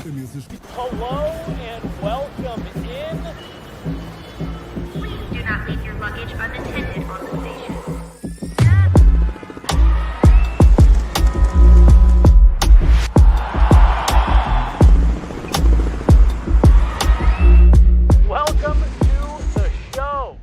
Hello and welcome in. Please do not leave your luggage unattended on the station. Welcome to the show.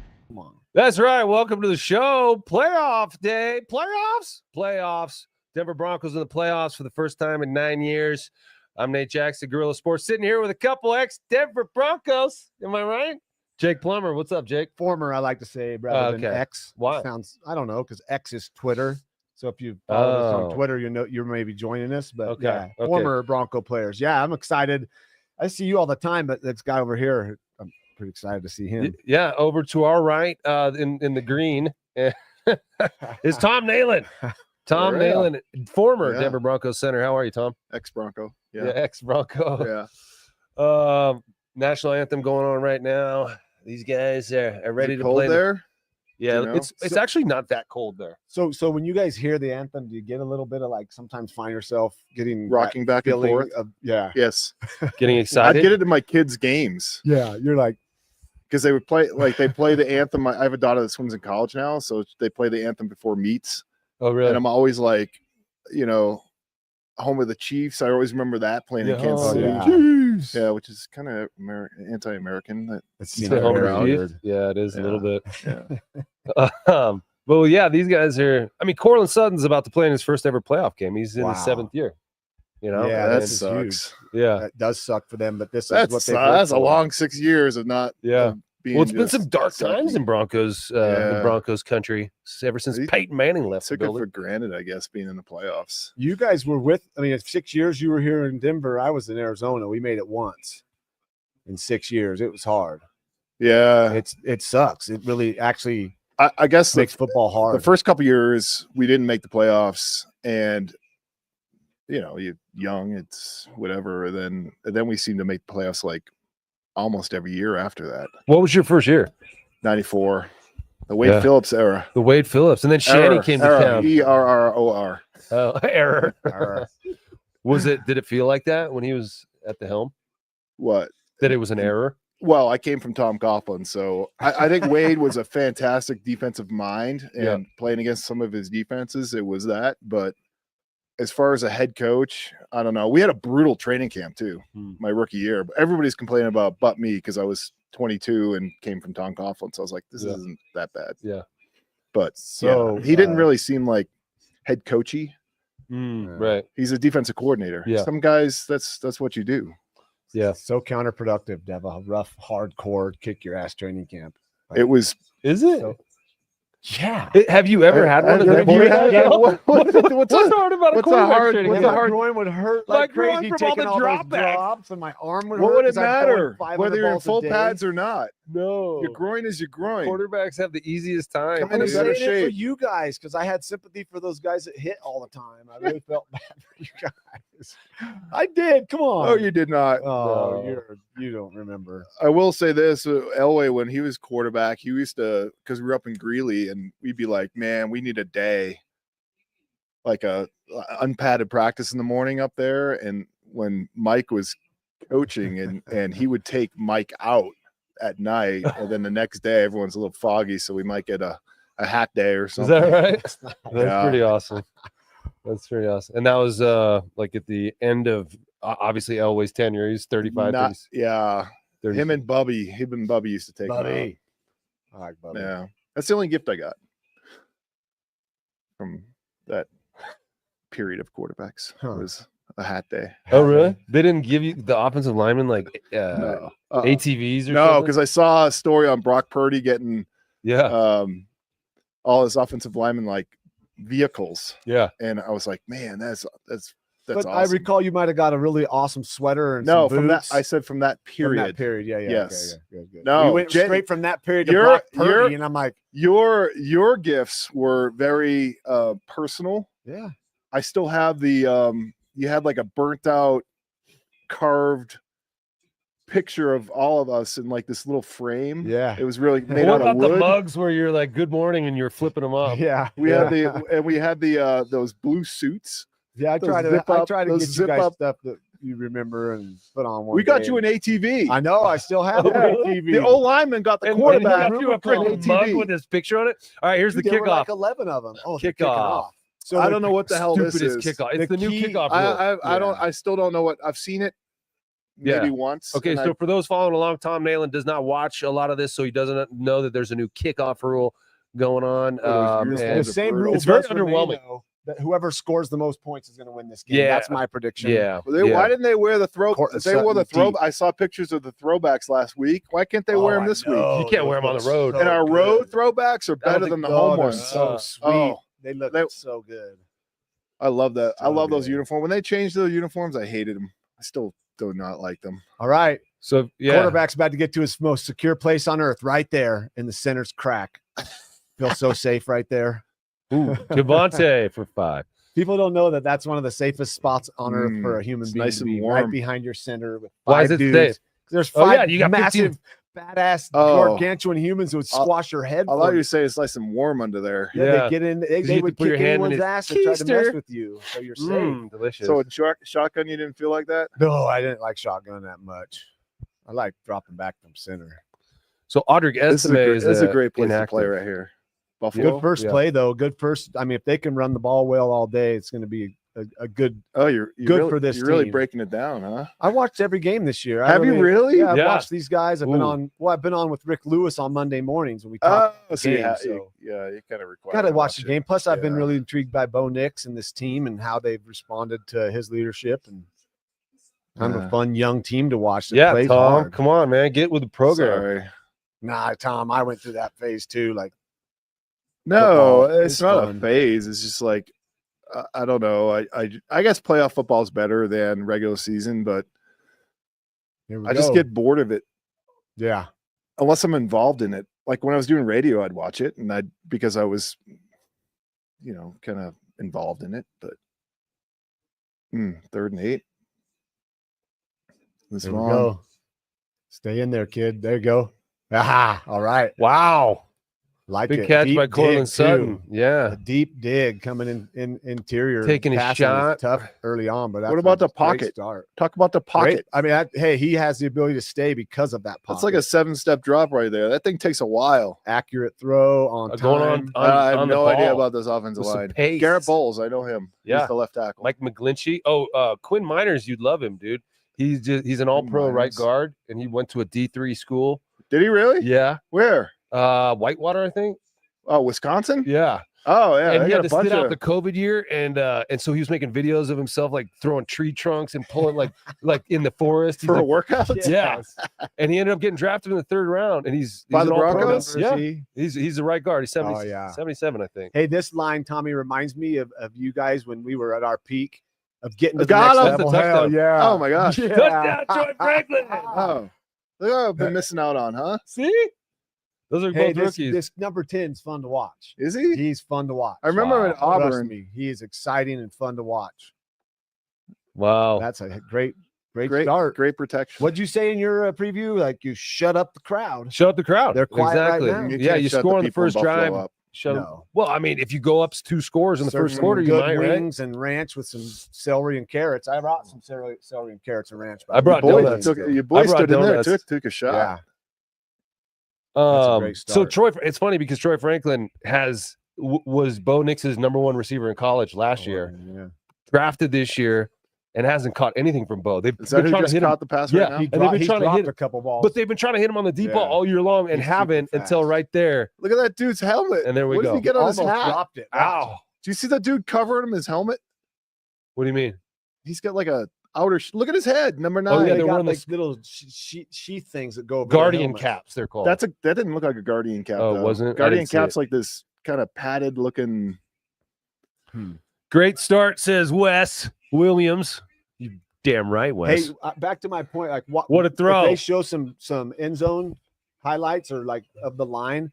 That's right. Welcome to the show. Playoff day. Playoffs. Denver Broncos in the playoffs for the first time in 9 years. I'm Nate Jackson, Guerilla Sports, sitting here with a couple ex-Denver Broncos. Am I right? Jake Plummer. What's up, Jake? Former, I like to say, rather than X. Why? I don't know, because X is Twitter. So if you follow us on Oh. Twitter, you know you're maybe joining us. But Okay, yeah, okay. former Bronco players. Yeah, I'm excited. I see you all the time, but this guy over here, I'm pretty excited to see him. Yeah, over to our right in the green is Tom Nalen. Tom Nalen, former Denver Broncos center. How are you, Tom? Ex-Bronco. Yeah, ex-Bronco. Yeah. National anthem going on right now. These guys are ready Is it to cold play there? Yeah, you know? it's actually not that cold there. So when you guys hear the anthem, do you get a little bit of like sometimes find yourself getting Rocking back and feeling forth. of, yeah. Yes. Getting I excited. get it in my kids' games Yeah, you're like, because they would play they play the anthem. I have a daughter that swims in college now, so they play the anthem before meets, Oh, really? and I'm always like, home of the Chiefs. I always remember that playing in Kansas City. yeah. Chiefs. Yeah, which is kind of anti-American. That it's Say Yeah, home very of the weird. Chiefs? Yeah, it is a little bit. yeah. Well, yeah, these guys are. I mean, Cortland Sutton's about to play in his first ever playoff game. He's in his Wow. 7th year. You know, Yeah, that this is sucks. yeah, That does suck for them, but this is what That's they that's a long 6 years of not. yeah. of being Well, it's been just some dark times sucky. in Broncos, in Yeah. Broncos country ever since He Peyton Manning left the Took it for building. granted, I guess, being in the playoffs. You guys were with, I mean, it's 6 years you were here in Denver. I was in Arizona. We made it once in 6 years. It was hard. Yeah, It sucks. It really actually I guess makes football hard. the first couple years we didn't make the playoffs, and you're young, it's whatever. And then we seem to make the playoffs like almost every year after that. What was your first year? 94, the Wade Yeah. Phillips era. The Wade Phillips, and then Shanny came to town. ERROR. Oh, error. Error. Did it feel like that when he was at the helm? What? That it was an error? Well, I came from Tom Coughlin, so I think Wade was a fantastic defensive mind, and Yeah. playing against some of his defenses, it was that. But as far as a head coach, I don't know. We had a brutal training camp too, my rookie year. But everybody's complaining about but me because I was 22 and came from Tom Coughlin, so I was like, this isn't that bad. Yeah. But So, he didn't really seem like head coachy. Right. He's a defensive coordinator. Yeah. Some guys, that's what you do. Yeah. So counterproductive to have a rough, hardcore, kick your ass training camp. It was. Is it? So- yeah. Have you ever had one of Have those? you had- What's what's hard about a what's a quarterback hard- training what's camp? a hard- groin would hurt My like groin crazy from all taking the all those dropbacks. drops, and my arm would What hurt. would it 'cause I'm throwing matter 500 whether you're in balls a full day. pads or not? No. Your groin is your groin. Quarterbacks have the easiest time. Come I'm in dude. better saying it for shape. you guys because I had sympathy for those guys that hit all the time. I really felt bad for you guys. I did. Come on. Oh, you did not. Oh, No. you don't remember. I will say this: Elway, when he was quarterback, he used to, because we were up in Greeley, and we'd be like, "Man, we need a day, like a unpadded practice in the morning up there." And when Mike was coaching, and he would take Mike out at night, and then the next day everyone's a little foggy, so we might get a hat day or Is something. that right? That's Yeah. pretty awesome. That's pretty awesome. And that was like at the end of obviously Elway's tenure. He's 35. Not, yeah, 30. him and Bubby used to take him out. Buddy. I like Buddy. Yeah, that's the only gift I got from that period of quarterbacks. Huh. Was a hat day. Oh, really? They didn't give you the offensive lineman like No, ATVs or no, something? because I saw a story on Brock Purdy getting Yeah. all his offensive linemen like vehicles, Yeah. and I was like, man, that's But awesome. I recall you might have got a really awesome sweater and No, some from that boots I said from that from period. that period. Yeah, yeah. Yes. Okay, good. No, we went Jen- straight from that period to you're- Brock you're- Purdy, and I'm like, Your gifts were very personal. yeah. I still have the you had like a burnt out carved picture of all of us in like this little frame. Yeah. It was really made What out about of the wood. mugs where you're like, good morning, and you're flipping them up? Yeah. We yeah. had the those blue suits. Yeah, I those try to zip I up- try to those get you zip guys up- stuff that you remember and put on one. We got you game. an ATV. I know. I still have Oh, an really? ATV. The old lineman got the And quarterback. you got you a an mug ATV. with his picture on it. All right, here's Dude, the there were kickoff. like 11 of them. Oh, they're kicking Kickoff. off. So I the don't know what the hell this Stupidest is. kickoff. It's the new key- kickoff rule. I don't. I still don't know what. I've seen it maybe once. Okay, and so for those following along, Tom Nalen does not watch a lot of this, so he doesn't know that there's a new kickoff rule going on. Those and the same rule. it's very does remain, underwhelming. though, that whoever scores the most points is going to win this game. Yeah. That's my prediction. yeah, Why didn't they wear the throw? Court- They wore the something throw. I saw pictures of the throwbacks last week. Why can't they Oh, wear them I this week? know. You can't wear Those 'em on the look road. so And our good. road throwbacks are better think- than the Oh, home they're ones. so sweet. Oh. They look They- so good. I love that. I So love those good. uniforms. When they changed those uniforms, I hated them. I still do not like them. All right. So yeah, Quarterback's about to get to his most secure place on earth, right there in the center's crack. Feels so safe right there. Ooh, Javante for 5. People don't know that that's one of the safest spots on earth for a Mm, human it's being nice to and be right warm. behind your center with Why five is it dudes. safe? There's Oh, 5 yeah, you got 15 massive, badass, Oh. gargantuan humans who would squash your head. I for thought you. you say it's nice and warm under there. Yeah, Yeah. they get in. 'Cause They you have to would put your kick hand in anyone's his ass and try to mess keister. with you, so you're safe. Delicious. So in shotgun, you didn't feel like that? No, I didn't like shotgun that much. I like dropping back from center. So Audric This Estime is is a great place inactive. to play right here. Buffalo. Good first Yeah. play though. Good first. I mean, if they can run the ball well all day, it's going to be a good. Oh, you're Good really, for this You're really team. breaking it down, huh? I watched every game this year. Have you really? Yeah, I've Yeah. watched these guys. I've been Ooh. on. Well, I've been on with Rick Lewis on Monday mornings when we talk. Oh, so you game, ha- so- yeah, you kind of require. Got to watch the game. Plus, I've been Yeah. really intrigued by Bo Nix and this team and how they've responded to his leadership and kind of Yeah. a fun young team to watch. That Yeah, plays Tom, hard. come on, man, get with the program. Sorry. Nah, Tom, I went through that phase too. Like, No, Football it's is not fun. a phase. It's just like I don't know. I guess playoff football is better than regular season, but here we I just go. get bored of it yeah. unless I'm involved in it. Like when I was doing radio, I'd watch it, and because I was, kind of involved in it. But 3rd and 8. This There we one. go. Stay in there, kid. There you go. Aha. All right. Wow, Like big it. catch Deep by Cortland dig, Sutton. too. Yeah, A deep dig coming in interior. Taking a Passing was shot. tough early on, but that's What about a the great pocket? Start. Talk about the pocket. Great. I mean, hey, he has the ability to stay because of that pocket. That's like a 7-step drop right there. That thing takes a while. accurate throw on time. going on I have on the no idea ball about this offensive with some line. pace. Garrett Bowles, I know him. Yeah. He's the left tackle. Mike McGlinchey. Oh, Quinn Miners, you'd love him, dude. He's an all-pro right Miners. guard, and he went to a D3 school. Did he really? Yeah, Where? Whitewater, I think. Oh, Wisconsin? Yeah, Oh, yeah. and they he got had a to bunch sit out of the COVID year, and so he was making videos of himself like throwing tree trunks and pulling like in the forest. He's for a like, workout. yeah, and he ended up getting drafted in the 3rd round, and he's By an the all-pro Broncos? now. Yeah, He? he's the right guard. He's 70, Oh, yeah. 77, I think. Hey, this line, Tommy, reminds me of you guys when we were at our peak of getting to the Got next him. level. That's a Hell touchdown. yeah. Oh, my gosh. Yeah. Touchdown, Troy Franklin. Oh, look what I've been missing out on, huh? See, those are Hey, both this, rookies. this number 10 is fun to watch. Is he? He's fun to watch. I remember Wow. in Trust Auburn. me, he is exciting and fun to watch. Wow. That's a great Great start. Great protection. What'd you say in your preview? Like you shut up the crowd. Shut up the crowd. They're quiet right exactly. now. Yeah, can't you shut score on the people in first Buffalo drive. up. Shut No. Well, I mean, if you go up 2 scores in the first Serving quarter, you good might, right? wings and ranch with some celery and carrots. I brought some celery and carrots and ranch. I brought Your boy, donuts. your boy I brought stood in there, donuts. took a shot. Yeah. a great So start. Troy, it's funny because Troy Franklin was Bo Nix's #1 receiver in college last year, Yeah. drafted this year, and hasn't caught anything from Bo. They've Is been that who trying to just hit him, caught the pass Yeah, right now? and they've been He trying to dropped hit a couple balls. but they've been trying to hit him on the deep ball Yeah. all year long and He's super haven't until fast. right there. Look at that dude's helmet. And there we what go. did he get on his almost hat? dropped it. Ow! Do you see that dude covering him his helmet? What do you mean? He's got like a outer. Look at his head, number 9. Oh, yeah, They they're got wearing like this- little sheath things that go over the Guardian helmet. caps, they're called. that didn't look like a guardian cap. Oh, though. wasn't it? I Guardian didn't see cap's it. like this kind of padded looking. Great start, says Wes Williams. You damn right, Hey, Wes. back to my point. Like What a throw. If they show some end zone highlights or like of the line.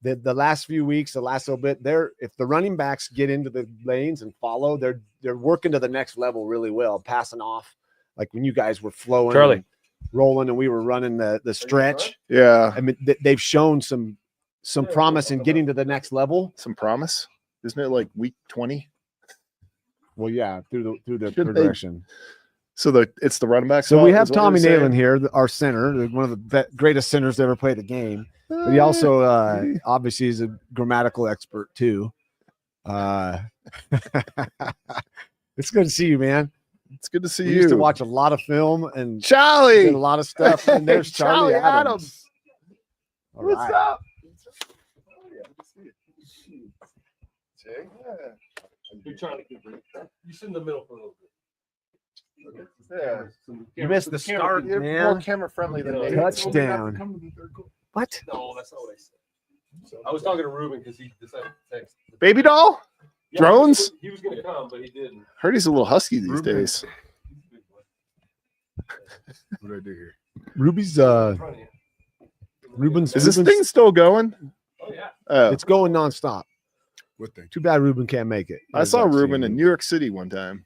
The last few weeks, the last little bit, if the running backs get into the lanes and follow, they're working to the next level really well, passing off. Like when you guys were flowing, Charlie. and rolling, and we were running the stretch. Yeah, I mean, they've shown some promise in getting to the next level. some promise. Isn't it like week 20? Well, yeah, through the Should they- progression. So it's the running back. So spot we is have what Tommy you're saying? Nalen here, our center, one of the greatest centers to ever play the game. But he also obviously is a grammatical expert too. It's good to see you, man. It's good to see We you. used to watch a lot of film and Charlie. did a lot of stuff. And there's Charlie Adams. All What's right. up? You're trying to keep it. You sit in the middle for a little bit. Yeah. You missed the start, You're man. more camera friendly than me. Touchdown. What? No, that's not what I said. I was talking to Ruben because he decided to text. Baby doll? Yeah, Drones? He was going to come, but he didn't. Heard he's a little husky these Ruben. days. What do I do here? Ruby's In front of you. Ruben's Is this Ruben's- thing still going? Oh, yeah. Oh, it's going nonstop. What thing? Too bad Ruben can't make it. I saw Ruben in New York City one time.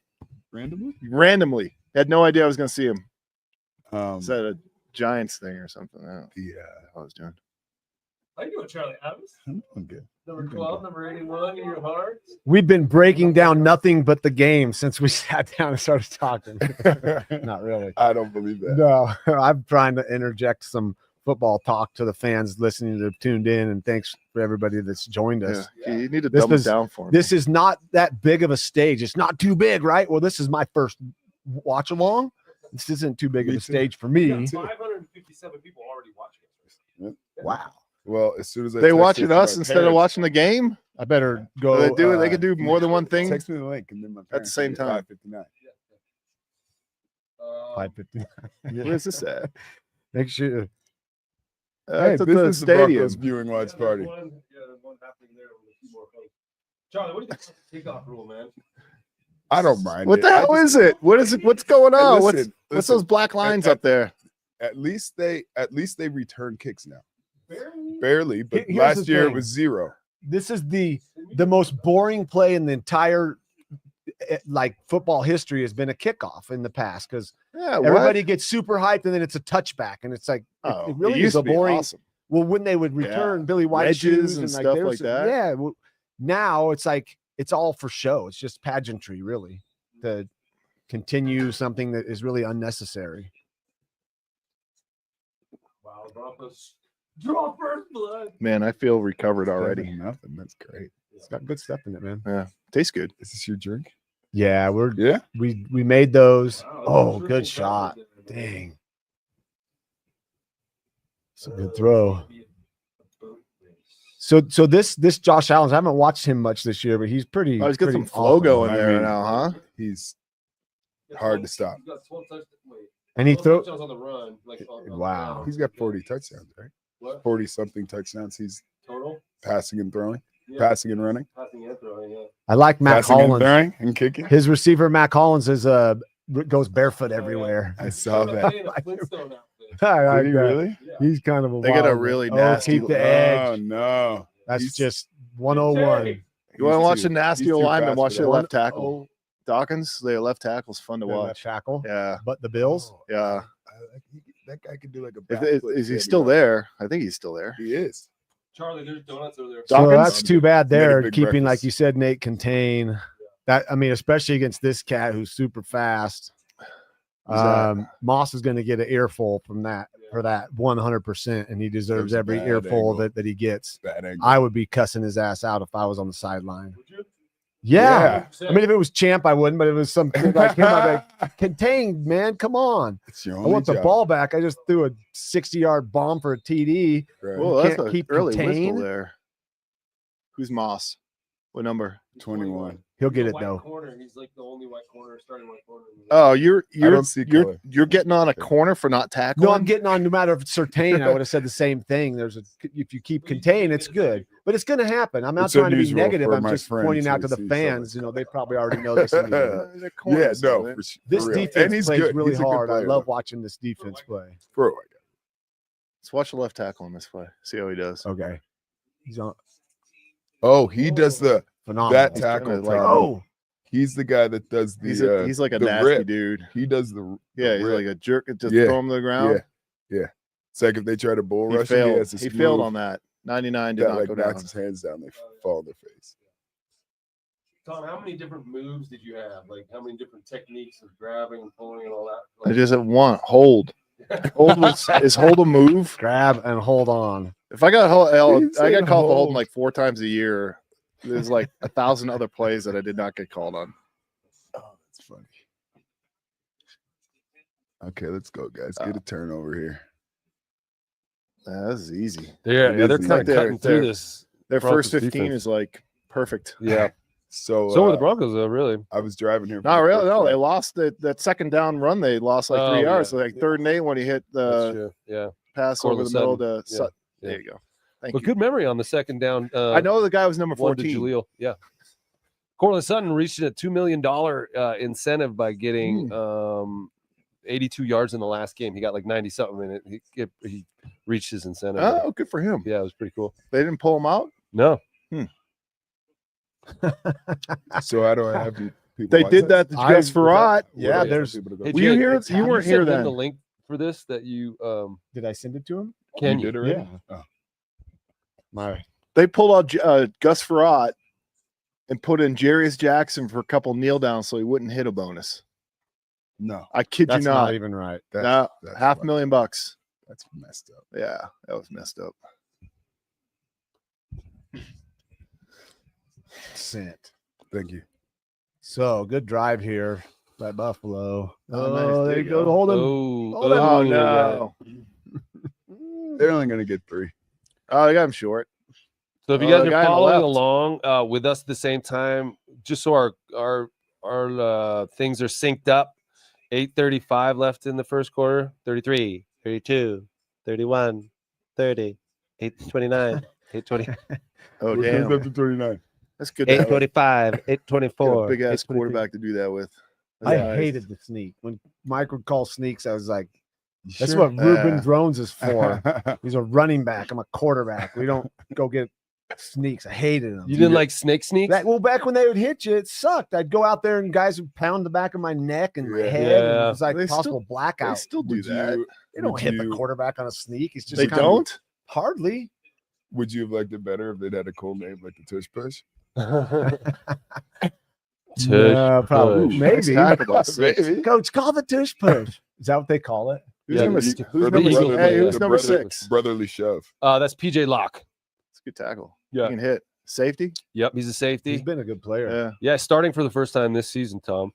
Randomly. Had no idea I was going to see him. Is that a Giants thing or something? I don't know Yeah, what I was doing. How you doing, Charlie Adams? I'm good. Number 12, number 81 in your heart. We've been breaking down nothing but the game since we sat down and started talking. Not really. I don't believe that. No, I'm trying to interject some football talk to the fans listening that have tuned in, and thanks for everybody that's joined us. Yeah. You need to This dumb it was- down for him. This is not that big of a stage. It's not too big, right? Well, this is my first watch along. This isn't too big of Me a too. stage for me. 557 people already watching us. Wow. Well, as soon as I They text watching it to my us instead of parents, watching the game? I better go. They do. They could do more than one thing. Text me the link, and then my parents same will get time. 5:59. 5:50. Where's this at? Make sure. It's at this the is the stadium. Broncos viewing watch party. There's one happening there with a few more folks. Charlie, what do you think about the kickoff rule, man? I don't mind. What it. the I hell just- is it? What is it? What's going on? Listen, What's those black lines up there? At least they return kicks now. Barely, but Here's last the year it thing. was 0. This is the most boring play in the entire like football history has been a kickoff in the past because Yeah, everybody gets super hyped and then it's a touchback and it's like Oh, it really used is a to be boring. awesome. Well, when they would return Billy White Wedges shoes and like stuff there like was- that. Yeah. Well, now it's like it's all for show. It's just pageantry, really, to continue something that is really unnecessary. Wow, Broncos draw first blood. Man, I feel recovered already. 7-0. That's great. It's got good stuff in it, man. Tastes good. Is this your drink? Yeah, Yeah. we made those. Wow, Oh, triple good shot. double there. Dang. It's a good throw. So this Josh Allen, I haven't watched him much this year, but he's pretty. Oh, he's got pretty some flow awesome. going I there mean, now, huh? He's hard to stop. He's got 12 touchdowns. Wait, And he 12 throw. touchdowns on the run. Like, on Wow. the ground. He's got 40 touchdowns, right? What? 40 something touchdowns. He's Total? passing and throwing, Yeah. passing and running, Passing and throwing, yeah. I like Matt passing and Collins. throwing and kicking. His receiver Matt Collins is goes barefoot everywhere. I saw He's that. in a Flintstone outfit. I like Did he that. really? Yeah. He's kind of a. They got a wild one. really Oh, nasty- keep the Oh edge. no! That's He's- just 101. Jay. You want to watch too- a nasty he's too lineman? fast Watch for their that. left tackle. Oh, Dawkins, their left tackle's fun to their left watch. tackle. Yeah, But the Bills. yeah. That guy could do like a. Is he still there? I think he's still there. He is. Charlie, there's donuts over there. So Dawkins? that's too bad Made a there. big Keeping, like breakfast. you said, Nate, contain that. I mean, especially against this cat who's super fast. Who's that? Moss is going to get an earful from that for that 100%, and he deserves That was a every bad earful angle. that he gets. Bad angle. I would be cussing his ass out if I was on the sideline. Would you? Yeah. Yeah. I mean, if it was Champ, I wouldn't, but it was some kid like him. I'd be like, contained, man. Come on. It's your I only want the job. ball back. I just threw a 60-yard bomb for a TD. Right. Well, that's can't a keep early contained. whistle there. Who's Moss? What number? 21. He'll He's get a it, white though. Corner. He's like the only white corner, starting white corner. Oh, you're don't see color. you're getting on a corner for not tackling. No, I'm getting on no matter if it's certain. I would have said the same thing. If you keep contained, it's good. But it's going to happen. I'm not It's trying to be unusual negative. for I'm my just friends pointing out to to the see fans. something. They probably already know this. anyway. The Yeah, corners, no. man. This for real. defense And he's plays good. really He's a good hard. I player, love though. watching this defense play. Bro, Let's watch the left tackle in this play. See how he does. Okay. He's on oh, he does the phenomenal. that He's tackle. kinda like- Tommy. Oh, He's the guy that does the. He's like a the nasty rip. dude. He does the. Yeah, he's rip. like a jerk. Just Yeah, throw him to the ground. Yeah. It's like if they try to bull He rush him, failed. has this He failed move on that. 99 did that not like go knocks down. his hands down. They fall on their face. Tom, how many different moves did you have? Like, how many different techniques of grabbing and pulling and all that? I just have one hold. Is hold a move? Grab and hold on. If I got He's I got saying called for hold. holding like 4 times a year. There's like 1,000 other plays that I did not get called on. Oh, that's funny. Okay, let's go, guys. Get a turnover here. This is easy. Yeah, It they're is kind of like cutting through they're- this. Their Broncos first 15 defense. is like perfect. Yeah. So So were the Broncos, though, really. I was driving here. for Not the really. first No, they time. lost that second down run. They lost like 3 Oh, yards. yeah. So like 3rd and 8 when he hit That's the true. Yeah. pass Cortland over the middle Sutton. to Yeah. Sutton. Yeah. There you go. Thank But you. good memory on the second down. I know the guy was number one to 14. Jaleel. Yeah. Cortland Sutton reached a $2 million incentive by getting 82 yards in the last game. He got like 90 something in it. He reached his incentive. Oh, good for him. Yeah, it was pretty cool. They didn't pull him out. No. So how do I have people? They watch did that to I- Gus Farad. Yeah, What do I there's- tell people to go Hey, watch? Were you Jake, here? it's- You have weren't sent here him then. the link for this that you Did I send it to him? can You you? did already? Yeah. Oh. My They pulled out Gus Farad and put in Jarius Jackson for a couple kneel downs so he wouldn't hit a bonus. No, I kid that's you not. not even right. that's, No, that's $500,000. That's messed up. Yeah, that was messed up. Sent. Thank you. So good drive here by Buffalo. Oh, nice. Oh, There there you you go. go. Hold him. Oh, Oh, yeah. no. They're only gonna get 3. Oh, they got him short. So if you Oh, guys the guy are on the following left. along with us at the same time, just so our things are synced up, 8:35 left in the first quarter, 33, 32, 31, 30, 8:29, 8:20, Oh, What damn. comes up to 39? That's good. To have a 8:25, 8:24. big ass 8:23. quarterback to do that with. That's I nice. hated the sneak. When Mike would call sneaks, I was like, that's Sure. what Ruben Uh, Drones is for. He's a running back. I'm a quarterback. We don't go get sneaks. I hated them. You didn't like sneaks? Back when they would hit you, it sucked. I'd go out there and guys would pound the back of my neck and Yeah. head. And Yeah. it was like They possible They blackout. still do Would that. you, They don't would hit the you- quarterback on a sneak. He's just They kind of- don't? Hardly. would you have liked it better if they'd had a cool name like the Tush Push? Yeah, probably. push. Nice Maybe. tackle by six. Maybe. Coach, call the tush push. Is that what they call it? Who's Yeah, number, you- who's Or the number, Eagles, hey, yeah. who's the number brother- 6? Brotherly shove. That's PJ Locke. It's a good tackle. Yeah. He can hit. Safety? Yep, he's a safety. He's been a good player. Yeah. Yeah, starting for the first time this season, Tom.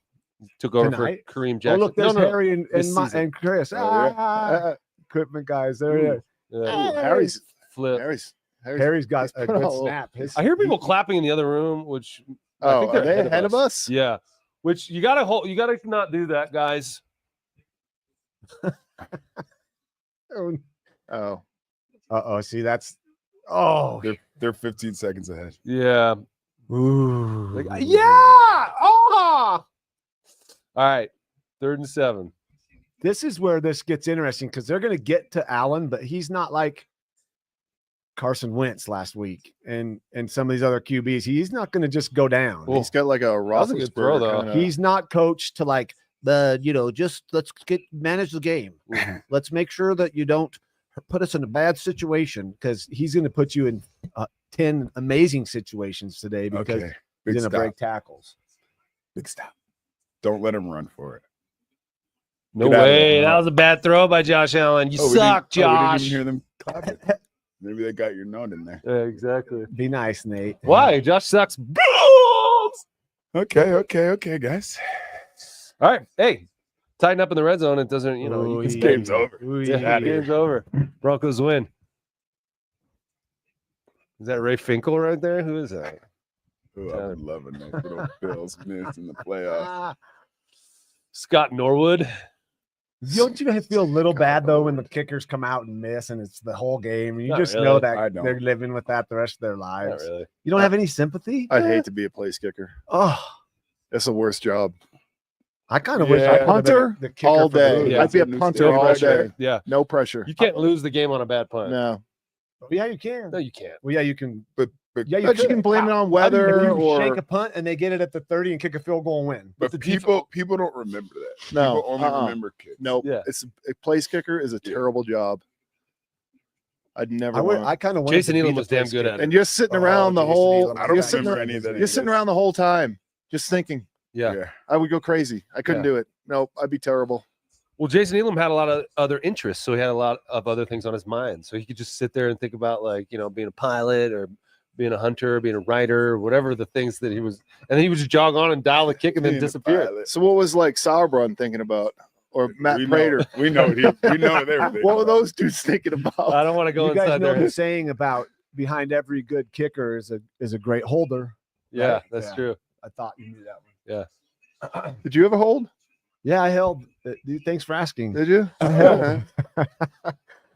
Took over Tonight? for Kareem Oh, Jackson. look, there's No, no, Harry this and season. Chris. Oh, yeah. Ah, equipment guys. There he is. Yeah, Harry's flip. Harry's got a good Oh. snap. I hear people clapping in the other room, which I Oh, think are they're they ahead of us? Yeah, which you gotta hold. You gotta not do that, guys. Oh. Uh-oh. See, that's oh. They're 15 seconds ahead. Yeah. Ooh. Like, yeah. Oh. All right. 3rd and 7. This is where this gets interesting because they're going to get to Allen, but he's not like Carson Wentz last week and some of these other QBs. He's not going to just go down. Well, He's got like a was a good throw, Roethlisberger though. kinda- He's not coached to like, just let's manage the game. Let's make sure that you don't put us in a bad situation because he's going to put you in 10 amazing situations today because Okay. he's Big going to stop. break tackles. Big stop. Don't let him run for it. No Get out of way. there. That was a bad throw by Josh Allen. You Oh, we suck, didn't- oh, we Josh. didn't even hear them clapping. Maybe they got your note in there. Yeah, exactly. Be nice, Nate. Why? Josh sucks. Okay, guys. All right. Hey, tighten up in the red zone. It doesn't, you know, you This can game's over. Yeah, outta here. game's over. Broncos win. Is that Ray Finkel right there? Who is that? Oh, I would love a nice little Bills miss in the playoffs. Scott Norwood. Don't you guys feel a little bad though when the kickers come out and miss and it's the whole game? And you Not just really. know I that don't. they're living with that the rest of their Not lives. really. You don't have any sympathy? I'd hate to be a place kicker. Oh, That's the worst job. I kind of wish I Yeah. could have been Punter the kicker all for the day. Bills. Yeah. I'd be a New punter stadium all right day. there. Yeah. No pressure. You can't lose the game on a bad punt. No. Yeah, you can. No, you can't. Well, yeah, you can. But Yeah, But you could. can blame it on If weather you or shake a punt and they get it at the 30 and kick a field goal and win. but the people don't remember that. No, People only uh-uh. remember kicks. no. Yeah. It's a place kicker is a Yeah. terrible job. I'd never. I kind of Jason Elam was damn good at it. And you're sitting around the Jason whole. Elam. I don't You're sitting, remember any of that. you're sitting around the whole time. Just thinking. Yeah. I would go crazy. I couldn't do it. No, I'd be terrible. Well, Jason Elam had a lot of other interests, so he had a lot of other things on his mind. So he could just sit there and think about, like, you know, being a pilot or being a hunter, being a writer, whatever the things that he was, and then he would just jog on and dial the kick and then disappear. So what was like Sauerbrunn thinking about, or Matt Prater? We know what they were thinking What were about. those dudes thinking about? I don't want to go You guys inside know there. the saying about behind every good kicker is a great holder. Yeah, right? that's Yeah. true. I thought you knew that one. Yeah. Did you ever hold? Yeah, I held. Dude, thanks for asking. Did you? I held.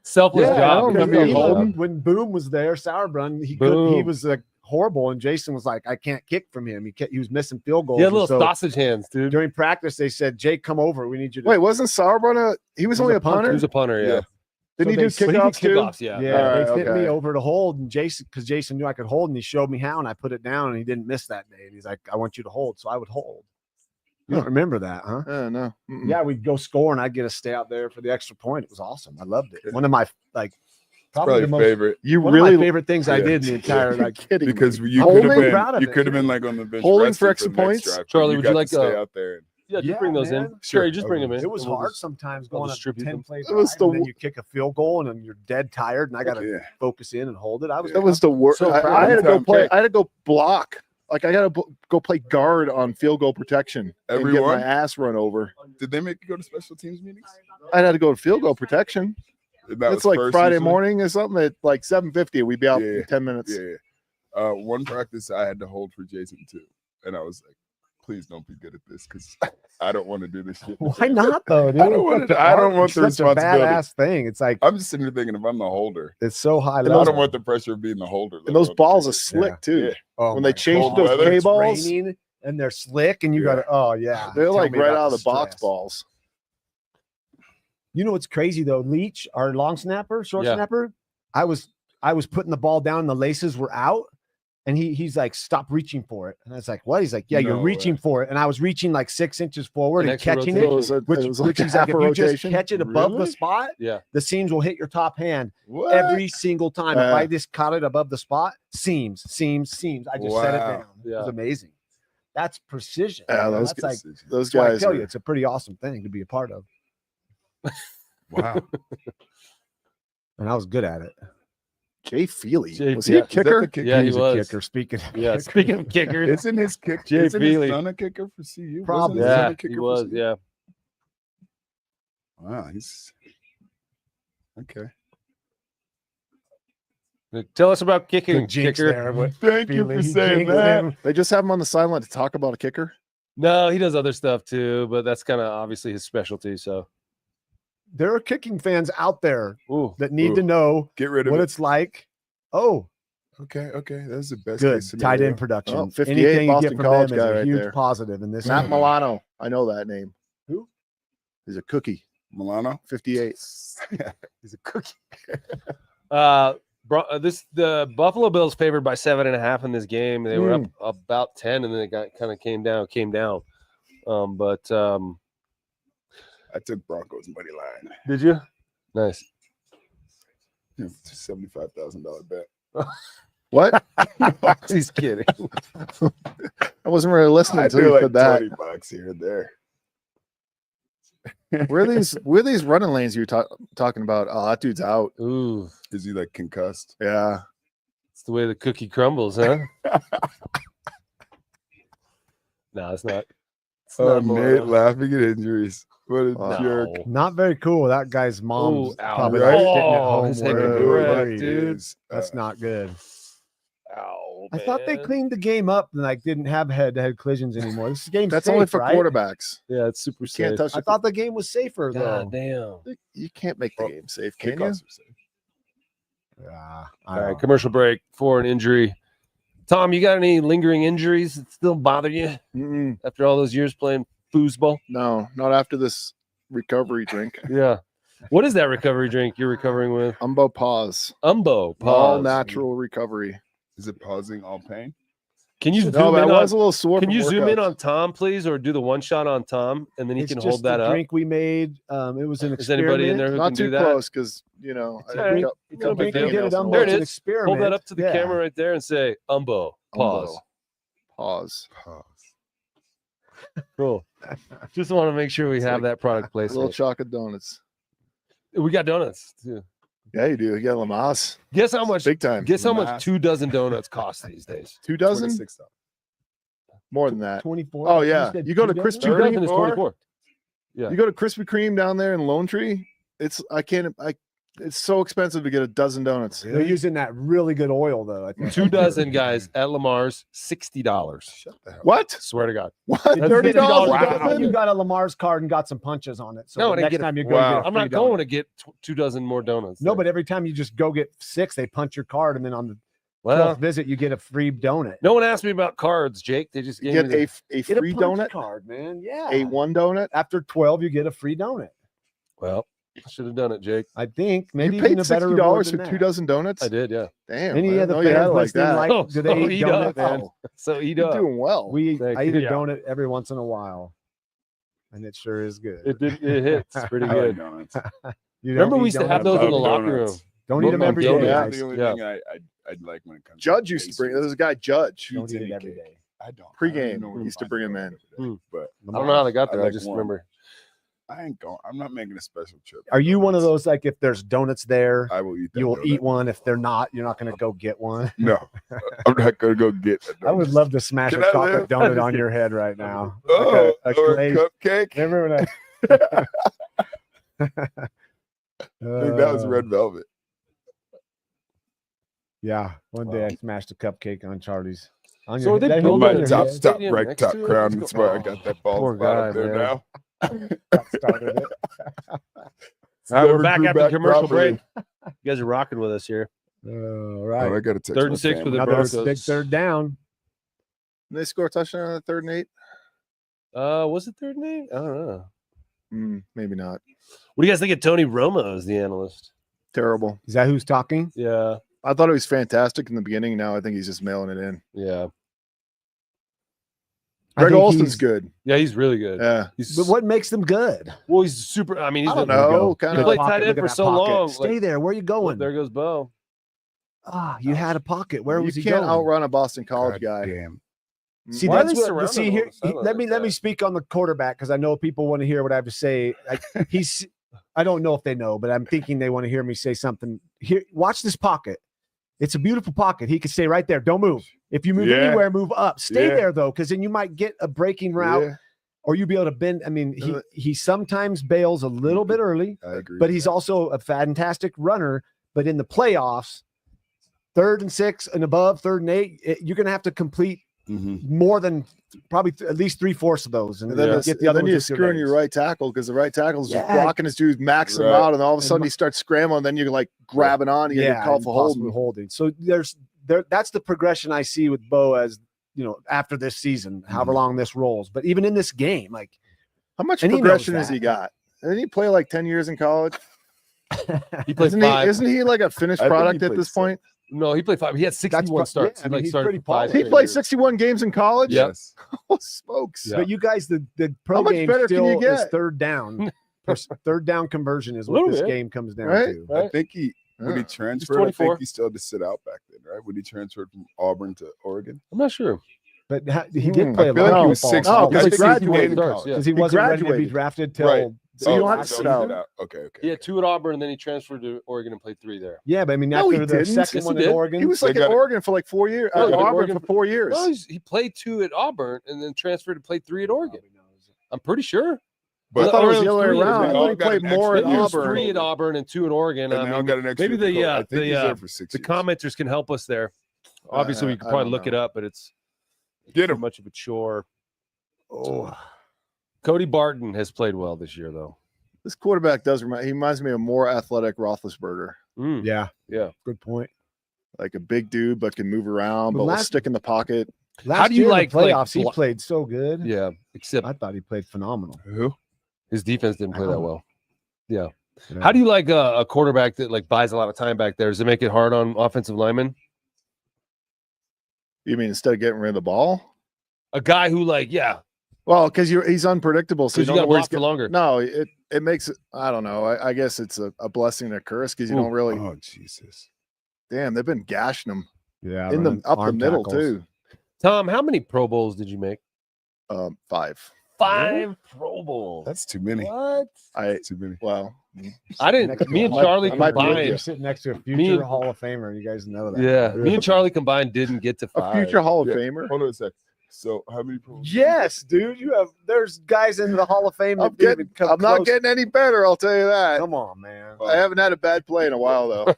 Selfless Yeah, I job. don't Because remember he you was- holding. When Boom was there, Sauerbrunn, he Boom. was like horrible, and Jason was like, I can't kick from him. He was missing field goals. He had and little so sausage hands, dude. during practice, they said, Jake, come over. We need you to Wait, wasn't Sauerbrunn he was He was only a a punter? He was a punter, yeah. Yeah. Didn't he So do they- kickoffs too? Kickoffs, yeah. Yeah, All right, they sent me okay. over to hold, and Jason, because Jason knew I could hold, and he showed me how, and I put it down, and he didn't miss that day. And he's like, I want you to hold. So I would hold. You don't remember that, huh? No. Mm-mm. Yeah, we'd go score, and I'd get to stay out there for the extra point. It was awesome. I loved it. One of my Probably the most favorite You one really of my favorite things I Yeah. did in the entire You're like kidding because me. you Holding could have been proud of you it, could have been dude. like on the bench Holding for resting extra the next points? drive, but Charlie, would got you to like stay a- out there? Yeah, just Yeah, bring those in. man. Sure, just bring them in. it was and we'll hard just- sometimes I'll going up distribute 10 them. plays. It was and then the- you kick a field goal and then you're dead tired, and I got to Yeah. focus in and hold it. I was That was the worst. So proud I of had to go him. play. I had to go block. Like I got to go play guard on field goal protection and get Everyone? my ass run over. Did they make you go to special teams meetings? I had to go to field goal protection. That It's was like first Friday usually? morning or something at like 7:50. We'd be out Yeah. in 10 minutes. Yeah. One practice I had to hold for Jason too, and I was like, "Please don't be good at this, because I don't want to do this shit." Why not though, dude? I don't want It's it- I don't want the such a responsibility. badass thing. It's like I'm just sitting here thinking, if I'm the holder, it's so high I level. don't want the pressure of being the holder. And those let alone balls the are kicker. slick too. Yeah. Oh When my they changed God. those Whether K it's balls, raining and they're slick, and you Yeah. got to. Oh yeah, they're Tell like me right about out of the box stress. balls. You know what's crazy though? Leach, our long snapper, short Yeah. snapper, I was putting the ball down, the laces were out, and he's like, stop reaching for it. And I was like, what? He's like, yeah, you're No reaching way. for it. And I was reaching like 6 inches forward An and extra catching rotation. It was, which like he's like, half if a you just rotation. catch it above the Really? spot, Yeah. the seams will hit your top hand What? every single time. If I Yeah. just caught it above the spot, seams. I just set it Wow. down. It Yeah. was amazing. That's precision. Yeah, man. those That's like, Those that's why I guys. tell are- you, it's a pretty awesome thing to be a part of. Wow. And I was good at it. Jay Feely. Jay- Was he yeah. a Is that kicker? the kicker? Yeah, he He's a was. kicker. Speaking of Yeah. kickers. Speaking of kickers, Isn't his kick? Jay Isn't Feely. his son a kicker for CU? Probably. Wasn't his son yeah, a kicker he for was. CU? Yeah. Wow, he's okay. Tell us about kicking, Good jinx kicker. there. What- Thank you Feely, for he saying jinxed that. him. They just have him on the sideline to talk about a kicker. No, he does other stuff too, but that's kind of obviously his specialty. So, There are kicking fans out there ooh, that need Ooh. to know Get rid of what it. it's like. Oh, Okay. That's the best. good. case Tight scenario. end production. Oh, 58 Anything you Boston get from College them is guy a right huge there. positive in this. Matt Milano. I know that name. Who? He's a cookie. Milano. 58. He's a cookie. the Buffalo Bills favored by 7.5 in this game. They were up about 10, and then it kind of came down. But I took Broncos money line. did you? Nice. $75,000 bet. What? He's kidding. I wasn't really listening I until do you like said that. $20 here and there. Where are these running lanes you're talking about? Oh, that dude's out. Ooh, Is he like concussed? Yeah. it's the way the cookie crumbles, huh? No, it's not. It's Oh, not more- Nate laughing at injuries. What a Wow. jerk. Not very cool. That guy's mom's Ooh, ow. probably Right? not getting at Oh, home. his where- head where wrecked, he- dude. That's not good. Ow, I thought they man. cleaned the game up and like didn't have head-to-head collisions anymore. This game's That's safe, only for right? quarterbacks. Yeah, it's super Can't safe. touch I it. thought the game was safer God though. damn. You can't make the game safe, can you? Kickoffs are safe. Yeah, All right, commercial break for an injury. Tom, you got any lingering injuries that still bother you Mm-mm. after all those years playing foosball? No, not after this recovery drink. Yeah. What is that recovery drink you're recovering with? Umbo pause. Umbo. All Pause. natural recovery. Is it pausing all pain? Can you No, zoom but I in was a on? little sore. Can from you zoom in workouts. on Tom, please, or do the one shot on Tom, and then he it's can just hold that a up? drink we made. It was an Is anybody in there who Not can too do that? close because you know It's I a drink. got- No got big my deal. Get it fingernails done, in There but the it it's an is. experiment. Hold that up to the Yeah. camera right there and say Umbo. Pause. Umbo. Pause. Pause. Cool. Just want to make sure we have that product Little placement. chocolate donuts. We got donuts too. Yeah, you do. You got Lamas. Guess how much? Big time. Guess how much Mass. 2 dozen donuts cost these days? 2 dozen? $26. More than that. 24. Oh, yeah. said You go to 2 Krispy 2 Kreme. dozen is 24. Yeah. You go to Krispy Kreme down there in Lone Tree. It's so expensive to get a dozen donuts. They're using that really good oil though. I think. 2 dozen, guys, at Lamar's, $60. Shut the hell up. What? Swear to God. What? It's $30 a Wow. dozen? You got a Lamar's card and got some punches on it. So No, the and I next get a- time you go, Wow. you get a I'm free not going donut. to get 2 dozen more donuts. No, there. but every time you just go get 6, they punch your card, and then on the 12th well, visit, you get a free donut. no one asked me about cards, Jake. They just You gave get me a Get free a punch donut, card, man. Yeah. a 1 donut. After 12, you get a free donut. Well, I should have done it, Jake. I think maybe You even paid a better reward $60 for than 2 that. dozen donuts. I did, yeah. Damn. Any I of didn't the know you had fans it like listening, that. like, Oh, do they so eat eat up, donuts? man. So eat You're up. doing well. Thank I eat you. a Yeah. donut every once in a while, and it sure is good. It hits pretty I like good. donuts. You Remember don't we eat used to have donuts? those in the love locker room. donuts. Don't eat them Look, every day. donuts. Yeah. That's guys. the only Yeah. thing I'd like when it comes Judge to used to bring. pastries. There's a guy, Judge. Don't Cheese eat it and every cake. day. I don't. Pre-game, I don't know where used to find bring 'em donut in. every day, But I don't know how they got I there. I like just one. remember. I ain't going. I'm not making a special trip. Are you one of those like if there's donuts there, I will eat. That you will donut. eat one? If they're not, you're not going to go get one. No, I'm not gonna go get. A I would donut. love to smash Can a I chocolate live? donut on your head right now. Oh, Like a or a glazed- cupcake. Remember when I think that was red velvet. Yeah, one day Wow. I smashed a cupcake on Charlie's. On So your are they head. That building My hit a your top head. stop stadium right next top to it? crown. Let's That's go. why I got that bald Poor spot guy, up there man. now. That started it. All right, we're Never back grew after back commercial properly. break. You guys are rocking with us here. All Oh, right. I got to text 3rd and my 6 with the family. Another Broncos. big third down. Did they score a touchdown on the 3rd and 8? Was it 3rd and 8? I don't know. Maybe not. What do you guys think of Tony Romo as the analyst? Terrible. Is that who's talking? Yeah, I thought it was fantastic in the beginning. Now I think he's just mailing it in. yeah, I Greg think Olson's he's- good. yeah. He's really good. Yeah. He's But what makes them good? well, he's super. I mean, he's I don't the- know. He Kind played of. tight end for so long. Stay like- there. Where are you Oh, going? there goes Bo. You had a pocket. Where you was he can't going? outrun a Boston College God guy. damn. See, Why are that's they what. surrounding See him here. on the sideline Let me like let me that? speak on the quarterback because I know people want to hear what I have to say. He's. I don't know if they know, but I'm thinking they want to hear me say something. Here, watch this pocket. It's a beautiful pocket. He could stay right there. Don't move. If you move Yeah. anywhere, move up. Stay Yeah. there though, because then you might get a breaking route, Yeah, or you be able to bend. I mean, he sometimes bails a little bit early, I agree. but with he's that. also a fantastic runner. But in the playoffs, 3rd and 6 and above, 3rd and 8, you're going to have to complete Mhm. more than probably at least 3/4 of those, and And then, then it's- get the other then ones you're with your screwing your legs. right tackle because the right tackle's just Yeah. blocking his dudes, maxing him Right. out, and all of a And sudden my- he starts scrambling. Then you're like grabbing on, and you get called for impossible holding. So that's the progression I see with Bo as after this season, however Mhm. long this rolls. But even in this game, like How much And he knows progression has that. he got? Didn't he play like 10 years in college? He played Isn't 5. isn't he like a finished I think he product at played this 6. point? No, he played 5. He had 61 starts. I mean, he he's started pretty for 5 polished. He straight played years. 61 games in college? Yep. Yes. Oh, smokes. Yeah. But you guys, the pro How much game better can still you is get? 3rd down. Third down conversion is A what little this bit. game comes down Right? to. Right? I think when he Yeah. transferred, I 24. think he still had to sit out back then, right? When he transferred from Auburn to Oregon. I'm not sure. But he did Hmm, play I a feel lot like he of was football. 6. No, I because think he he was graduated. in Starts, college. yeah. because he He wasn't ready to be graduated. drafted till. Right. So you don't Oh, have to so sit he out. did Okay, okay. He had 2 at Auburn, and then he transferred to Oregon and played 3 there. Yeah, but I mean, No, he after the didn't. second Yes, one he in did. Oregon, He was They like at got it. Oregon for like 4 years. No, At he got Auburn Oregon for 4 years. No, he played 2 at Auburn and then transferred and played 3 at Oregon. I'm pretty sure. I thought it was the other way Three, around. I they thought all he got played an more at extra Maybe it year. was Auburn. 3 at Auburn and 2 at Oregon. And I they all mean, got an extra maybe year. I think he's there the for 6 the years. commenters can help us there. Obviously, we could I probably don't look it know. up, but it's Get too him. much of a chore. oh, Cody Barton has played well this year, though. This quarterback he reminds me of more athletic Roethlisberger. yeah, Yeah. good point. Like a big dude, but can move around, But but will last- stick in the pocket. Last do you year, like- the playoffs? He blo- played so good. Yeah. Except I thought he played phenomenal. Who? his defense didn't play that Oh. well. Yeah. Yeah. How do you like a quarterback that like buys a lot of time back there? Does it make it hard on offensive linemen? You mean instead of getting rid of the ball? A guy who like, yeah, Well, because he's unpredictable, so you because you don't got know to where block he's for going. longer. No, it makes it. I don't know. I guess it's a blessing and a curse because you Ooh. don't really. Oh, Jesus. Damn, they've been gashing him Yeah, in the running up the arm middle tackles. too. Tom, how many Pro Bowls did you make? 5. 5 Pro Bowls. That's too many. What? That's too many. Well, I didn't. Me and Charlie I might be with combined. You're sitting next to a Me future and- Hall of Famer. You guys know that. Yeah, me and Charlie combined didn't get to 5. a future Hall of Yeah. Famer. Hold on a sec. So how many Pro Bowls? Yes, dude. There's guys in the Hall of Fame. I'm that didn't even come not close. getting any better, I'll tell you that. Come on, man. I haven't had a bad play in a while, though.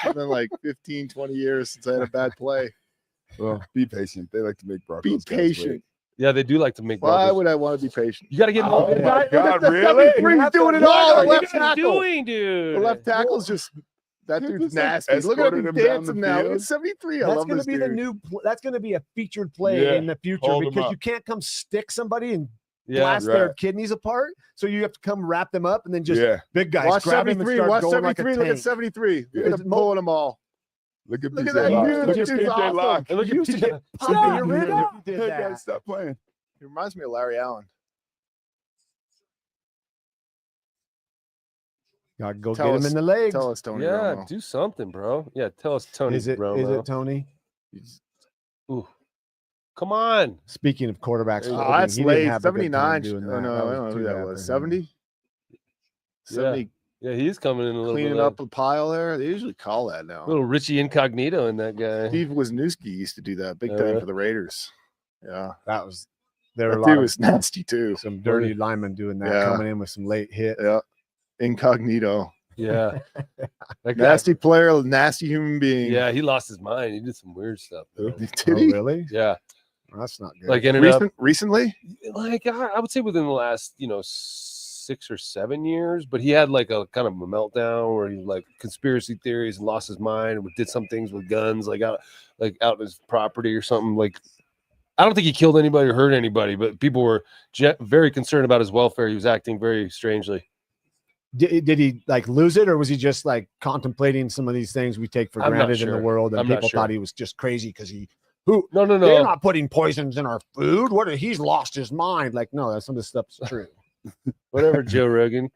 It's been like 15, 20 years since I had a bad play. Well, be patient. They like to make Broncos. Be guys wait. patient. Yeah, they do like to make. Why Broncos. would I want to be patient? You got to get Oh more. my God, the really? 73's doing it What all. are The you left tackle. doing, dude? The left tackle's just that Dude, dude's this like nasty. Look at him escorted him down dancing the now. field. He's 73. I That's love going this to be the dude. new. That's going to be a featured play Yeah, in the future hold 'em because up. you can't come stick somebody and Yeah, blast their right. kidneys apart. So you have to come wrap them up and then just Yeah. big guys Watch grab him and 73. start Watch going like a 73. Look at tank. 73. Look Yeah. at him pulling them all. Look at Look at PJ that Locke. dude. Look That at dude's PJ awesome. Locke. And look at You used to PJ. get popped in your rig if you did Hey, that. guys, stop playing. He reminds me of Larry Allen. God, go Tell get him us- in the legs. Tell us, Tony Yeah, Romo. do something, bro. Yeah, tell us, Tony. Is it Romo. Tony? Ooh, come on. Speaking of quarterbacks, Oh, Oh, flipping, that's he didn't late. have a good time 79. doing Oh, that. no, I don't know too who that bad was. for him. 70? 70 Yeah, he's coming in a little cleaning bit. up a pile there. They usually call that now. Little Richie Incognito in that guy. Steve Wisniewski used to do that big time for the Raiders. Yeah. That was there were That a lot dude of was nasty too. some dirty linemen doing that, Yeah. coming in with some late hit. Yeah. Incognito. Yeah, that guy. Nasty player, nasty human being. Yeah, he lost his mind. He did some weird stuff. bro. Did Oh, he? really? Yeah, Well, that's not good. like ended up Recently? like I would say within the last 6 or 7 years, but he had like a kind of a meltdown where he like conspiracy theories and lost his mind and did some things with guns like out his property or something. Like I don't think he killed anybody or hurt anybody, but people were very concerned about his welfare. He was acting very strangely. Did he like lose it, or was he just like contemplating some of these things we take for I'm not granted in the sure. world, and I'm not people sure. thought he was just crazy because No, they're no. not putting poisons in our food. He's lost his mind. Like, no, some of this stuff's true. Whatever, Joe Rogan.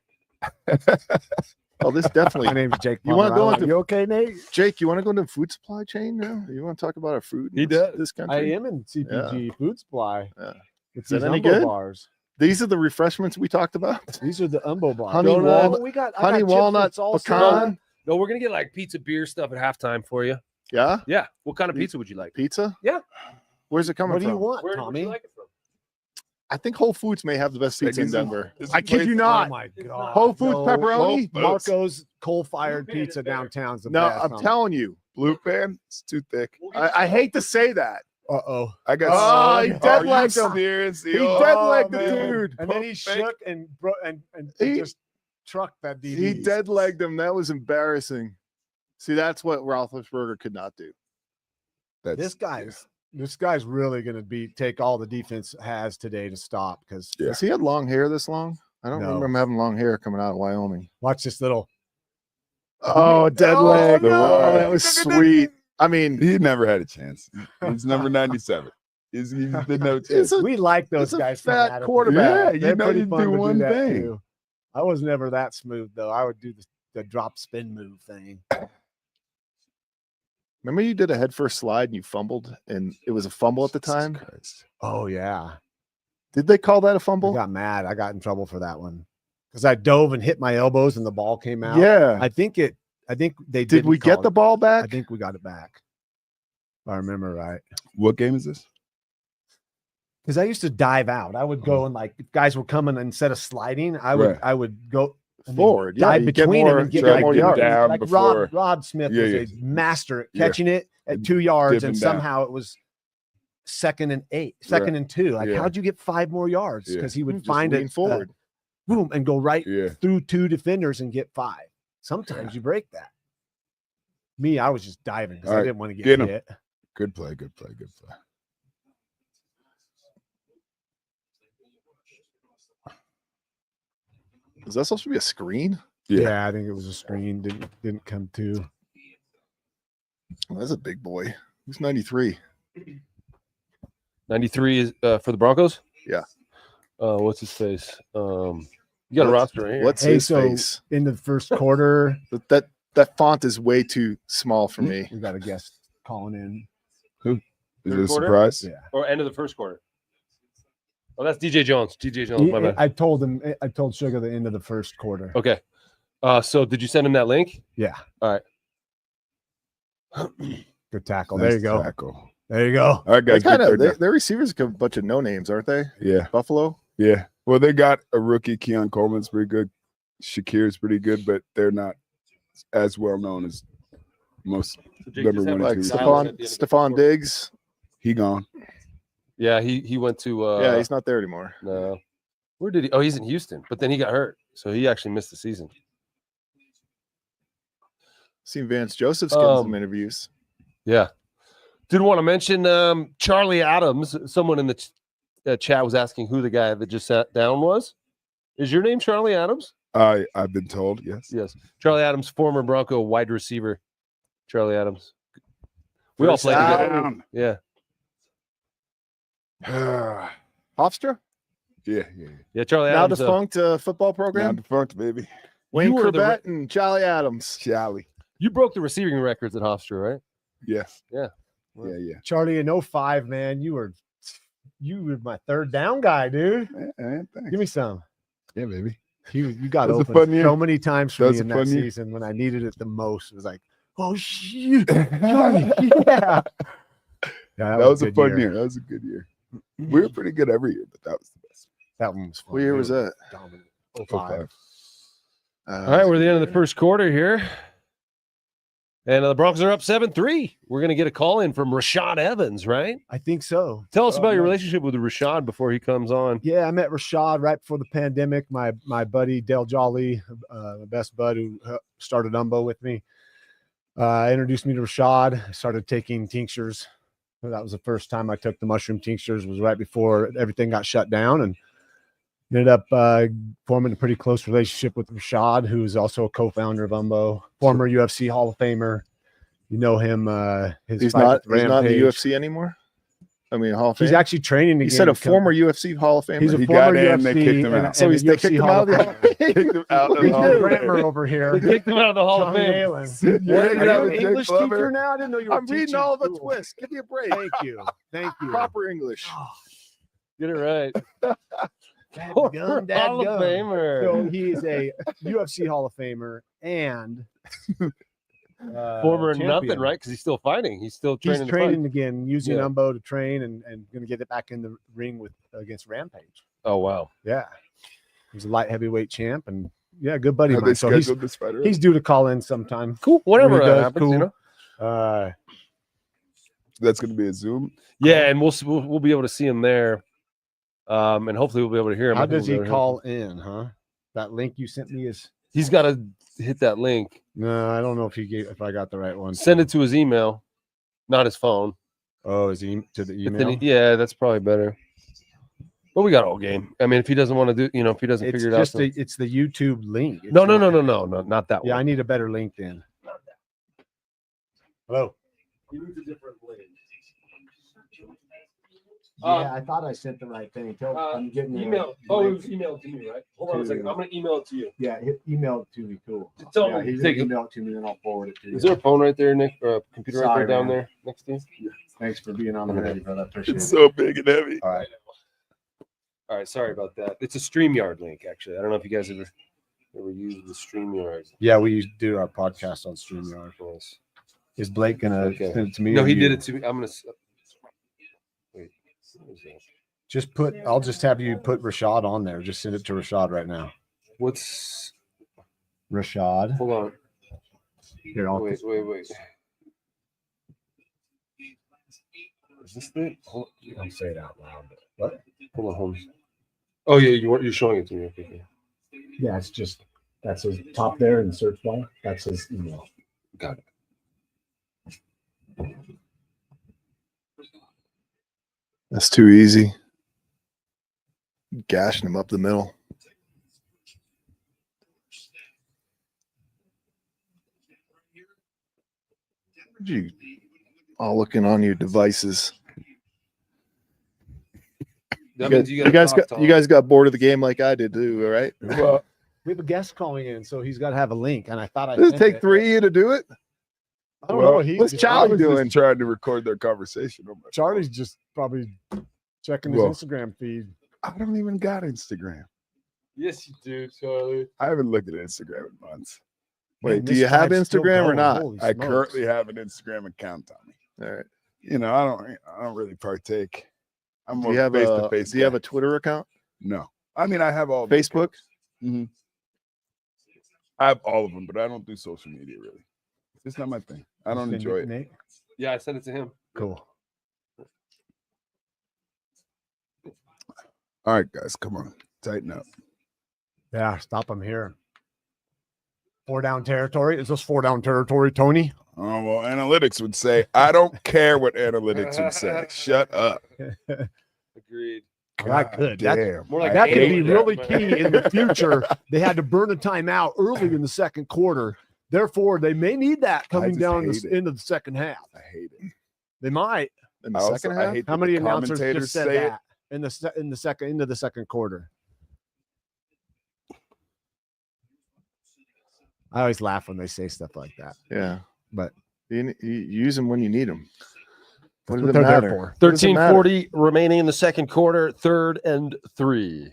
Oh, this My definitely. name's Jake. You wanna Plummer. go I into- you okay, Nate? Jake, you want to go into the food supply chain now? You want to talk about our food? He in this, does. this I country? am in CPG food supply. Yeah. It's Is these that any Umbo good? bars. These are the refreshments we talked about. These are the Umbo bars. Honey No, no, walnut- we got I honey got chips walnut with salsa. pecan. No, we're gonna get like pizza beer stuff at halftime for you. Yeah, Yeah. What kind of pizza would you like? pizza. Yeah. Where's it coming What do from? you want, Where would Tommy? you like it from? I think Whole Foods may have the best pizza in This is- Denver. this is I kid place- you not. Oh my god! Whole Foods No, pepperoni. Marco's coal-fired pizza downtown's the No, best. I'm telling you. Blue pan, it's too thick. I hate to say that. Uh-oh. I got. Oh, he dead-legged him. Seriously, He dead-legged the dude. And then he shook and He- just trucked that DD. He dead-legged him. That was embarrassing. See, that's what Roethlisberger could not do. This guy's really going to take all the defense has today to stop because Yeah. Has he had long hair this long? I don't No. remember him having long hair coming out of Wyoming. watch this little. Oh, dead Oh, leg. no. Oh, that was sweet. I mean, He never had a chance. He's number 97. He didn't have a chance. it's a, We like those it's a guys. coming fat at us. quarterback. Yeah, They're you know pretty you fun do to one that, thing. too. I was never that smooth though. I would do the drop spin move thing. remember you did a headfirst slide and you fumbled, and it was a fumble at the Jesus time. Christ. Oh yeah. Did they call that a I fumble? got mad. I got in trouble for that one because I dove and hit my elbows and the ball came out. Yeah. I think they Did we get the ball I back? think we got it back. If I remember right. What game is this? Because I used to dive out. I would go and like if guys were coming and instead of sliding, I would go and then Forward. Yeah, dive you get between more- them and get try like, more get yards. down like before. Rod Smith Yeah, was a master at Yeah. catching it at 2 yards, and Dipping down. somehow it was second and 2. Like, Yeah. how'd you get 5 more yards? Yeah. Because he would Just find lean it forward. boom, and go right Yeah. through 2 defenders and get 5. Sometimes you break that. Me, I was just diving because All I right, didn't want to get get 'em. hit. Good play. Good play. Good play. Is that supposed to be a screen? Yeah. I think it was a screen. Didn't come to. Well, that's a big boy. Who's 93? 93 is for the Broncos. Yeah. What's his face? You got a roster right here. What's Hey, his so face? in the first quarter, That font is way too small for me. we got a guest calling in. Is Third it a quarter? surprise? Yeah. or end of the first quarter? Oh, that's DJ Jones. DJ Jones. My bad. I told him. I told Sugar the end of the first quarter. Okay. So did you send him that link? Yeah. All right. Good tackle. Nice there you go. Tackle. There you go. All right, guys. Their receivers are a bunch of no names, aren't they? Yeah. Buffalo. Yeah. Well, they got a rookie. Keon Coleman's pretty good. Shakir's pretty good, but they're not as well known as most. Number one, like Stephon Diggs. He gone. Yeah, he went to. Yeah, he's not there anymore. No. Where did he? Oh, he's in Houston, but then he got hurt, so he actually missed the season. Seen Vance Joseph's getting some interviews. Yeah. Did want to mention Charlie Adams. Someone in the chat was asking who the guy that just sat down was. Is your name Charlie Adams? I've been told, yes. Yes. Charlie Adams, former Bronco wide receiver. Charlie Adams. We all played together. Yeah. Hofstra? Yeah. Yeah, Charlie Now Adams. defunct football Now program. defunct, baby. Wayne You were the Corbett and Charlie Adams. Charlie. You broke the receiving records at Hofstra, right? Yes. Yeah. Yeah. Charlie, in 05, man, you were my third down guy, dude. Thanks. Give me some. Yeah, baby. You got That was a open fun year. so many times for That me was in a that fun year. season when I needed it the most. It was like, oh shit, Charlie, yeah. That was a good fun year. That was a good year. We were pretty good every year, but that was the best. That one was fun. What year was that? Dominant. 05. All right, we're at the end of the first quarter here. And the Broncos are up 7-3. We're going to get a call in from Rashad Evans, right? I think so. Tell us about your man. relationship with Rashad before he comes on. Yeah, I met Rashad right before the pandemic. My buddy Dale Jolly, my best bud who started Umbo with me, introduced me to Rashad. I started taking tinctures. That was the first time I took the mushroom tinctures. Was right before everything got shut down, and ended up forming a pretty close relationship with Rashad, who is also a co-founder of Umbo, former UFC Hall of Famer. You know him. He's not in the UFC anymore. I mean, Hall of Fame. He's actually training again. You said a former UFC Hall of Famer. He's a He former got in, UFC. they kicked him out. So they kicked him out of the Hall of Fame. Kicked him out of He's the Hall the of grammar Fame. over here. Kicked him out of the Hall of Johnny Fame. Allen. You're Are hanging you out an with Jake English Plummer? teacher now? I didn't know you were I'm reading teaching all of a school. twist. Give me a break. Thank you. Thank you. Proper English. Get it right. Dadgum, Hall of dadgum. Famer. So he is a UFC Hall of Famer and Former champion. nothing, right? Because he's still fighting. He's still training. He's to fight. training again, using Yeah. Umbo to train and going to get it back in the ring against Rampage. Oh wow. Yeah, he's a light heavyweight champ, and yeah, good buddy of Have they mine. So he's scheduled this fight? he's due to call in sometime. Cool. Whatever Really does, happens, you cool. know. That's going to be a Zoom. Yeah, and we'll be able to see him there, and hopefully we'll be able to hear him. I How think does we'll he be able to call in? Huh? That link you sent me is He's got to hit that link. no. I don't know if I got the right one. Send it to his email, not his phone. Oh, is he to the But email? then yeah, that's probably better. But we got all game. I mean, if he doesn't want to do, if he doesn't It's figure it out. just then- it's the YouTube link. It's No, not- not that Yeah, I one. need a better link then. Hello. He needs a different link. Yeah, I thought I sent the right thing. I'm getting the Email. right Oh, it link. was emailed to me, right? Hold on a To- second. I'm gonna email it to you. Yeah, email it to me. Cool. Just tell Yeah, him he's take gonna it. email it to me, then I'll forward it to you. Is there a phone right there, Nick? Or a computer right Sorry, there down man. there next to you? Thanks for being on the ready, brother. I appreciate It's it. so big and heavy. All right. All right, sorry about that. It's a StreamYard link, actually. I don't know if you guys ever used the StreamYard. Yeah, we do our podcast on StreamYard. Yes. Is Blake gonna Okay. send it to me? No, or he you? did it to me. I'm gonna wait. What is that? Just put. I'll just have you put Rashad on there. Just send it to Rashad right now. What's? Rashad. Hold on. Here, I'll. Wait. Is this it? Hold I'll say it out loud. What? on, Holmes. Oh yeah, you're showing it to me. Okay. Yeah, it's just that's his top there in the search bar. That's his email. Got it. That's too easy. Gashing him up the middle. You all looking on your devices. That You means guys, gotta talk, you guys got bored of the game like I did too, all right? Well, We have a guest calling in, so he's got to have a link. And I thought I Does it sent take it. 3 of you to do it? I don't well, know. He, what's Charlie I was doing? just trying to record their conversation. On my Charlie's just probably checking his Well, Instagram feed. I don't even got Instagram. Yes, you do, Charlie. I haven't looked at Instagram in months. Wait, Man, do this you have drive's still Instagram or going. not? Holy I smokes. currently have an Instagram account, Tommy. All right. You know, I don't really partake. I'm Do more you have face a to face. Do you have a Twitter account? No. I mean, I have all the Facebook? accounts. I have all of them, but I don't do social media really. It's not my thing. I don't Send enjoy it, it. Nate? Yeah, I sent it to him. Cool. All right, guys, come on, tighten up. Yeah, stop him here. 4 down territory. Is this 4 down territory, Tony? Oh well, analytics would say I don't care what analytics would say. Shut up. Agreed. That could. That, Damn. More like I that could hate be that. really key in the future. They had to burn a timeout early in the second quarter. Therefore, they may need that coming just down hate it. into the second half. I hate it. They might. In the I also- second I half? hate How that many the announcers commentators just said say it. that in the second into the second quarter? I always laugh when they say stuff like that. Yeah. But You use them when you need them. What that's does what it they're there matter? for. What does it matter? 13:40 remaining in the second quarter, 3rd and 3.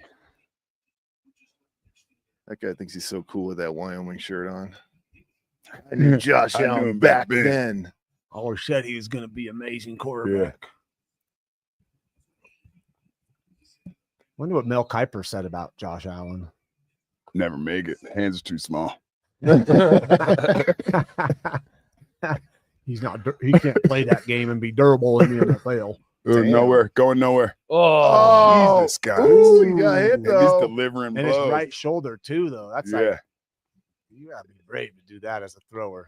That guy thinks he's so cool with that Wyoming shirt on. I knew Josh I knew Allen him back back then. then. Always said he was going to be amazing quarterback. Wonder what Mel Kiper said about Josh Allen. Never make it. Hands are too small. He can't play that game and be durable in the NFL. Damn. Nowhere. Going nowhere. Oh, Jesus, guys. Ooh, he got hit And he's though. delivering And his blows. right shoulder too, though. That's Yeah. like you gotta be brave to do that as a thrower.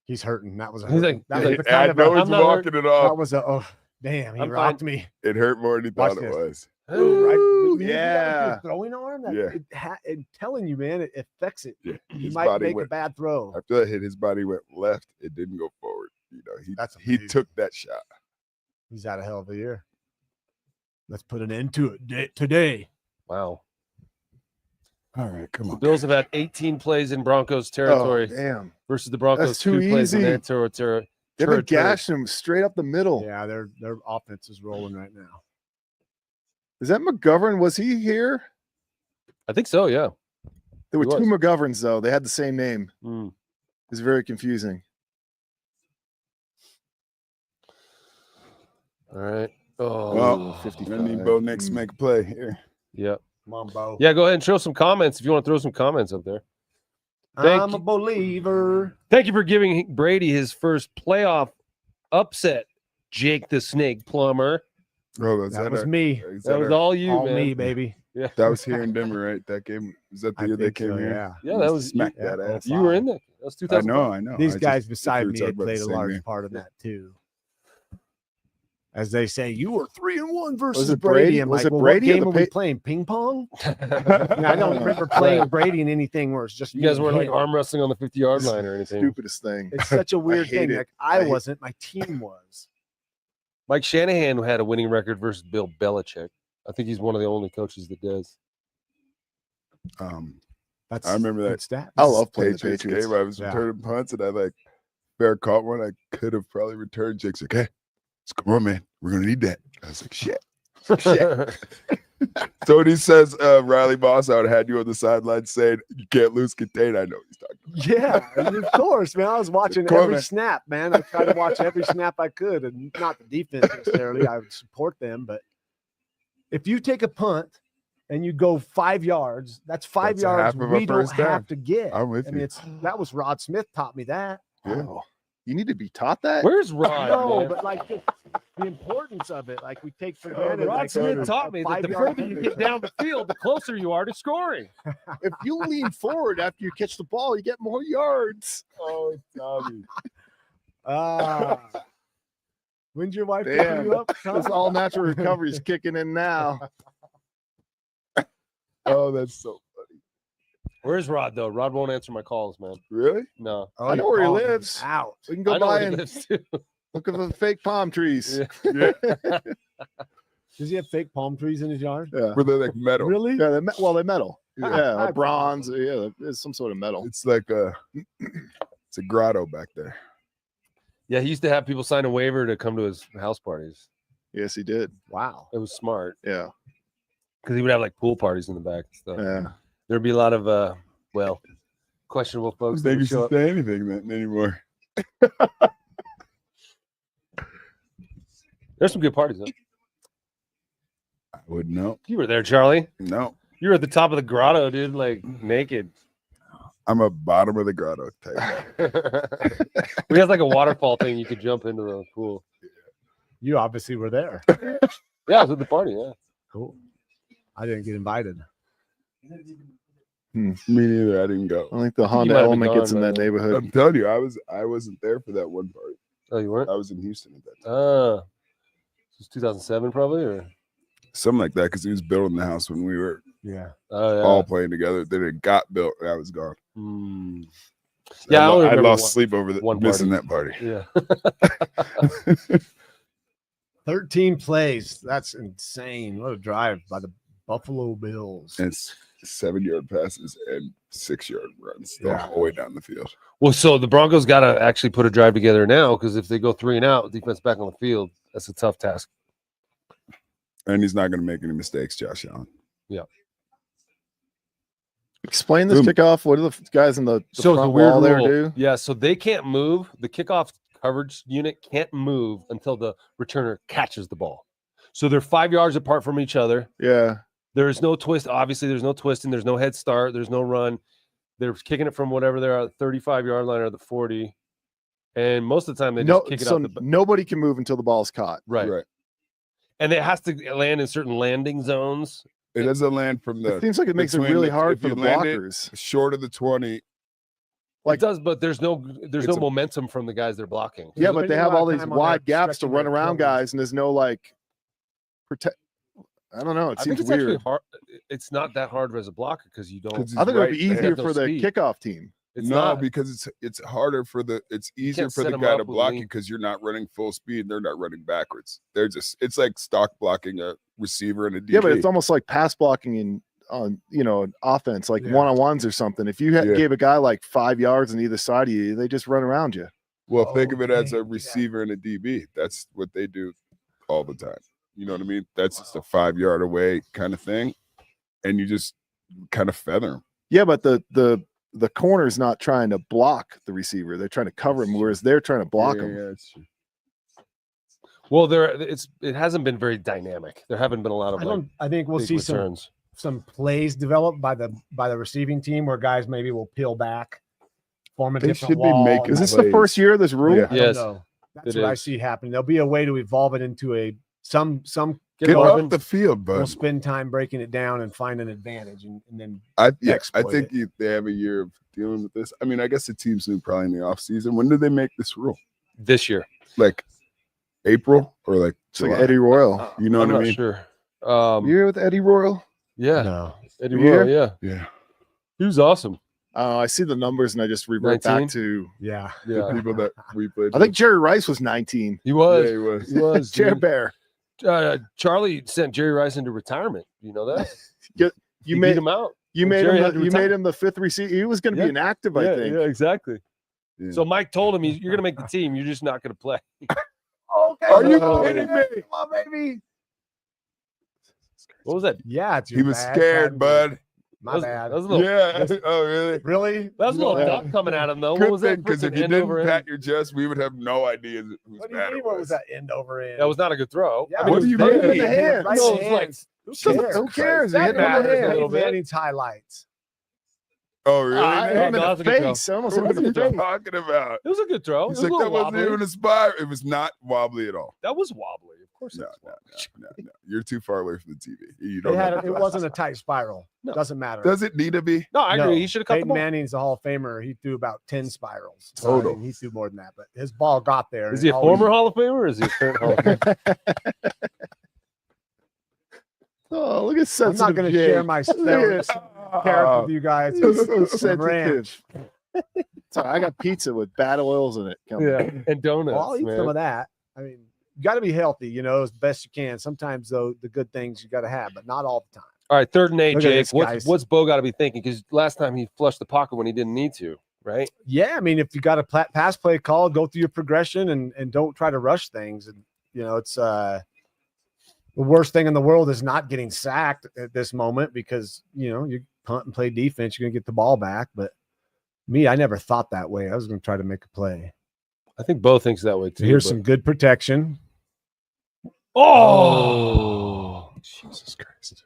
He's hurting. That was a He's hurt. like- that he's was like, the kind I of know a, he's I'm not walking it that off. was a oh damn, he I'm rocked fine. me. It hurt more than he Watch thought it this. was. Ooh, right. Ooh, When you do that with yeah. your throwing arm, that Yeah. I'm telling you, man, it affects it. Yeah. He His might body make a went, bad throw. after that hit, his body went left. It didn't go forward. You know, That's he amazing. took that shot. He's had a hell of a year. Let's put an end to it today. wow. All right, come The on. Bills have had 18 plays in Broncos territory Oh, damn. versus the Broncos. That's too 2 plays in easy. their territory. They've been gashing him straight up the middle. Yeah, their offense is rolling right now. Is that McGovern? Was he here? I think so, yeah. There were He two was. McGoverns, though. They had the same name. Mm. It's very confusing. All right. Oh, Well, 55. I need Bo Nix to make a play here. yeah. Come on, Bo. Yeah, go ahead and show some comments if you want to throw some comments up there. Thank I'm you. a believer. Thank you for giving Brady his first playoff upset, Jake the Snake Plummer. Oh, that's That was me. That was all you, All man. me, baby. Yeah. That was here in Denver, right? That game was that the I year they think came so, here. yeah. Yeah, We that was smacked yeah, that ass. You were in there. That was I 2005. know. These I guys just- beside we me were had talking about played the a same large game. part in that too. As they say, you were 3-1 versus it Brady. Brady? I'm Was like, it well, Brady or what game the are we Pa- playing? Ping pong? I don't remember playing with Brady in anything where it's just You me guys and weren't like him. arm wrestling on the 50-yard line or anything. Stupidest thing. It's such a weird hate thing. it. Like I I hate- wasn't, my team was. Mike Shanahan had a winning record versus Bill Belichick. I think he's one of the only coaches that does. That's I remember good that. stat. I love playing the Patriots Patriots. game. I was Yeah. returning punts and I like fair caught one. I could have probably returned. Jake's like, hey, let's come on, man. We're gonna need that. I was like, shit. So when he says Riley Moss out had you on the sideline saying you can't lose contain, I know what he's talking Yeah, and of course, man. I was watching Come on, every man. snap, man. I tried to watch every snap I could, and not the defense necessarily. I would support them, but if you take a punt and you go 5 yards, that's 5 That's a yards half of a we don't first down. have to get. I'm with I mean, you. that was Rod Smith taught me that. Yeah. Wow. You need to be taught that? Where's Rod? No, man? but like the importance of it, like we take for granted. Rod like, Smith a taught me that the 5-yard further you get down the field, the closer you are to scoring. If you lean forward after you catch the ball, you get more yards. Oh, Tommy. When's your wife pick Damn. you up? This all natural recovery is kicking in now. Oh, that's so funny. Where's Rod, though? Rod won't answer my calls, man. Really? No. Oh, I know you're where he calling him lives. Out. We can I go know by where he and lives, too. look at the fake palm trees. Yeah. Yeah. Does he have fake palm trees in his yard? Yeah. Were they like metal? Really? Yeah, they're metal. Yeah. Yeah, or bronze. Yeah, it's some sort of metal. It's like it's a grotto back there. Yeah, he used to have people sign a waiver to come to his house parties. Yes, he did. Wow. It was smart Yeah. because he would have like pool parties in the back and stuff. Yeah. There'd be a lot of questionable I folks don't that think would you show should up. say anything then anymore. There's some good parties though. I wouldn't know. You were there, Charlie. No, You were at the top of the grotto, dude, like naked. I'm a bottom of the grotto type guy. We had like a waterfall thing you could jump into the pool. You obviously were there. Yeah, I was at the party. Yeah. Cool. I didn't get invited. Me neither. I didn't go. I think the might Honda have been Element gets gone in by that then. neighborhood. I'm telling you, I wasn't there for that one party. Oh, you weren't? I was in Houston at that time. This was 2007 probably, or Something like that, because he was building the house when we were Yeah. oh yeah. all playing together. Then it got built and I was gone. Hmm. Yeah, I I, only I remember lost sleep over one missing party. that party. Yeah. 13 plays. That's insane. What a drive by the Buffalo Bills. And it's 7-yard passes and 6-yard runs the Yeah. whole way down the field. Well, so the Broncos got to actually put a drive together now because if they go 3 and out, defense back on the field, that's a tough task. And he's not going to make any mistakes, Josh Allen. Explain this Boom. kickoff. What do the guys in the So it's a front weird wall there rule. do? Yeah, so they can't move. The kickoff coverage unit can't move until the returner catches the ball. So they're 5 yards apart from each other. Yeah. There is no twist. Obviously, there's no twisting. There's no head start. There's no run. They're kicking it from whatever they're at, the 35-yard line or the 40. And most of the time, they just kick it so out the nobody can move until the ball's caught. right. And it has to land in certain landing zones. It doesn't land from the It seems like it makes it between really the- hard if for you the land it blockers. short of the 20. Like- It does, but there's no It's a- momentum from the guys they're blocking. Yeah, but they spending a have lot all of these time on wide that gaps to stretching run their around coverage. guys, and there's no like protect. I don't know. It I think seems it's actually weird. hard. It's not that hard as a blocker because you don't. 'Cause I think it would right be there. easier There's no for the speed. kickoff team. It's no, not because it's harder for it's easier can't for set the 'em guy up to with block lean. you because you're not running full speed. They're not running backwards. They're just it's like stock blocking a receiver and a DB. Yeah, but it's almost like pass blocking in on an offense, like Yeah. one-on-ones or something. If you Yeah. gave a guy like 5 yards on either side of you, they just run around you. well, think of it as a yeah. receiver and a DB. That's what they do all the time. You know what I mean? That's just a 5-yard away kind of thing, and you just kind of feather them. Yeah, but the corner's not trying to block the receiver; they're trying to cover him, whereas they're trying to block him. Yeah, that's true. well, it hasn't been very dynamic. There haven't been a lot of I think we'll big see returns. some plays developed by the receiving team where guys maybe will peel back, form a They different should be wall. making Is this plays. the first year of this rule? Yeah. I don't Yes, know. That's it what I is. see happening. There'll be a way to evolve it into a some Get open. off the field, we'll bud. spend time breaking it down and find an advantage and then I exploit think it. they have a year of dealing with this. I mean, I guess the teams knew probably in the offseason. When did they make this rule? This year. Like April or like It's like July? Eddie Royal. You know I'm what I not mean? sure. You here with Eddie Royal? Yeah, no. Eddie You Royal. Yeah, Yeah. he was awesome. I see the numbers and I just revert 19? back to. Yeah. The Yeah, people that we played. I think Jerry Rice was 19. he was. yeah, he was. He was. Chair dude. Bear. Charlie sent Jerry Rice into retirement. You know that? You He made beat him out. you made Jerry him had to you retire. made him the fifth receiver. He was going to Yeah. be inactive, I think. Yeah, exactly. Yeah. So Mike told him, "You're going to make the team. You're just not going to play." Okay. Are you Oh, kidding me? Come on, baby. What was that? Yeah, it's He your was bad, scared, bad. bud. My That was, bad. That was a little. Yeah. Oh, really? Really? That was a little Yeah. duck coming at him though. What Good was thing, that? because if Freaking you end didn't over end? pat your chest, we would have no idea whose What do you bad mean? it What was. was that end over end? That was not a good throw. Yeah, I mean, what it do you was mean? very- In the hands. Right No, it was hands. like Who cares? Who cares? He That hit him in the matters a hand. little Peyton bit. Manning's highlights. Oh, really? I hit man? him no, in that's the a good throw. face. I almost hit him What in are the you face. talking about? It was a good throw. It He's was like, a that little wasn't wobbly. even a spy. It was not wobbly at all. That was wobbly. Of course, No, it was no, wobbly. no. You're too far away from the TV. You It, don't had, have it wasn't a tight spiral. No. Doesn't matter. Does it need to be? No, I agree. No. He should have cut the Peyton ball. Manning's a Hall of Famer. He threw about 10 spirals. Total. I mean, he threw more than that, but his ball got there. Is he a former Hall of Famer or is he a current Hall of Famer? Oh, look at I'm sensitive not going to Jake. share my carrots Oh, with you guys. He's so The sensitive. ranch. Sorry, I got pizza with bad oils in it. Coming. Yeah, and donuts. Well, I'll eat man. some of that. I mean, you got to be healthy, as best you can. Sometimes, though, the good things you got to have, but not all the time. All right, 3rd and 8, Look at Jake. this, guys. What's Bo got to be thinking? Because last time he flushed the pocket when he didn't need to, right? Yeah, I mean, if you got a pass play call, go through your progression and don't try to rush things. And it's the worst thing in the world is not getting sacked at this moment because, you punt and play defense, you're going to get the ball back. But me, I never thought that way. I was going to try to make a play. I think Bo thinks that way too. Here's some good protection. Oh, Jesus Christ.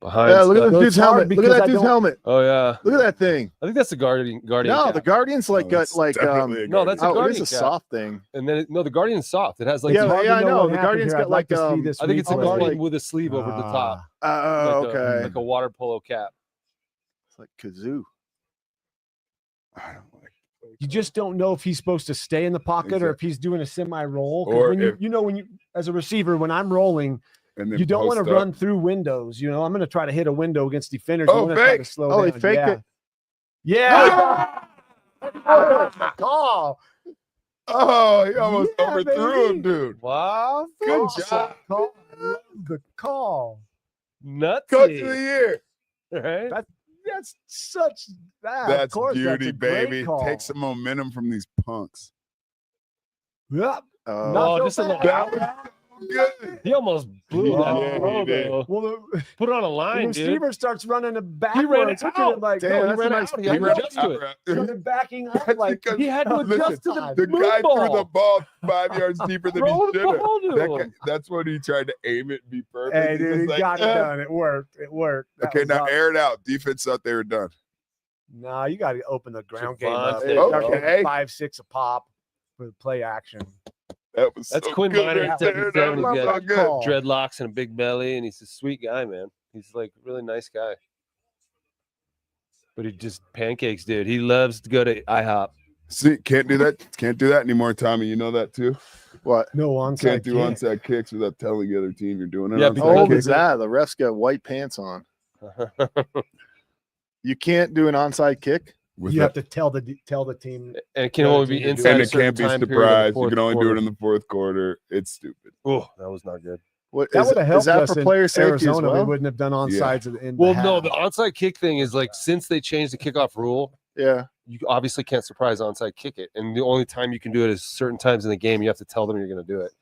behind. Yeah, look at stuff. that dude's it's hard helmet. Look at because that I dude's don't- helmet. Oh yeah, Look at that thing. I think that's the guardian. No, cap. the Guardian's like got That's like definitely a no, that's a oh, it guardian is a cap. soft thing. And then no, the guardian's soft. It has like Yeah, the- Hard to yeah, I know. what The happened Guardian's here. got I'd like like, to see this I think it's a almost guardian like- with a sleeve over the top, Oh, like okay. like a water polo cap. It's like kazoo. I don't like. You just don't know if he's supposed to stay in the pocket or if he's doing a semi-roll. 'Cause Or when if- when you as a receiver, when I'm rolling, And then you don't want to post up. run through windows. I'm going to try to hit a window against defenders. Oh, I'm gonna try to fake. slow Oh, he down. faked yeah. it. Yeah. Oh, the call. Oh, he almost Yeah, overthrew baby. him, dude. Wow, Good Awesome job. call. I love the call. nuts. Coach of the year. Right? That's such that. That's of course, beauty, that's a great baby. call. Take some momentum from these punks. Yep. Oh, Not Oh, so just a little. bad. Good. He almost blew Yeah, that he throw, did. though. Well, Put it on a the line, dude. receiver starts running it He backwards. ran Look at out. him like, Damn, No, he that's ran a nice- out. He he had to ran adjust to it. started backing up That's like because He had to listen, adjust to the the blue guy threw the ball. ball 5 yards deeper than he Throw the should have. ball to him. That's when he tried to aim it and be perfect. Hey, He dude, was he like, got it "Eh." done. It worked. It worked. That Okay, was now awesome. air it out. Defense thought they were done. Nah, you got to open the ground game up. Javante, Start okay. getting 5-6 a pop for the play action. That was That's so Quinn good Minor right at there. 77. That He's was got so good. call. dreadlocks and a big belly, and he's a sweet guy, man. He's like a really nice guy. But he just pancakes, dude. He loves to go to IHOP. See, can't do that. Can't do that anymore, Tommy. You know that too. what? No onside Can't do kick. onside kicks without telling the other team you're doing it. Yeah, onside because- How old kick. is that? The refs got white pants on. You can't do an onside kick. With You that. have to tell the team. And it can The only other be team can do inside And a it certain can't be time period of the surprised. You fourth can only do quarter. it in the fourth quarter. It's stupid. Oh, that was not good. What That is, would have helped is that us for in player safety Arizona. as well? We wouldn't have done onsides in Well, the no, half. the onside kick thing is like since they changed the kickoff rule, Yeah. you obviously can't surprise onside kick it. And the only time you can do it is certain times in the game. You have to tell them you're going to do it.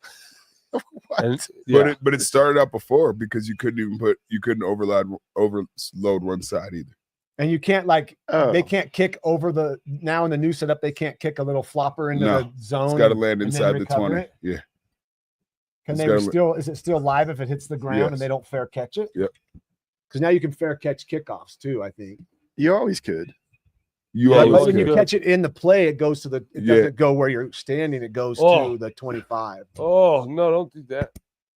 And, yeah. But it started out before because you couldn't overload one side either. And you can't Oh. they can't kick over the now in the new setup. They can't kick a little flopper into No, the zone. It's got to land and then inside the recover 20. it? Yeah. Can it's they gotta- still? Is it still live if it hits the ground Yes. and they don't fair catch it? Yep. Because now you can fair catch kickoffs too. I think. You always could. You Yeah, But always when you could. catch it in the play, it goes to the. It Yeah. doesn't go where you're standing. It goes Oh. to the 25. Oh, no, don't do that.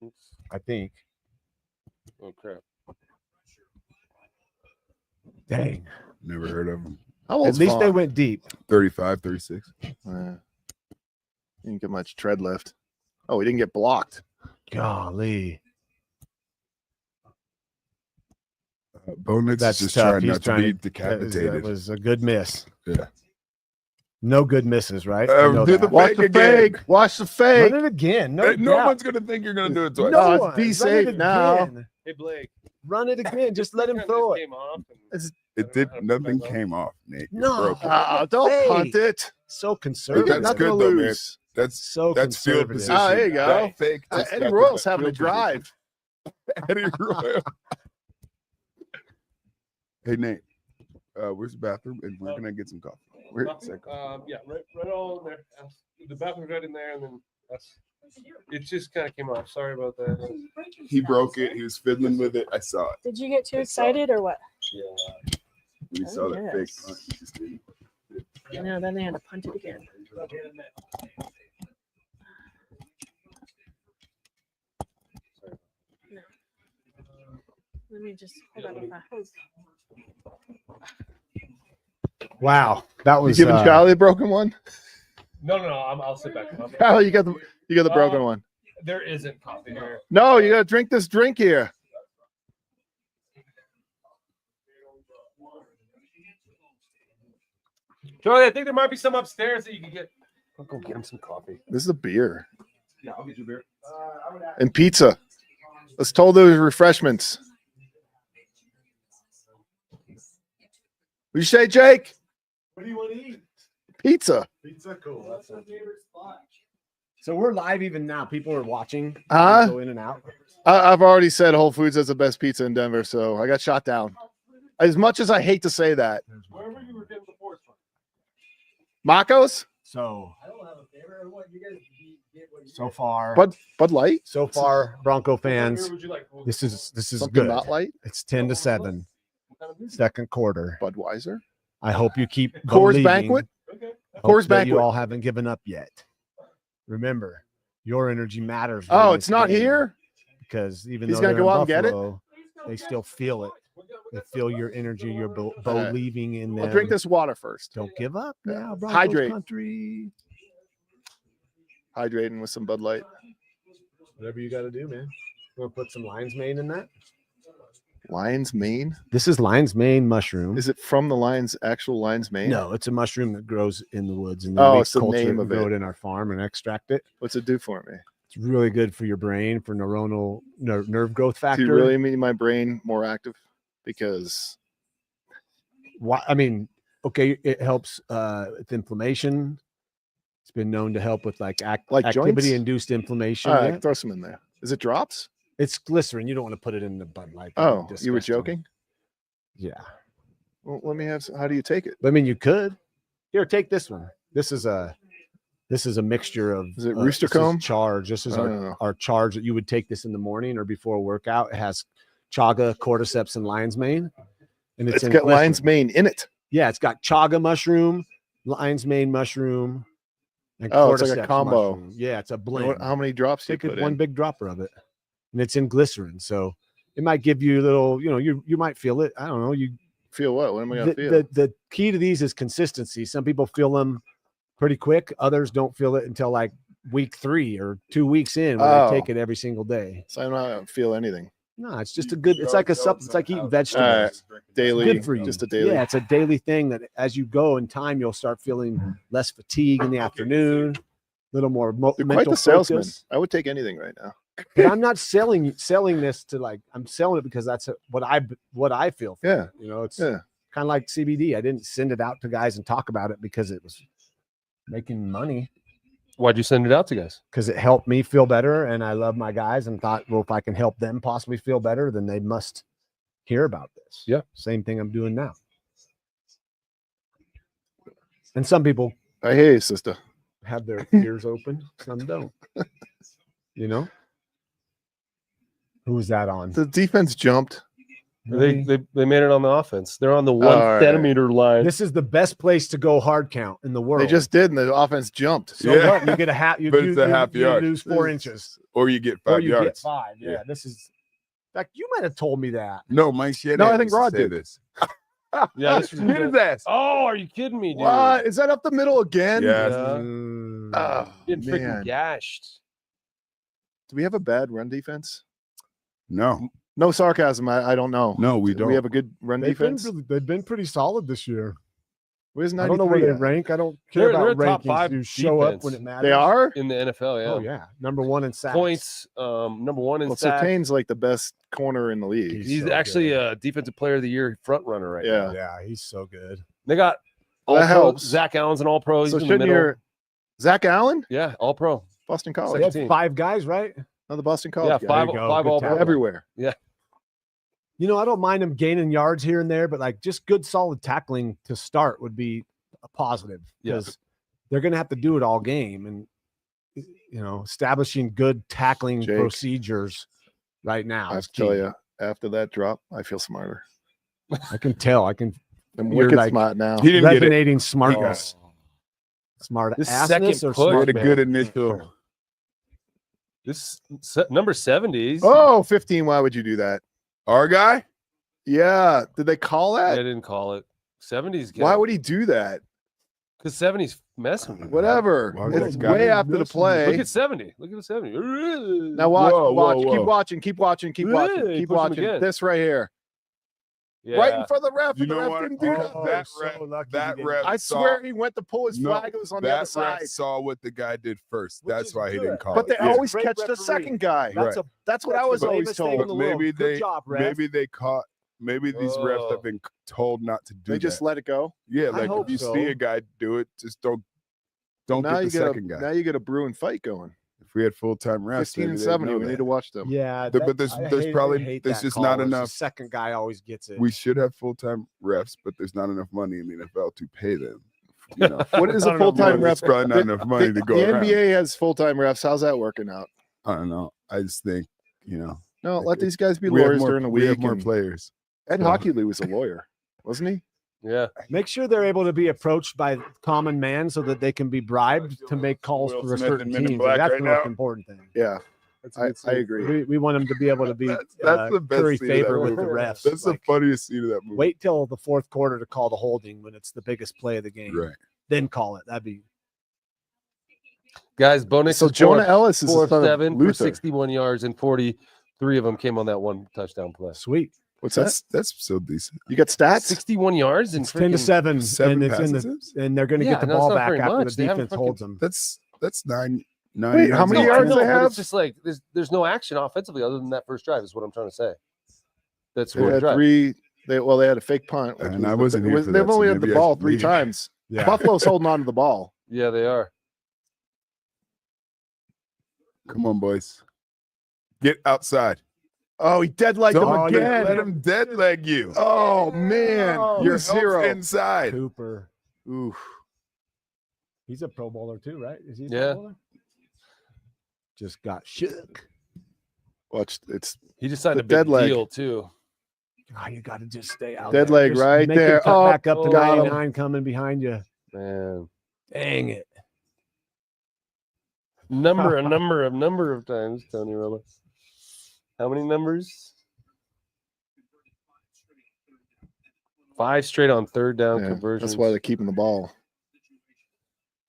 Oops. I think. Oh, crap. Dang. Never heard of them. How old's At least they Vaughn? went deep. 35, 36. Didn't get much tread left. Oh, he didn't get blocked. Golly. Boneless That's is just tough. trying He's not to trying be That decapitated. was a good miss. Yeah. No good misses, right? I know do that. the Watch fake the again. fake. Watch the fake. Run it again. No, No doubt. one's gonna think you're gonna do it twice. No Oh, one. be Run safe it now. again. Hey, Blake. Run it again. Just let him throw it. Came off and- It did. I don't know how to put Nothing it back on. came off, Nate. You're No. broken. Don't Hey. punt it. So But conservative. that's Nothing good to though, man. lose. That's So field conservative. position. Ah, there you go. That fake just Eddie got Royal's the having a field position. drive. Eddie Royal. Hey Nate, where's the bathroom? And we're gonna get some coffee. Where? Yeah, right all in there. The bathroom's right in there, and then that's. It just kind of came off. Sorry about that. He broke it. He was fiddling with it. I saw it. Did you get too excited or what? Yeah. We Oh, saw that fake yes. punt. He just didn't- No, then they had to punt it again. No. Let me just hold on. Wow. That You was giving Charlie a broken one? No. I'll sit back. Charlie, you got the broken one. There isn't coffee here. No, you gotta drink this drink here. Charlie, I think there might be some upstairs that you can get. I'll go get him some coffee. This is a beer Yeah, I'll get you a beer. and pizza. Let's toll those refreshments. What you say, Jake? What do you want to eat? Pizza. Pizza, cool. That's a favorite spot. So we're live even now. People are watching. Huh? Go in and out. I've already said Whole Foods has the best pizza in Denver, so I got shot down. As much as I hate to say that. Wherever you were getting the force from. Maco's? So so far, Bud Light? so far, Bronco fans, Here, would you like? this is Something good. not light? It's 10-7, second quarter. Budweiser? I hope you keep Coors believing. Banquet? Okay. Hope Coors that you Banquet. all haven't given up yet. Remember, your energy matters. Oh, during it's this not game, here? because even He's though gonna they're go in out and get it? Buffalo, they still feel it. They feel your energy. You're believing in them. I'll drink this water first. Don't give up now, Broncos Hydrate. country. Hydrating with some Bud Light. Whatever you got to do, man. You want to put some lion's mane in that? Lion's mane? This is lion's mane mushroom. Is it from the actual lion's mane? No, it's a mushroom that grows in the woods. And Oh, we it's the culture name it of and grow it. it in our farm and extract it. What's it do for me? It's really good for your brain, for neuronal nerve growth Do factor. you really mean my brain more active? Because Why? I mean, okay, it helps with inflammation. It's been known to help with like joints? activity-induced inflammation. all right, Yeah. throw some in there. Is it drops? It's glycerin. You don't want to put it in the Bud Light. That'd be Oh, you were disgusting. joking? Yeah. Well, let me have some. How do you take it? I mean, you could. Here, take this one. This is a mixture of. Is it Rooster this is Comb? charge? This is I don't know. our charge that you would take this in the morning or before a workout. It has chaga, cordyceps, and lion's mane, and It's in got glycerin. lion's mane in it. Yeah, it's got chaga mushroom, lion's mane mushroom, and Oh, it's like a cordyceps combo. mushroom. Yeah, it's a And blend. how many drops do you Take put one in? big dropper of it, and it's in glycerin, so it might give you a little. You might feel it. I don't know. You Feel what? What am I gonna feel? the key to these is consistency. Some people feel them pretty quick. Others don't feel it until like week 3 or 2 weeks in when Oh. they take it every single day. So I don't feel anything. No, it's just a good. It's like a supplement. It's like eating vegetables. Daily, Good for you. just a daily. Yeah, it's a daily thing that as you go in time, you'll start feeling less fatigue in the afternoon, a little more You're quite mental the salesman. focus. I would take anything right now. But I'm not selling this to like. I'm selling it because that's what I feel. Yeah. It's Yeah. kind of like CBD. I didn't send it out to guys and talk about it because it was making money. Why'd you send it out to guys? Because it helped me feel better, and I love my guys, and thought, well, if I can help them possibly feel better, then they must hear about this. Yeah. Same thing I'm doing now. And some people I hear you, sister. have their ears open, some don't. Who was that on? The defense jumped. They made it on the offense. They're on the 1 All right. centimeter line. This is the best place to go hard count in the world. They just did, and the offense jumped. so Yeah. what? You get a half. You, But it's a half you yard. lose 4 inches, Or you get or 5 you get yards. 5. Yeah, Yeah. this is. In fact, you might have told me that. No, Mike Shanahan No, I think used to Rod say did. this. Yeah, this was Hit good. his ass. Oh, are you kidding me, dude? What? Is that up the middle again? Yeah. Mm. Oh, Getting freaking man. gashed. Do we have a bad run defense? No, No sarcasm. I don't know. no, we Do don't. we have a good run defense? They've been pretty solid this year. Where's I don't know where 93 they at? rank. I don't care They're about a top rankings. 5 You show up when defense. it matters. They are? In the NFL, yeah. Oh yeah, number 1 in sacks. Points, number 1 in Well, sacks. Sertain's like the best corner in the league. He's so actually good. a defensive player of the year front runner right now. Yeah. Yeah, he's so good. They got all That pro. helps. Zach Allen's an all pro. He's So in the shouldn't middle. your Zach Allen? Yeah, all pro. Boston They College. had team. 5 guys, right? Another Boston College Yeah, guy. five, you go. five Good all tackle. pro. Everywhere. I don't mind them gaining yards here and there, but like just good solid tackling to start would be a positive Yeah. because they're going to have to do it all game, and establishing good tackling Jake, procedures right now. I have is to tell key. you, after that drop, I feel smarter. I can tell. I can I'm You're wicked like- smart now. He didn't get it. resonating smartness. Oh. Smart This assness second or push, They smart had a man? good initial. This number 70s. Oh, 15. Why would you do that? Our guy? Yeah. Did they call They that? didn't call it. 70s. Why would he do that? Because 70s messing with me. Whatever. Why would It's that guy way do after the this? play. Look at 70. Look at the 70. Now watch, Whoa, watch, whoa, keep whoa. watching, keep watching, keep watching, Hey, keep push him watching. again. This right here, Yeah. right in front of the ref. You and the know ref what? didn't do that. Oh, that so ref- lucky he that didn't. ref I saw- swear he went to pull his No, flag. It was on the other that side. ref saw what the guy did first. Which That's is why he good. didn't call But they it. Yeah. always Great catch the referee. second guy. That's Right. That's what I was the always safest told. thing in the world. Maybe Good they- job, ref. Maybe they caught. Maybe these refs have been told not to do They that. just let it go. Yeah, I like hope if you so. see a guy do it, just don't Don't now get the second Now guy. you get a Bruin fight going. If we had full-time refs, 15 and maybe they'd 70. know We that. need to watch them. Yeah, But there's just not The enough. second guy always gets it. We should have full-time refs, but there's not enough money in the NFL to pay them. You know, What is I a don't know, full-time There's ref? probably not enough money to go The around. NBA has full-time refs. How's that working out? I don't know. I just think, No, Like, let these guys be we have lawyers more, during the we week. have more and players. Ed so- Hockley was a lawyer, wasn't he? Yeah. Make sure they're able to be approached by common man so that they can be bribed to make calls Will for a Smith certain and Men in team. Black That's right the most now. important thing. Yeah, That's a I good scene. agree. We want them to be able to be That's the best curry scene of that favor with movie. the refs. That's Like, the funniest scene of that movie. wait till the fourth quarter to call the holding when it's the biggest play of the game. Right. Then call it. That'd be Guys, Bo Nix So is Jonah 4 Ellis is of the son of 7 for Luther. 61 yards, and 43 of them came on that one touchdown play. sweet. What's that? That's so decent. You got stats? 61 yards and It's 10-7, Seven and it's in passes? and they're going to Yeah, get the no, it's ball not back very after much. the They haven't defense holds them. That's nine. Wait, how many No, I yards know, they but have? It's just like there's no action offensively other than that first drive. Is what I'm trying to say. That's They what had drive. 3. They had a fake punt. which And was I the- wasn't here for They've that, so only had maybe the I ball should 3 leave. times. Yeah. Buffalo's holding on to the ball. Yeah, they are. Come on, boys. Get outside. Oh, he dead-legged him Don't again. let him dead leg you. Oh man, Oh, you're Your 0. inside. Cooper. Oof. He's a Pro Bowler too, right? Is he a Yeah. Pro Bowler? Just got shook. Watch, it's He just signed The a big dead leg. deal too. Oh, you got to just stay out. Dead there. leg Just right make him there. cut Oh, back up to got him. 99 coming behind you. Man, Dang it. a number of times, Tony Romo. How many numbers? 5 straight on third down yeah, conversions. that's why they're keeping the ball.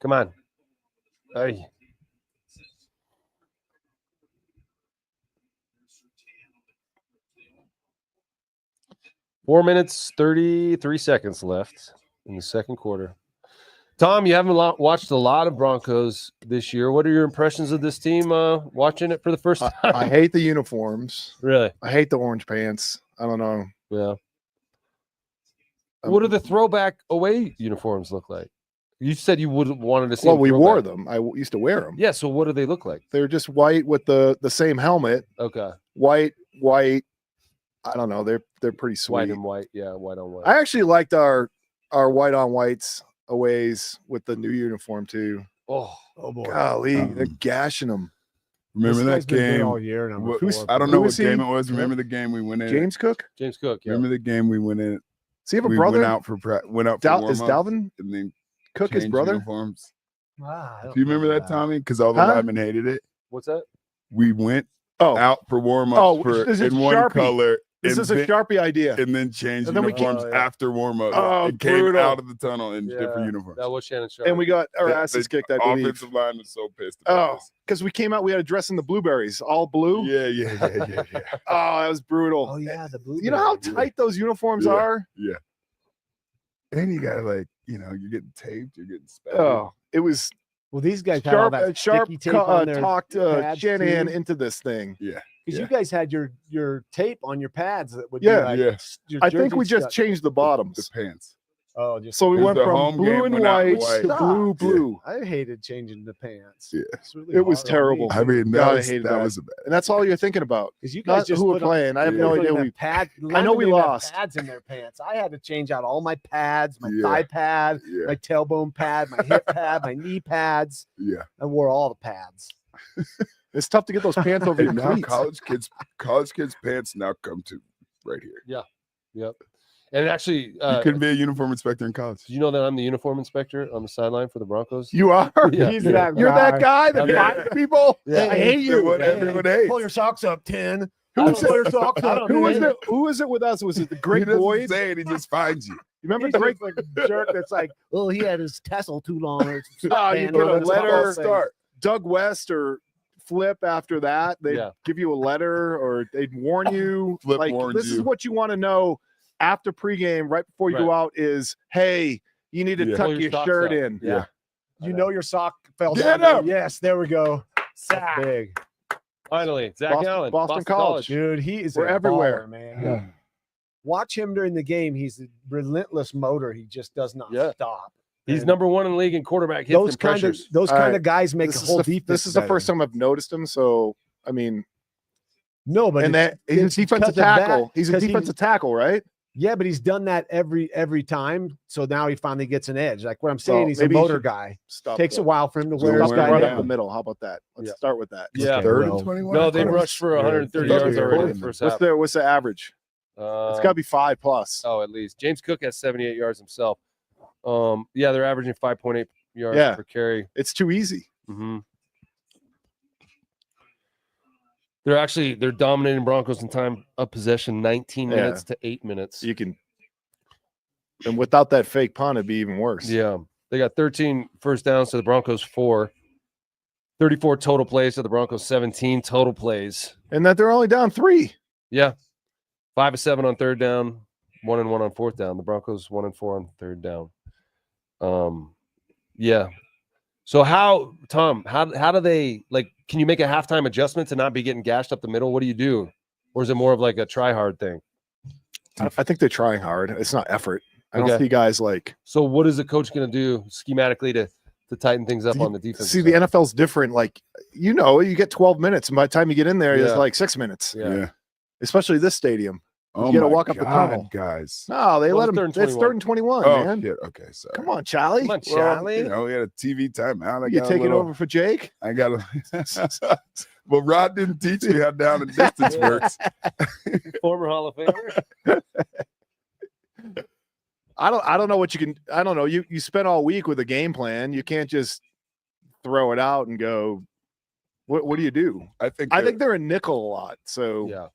Come on. Hey. Four minutes, 33 seconds left in the second quarter. Tom, you haven't watched a lot of Broncos this year. What are your impressions of this team watching it for the first time? I hate the uniforms. Really? I hate the orange pants. I don't know. Yeah. What do the throwback away uniforms look like? You said you wouldn't wanted to see. Well, them we throwback. wore them. I used to wear them. Yeah. So what do they look like? They're just white with the same helmet. Okay. White. I don't know. They're pretty sweet. White and white. Yeah. White on white. I actually liked our white on whites aways with the new uniform too. Oh, boy. Golly, they're gashing them. Remember that game? all year. Number What- 4. I don't Who know what was he? game it was. Remember the game we went in? James Cook. James Cook. Yeah. Remember the game we went in? Does he have a We brother? went out for Is warm-up Dalvin and then Cook his changed brother? uniforms. Wow, I don't Do you remember that, Tommy? Because all the Huh? linemen hated it. What's that? We went Oh, out for warm-ups Oh, for this is in one Sharpie. color. this and is a then- Sharpie idea. and then changed And then we uniforms came- Oh, yeah. after warm-up. Oh, and came brutal. out of the tunnel in Yeah, different uniforms. That was Shannon Sharp. And we got our The- asses the kicked, I believe. Offensive line was so pissed about Oh, this. because we came out, we had a dress in the blueberries, all blue. Yeah. Oh, that was brutal. Oh yeah, the blue. You know how tight those uniforms Yeah. are? And you gotta you're getting taped, you're getting spelled. Oh, it was Well, these guys had all Sharp. that Sharp sticky tape on their talked pads, Shanahan too. into this thing. Yeah. because yeah. you guys had your tape on your pads that would Yeah, be like yeah. your I think we jersey just stuck. changed the The bottoms. pants. Oh, just So we Because went the from home blue game and went out in white to white. blue, Yeah. blue. I hated changing the pants. Yeah. It's really It was hard on terrible. I mean, God, I that hated was that. was a bad. And that's all you're thinking about. because you guys Not just who we're put on- playing. I have Yeah. no They idea. didn't have We pad, I know we linemen didn't have lost. pads in their pants. I had to change out all my pads, my Yeah. thigh pad, Yeah. my tailbone pad, my hip pad, my knee pads. Yeah. I wore all the pads. It's tough to get those pants over your And now cleats. college kids pants now come to right here. Yep. And actually, You couldn't be a uniform inspector in college. did you know that I'm the uniform inspector on the sideline for the Broncos? You are. Yeah. He's Yeah. that You're guy. that guy that Yeah. fires people. Yeah. I hate you. What everyone hates. Pull your socks up, 10. Who was Pull it? your socks up. Who was 10. it? Who was it with us? Was it the He Greg doesn't Boyd? say it, he just finds you. You remember He's Greg? just like a jerk that's like, oh, he had his tassel too long. Or you band get a on it. letter. Start. Doug West or Flip after that. They'd Yeah. give you a letter or they'd warn you. Flip like, warns this is you. what you want to know after pregame, right before you go Right. out is, hey, you need to Yeah. tuck Pull your your socks shirt up. in. Yeah. You know your sock fell Get down. up. Yes, there we go. Sack. Big. Finally, Zach Boston- Allen, Boston College. Dude, he is We're a everywhere. baller, man. Watch him during the game. He's a relentless motor. He just does not Yeah. stop. He's And number 1 in the league in quarterback hits those and kind of pressures. those All kind right. of guys make a whole defense. This is the first better. time I've noticed him. So I mean, No, but and it's- that he's a it's defensive because of that, tackle. He's a 'cause defensive tackle, right? Yeah, but he's done that every time. So now he finally gets an edge. Like what I'm saying, Well, he's a maybe he motor should guy. Stop. Takes a while for him to So wear we're his Stop wearing the guy run down. up the down. middle. How about that? Let's Yeah. start with that. Yeah. Okay, 3rd well, and 21. No, they Close. rushed for 130 Yeah. yards already in the Yeah. first What's half. the average? It's got to be 5 plus. Oh, at least. James Cook has 78 yards himself. Yeah, they're averaging 5.8 yards Yeah. per carry. It's too easy. Mm-hmm. They're dominating Broncos in time of possession, 19 Yeah. minutes to 8 minutes. You can, and without that fake punt, it'd be even worse. Yeah. They got 13 first downs to the Broncos 4. 34 total plays to the Broncos 17 total plays. And that they're only down 3. Yeah. 5 of 7 on 3rd down, 1 and 1 on 4th down. The Broncos 1 and 4 on 3rd down. Yeah. So how do they, like, can you make a halftime adjustment to not be getting gashed up the middle? What do you do? Or is it more of like a try hard thing? I think they're trying hard. It's not effort. I don't Okay. see guys like So what is the coach going to do schematically to tighten things up on the defense? see the NFL's different. Like, you get 12 minutes, and by the time you get in there, Yeah. it's like 6 minutes. Yeah. Especially this stadium. Oh, You gotta my walk up the God, tunnel. guys. No, they Well, let it's him. 3rd and It's 3rd and 21, Oh, man. shit. Okay, sorry. Come on, Charlie. Come on, Well, Charlie. you know, we had a TV timeout. You taking over for Jake? I got to. Well, Rod didn't teach me how down and distance works. Former Hall of Famer. I don't know what you can. I don't know. You spent all week with a game plan. You can't just throw it out and go. What do you do? I think they're a nickel a lot. So Yeah.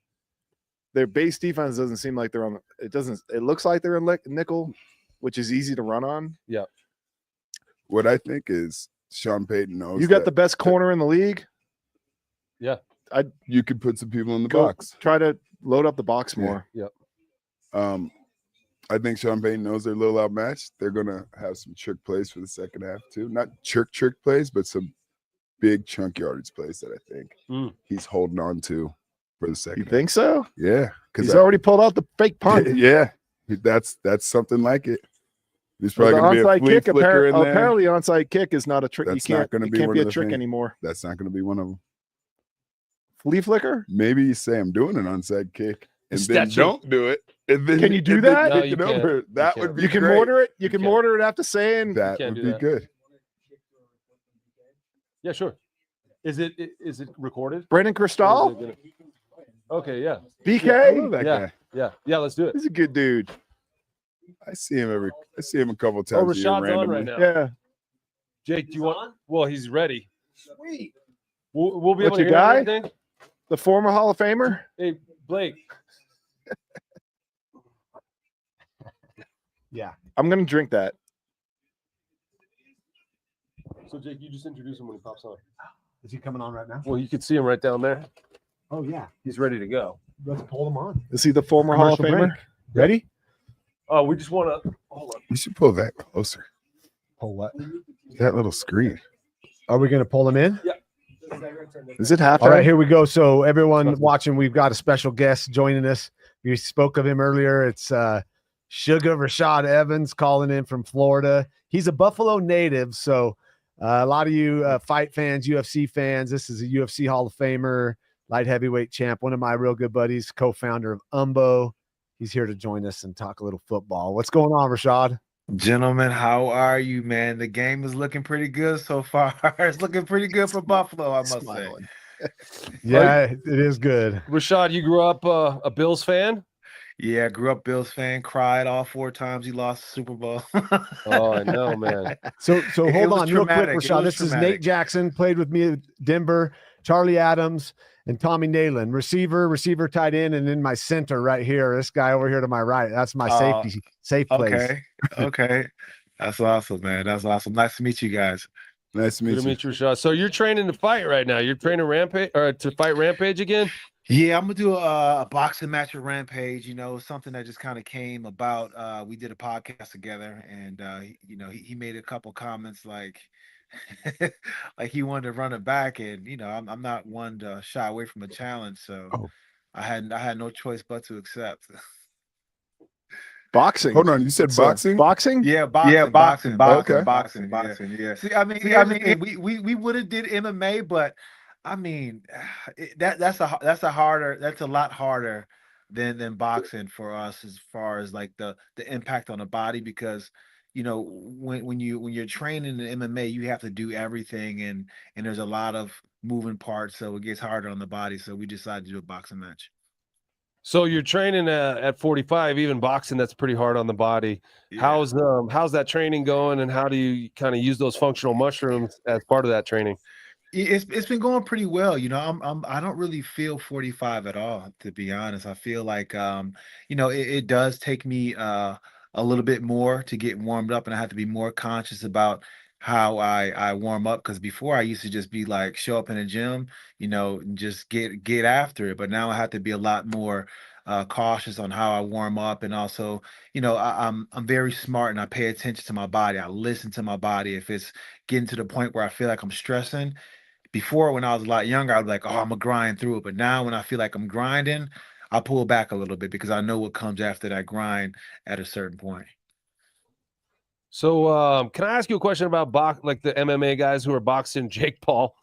their base defense doesn't seem like they're on. It doesn't. It looks like they're in nickel, which is easy to run on. what I think is Sean Payton knows You got that the best corner in the league. you could put some people in the Go box. Try to load up the box more. I think Sean Payton knows they're a little outmatched. They're gonna have some trick plays for the second half too. Not trick plays, but some big chunk yardage plays that I think he's holding on to for the second. You think so? half. Yeah, He's already pulled out the fake punt. yeah, that's something like it. There's The probably gonna be a onside flea kick. Flicker in there. Apparently, onside kick is not a trick. That's You not can't. gonna It be can't one be of a the trick things. anymore. That's not going to be one of them. Flea flicker. Maybe you say I'm doing an onside kick and then Statue. don't do it. And then Can you do and then that? No, kick you it can't. over. That You would can't. be You can great. mortar it. You can can't. mortar it after saying. That can't would do be that. good. Yeah, sure. Is it recorded? Brandon Or Cristal, is it gonna- Okay, yeah. I love BK. that Yeah. guy. Yeah, let's do it. He's a good dude. I see him a couple Oh, times a year Rashad's on randomly. right now. Yeah. Jake, do you want? Well, he's ready. Sweet. We'll be able What to you hear got? everything. The former Hall of Famer. Hey, Blake. Yeah. I'm gonna drink that. So, Jake, you just introduce him when he pops on. Is he coming on right now? Well, you can see him right down there. Oh yeah. He's ready to go. Let's pull him on. Is he the former Hall of Commercial Famer? break. Ready? Oh, we just want to hold on. You should pull that closer. Pull what? That little screen. Are we going to pull him in? Is it halftime? All right, here we go. So everyone watching, we've got a special guest joining us. We spoke of him earlier. It's Sugar Rashad Evans calling in from Florida. He's a Buffalo native, so a lot of you fight fans, UFC fans. This is a UFC Hall of Famer, light heavyweight champ, one of my real good buddies, co-founder of Umbo. He's here to join us and talk a little football. What's going on, Rashad? Gentlemen, how are you, man? The game is looking pretty good so far. It's looking pretty good for Buffalo, I must say. Yeah, it is good. Rashad, you grew up a Bills fan? Yeah, grew up Bills fan, cried all 4 times he lost the Super Bowl. Oh, I know, man. So It hold was on real quick, traumatic. It Rashad. was This is traumatic. Nate Jackson, played with me at Denver, Charlie Adams, and Tommy Nalen. Receiver, tight end, and then my center right here. This guy over here to my right. That's my safe place. Okay. That's awesome, man. That's awesome. Nice to meet you guys. Nice to Good meet to you. meet you, Rashad. So you're training to fight right now. You're training Rampage or to fight Rampage again? Yeah, I'm gonna do a boxing match with Rampage. Something that just kind of came about. We did a podcast together, and he made a couple comments like, like he wanted to run it back, and I'm not one to shy away from a challenge, so I had no choice but to accept. Boxing. Hold on, you said It's, boxing? Boxing? Yeah, boxing. Okay. Yeah. See, I mean, here's the thing. We would have did MMA, but I mean, that's a lot harder than boxing for us as far as like the impact on the body, because when you're training in MMA, you have to do everything, and there's a lot of moving parts, so it gets harder on the body. So we decided to do a boxing match. So you're training at 45, even boxing, that's pretty hard on the body. Yeah. How's that training going, and how do you kind of use those functional mushrooms as part of that training? It's been going pretty well. I don't really feel 45 at all, to be honest. I feel like it does take me a little bit more to get warmed up, and I have to be more conscious about how I warm up, because before I used to just be like show up in the gym, and just get after it. But now I have to be a lot more cautious on how I warm up, and also, I'm very smart and I pay attention to my body. I listen to my body. If it's getting to the point where I feel like I'm stressing, before, when I was a lot younger, I was like, oh, I'm gonna grind through it. But now when I feel like I'm grinding, I pull back a little bit, because I know what comes after that grind at a certain point. So can I ask you a question about like the MMA guys who are boxing Jake Paul?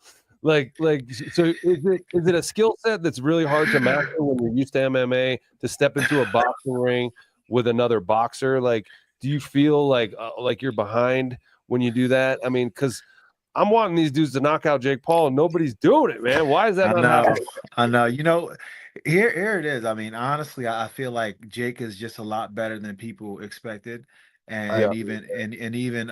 So is it a skill set that's really hard to master when you're used to MMA, to step into a boxing ring with another boxer? Like, do you feel like you're behind when you do that? I mean, because I'm wanting these dudes to knock out Jake Paul, and nobody's doing it, man. Why is that not happening? I know. Here it is. I mean, honestly, I feel like Jake is just a lot better than people expected, and even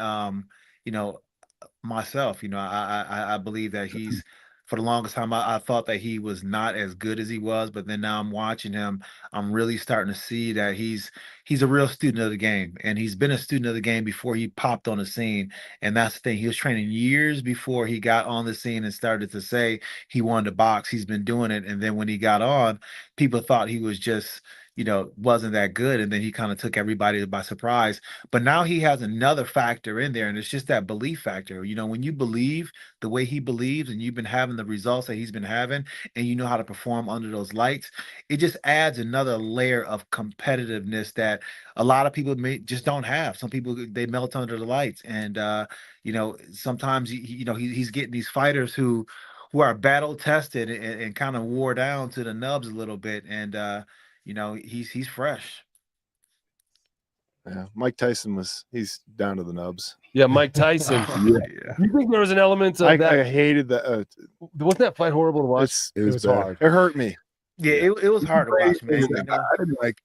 myself, I believe that he's, for the longest time, I thought that he was not as good as he was, but then now I'm watching him, I'm really starting to see that he's a real student of the game, and he's been a student of the game before he popped on the scene. And that's the thing, he was training years before he got on the scene and started to say he wanted to box. He's been doing it, and then when he got on, people thought he was just wasn't that good, and then he kind of took everybody by surprise. But now he has another factor in there, and it's just that belief factor. When you believe the way he believes, and you've been having the results that he's been having, and you know how to perform under those lights, it just adds another layer of competitiveness that a lot of people just don't have. Some people, they melt under the lights, and sometimes he's getting these fighters who are battle tested, and kind of wore down to the nubs a little bit, and he's fresh. Yeah, Mike Tyson he's down to the nubs. Yeah, Mike Tyson. Yeah. You think there was an element of that? I hated that. Wasn't that fight horrible to watch? It was hard. It hurt me. Yeah, it was hard to watch, man. I didn't like.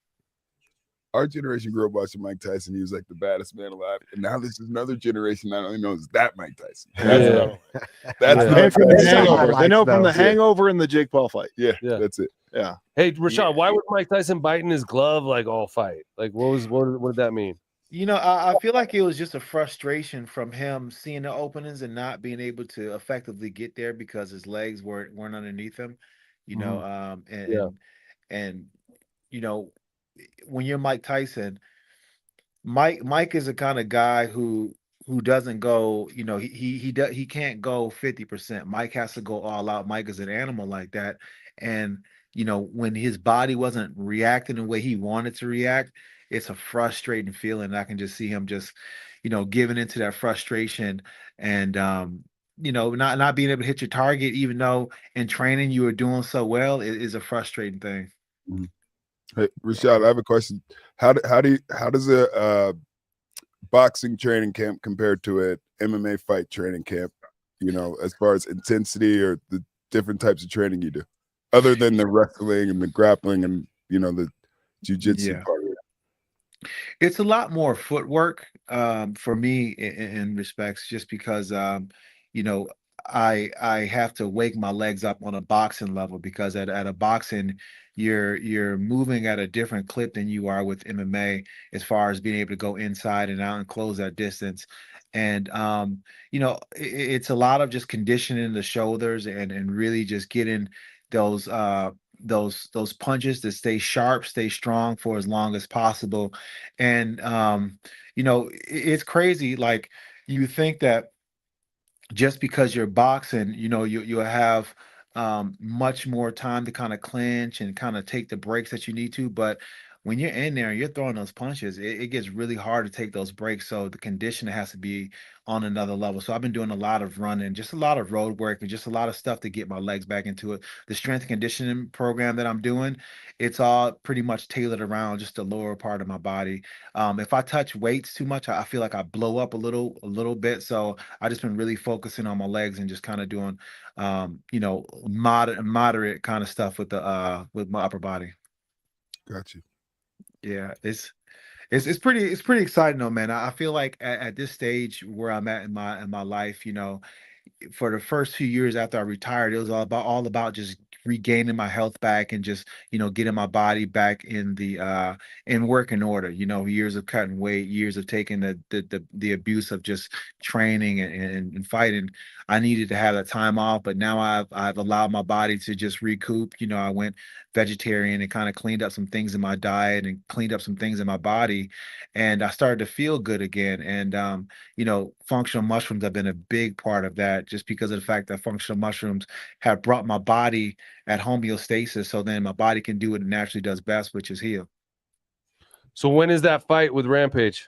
Our generation grew up watching Mike Tyson. He was like the baddest man alive. And now this is another generation not only knows that Mike Tyson. That's from the Hangover. highlights, They know from though. the Hangover and the Jake Paul fight. Yeah. That's it. Yeah. Hey, Rashad, why would Mike Tyson bite in his glove like all fight? Like, what did that mean? I feel like it was just a frustration from him seeing the openings and not being able to effectively get there because his legs weren't underneath him. And when you're Mike Tyson, Mike is the kind of guy who doesn't go, he can't go 50%. Mike has to go all out. Mike is an animal like that. And when his body wasn't reacting the way he wanted to react, it's a frustrating feeling. I can just see him just, giving into that frustration, and not being able to hit your target, even though in training you were doing so well, it is a frustrating thing. Mm-hmm. Hey, Rashad, I have a question. How does a boxing training camp compare to an MMA fight training camp? As far as intensity or the different types of training you do, other than the wrestling and the grappling and the jiu-jitsu part of it. It's a lot more footwork for me in respects, just because I have to wake my legs up on a boxing level, because at a boxing you're moving at a different clip than you are with MMA, as far as being able to go inside and out and close that distance. And it's a lot of just conditioning the shoulders, and really just getting those punches to stay sharp, stay strong for as long as possible. And it's crazy. Like, you think that just because you're boxing, you'll have much more time to kind of clinch and kind of take the breaks that you need to. But when you're in there and you're throwing those punches, it gets really hard to take those breaks. So the conditioning has to be on another level. So I've been doing a lot of running, just a lot of road work, and just a lot of stuff to get my legs back into it. The strength and conditioning program that I'm doing, it's all pretty much tailored around just the lower part of my body. If I touch weights too much, I feel like I blow up a little bit. So I just been really focusing on my legs and just kind of doing, moderate kind of stuff with my upper body. Got you. Yeah, it's pretty exciting though, man. I feel like at this stage where I'm at in my life, for the first few years after I retired, it was all about just regaining my health back and just getting my body back in working order. Years of cutting weight, years of taking the abuse of just training and fighting. I needed to have that time off, but now I've allowed my body to just recoup. I went vegetarian and kind of cleaned up some things in my diet and cleaned up some things in my body, and I started to feel good again. And functional mushrooms have been a big part of that, just because of the fact that functional mushrooms have brought my body at homeostasis. So then my body can do what it naturally does best, which is heal. So when is that fight with Rampage?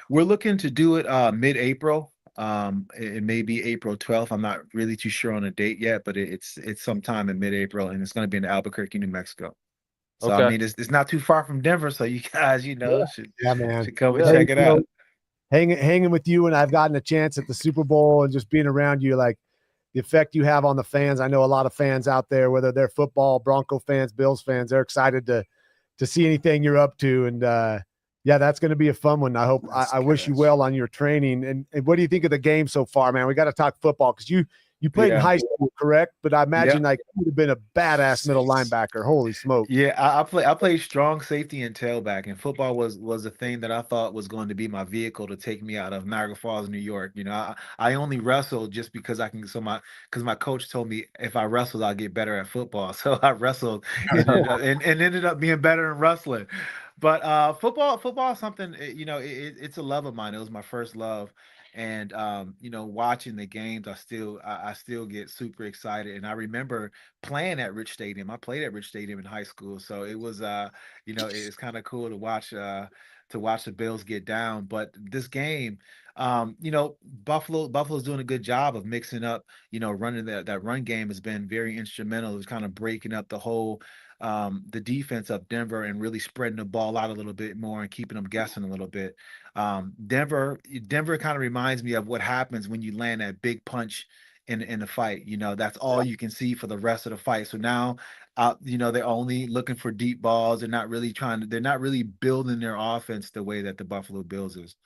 We're looking to do it mid-April. It may be April 12th. I'm not really too sure on a date yet, but it's sometime in mid-April, and it's going to be in Albuquerque, New Mexico. So Okay. I mean, it's not too far from Denver, so you guys, Yeah, man. should come and Yeah. check it out. Hanging with you, and I've gotten a chance at the Super Bowl and just being around you, like the effect you have on the fans. I know a lot of fans out there, whether they're football, Bronco fans, Bills fans, they're excited to see anything you're up to. And yeah, that's going to be a fun one. I wish you well on your training. And what do you think of the game so far, man? We got to talk football because you played in high school, correct? But I imagine like you would have been a badass middle linebacker. Holy smoke. Yeah, I played strong safety and tailback, and football was a thing that I thought was going to be my vehicle to take me out of Niagara Falls, New York. I only wrestled just because because my coach told me if I wrestled, I'll get better at football. So I wrestled and ended up being better in wrestling. But football is something, it's a love of mine. It was my first love. And watching the games, I still get super excited. And I remember playing at Rich Stadium. I played at Rich Stadium in high school, so it was it's kind of cool to watch the Bills get down. But this game, Buffalo's doing a good job of mixing up, running that run game has been very instrumental. It's kind of breaking up the defense of Denver and really spreading the ball out a little bit more and keeping them guessing a little bit. Denver kind of reminds me of what happens when you land that big punch in the fight. That's all you can see for the rest of the fight. So now, they're only looking for deep balls. They're not really building their offense the way that the Buffalo Bills is.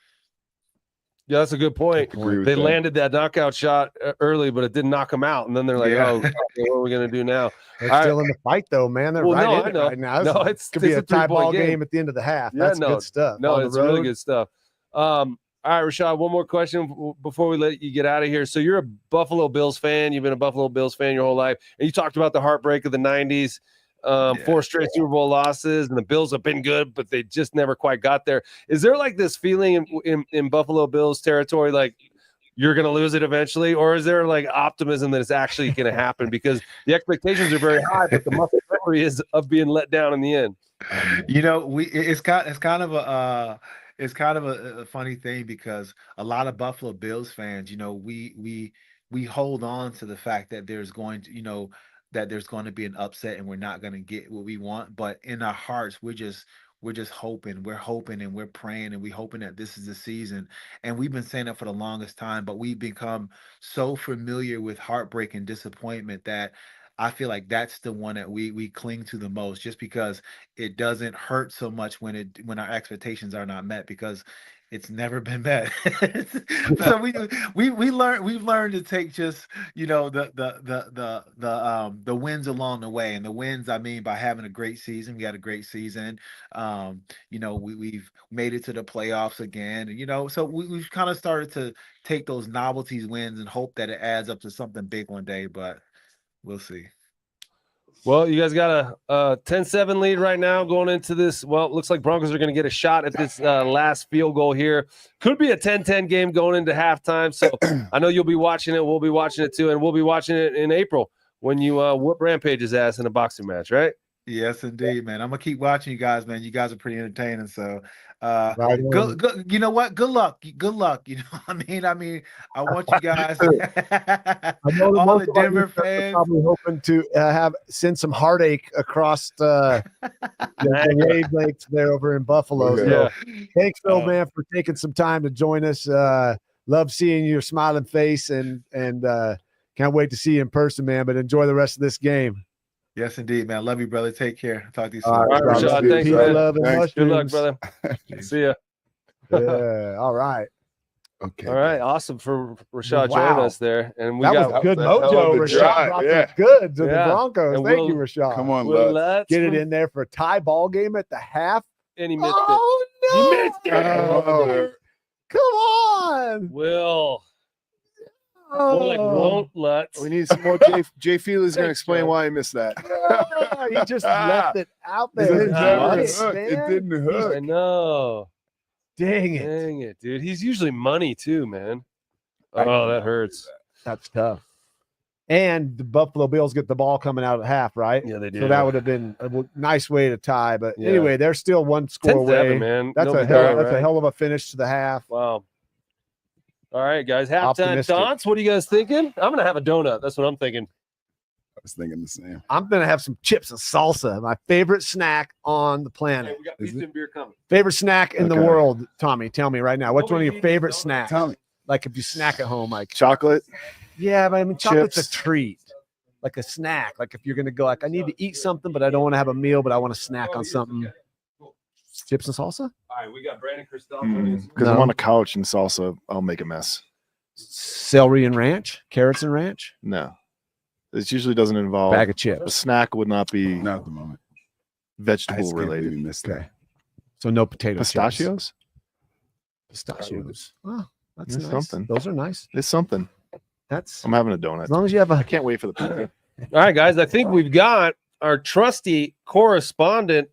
Yeah, that's a good point. They landed that knockout shot early, but it didn't knock them out. And then they're like, "Oh, what are we going to do now?" They're still in the fight, though, man. They're right in it right now. It could be a tie ball game at the end of the half. That's good stuff. No, it's really good stuff. All right, Rashad, one more question before we let you get out of here. So you're a Buffalo Bills fan. You've been a Buffalo Bills fan your whole life. And you talked about the heartbreak of the 90s. 4 straight Super Bowl losses, and the Bills have been good, but they just never quite got there. Is there like this feeling in Buffalo Bills territory, like you're going to lose it eventually, or is there like optimism that it's actually going to happen because the expectations are very high, but the muscle memory is of being let down in the end? It's kind of a funny thing because a lot of Buffalo Bills fans, we hold on to the fact that there's going to be an upset and we're not going to get what we want. But in our hearts, we're just hoping. We're hoping and we're praying and we're hoping that this is the season. And we've been saying that for the longest time, but we've become so familiar with heartbreak and disappointment that I feel like that's the one that we cling to the most, just because it doesn't hurt so much when our expectations are not met, because it's never been met. So we've learned to take just the wins along the way. And the wins, I mean, by having a great season. We had a great season. We've made it to the playoffs again, and so we've kind of started to take those novelties wins and hope that it adds up to something big one day, but we'll see. Well, you guys got a 10-7 lead right now going into this. Well, it looks like Broncos are going to get a shot at this last field goal here. Could be a 10-10 game going into halftime. So I know you'll be watching it. We'll be watching it too. And we'll be watching it in April when you whoop Rampage's ass in a boxing match, right? Yes, indeed, man. I'm gonna keep watching you guys, man. You guys are pretty entertaining. So, Right on. good. You know what? Good luck. Good luck. You know what I mean, I want you guys, I know that all most the of our Denver listeners are fans. probably hoping to send some heartache across the wavelengths there over in Buffalo. Yeah. So thanks, Phil, man, for taking some time to join us. Love seeing your smiling face and can't wait to see you in person, man. But enjoy the rest of this game. Yes, indeed, man. Love you, brother. Take care. Talk to you soon. All right, Rashad, brother. thanks, Peace, man. love, and Thanks. Good luck, mushrooms. brother. See ya. Yeah. All right. Okay. All right, awesome for Rashad Wow. joining us there, and we That got was good that was mojo. the Rashad drive, brought yeah. some good to the Yeah. Broncos. And Thank Will- you, Rashad. Come on, Will Lutz. Lutz Get it from- in there for a tie ball game at the half. and he missed Oh, no. You missed it. Oh. Come on. it. Will. Oh. More like won't Lutz. We need some more. Jay Feely's going to explain why he missed that. Oh, he just left it out It there. didn't Nice. hook. It Man. didn't hook. I know. Dang it. Dang it, dude. He's usually money too, man. Oh, that hurts. That's tough. And the Buffalo Bills get the ball coming out at half, right? Yeah, they do. So that would have been a nice way to tie. But Yeah. anyway, they're still one score 10-7, away. man. That's Nobody a hell. died, That's a right? hell of a finish to the half. Wow. All right, guys. Halftime Optimistic. thoughts. What are you guys thinking? I'm gonna have a donut. That's what I'm thinking. I was thinking the same. I'm gonna have some chips and salsa, my favorite snack on the planet. we got Is pizza and beer coming. Favorite snack in the Okay. world, Tommy. Tell me right now. What's one of your Nobody favorite needs snacks? Tell me. Like if you snack at home, like Chocolate. yeah, but I mean chocolate's Chips. a treat. Like a snack. Like if you're gonna go, like I need to eat something, but I don't want to have a meal, but I want to snack on something. Chips and salsa? All right, we got Brandon Cristal. Because I'm on a couch and salsa, I'll make a mess. Celery and ranch, carrots and ranch, No. This usually doesn't involve bag of a chips. snack would not be Not at the moment. I vegetable just can't believe related. you missed that. So no potato chips. Pistachios? Pistachios. Oh, that's There's nice. something. Those are nice. It's something. That's I'm having a as donut. long as you have I a can't wait for the pizza. All right, guys. I think we've got our trusty correspondent,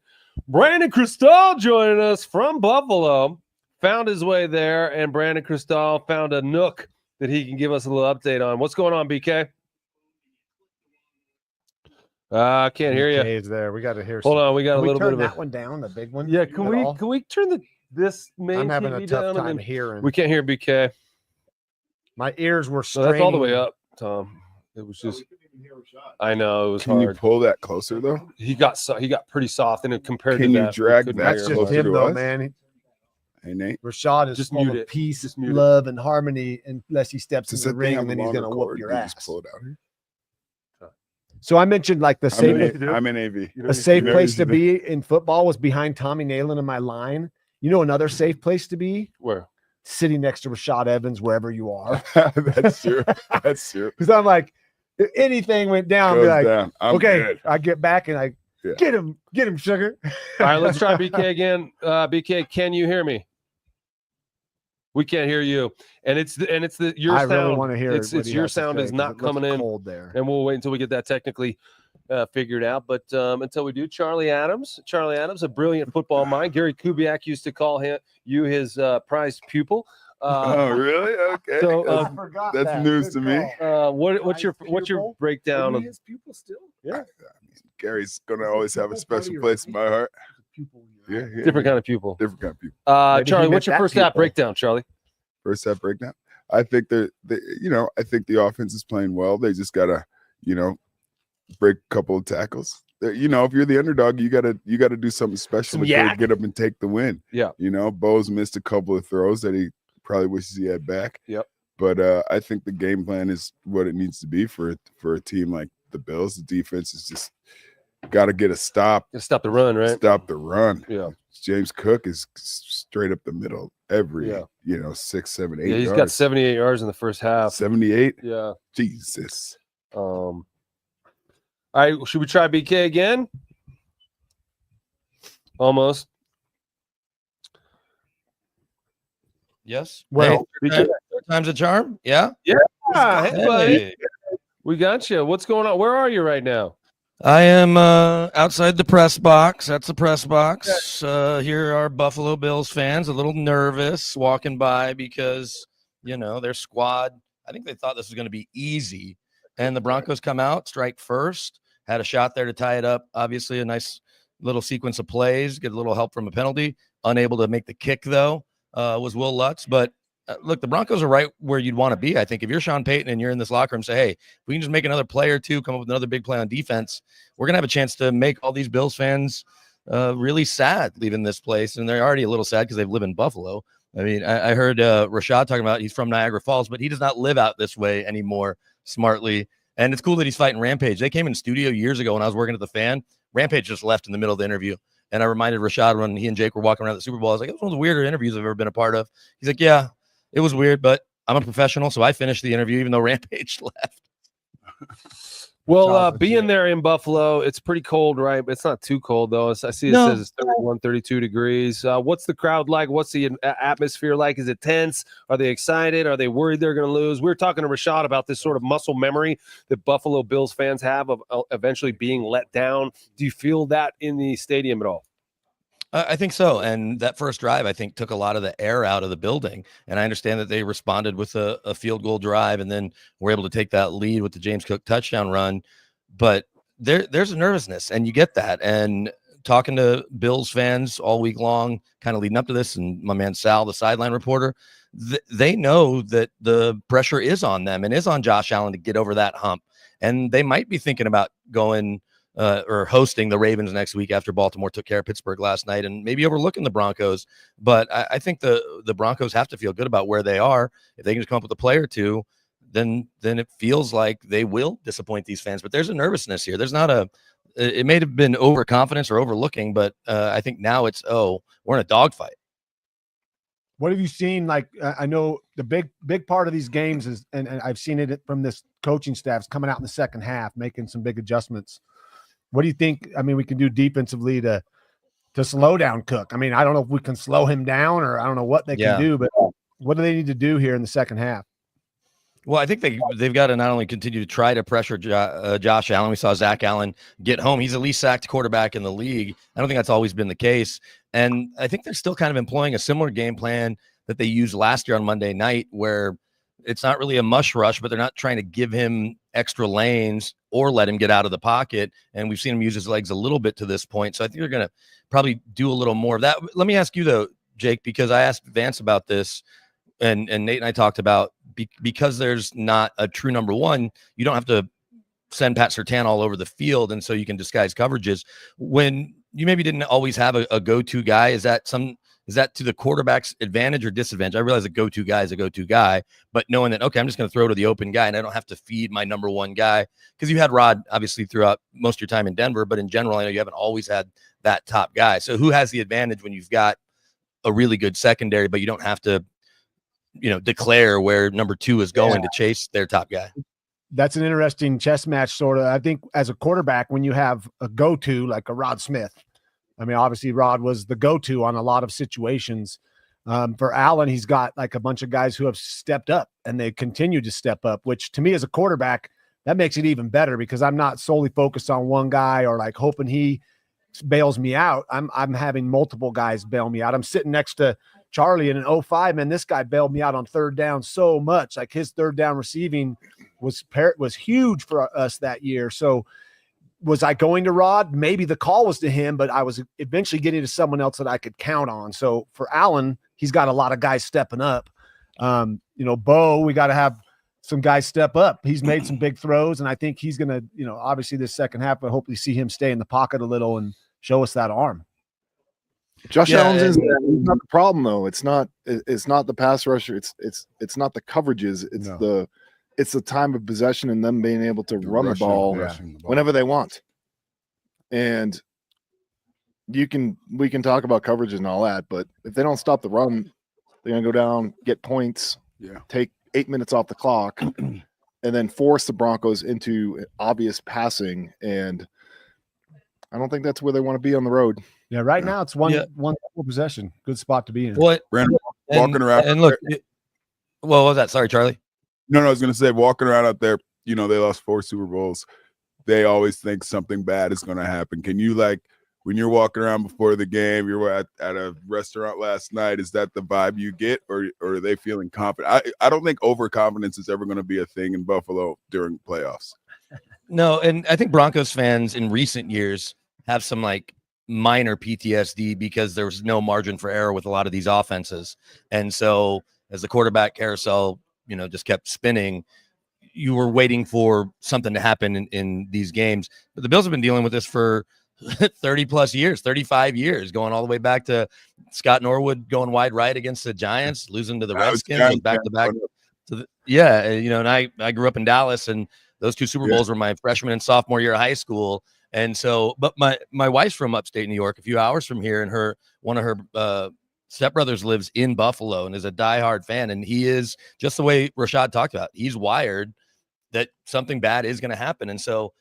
Brandon Cristal, joining us from Buffalo. Found his way there, and Brandon Cristal found a nook that he can give us a little update on. What's going on, BK? I can't hear you. Is there. We got to hear. Hold on, we got Can a we little turn bit of that a. one down, the big one? Yeah, at can we all? turn this main I'm having TV a tough down? time And then hearing. we can't hear BK. My ears were So straining. that's all the way up, Tom. It was just. I know it was Can you hard. pull that closer though? He got pretty soft, and it compared Can to you that, we drag couldn't that That's hear just much. closer him, to though, us? man. Hey Nate. Rashad is Just full mute of it. peace, Just mute it. love, and harmony unless he steps Does in that the thing ring, have and then a he's going to longer whoop cord? your You just ass. pull it out here. So I mentioned like the safe, I'm in AV. a safe You know, place you to should- be in football was behind Tommy Nalen in my line. You know another safe place to be? Where? Sitting next to Rashad Evans, wherever you are. That's true. That's true. Because I'm like, if anything went down, I'd be Goes like, down. I'm okay, good. I get back and I Yeah. get him, sugar. All right, let's try BK again. BK, can you hear me? We can't hear you, and it's your I sound. really want to hear it's what he your has to sound say, is 'cause not it looks coming in, cold there. and we'll wait until we get that technically figured out. But until we do, Charlie Adams, a brilliant football mind. Gary Kubiak used to call you his prized pupil. Oh, really? Okay. so, That's- forgot that's that. news Good to me. call. what's your Pupil? breakdown of his pupil still? Gary's gonna always have a Pupil part of special your place in my heart. Pupil. Yeah, yeah. different kind of pupil? Different kind of people. Maybe he Charlie, meant what's your that first half pupil. breakdown, Charlie? First half breakdown. I think I think the offense is playing well. They just gotta, break a couple of tackles. If you're the underdog, you gotta do something special Some to yak. get up and take the win. Yeah. Bo's missed a couple of throws that he probably wishes he had back. Yep. But I think the game plan is what it needs to be for a team like the Bills. The defense is just got to get a stop. Gotta stop the run, right? Stop the run. Yeah. James Cook is straight up the middle every, Yeah. 6, 7, 8 Yeah, he's yards. got 78 yards in the first half. 78. Yeah. Jesus. All right, should we try BK again? Almost. Yes. Well, Hey, third time's a charm. Yeah. Hey, buddy. Hey. We got you. What's going on? Where are you right now? I am outside the press box. That's the press box. Here are Buffalo Bills fans, a little nervous walking by because, their squad, I think they thought this was going to be easy. And the Broncos come out, strike first, had a shot there to tie it up. Obviously, a nice little sequence of plays, get a little help from a penalty. Unable to make the kick, though, was Will Lutz. But look, the Broncos are right where you'd want to be. I think if you're Sean Payton and you're in this locker room, say, hey, if we can just make another play or two, come up with another big play on defense, we're going to have a chance to make all these Bills fans really sad leaving this place. And they're already a little sad because they live in Buffalo. I mean, I heard Rashad talking about he's from Niagara Falls, but he does not live out this way anymore, smartly. And it's cool that he's fighting Rampage. They came in studio years ago when I was working at the Fan. Rampage just left in the middle of the interview. And I reminded Rashad when he and Jake were walking around the Super Bowl, I was like, it was one of the weirder interviews I've ever been a part of. He's like, yeah, it was weird, but I'm a professional, so I finished the interview even though Rampage left. Well, being there in Buffalo, it's pretty cold, right? But it's not too cold, though. I see it says it's 31, 32 degrees. What's the crowd like? What's the atmosphere like? Is it tense? Are they excited? Are they worried they're going to lose? We were talking to Rashad about this sort of muscle memory that Buffalo Bills fans have of eventually being let down. Do you feel that in the stadium at all? I think so. And that first drive, I think, took a lot of the air out of the building. And I understand that they responded with a field goal drive and then were able to take that lead with the James Cook touchdown run. But there's a nervousness, and you get that. And talking to Bills fans all week long, kind of leading up to this, and my man Sal, the sideline reporter, they know that the pressure is on them and is on Josh Allen to get over that hump. And they might be thinking about going or hosting the Ravens next week after Baltimore took care of Pittsburgh last night, and maybe overlooking the Broncos. But I think the Broncos have to feel good about where they are. If they can just come up with a play or two, then it feels like they will disappoint these fans. But there's a nervousness here. There's not it may have been overconfidence or overlooking, but I think now it's, we're in a dogfight. What have you seen? Like, I know the big part of these games is, and I've seen it from this coaching staff's coming out in the second half, making some big adjustments. What do you think? I mean, we can do defensively to slow down Cook. I mean, I don't know if we can slow him down, or I don't know what they can do, but what do they need to do here in the second half? Well, I think they've got to not only continue to try to pressure Josh Allen. We saw Zach Allen get home. He's the least sacked quarterback in the league. I don't think that's always been the case. And I think they're still kind of employing a similar game plan that they used last year on Monday night, where it's not really a mush rush, but they're not trying to give him extra lanes or let him get out of the pocket. And we've seen him use his legs a little bit to this point. So I think they're going to probably do a little more of that. Let me ask you, though, Jake, because I asked Vance about this, and Nate and I talked about, because there's not a true number one, you don't have to send Pat Surtain all over the field, and so you can disguise coverages. When you maybe didn't always have a go-to guy, is that to the quarterback's advantage or disadvantage? I realize a go-to guy is a go-to guy, but knowing that, okay, I'm just going to throw to the open guy and I don't have to feed my number one guy, because you had Rod obviously throughout most of your time in Denver, but in general, I know you haven't always had that top guy. So who has the advantage when you've got a really good secondary, but you don't have to, declare where number two is going to chase their top guy? That's an interesting chess match, sort of. I think as a quarterback, when you have a go-to like a Rod Smith, I mean, obviously Rod was the go-to on a lot of situations. For Allen, he's got like a bunch of guys who have stepped up, and they continue to step up, which to me as a quarterback, that makes it even better, because I'm not solely focused on one guy or like hoping he bails me out. I'm having multiple guys bail me out. I'm sitting next to Charlie in an 05, man, this guy bailed me out on third down so much. Like, his third down receiving was huge for us that year. So was I going to Rod? Maybe the call was to him, but I was eventually getting to someone else that I could count on. So for Allen, he's got a lot of guys stepping up. Bo, we got to have some guys step up. He's made some big throws, and I think he's going to, obviously this second half, but hopefully see him stay in the pocket a little and show us that arm. Josh Allen's not the problem, though. It's not the pass rusher. It's not the coverages. It's the time of possession and them being able to run the ball whenever they want. And we can talk about coverages and all that, but if they don't stop the run, they're gonna go down, get points, take 8 minutes off the clock, and then force the Broncos into obvious passing. And I don't think that's where they want to be on the road. Yeah, right now it's one possession. Good spot to be in. What? Brandon, walking around. And look, what was that? Sorry, Charlie. No, I was going to say, walking around out there, they lost 4 Super Bowls. They always think something bad is going to happen. Can you, like, when you're walking around before the game, you were at a restaurant last night, is that the vibe you get, or are they feeling confident? I don't think overconfidence is ever going to be a thing in Buffalo during playoffs. No, and I think Broncos fans in recent years have some like minor PTSD because there was no margin for error with a lot of these offenses. And so as the quarterback carousel, just kept spinning, you were waiting for something to happen in these games. But the Bills have been dealing with this for 30 plus years, 35 years, going all the way back to Scott Norwood going wide right against the Giants, losing to the Redskins, back to back. And I grew up in Dallas, and those two Super Bowls were my freshman and sophomore year of high school. And so, but my wife's from upstate New York, a few hours from here, and one of her stepbrothers lives in Buffalo and is a diehard fan. And he is, just the way Rashad talked about, he's wired that something bad is going to happen. And so,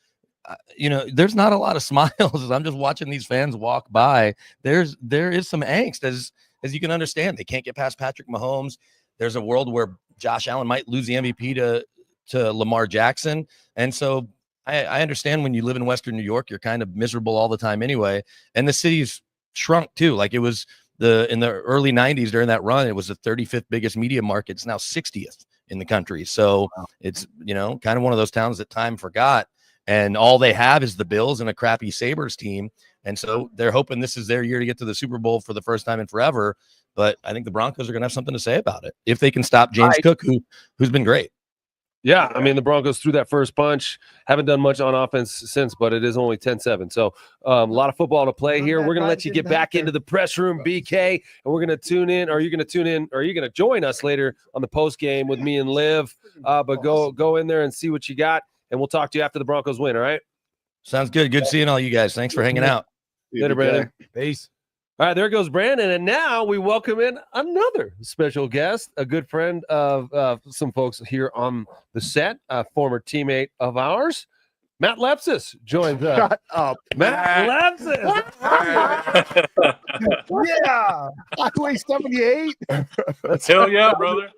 there's not a lot of smiles as I'm just watching these fans walk by. There is some angst as you can understand. They can't get past Patrick Mahomes. There's a world where Josh Allen might lose the MVP to Lamar Jackson. And so I understand when you live in Western New York, you're kind of miserable all the time anyway. And the city's shrunk too. Like it was in the early 90s during that run, it was the 35th biggest media market. It's now 60th in the country. So it's, kind of one of those towns that time forgot. And all they have is the Bills and a crappy Sabres team. And so they're hoping this is their year to get to the Super Bowl for the first time in forever. But I think the Broncos are going to have something to say about it if they can stop James Cook, who's been great. Yeah, I mean, the Broncos threw that first punch. Haven't done much on offense since, but it is only 10-7. So a lot of football to play here. We're going to let you get back into the press room, BK, and we're going to tune in. Are you going to tune in? Or are you going to join us later on the post game with me and Liv? But go in there and see what you got, and we'll talk to you after the Broncos win, all right? Sounds good. Good seeing all you guys. Thanks for hanging out. Later, Brandon. Peace. All right, there goes Brandon. And now we welcome in another special guest, a good friend of some folks here on the set, a former teammate of ours. Matt Lepsis joins us. Shut up. Matt Lepsis. Yeah. Highway 78. Hell yeah, brother.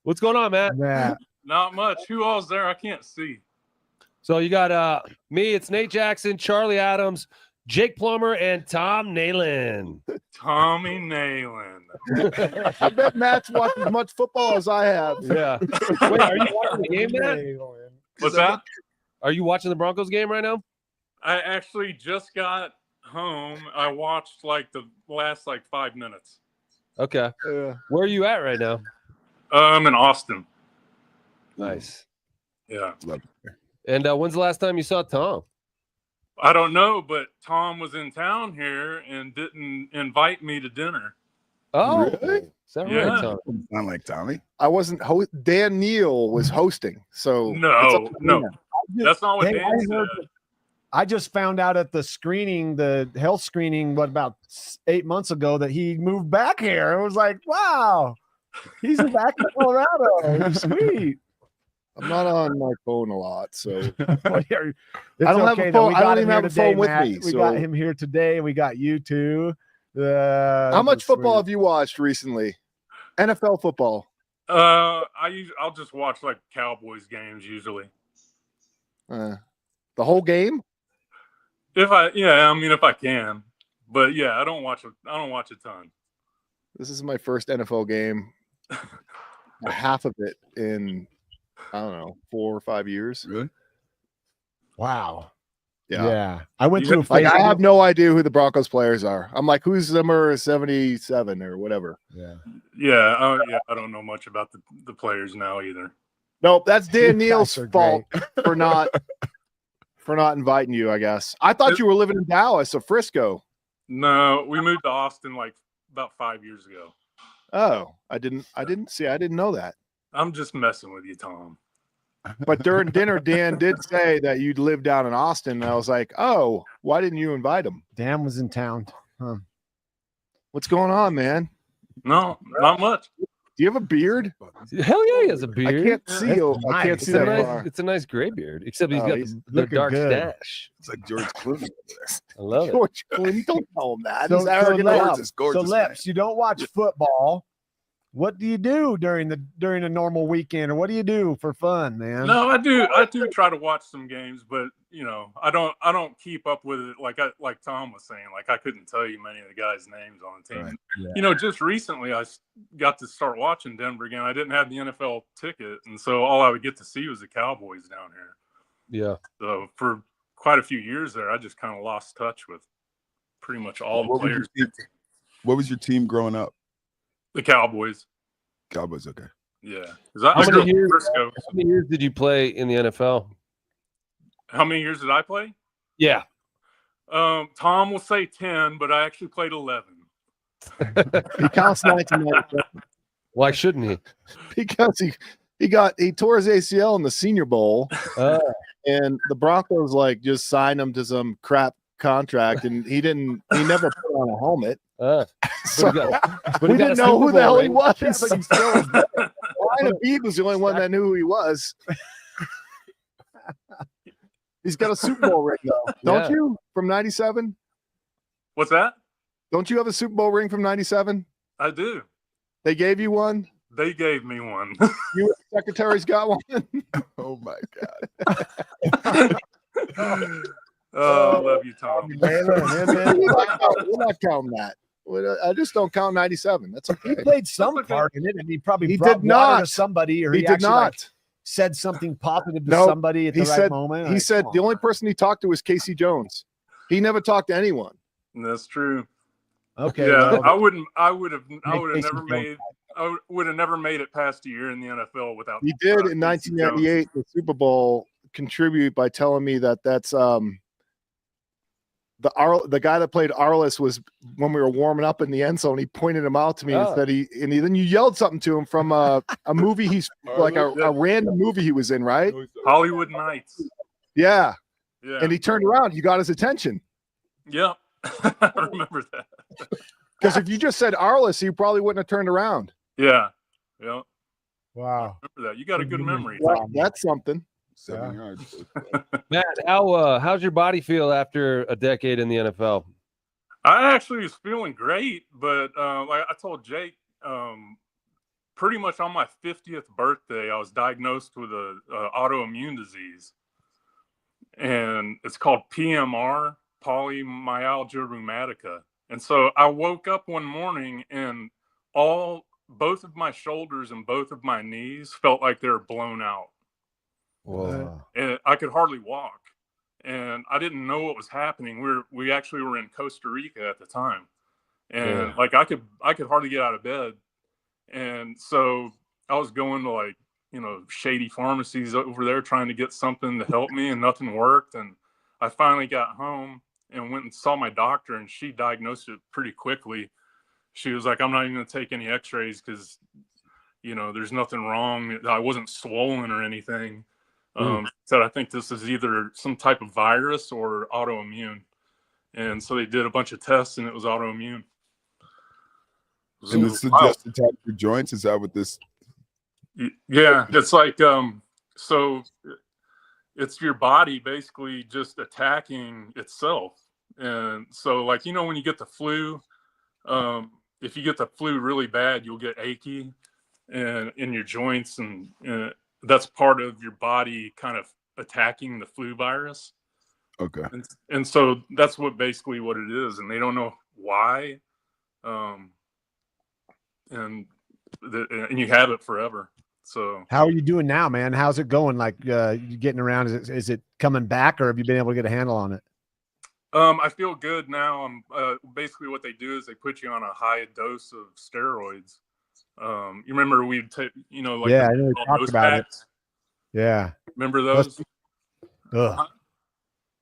What's going on, Matt? Matt. Not much. Who all's there? I can't see. So you got me, it's Nate Jackson, Charlie Adams, Jake Plummer, and Tom Nalen. Tommy Nalen. I bet Matt's watched as much football as I have. Yeah. Wait, are you watching the game, Matt? What's that? Are you watching the Broncos game right now? I actually just got home. I watched like the last 5 minutes. Okay. Where are you at right now? I'm in Austin. Nice. Yeah. Love it. And when's the last time you saw Tom? I don't know, but Tom was in town here and didn't invite me to dinner. Oh, Really? is that Yeah. right, Tom? Not like Tommy. I wasn't. Dan Neal was hosting. So No, that's not what Hey, Dan said. I just found out at the screening, the health screening, about 8 months ago, that he moved back here. It was like, wow, he's back in Colorado. Sweet. I'm not on my phone a lot, so It's I don't have okay a though. phone. We I got don't him even here have a today, phone with Matt. me. We So got him here today. We got you too. how much football have you watched recently? NFL football. I'll just watch Cowboys games usually. The whole game. If I can. But yeah, I don't watch a ton. This is my first NFL game. Half of it in, I don't know, 4 or 5 years. Really? Wow. Yeah. I went to a Like, I have no idea who the Broncos players are. I'm like, who's number 77 or whatever? Yeah. Yeah, I don't know much about the players now either. Nope, that's Dan You Neal's guys are fault for not inviting you, I guess. I thought you were living in Dallas or Frisco. No, we moved to Austin about 5 years ago. Oh, I didn't know that. I'm just messing with you, Tom. But during dinner, Dan did say that you'd live down in Austin. And I was like, oh, why didn't you invite him? Dan was in town. Huh. What's going on, man? No, not much. Do you have a beard? Hell yeah, he has a beard. I can't see you. I can't nice. see It's a that far. nice, it's a nice gray beard, except he's Oh, got he's the looking dark good. stash. It's like George Clooney. I love it. George Clooney, don't tell him that. So- He's so arrogant. let- enough. Gorgeous, So gorgeous. Leps, you don't watch football. What do you do during a normal weekend, or what do you do for fun, man? No, I do try to watch some games, but I don't keep up with it like Tom was saying. Like, I couldn't tell you many of the guys' names on the team. Right. Just recently I got to start watching Denver again. I didn't have the NFL ticket, and so all I would get to see was the Cowboys down here. Yeah. So for quite a few years there, I just kind of lost touch with pretty much all the players. What was your team growing up? The Cowboys. Cowboys, okay. Yeah. How many years did you play in the NFL? How many years did I play? Yeah. Tom will say 10, but I actually played 11. He counts 1997. Why shouldn't he? Because he tore his ACL in the Senior Bowl, and the Broncos like just signed him to some crap contract, and he never put on a helmet. So we didn't know who the hell he was. Ryan Abebe was the only one that knew who he was. He's got a Super Bowl ring though, don't you? From '97. What's that? Don't you have a Super Bowl ring from '97? I do. They gave you one? They gave me one. You secretary's got one? Oh my God. Oh, I love you, Tom. We're not counting that. I just don't count 97. That's okay. He played some part in it, and he probably He brought did not. to somebody, or He he did actually, not. like, said something positive to Nope. somebody at the right moment. He Like, said come the on. only person he talked to was Casey Jones. He never talked to anyone. That's true. Okay. Yeah, well, I would have Casey never made. I would have never made it past a year in the NFL without. He did in Casey 1998 the Super Bowl contribute by telling me that's the guy that played Arliss was when we were warming up in the end zone. He pointed him out to me and said then you yelled something to him from a movie he's like a random movie he was in, right? Hollywood Nights. Yeah. Yeah. And he turned around. You got his attention. Yep. I remember that. Because if you just said Arliss, he probably wouldn't have turned around. Yeah. Yeah. wow. Remember that. You got a good memory. That's something. 7 yards. Matt, how's your body feel after a decade in the NFL? I actually was feeling great, but like I told Jake, pretty much on my 50th birthday, I was diagnosed with a autoimmune disease, and it's called PMR, polymyalgia rheumatica. And so I woke up one morning and both of my shoulders and both of my knees felt like they were blown out. Whoa. And I could hardly walk, and I didn't know what was happening. We actually were in Costa Rica at the time, and like I could hardly get out of bed. And so I was going to like, shady pharmacies over there trying to get something to help me, and nothing worked. And I finally got home and went and saw my doctor, and she diagnosed it pretty quickly. She was like, I'm not even going to take any x-rays because, there's nothing wrong. I wasn't swollen or anything. Said, I think this is either some type of virus or autoimmune. And so they did a bunch of tests, and it was autoimmune. And it's just attached to your joints? Is that what this? Yeah, it's like, so it's your body basically just attacking itself. And so, like, when you get the flu, if you get the flu really bad, you'll get achy and in your joints, and that's part of your body kind of attacking the flu virus. Okay. And so that's basically what it is, and they don't know why. And you have it forever. So how are you doing now, man? How's it going? Like, you getting around? Is it coming back, or have you been able to get a handle on it? I feel good now. Basically what they do is they put you on a high dose of steroids. You remember we'd take, like, I know we talked about packs. It. Yeah. Remember those?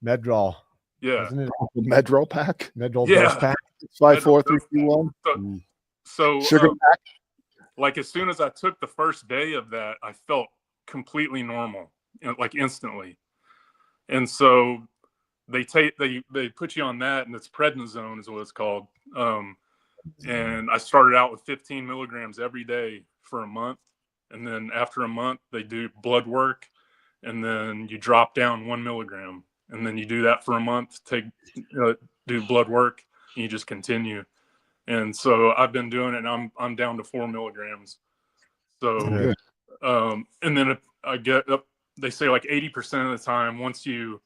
Medrol. Yeah. Isn't it? Medrol pack. Medrol Yeah. dose pack. 5, 4, 3, 2, 1. So Sugar pack. Like as soon as I took the first day of that, I felt completely normal, like instantly. And so they put you on that, and it's prednisone is what it's called. And I started out with 15 milligrams every day for a month. And then after a month, they do blood work, and then you drop down 1 milligram. And then you do that for a month, do blood work, and you just continue. And so I've been doing it, and I'm down to 4 milligrams. So, and then if I get up, they say like 80% of the time, once you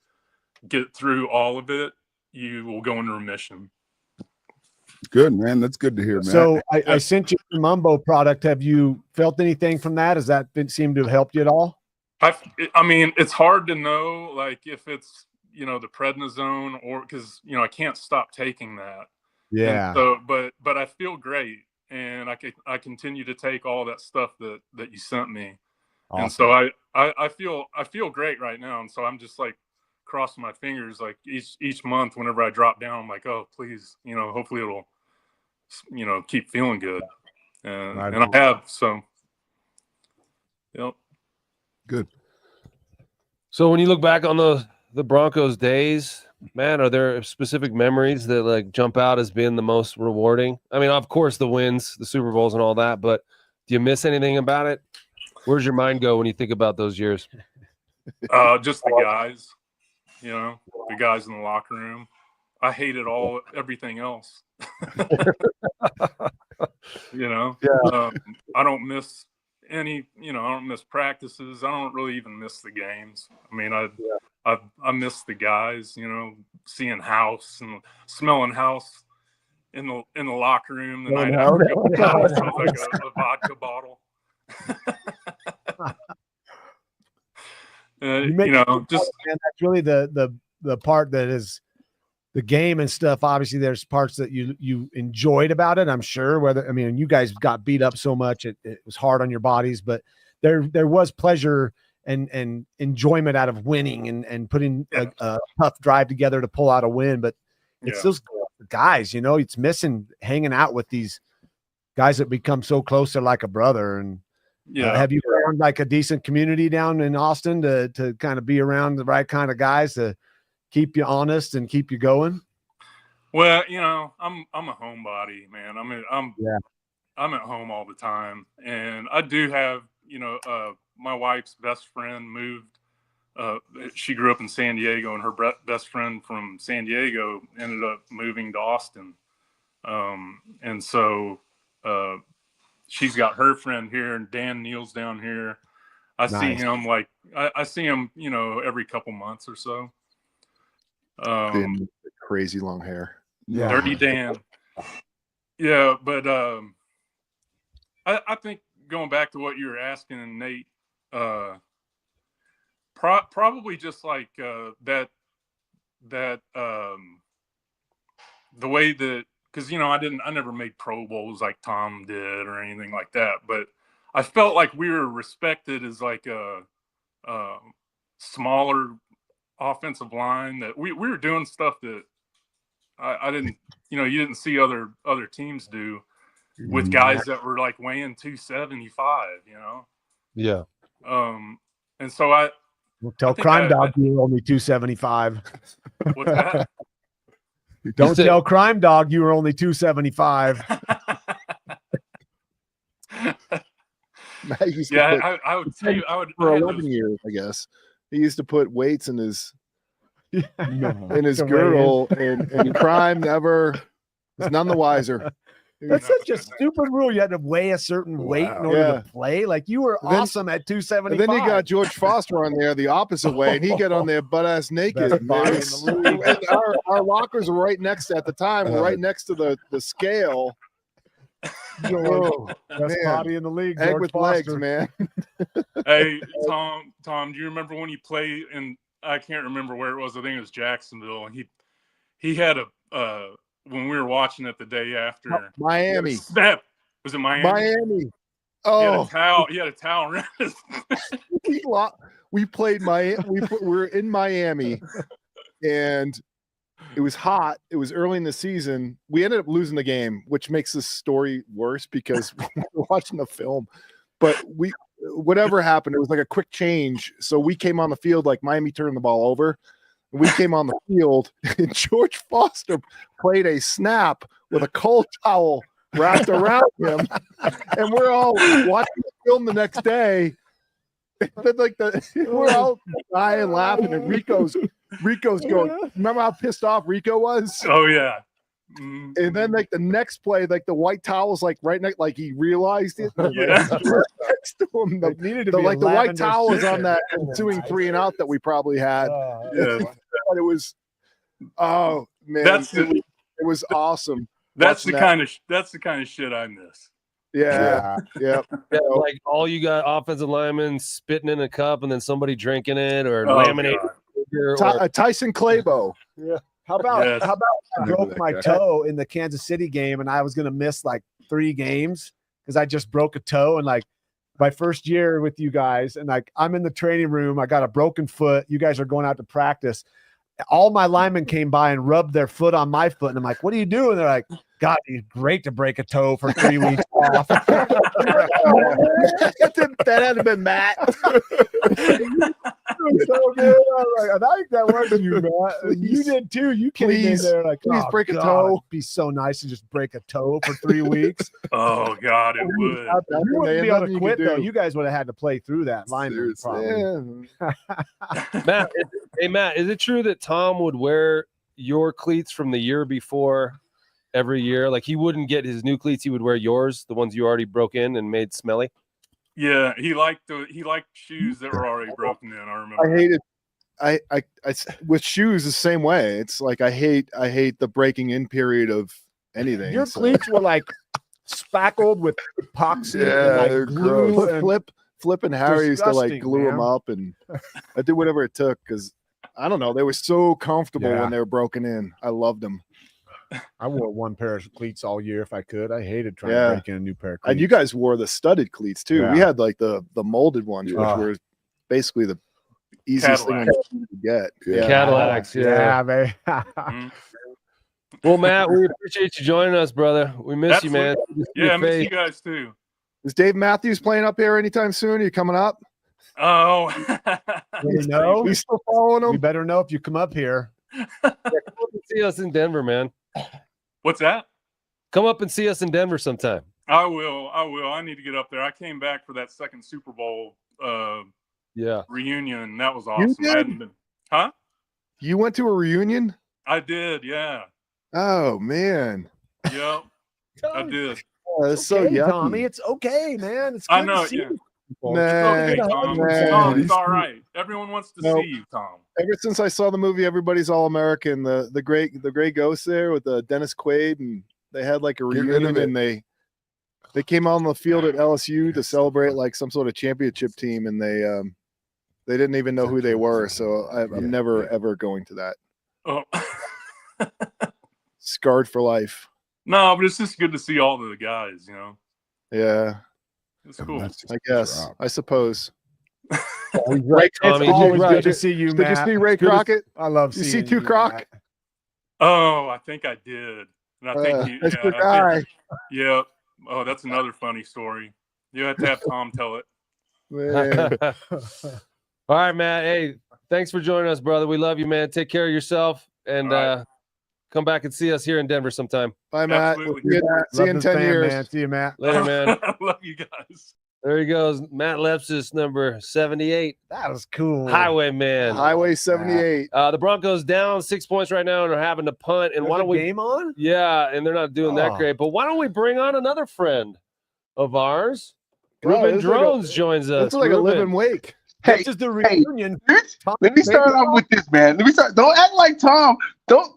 get through all of it, you will go into remission. Good, man. That's good to hear, man. So I sent you the Mumbo product. Have you felt anything from that? Has that seemed to have helped you at all? I mean, it's hard to know, like, if it's, the prednisone or because, I can't stop taking that. Yeah. And so, but I feel great. And I continue to take all that stuff that you sent me. Awesome. And so I feel great right now. And so I'm just like crossing my fingers, like each month, whenever I drop down, I'm like, oh, please, hopefully it'll, keep feeling good. And I have, so. Yep. Good. So when you look back on the Broncos days, man, are there specific memories that like jump out as being the most rewarding? I mean, of course, the wins, the Super Bowls and all that, but do you miss anything about it? Where's your mind go when you think about those years? Just the guys, the guys in the locker room. I hated everything else. Yeah. I don't miss any, I don't miss practices. I don't really even miss the games. I mean, I miss the guys, seeing house and smelling house in the locker room the night after like a vodka bottle. Just man, that's really the part that is the game and stuff. Obviously there's parts that you enjoyed about it, I'm sure. You guys got beat up so much it was hard on your bodies, but there was pleasure and enjoyment out of winning and putting a tough drive together to pull out a win. But it's those guys, it's missing hanging out with these guys that become so close, they're like a brother. And have you found like a decent community down in Austin to kind of be around the right kind of guys to keep you honest and keep you going? Well, I'm a homebody, man. I'm at home all the time, and I do have, my wife's best friend moved. She grew up in San Diego, and her best friend from San Diego ended up moving to Austin, and so she's got her friend here, and Dan Neal's down here. I see him I see him, every couple months or so. Crazy long hair. Yeah. Dirty Dan. Yeah, but I think going back to what you were asking, Nate, probably just like that the way that, because I never made Pro Bowls like Tom did or anything like that, but I felt like we were respected as like a smaller offensive line, that we were doing stuff that I didn't, you didn't see other teams do with guys that were like weighing 275, Yeah. And so tell Crime Dog you were only 275. What's that? Don't tell Crime Dog you were only 275. I would tell you, for 11 years, I guess. He used to put weights in his girdle, and Crime never was none the wiser. That's such a stupid rule. You had to weigh a certain weight in order to play. Like, you were awesome at 275. And then you got George Foster on there the opposite way, and he got on there butt ass naked. And our lockers were right next to, at the time, were right next to the scale. Best body in the league, Egg George with Foster. legs, man. Hey, Tom, do you remember when you played in, I can't remember where it was, I think it was Jacksonville, and he had a when we were watching it the day after, Miami. Snap. Was it Miami? Miami. Oh, he had a towel around his we played Miami. We were in Miami, and it was hot. It was early in the season. We ended up losing the game, which makes this story worse because we were watching the film. But whatever happened, it was like a quick change. So we came on the field, like Miami turned the ball over. We came on the field, and George Foster played a snap with a cold towel wrapped around him, and we're all watching the film the next day. We're all dying laughing, and Rico's going. Remember how pissed off Rico was? Oh yeah. And then like the next play, like the white towel's like right next, like he realized it. Yeah. Next to him, the white towel was on that ensuing 3-and-out that we probably had. But it was, oh man, it was awesome. That's the kind of shit I miss. Yeah. Yep. Yeah, like all you got offensive linemen spitting in a cup and then somebody drinking it or Oh, laminating God. sugar or Tyson Claybo. Yeah. How about Yes. I Remember broke that my guy. toe in the Kansas City game and I was gonna miss like 3 games because I just broke a toe and like my first year with you guys and like I'm in the training room, I got a broken foot. You guys are going out to practice. All my linemen came by and rubbed their foot on my foot, and I'm like, "What are you doing?" They're like, "God, it's great to break a toe for 3 weeks off." That had to been Matt. So good. I think that was you, Matt. And you Please. did too. You came in Please. there like, Please "Oh, break a God, toe." it'd be so nice to just break a toe for 3 weeks. Oh, God, it would. You wouldn't be able Nothing to you quit could though. do. You guys would have had to play through that lineman Seriously. probably. Matt, hey Matt, is it true that Tom would wear your cleats from the year before every year? Like he wouldn't get his new cleats, he would wear yours, the ones you already broke in and made smelly. Yeah, he liked shoes that were already broken in. I remember. I hated. I with shoes the same way. It's like I hate the breaking in period of anything. Your so. cleats were like spackled with epoxy Yeah, and they're like glue. gross. And Flip and Harry used to like Disgusting, glue them man. up, and I did whatever it took because I don't know. They were so comfortable Yeah. when they were broken in. I loved them. I wore one pair of cleats all year if I could. I hated trying Yeah. to break in a new pair of cleats. And you guys wore the studded cleats too. We Yeah. had like the molded ones, which Yeah. were basically the easiest thing on Cadillacs. the street to get. Yeah. Cadillacs, yeah. man. Mhm. Well, Matt, we appreciate you joining us, brother. We miss you, man. Absolutely. Good to see Yeah, I your miss face. you guys too. Is Dave Matthews playing up here anytime soon? Are you coming up? Oh, You know, Are you still following we him? better know if you come up here. Yeah, come up and see us in Denver, man. what's that? Come up and see us in Denver sometime. I will. I need to get up there. I came back for that second Super Bowl Yeah. reunion. That was awesome. I did? hadn't been. Huh? You went to a reunion? I did. Yeah. Oh man. Yep. I did. Oh, that's so Okay, yucky. Tommy, it's okay, man. It's I good know, to see yeah. you people. Nah, Okay, Good Tom. man. Tom, it's all right. Everyone wants to Nope. see you, Tom. Ever since I saw the movie Everybody's All American, the Gray Ghost there with Dennis Quaid, and they had like a Get rid of reunion, it. and they came out on the field at LSU to celebrate like some sort of championship team, and they didn't even know who they were. So I'm never ever going to that. Oh. Scarred for life. No, but it's just good to see all of the guys, you know. Yeah, It's cool. That's just I a guess. drop. I suppose. Right, Tommy. It's always Right. good to see you, Did Matt. you see Ray It's good to- Crockett? I love You seeing see Two Croc? Matt. Oh, I think I did. And I think you, That's yeah, your I guy. think, yeah. Oh, that's another funny story. You have to have Tom tell it. Man. All right, Matt. Hey, thanks for joining us, brother. We love you, man. Take care of yourself and All right. come back and see us here in Denver sometime. Bye, Matt. Absolutely. See you Love in this 10 fan, years. man. See you, Matt. Later, man. I love you guys. There he goes. Matt Lepsis, number 78. That was cool. Highwayman. Highway 78. The Broncos down 6 points right now and are having to punt. And There's why a don't we? game on? Yeah, and they're not doing that Oh. great. But why don't we bring on another friend of ours? Wow, Ruben it's like a- Drones joins us. That's like a live Ruben. and wake. Hey, This is the hey, reunion. let me start off with this, man. Let me start. Don't act like Tom. Tom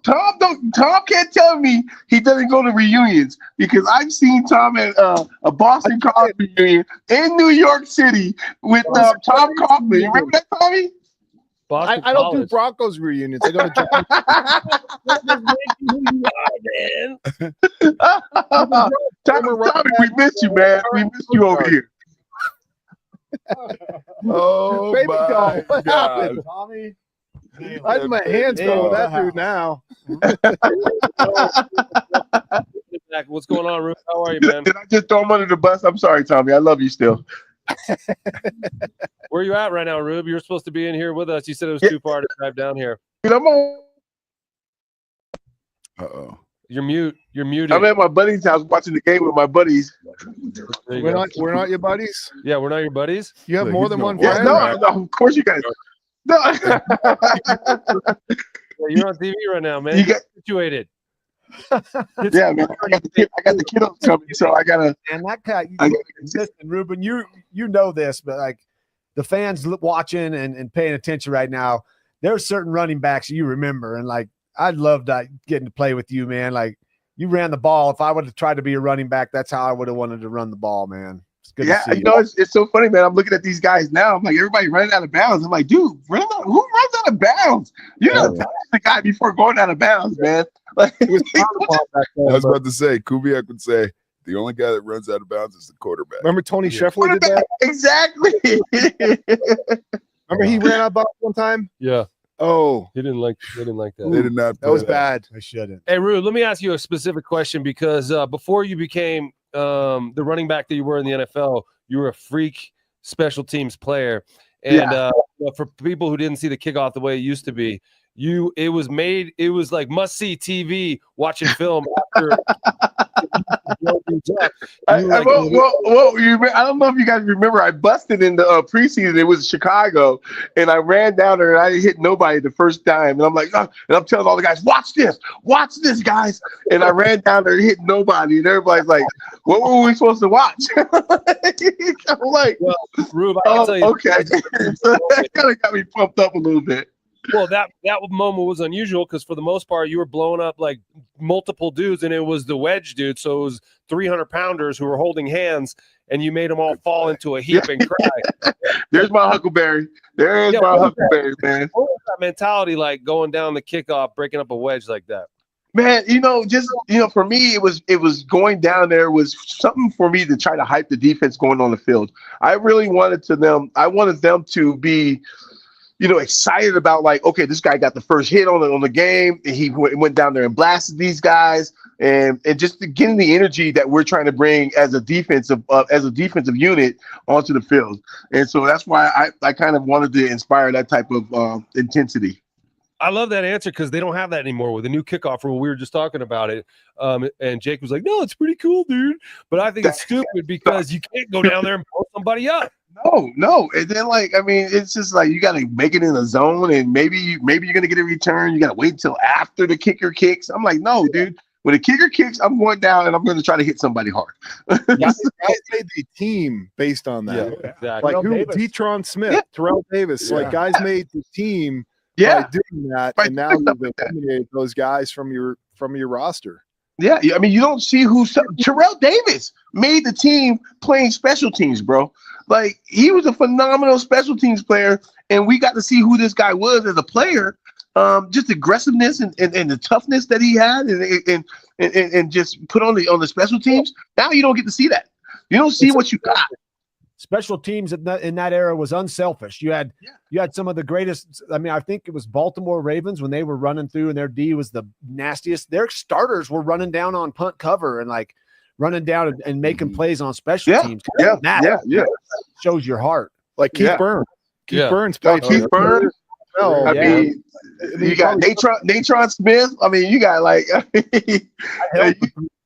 can't tell me he doesn't go to reunions because I've seen Tom at a Boston College reunion in New York City with Tom Kaufman. You remember that, Tommy? Boston I don't do College. Broncos reunions. I go to Tommy, we miss you, man. We miss you over here. Oh Baby my doll, what God. happened? Tommy. I have my hands full with that dude now. Back. What's going on, Ruben? How are you, man? Did I just throw him under the bus? I'm sorry, Tommy. I love you still. Where are you at right now, Rube? You're supposed to be in here with us. You said it was too far to drive down here. And I'm on. Uh-oh. You're mute. You're muted. I'm at my buddy's house watching the game with my buddies. There you We're go. not your buddies. Yeah, we're not your buddies. You have Look, more he's than no one boy. Yeah, friend. no, of course you guys. No, Yeah, you're on TV right now, man. You got- Situated. yeah, man. I got the kiddos coming, so I gotta. And that guy, I- listen, Ruben, you know this, but like the fans watching and paying attention right now, there are certain running backs you remember, and like I'd love that getting to play with you, man. Like you ran the ball. If I would have tried to be a running back, that's how I would have wanted to run the ball, man. It's good to see you know, it's so funny, man. I'm looking at these guys now. I'm like, everybody running out of bounds. I'm like, dude, who runs out of bounds? You got to touch the guy before going out of bounds, man. Like, I was about to say, Kubiak would say, the only guy that runs out of bounds is the quarterback. Remember Tony Scheffler did that? Exactly. Remember he ran out of bounds one time? Yeah. Oh, They didn't like that. They did not. That was bad. I shouldn't. Hey, Rude, let me ask you a specific question because before you became the running back that you were in the NFL, you were a freak special teams player. And for people who didn't see the kickoff the way it used to be, it was like must-see TV watching film after. I don't know if you guys remember, I busted in the preseason. It was Chicago, and I ran down there, and I didn't hit nobody the first time. And I'm like, and I'm telling all the guys, watch this, guys. And I ran down there and hit nobody, and everybody's like, what were we supposed to watch? I'm like, Rube, I can tell you, okay. So that kind of got me pumped up a little bit. Well, that moment was unusual because for the most part, you were blowing up like multiple dudes, and it was the wedge dude. So it was 300-pounders who were holding hands, and you made them all fall into a heap and cry. There's my Huckleberry. There's my Huckleberry, man. What was that mentality like going down the kickoff, breaking up a wedge like that? Man, for me, it was going down there was something for me to try to hype the defense going on the field. I really wanted them to be, excited about like, okay, this guy got the first hit on the game, and he went down there and blasted these guys, and just getting the energy that we're trying to bring as a defensive unit onto the field. And so that's why I kind of wanted to inspire that type of intensity. I love that answer because they don't have that anymore with the new kickoff rule. We were just talking about it, and Jake was like, "No, it's pretty cool, dude." But I think it's stupid because you can't go down there and blow somebody up. No. And then it's just like you got to make it in a zone, and maybe you're gonna get a return. You got to wait until after the kicker kicks. I'm like, no, dude. When the kicker kicks, I'm going down and I'm going to try to hit somebody hard. Guys made the team based on that. Yeah, exactly. Like who? Detron Smith, Terrell Davis. Like guys made the team. Yeah, by doing that, and now you've eliminated those guys from your roster. Yeah, I mean, you don't see Terrell Davis made the team playing special teams, bro. Like, he was a phenomenal special teams player, and we got to see who this guy was as a player. Just aggressiveness and the toughness that he had, and just put on the special teams. Now you don't get to see that. You don't see what you got. Special teams in that era was unselfish. You had some of the greatest. I mean, I think it was Baltimore Ravens when they were running through and their D was the nastiest. Their starters were running down on punt cover and like running down and making plays on special teams. Yeah. Shows your heart. Like Keith Burns. Keith Burns played. Keith Burns. I mean, you got Natron Smith. I mean, you got like.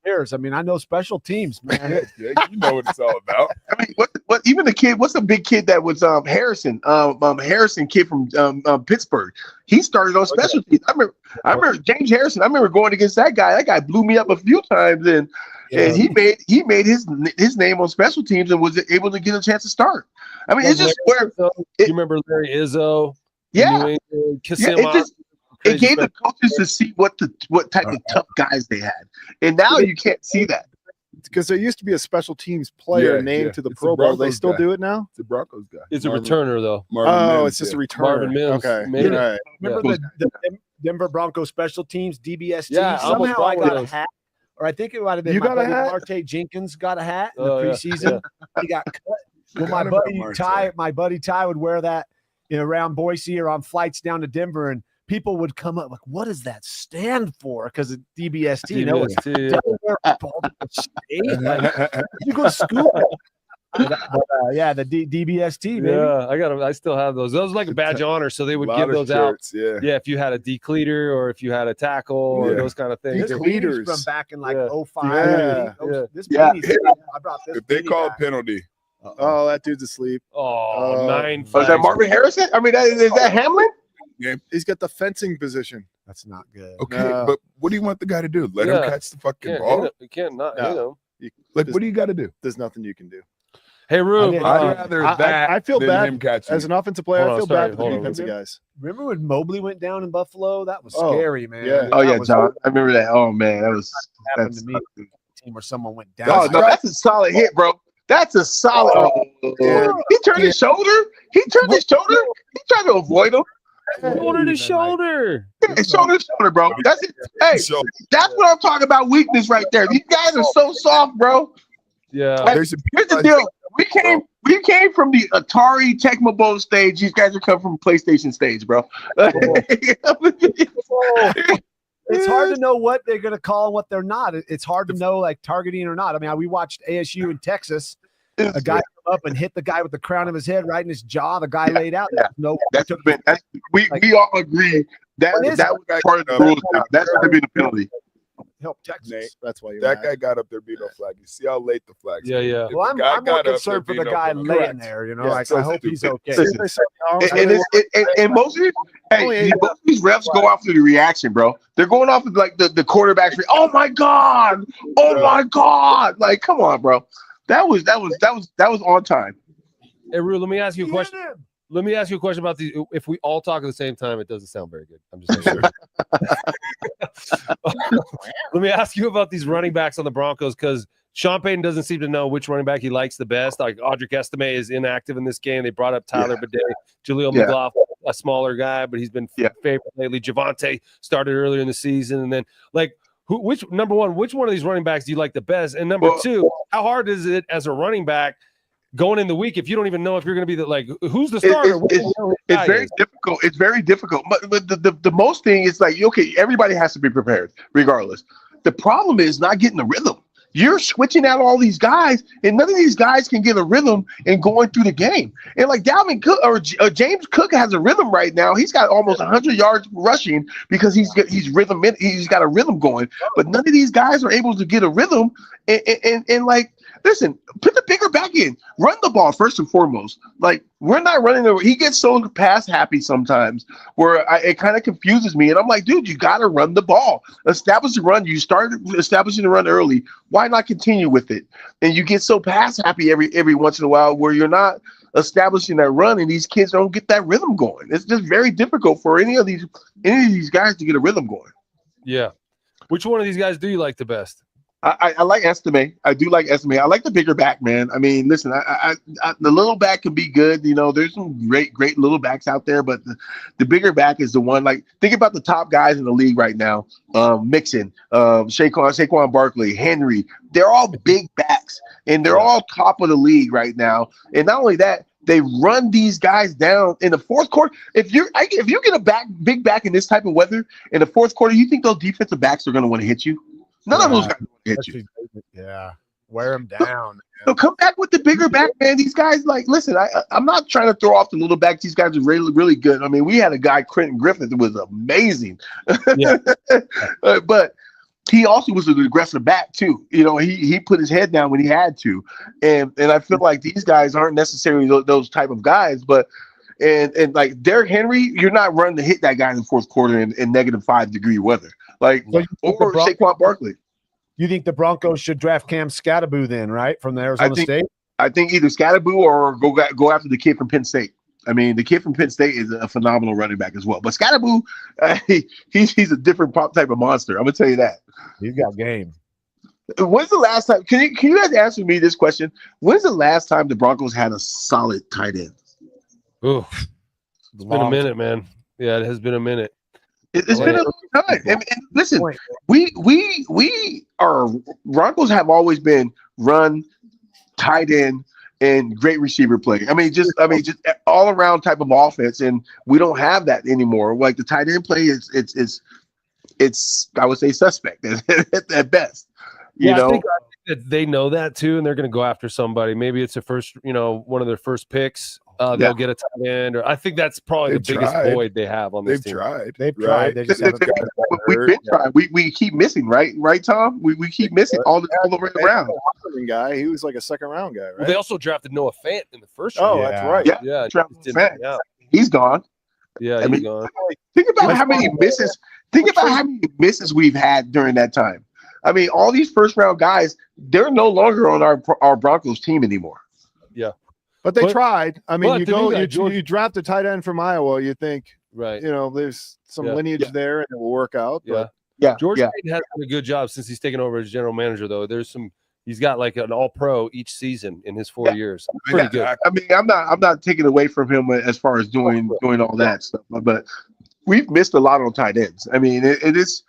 Years. I mean, I know special teams, man. You know what it's all about. I mean, what? Even the kid. What's the big kid that was Harrison? Harrison kid from Pittsburgh. He started on special teams. I remember James Harrison. I remember going against that guy. That guy blew me up a few times, and he made his name on special teams and was able to get a chance to start. I mean, it's just where. You remember Larry Izzo? Yeah. It gave the coaches to see what type of tough guys they had, and now you can't see that because there used to be a special teams player named to the Pro Bowl. They still do it now. It's a Broncos guy. It's a returner though. It's just a returner. Marvin Mims. Okay, right. Remember the Denver Broncos special teams DBS team? Yeah, somehow I got a hat, or I think it might have been Marte Jenkins got a hat in the preseason. He got cut. Well, my buddy Ty would wear that around Boise or on flights down to Denver, and people would come up like, what does that stand for? Because of DBST. You know, you go to school. The DBST, baby. Yeah, I still have those. Those are like a badge of honor, so they would give those shirts, out. Yeah, if you had a decleater or if you had a tackle or those kind of things. Decleaters from back in like 05. I brought this. If they call a penalty. Oh, that dude's asleep. Oh, 9. Was that Marvin Harrison? I mean, is that Hamlin? Yeah, he's got the fencing position. That's not good. Okay, but what do you want the guy to do? Let him catch the fucking ball? You can't not hit him. What do you got to do? There's nothing you can do. Hey, Rube. I'd rather that I feel than bad him catching. as an offensive player. I feel bad for the defensive guys. Remember when Mobley went down in Buffalo? That was Oh, scary, man. yeah. Oh yeah, That was John. I remember that. Oh man, happened that's to me. Team where someone went down. Oh no, that's a solid hit, bro. That's a solid. He turned his shoulder. He turned his shoulder. He tried to avoid him. Shoulder to shoulder. Yeah, shoulder to shoulder, bro. That's it. Hey, that's what I'm talking about. Weakness right there. These guys are so soft, bro. Yeah. Like, here's the deal. We came from the Atari Tecmo Bowl stage. These guys are coming from PlayStation stage, bro. It's hard to know what they're going to call and what they're not. It's hard to know, like, targeting or not. I mean, we watched ASU in Texas. A guy come up and hit the guy with the crown of his head right in his jaw. The guy laid out. Yeah. No, we all agree that was part of the rules. That's going to be the penalty. Help Texas. Nate, that's why that guy got up there, beat no flag. You see how late the flags? Yeah, yeah. Well, I'm more concerned for the guy laying there. You know, like, I hope he's okay. And most of these refs go off of the reaction, bro. They're going off of like the quarterback's. Oh my god! Oh my god! Like, come on, bro. That was on time. Hey, Rue, let me ask you a question. Let me ask you a question about the. If we all talk at the same time, it doesn't sound very good. I'm just saying. Let me ask you about these running backs on the Broncos, because Sean Payton doesn't seem to know which running back he likes the best. Like Audric Estime is inactive in this game. They brought up Tyler Bidet, Jaleel McLaughlin, a smaller guy, but he's been favored lately. Javonte started earlier in the season, and then like. Which number one? Which one of these running backs do you like the best? And number two, how hard is it as a running back going in the week if you don't even know if you're going to be who's the starter? It's very difficult. It's very difficult. But the most thing is like, okay, everybody has to be prepared regardless. The problem is not getting the rhythm. You're switching out all these guys, and none of these guys can get a rhythm and going through the game. And like Dalvin Cook or James Cook has a rhythm right now. He's got almost 100 yards rushing because he's got a rhythm going. But none of these guys are able to get a rhythm. And like, listen, put the bigger back in, run the ball first and foremost. Like, we're not running he gets so pass happy sometimes where it kind of confuses me. And I'm like, dude, you got to run the ball. Establish the run. You started establishing the run early. Why not continue with it? And you get so pass happy every once in a while where you're not establishing that run, and these kids don't get that rhythm going. It's just very difficult for any of these guys to get a rhythm going. Yeah. Which one of these guys do you like the best? I like Estime. I do like Estime. I like the bigger back, man. I mean, listen, I the little back can be good. You know, there's some great little backs out there, but the bigger back is the one. Like, think about the top guys in the league right now. Mixon, Saquon Barkley, Henry. They're all big backs, and they're all top of the league right now. And not only that, they run these guys down in the fourth quarter. If you get a big back in this type of weather in the fourth quarter, you think those defensive backs are going to want to hit you? None of those guys hit you. Yeah, wear them down. So come back with the bigger back, man. These guys, like, listen, I'm not trying to throw off the little backs. These guys are really, really good. I mean, we had a guy, Quentin Griffith, that was amazing. Yeah. But he also was an aggressive back too. You know, he put his head down when he had to, and I feel like these guys aren't necessarily those type of guys, but. And like Derrick Henry, you're not running to hit that guy in the fourth quarter in -5 degree weather. Like, or Saquon Barkley. You think the Broncos should draft Cam Skattebo then, right, from the Arizona State? I think either Skattebo or go after the kid from Penn State. I mean, the kid from Penn State is a phenomenal running back as well. But Skattebo, he's a different type of monster. I'm gonna tell you that. He's got game. When's the last time? Can you guys answer me this question? When's the last time the Broncos had a solid tight end? Ooh, it's been a minute, man. Yeah, it has been a minute. It's been a long time. And listen, our Broncos have always been run, tight end, and great receiver play. I mean, just all around type of offense, and we don't have that anymore. Like, the tight end play it's I would say suspect at best. You know. I think that they know that too, and they're going to go after somebody. Maybe it's one of their first picks. They'll get a tight end, or I think that's probably the biggest void they have on this team. They've tried. They just haven't We've been trying. We keep missing, right, Tom? We keep missing all the way around. Guy, he was like a second round guy, right? Well, they also drafted Noah Fant in the first round. round. That's right. Yeah, he's gone. Yeah, he's gone. Think about how many misses. Think about how many misses we've had during that time. I mean, all these first round guys, they're no longer on our Broncos team anymore. Yeah. But they But- tried. I mean, but you to me, go, like, you draft a tight end from Iowa. You think, Right. there's some Yeah. lineage there, and it will work out. Yeah. But George Payton has done a good job since he's taken over as general manager, though. He's got like an all-pro each season in his 4 years. Pretty good. I mean, I'm not taking away from him as far as doing all that stuff, but we've missed a lot on tight ends. I mean, it's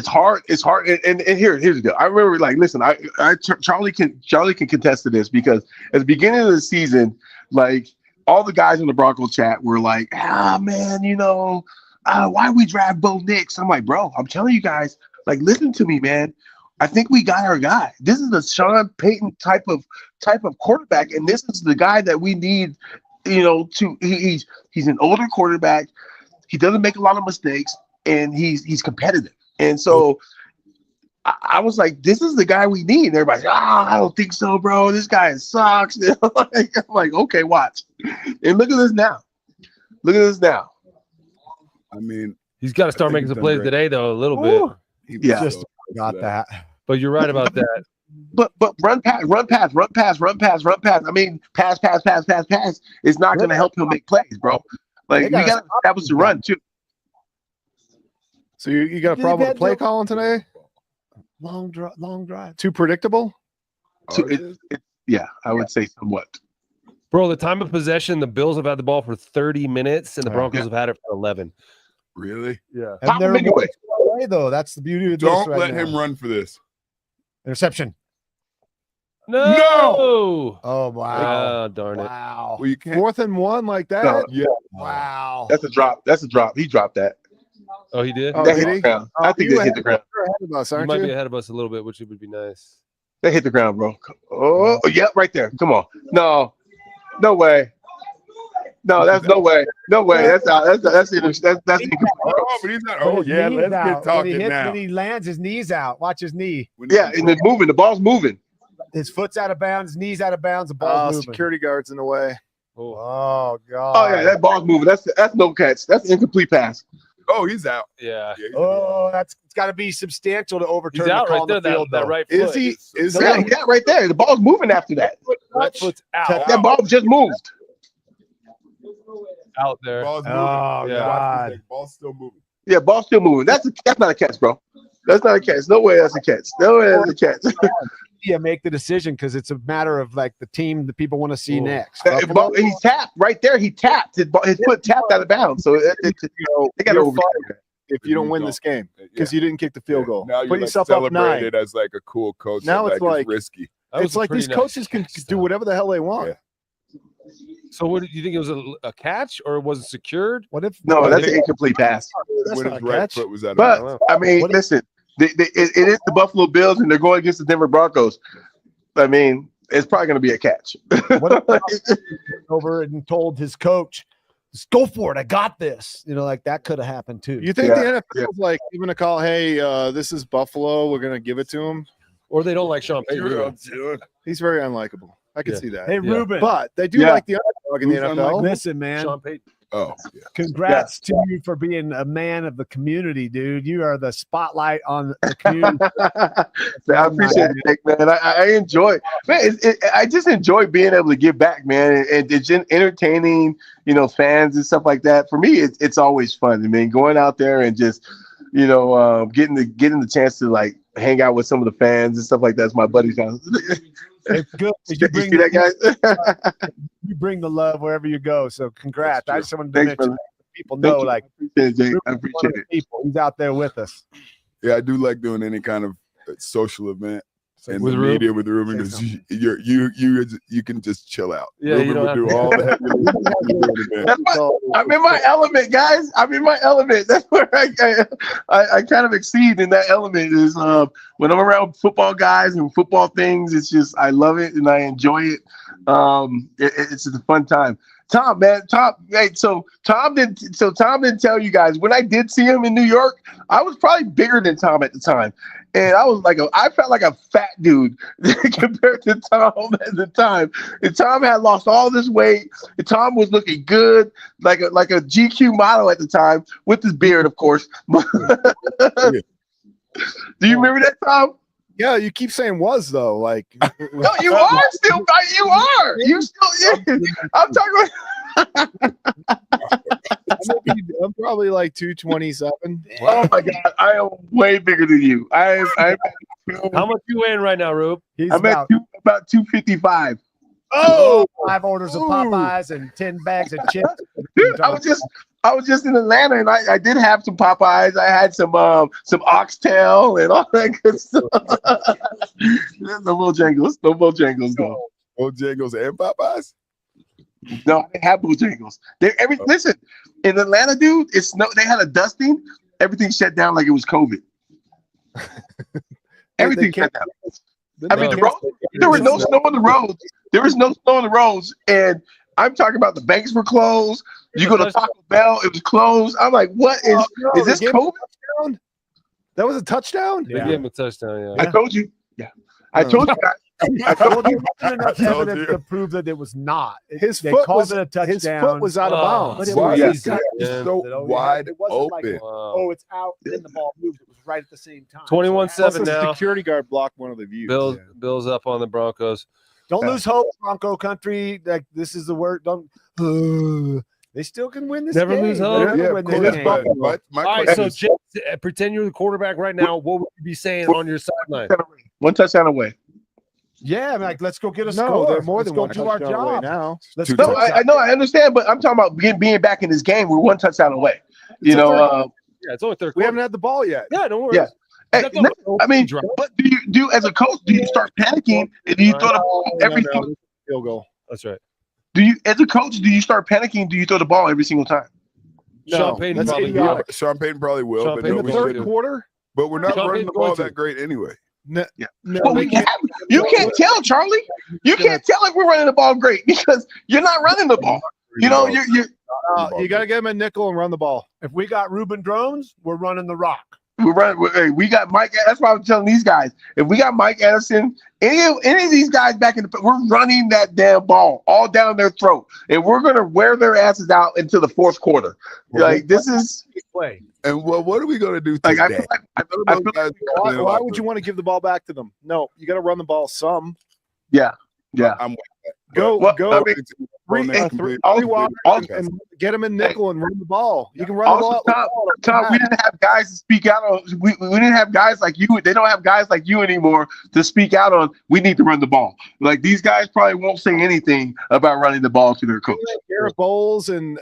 hard. It's hard. And here's the deal. I remember, like, listen, Charlie can contest to this, because at the beginning of the season, like, all the guys in the Broncos chat were like, man, why we draft Bo Nix? I'm like, bro, I'm telling you guys, like, listen to me, man. I think we got our guy. This is the Sean Payton type of quarterback, and this is the guy that we need. He's an older quarterback. He doesn't make a lot of mistakes, and he's competitive. And so I was like, this is the guy we need. And everybody's like, I don't think so, bro. This guy sucks. I'm like, okay, watch. And look at this now. I mean, he's got to start making some plays today, though, a little bit. Yeah. just got that. But you're right about that. But run pass. I mean, pass is not going to help him make plays, bro. Like, we got to establish the run too. So you got a problem with the play calling today? Long drive. Too predictable? Yeah, I would say somewhat. Bro, the time of possession, the Bills have had the ball for 30 minutes, and the Broncos have had it for 11. Really? Yeah. And they're away, though. That's the beauty of this. Don't right let now. him run for this. Interception. No! Oh, wow. Oh, darn it. Wow. Well, you can't. 4th and 1 like that? No. Yeah. Wow. That's a drop. He dropped that. Oh, he did? Oh, That did hit he? the ground. I think they hit the ground. You're ahead of us, You aren't might you? be ahead of us a little bit, which would be nice. They hit the ground, bro. Oh, yeah, right there. Come on. No way. No, that's no way. No way. That's out. That's incomplete. Oh, but he's not. Oh, yeah. Let's get talking now. When he lands, his knee's out. Watch his knee. Yeah, and it's moving. The ball's moving. His foot's out of bounds. His knee's out of bounds. The ball's moving. Security guard's in the way. Oh, God. Oh yeah, that ball's moving. That's no catch. That's an incomplete pass. Oh, he's out. Yeah. Oh, it's got to be substantial to overturn He's out the call right there, on the field, that though. right foot. Is he? Is Yeah, that? yeah, right there. The ball's moving after that. That foot's out. That ball just moved. Out there. Ball's moving. Oh, Yeah. God. Ball's still moving. Yeah, ball's still moving. That's not a catch, bro. That's not a catch. No way that's a catch. No way that's a catch. Yeah, make the decision because it's a matter of like the team that people want to see next. He tapped right there. He tapped. His foot tapped out of bounds. So they got to You're overturn fired if you don't win this game because you didn't kick the field goal. Now you're Put like yourself up 9. celebrated as like a cool coach. Now that, it's like- risky. That was It's a like pretty these nice coaches can catch, do though. whatever the hell they want. Yeah. So what did you think it was a catch or was it secured? What if? No, that's an incomplete pass. That's When not his a right catch. foot was out of But bounds. I mean, listen, it is the Buffalo Bills, and they're going against the Denver Broncos. I mean, it's probably going to be a catch. What if over and told his coach, "Just go for it. I got this." Like that could have happened too. You think Yeah, the NFL is like giving a call? Hey, this is Buffalo. We're gonna give it to him. Or they don't like Sean Payton. You're either. up to it. He's very unlikable. I can Yeah. see that. Hey, Yeah. Ruben. But they do Yeah. like the underdog in the Who's NFL. Listen, man. Sean Payton. Oh, yeah. Congrats to you for being a man of the community, dude. You are the spotlight on the community. I appreciate it, Nick, man. I enjoy, man. I just enjoy being able to give back, man, and it's entertaining, fans and stuff like that. For me, it's always fun. I mean, going out there and just, getting the chance to like hang out with some of the fans and stuff like that's my buddy's house. It's good. You see that, guys? You bring the love wherever you go. So congrats. I just wanted to Thanks, mention brother. that people Thank know, you. like, I appreciate it, Jake. I Ruben's one appreciate of the it. people. He's out there with us. Yeah, I do like doing any kind of social event in With the Ruben? media with Ruben because you can just chill out. Yeah, you Ruben don't will have do to- all the heavy lifting. I'm in my element, guys. I'm in my element. That's where I kind of exceed in that element. Is when I'm around football guys and football things. It's just I love it and I enjoy it. It's a fun time. Tom, man, hey, so Tom didn't tell you guys when I did see him in New York. I was probably bigger than Tom at the time, and I felt like a fat dude compared to Tom at the time. And Tom had lost all this weight. And Tom was looking good, like a GQ model at the time, with his beard, of course. Do you remember that, Tom? Yeah, you keep saying was though. Like No, you are still. You are. You still. Yeah. I'm talking about. I'm probably like 227. Oh my god, I am way bigger than you. I'm How much you weighing right now, Rube? He's I'm at about 255. Oh, 5 orders of Popeyes and 10 bags of chips. Dude, I was just in Atlanta and I did have some Popeyes. I had some oxtail and all that good stuff. No Bojangles though. Bojangles and Popeyes? No, I didn't have Bojangles. Listen, in Atlanta, dude, they had a dusting. Everything shut down like it was COVID. Everything shut down. I mean, there was no snow on the roads. There was no snow on the roads, and I'm talking about the banks were closed. You go to Taco Bell, it was closed. I'm like, what is this COVID? That was a touchdown? They gave him a touchdown, yeah. I told you. Yeah. I told you guys. I told you enough evidence to prove that it was not. His They foot called was it a touchdown. his foot was out of bounds. But it Why was is that so wide it wasn't open? like, oh, it's out, then the ball moved. It was right at the same time. 21-7 The now. security guard blocked one of the views. Bills up on the Broncos. Don't lose hope, Bronco country. Like this is the word. Don't. They still can win this Never game. lose hope. Never Yeah, win cool. this game. But my All right, question so is, Jake, pretend you're the quarterback right now. What would you be saying on your sideline? One touchdown away. Yeah, I'm like, let's go get a No, score. they're more Let's than go one do our touchdown away job. now. Let's Two go. No, I know, I understand, but I'm talking about being back in this game. We're one touchdown away. You know, Yeah, it's only third We quarter. haven't had the ball yet. Yeah, don't worry. Yeah. Hey, That's all- I mean, but do you as a coach, do you start panicking and do you throw the ball every single? Field goal. That's right. Do you, as a coach, do you start panicking? Do you throw the ball every single time? Sean Payton that's probably idiotic. will. Sean Payton probably will, Sean but Payton no, In we the will. third quarter? but we're not Sean running the Payton's going ball to. that great anyway. No, Yeah. no, But you can't tell, Charlie. You can't tell if we're running the ball great because you're not running the ball. You know, you're you got to get him a nickel and run the ball. If we got Ruben drones, we're running the rock. we're running. Hey, we got Mike. That's why I'm telling these guys. If we got Mike Anderson, any of these guys back in the, we're running that damn ball all down their throat, and we're gonna wear their asses out into the fourth quarter. Like this is Play. And what are we going to do like today? I feel like Why would you want to give the ball back to them? No, you got to run the ball some. yeah. I'm Go, Well, go. I mean, Three also- wide also- and get him in nickel and run the ball. You can run the Also, ball. Tom, we didn't have guys to speak out on. We didn't have guys like you. They don't have guys like you anymore to speak out on. We need to run the ball. Like these guys probably won't say anything about running the ball to their coach. Garrett Bowles and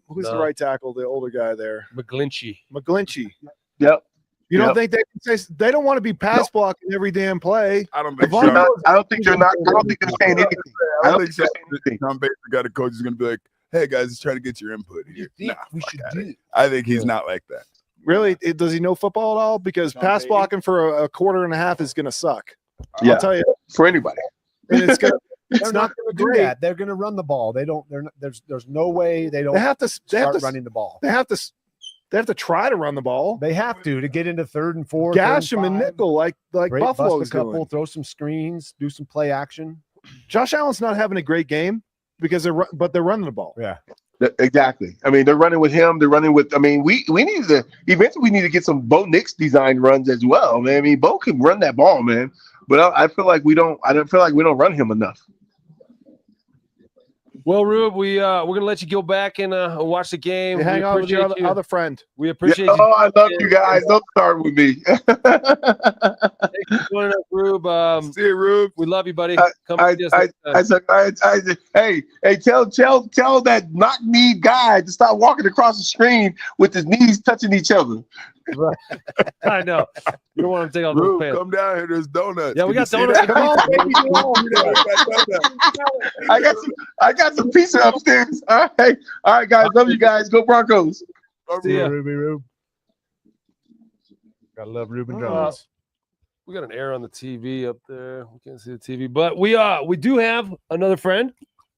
who's the No. right tackle? The older guy there, McGlinchey. McGlinchey. Yep. You don't Yep. think they can say they don't want to be pass blocking every damn play? I don't think Devon- Sean, I don't think they're not. I don't think they're saying anything. I don't think Sean Payton, the guy, the coach, is going to be like, "Hey guys, just trying to get your input here." Nah, we fuck should outta do. here. I think he's not like that. Really? Does he know football at all? Because Sean pass Payton? blocking for a quarter and a half is going to suck. Yeah. I'll tell you. For anybody. And it's gonna, They're it's not not going going to to do great. that. They're going to run the ball. They don't. They're not, there's no way they don't They have to. They have start to running the ball. They have to. They have to try to run the ball. They have to get into third and four. Gash third him and and five. nickel like Break, bust Buffalo's a couple, doing. throw some screens, do some play action. Josh Allen's not having a great game because they're running the ball. Yeah. Exactly. I mean, they're running with him. They're running with. I mean, we need to eventually. We need to get some Bo Nix design runs as well, man. I mean, Bo can run that ball, man. But I feel like we don't. I don't feel like we don't run him enough. Well, Rube, we're gonna let you go back and watch the game. Hey, hang We on with your appreciate you. other friend. We Yeah, appreciate oh, I love you guys. Don't start with me. you joining us, Rube. See you, Rube. We love you, buddy. Come I see us next time. hey, tell that knock-knee guy to stop walking across the screen with his knees touching each other. I know. You don't want him to take off those Rube, pants. come down here. There's donuts. Yeah, we Can got you see donuts. that? Come on, baby. We got donuts. I got some pizza upstairs. All right, guys. Love you guys. Go Broncos. See ya. Ruby Rube. Gotta love Ruben Jones. We got an error on the TV up there. We can't see the TV, but we do have another friend,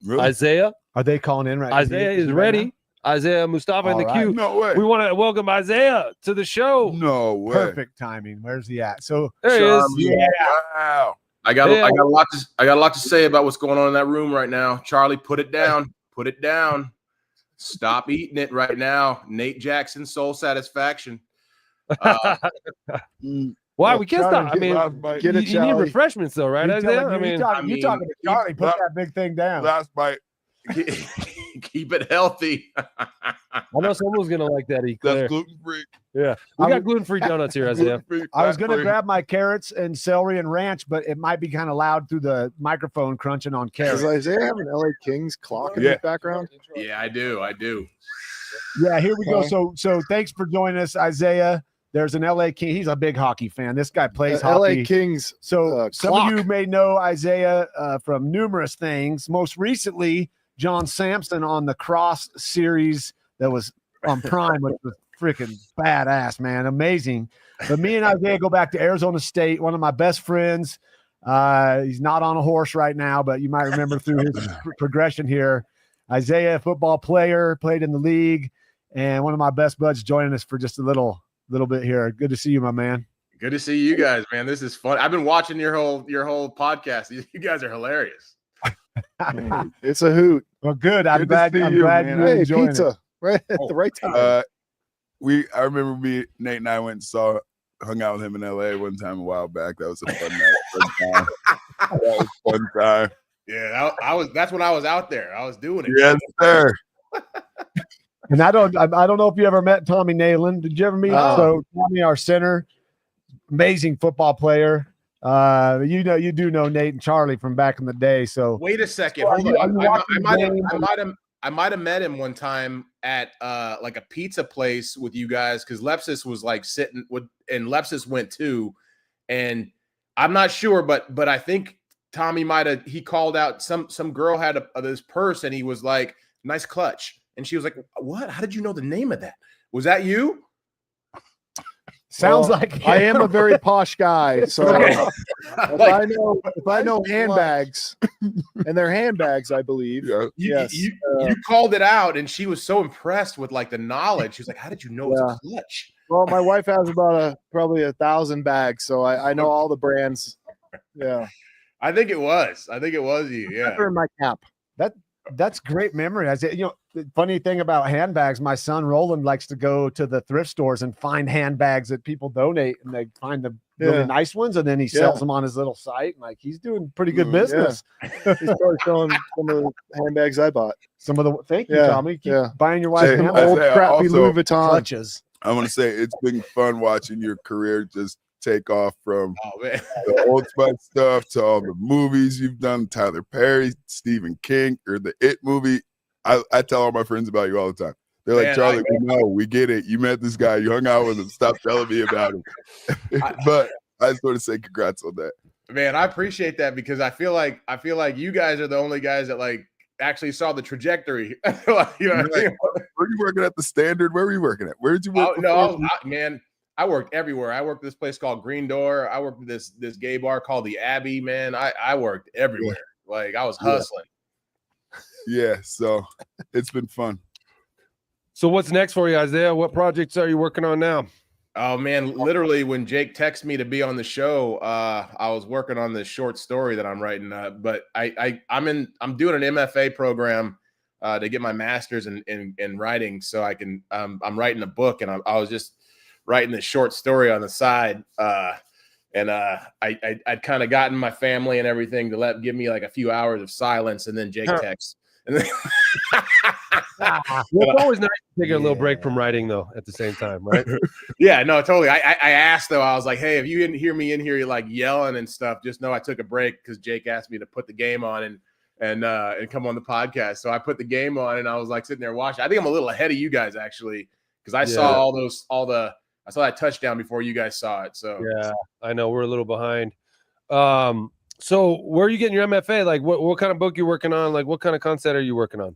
Really? Isaiah. Are they calling in right now? Isaiah is ready. Isaiah Mustafa in the All right. queue. No way. We want to welcome Isaiah to the show. No way. Perfect timing. Where's he at? So There he is. yeah. Wow. I got Yeah. a lot to say about what's going on in that room right now. Charlie, put it down. Put it down. Stop eating it right now. Nate Jackson, soul satisfaction. Why? We can't stop. I mean, Get it, you need Charlie. refreshments though, right, Isaiah? I mean, you talking to Charlie. Put that big thing down. Last bite. Keep it healthy. I know someone's gonna like that. That's gluten free. Yeah, we got gluten-free donuts here, Isaiah. I was gonna grab my carrots and celery and ranch, but it might be kind of loud through the microphone crunching on carrots. Does Isaiah have an LA Kings clock in the background? Yeah, I do. Yeah, here we go. So thanks for joining us, Isaiah. There's an LA King. He's a big hockey fan. This guy plays hockey. LA Kings. So some clock. of you may know Isaiah from numerous things. Most recently, John Sampson on the Cross series that was on Prime, which was freaking badass, man. Amazing. But me and Isaiah go back to Arizona State, one of my best friends. He's not on a horse right now, but you might remember through his progression here. Isaiah, football player, played in the league, and one of my best buds joining us for just a little bit here. Good to see you, my man. Good to see you guys, man. This is fun. I've been watching your whole podcast. You guys are hilarious. It's a hoot. Well, good. I'm glad you enjoying pizza it. right at the right time. I remember Nate and I went and hung out with him in LA one time a while back. That was a fun night. That was a fun time. Yeah, that's when I was out there. I was doing it. Yes, sir. And I don't know if you ever met Tommy Nalen. Did you ever meet? So Tommy, our center, amazing football player. You do know Nate and Charlie from back in the day. So wait a second, hold on. I might have met him one time at like a pizza place with you guys because Lepsis was like sitting with, and Lepsis went too, and I'm not sure, but I think Tommy he called out some girl had this purse and he was like, nice clutch, and she was like, what? How did you know the name of that? Was that you? Sounds like I am a very posh guy, so if I know handbags, and they're handbags, I believe. Yeah. You called it out, and she was so impressed with like the knowledge. She was like, "How did you know it's a clutch?" Well, my wife has about probably 1,000 bags, so I know all the brands. Yeah, I think it was you. Yeah, in my cap. That's great memory. I said, the funny thing about handbags, my son Roland likes to go to the thrift stores and find handbags that people donate, and they find the really nice ones, and then he sells them on his little site. And like he's doing pretty good business. Yeah. He's probably selling some of the handbags I bought. Thank you, Tommy. Keep buying your wife old crappy Louis Vuitton clutches. I want to say it's been fun watching your career just take off from the Old Spice stuff to all the movies you've done, Tyler Perry, Stephen King, or the It movie. I tell all my friends about you all the time. They're like, Charlie, we know, we get it. You met this guy, you hung out with him. Stop telling me about him. But I just want to say congrats on that. Man, I appreciate that because I feel like you guys are the only guys that like actually saw the trajectory. Were you working at the Standard? Where were you working at? Where did you work? I worked everywhere. I worked at this place called Green Door. I worked at this gay bar called the Abbey. Man, I worked everywhere. Yeah. Like I was hustling. Yeah, so it's been fun. So what's next for you, Isaiah? What projects are you working on now? Oh man, literally when Jake texted me to be on the show, I was working on this short story that I'm writing. But I'm doing an MFA program to get my master's in writing, so I can. I'm writing a book, and I was just writing this short story on the side. And I'd kind of gotten my family and everything to give me like a few hours of silence, and then Jake texts. And then it's always nice to take a little break from writing, though, at the same time, right? Yeah, no, totally. I asked, though, I was like, hey, if you didn't hear me in here, you're like yelling and stuff, just know I took a break because Jake asked me to put the game on and come on the podcast. So I put the game on, and I was like sitting there watching. I think I'm a little ahead of you guys, actually, because I saw I saw that touchdown before you guys saw it. So yeah, I know we're a little behind. So where are you getting your MFA? Like what kind of book you working on? Like what kind of concept are you working on?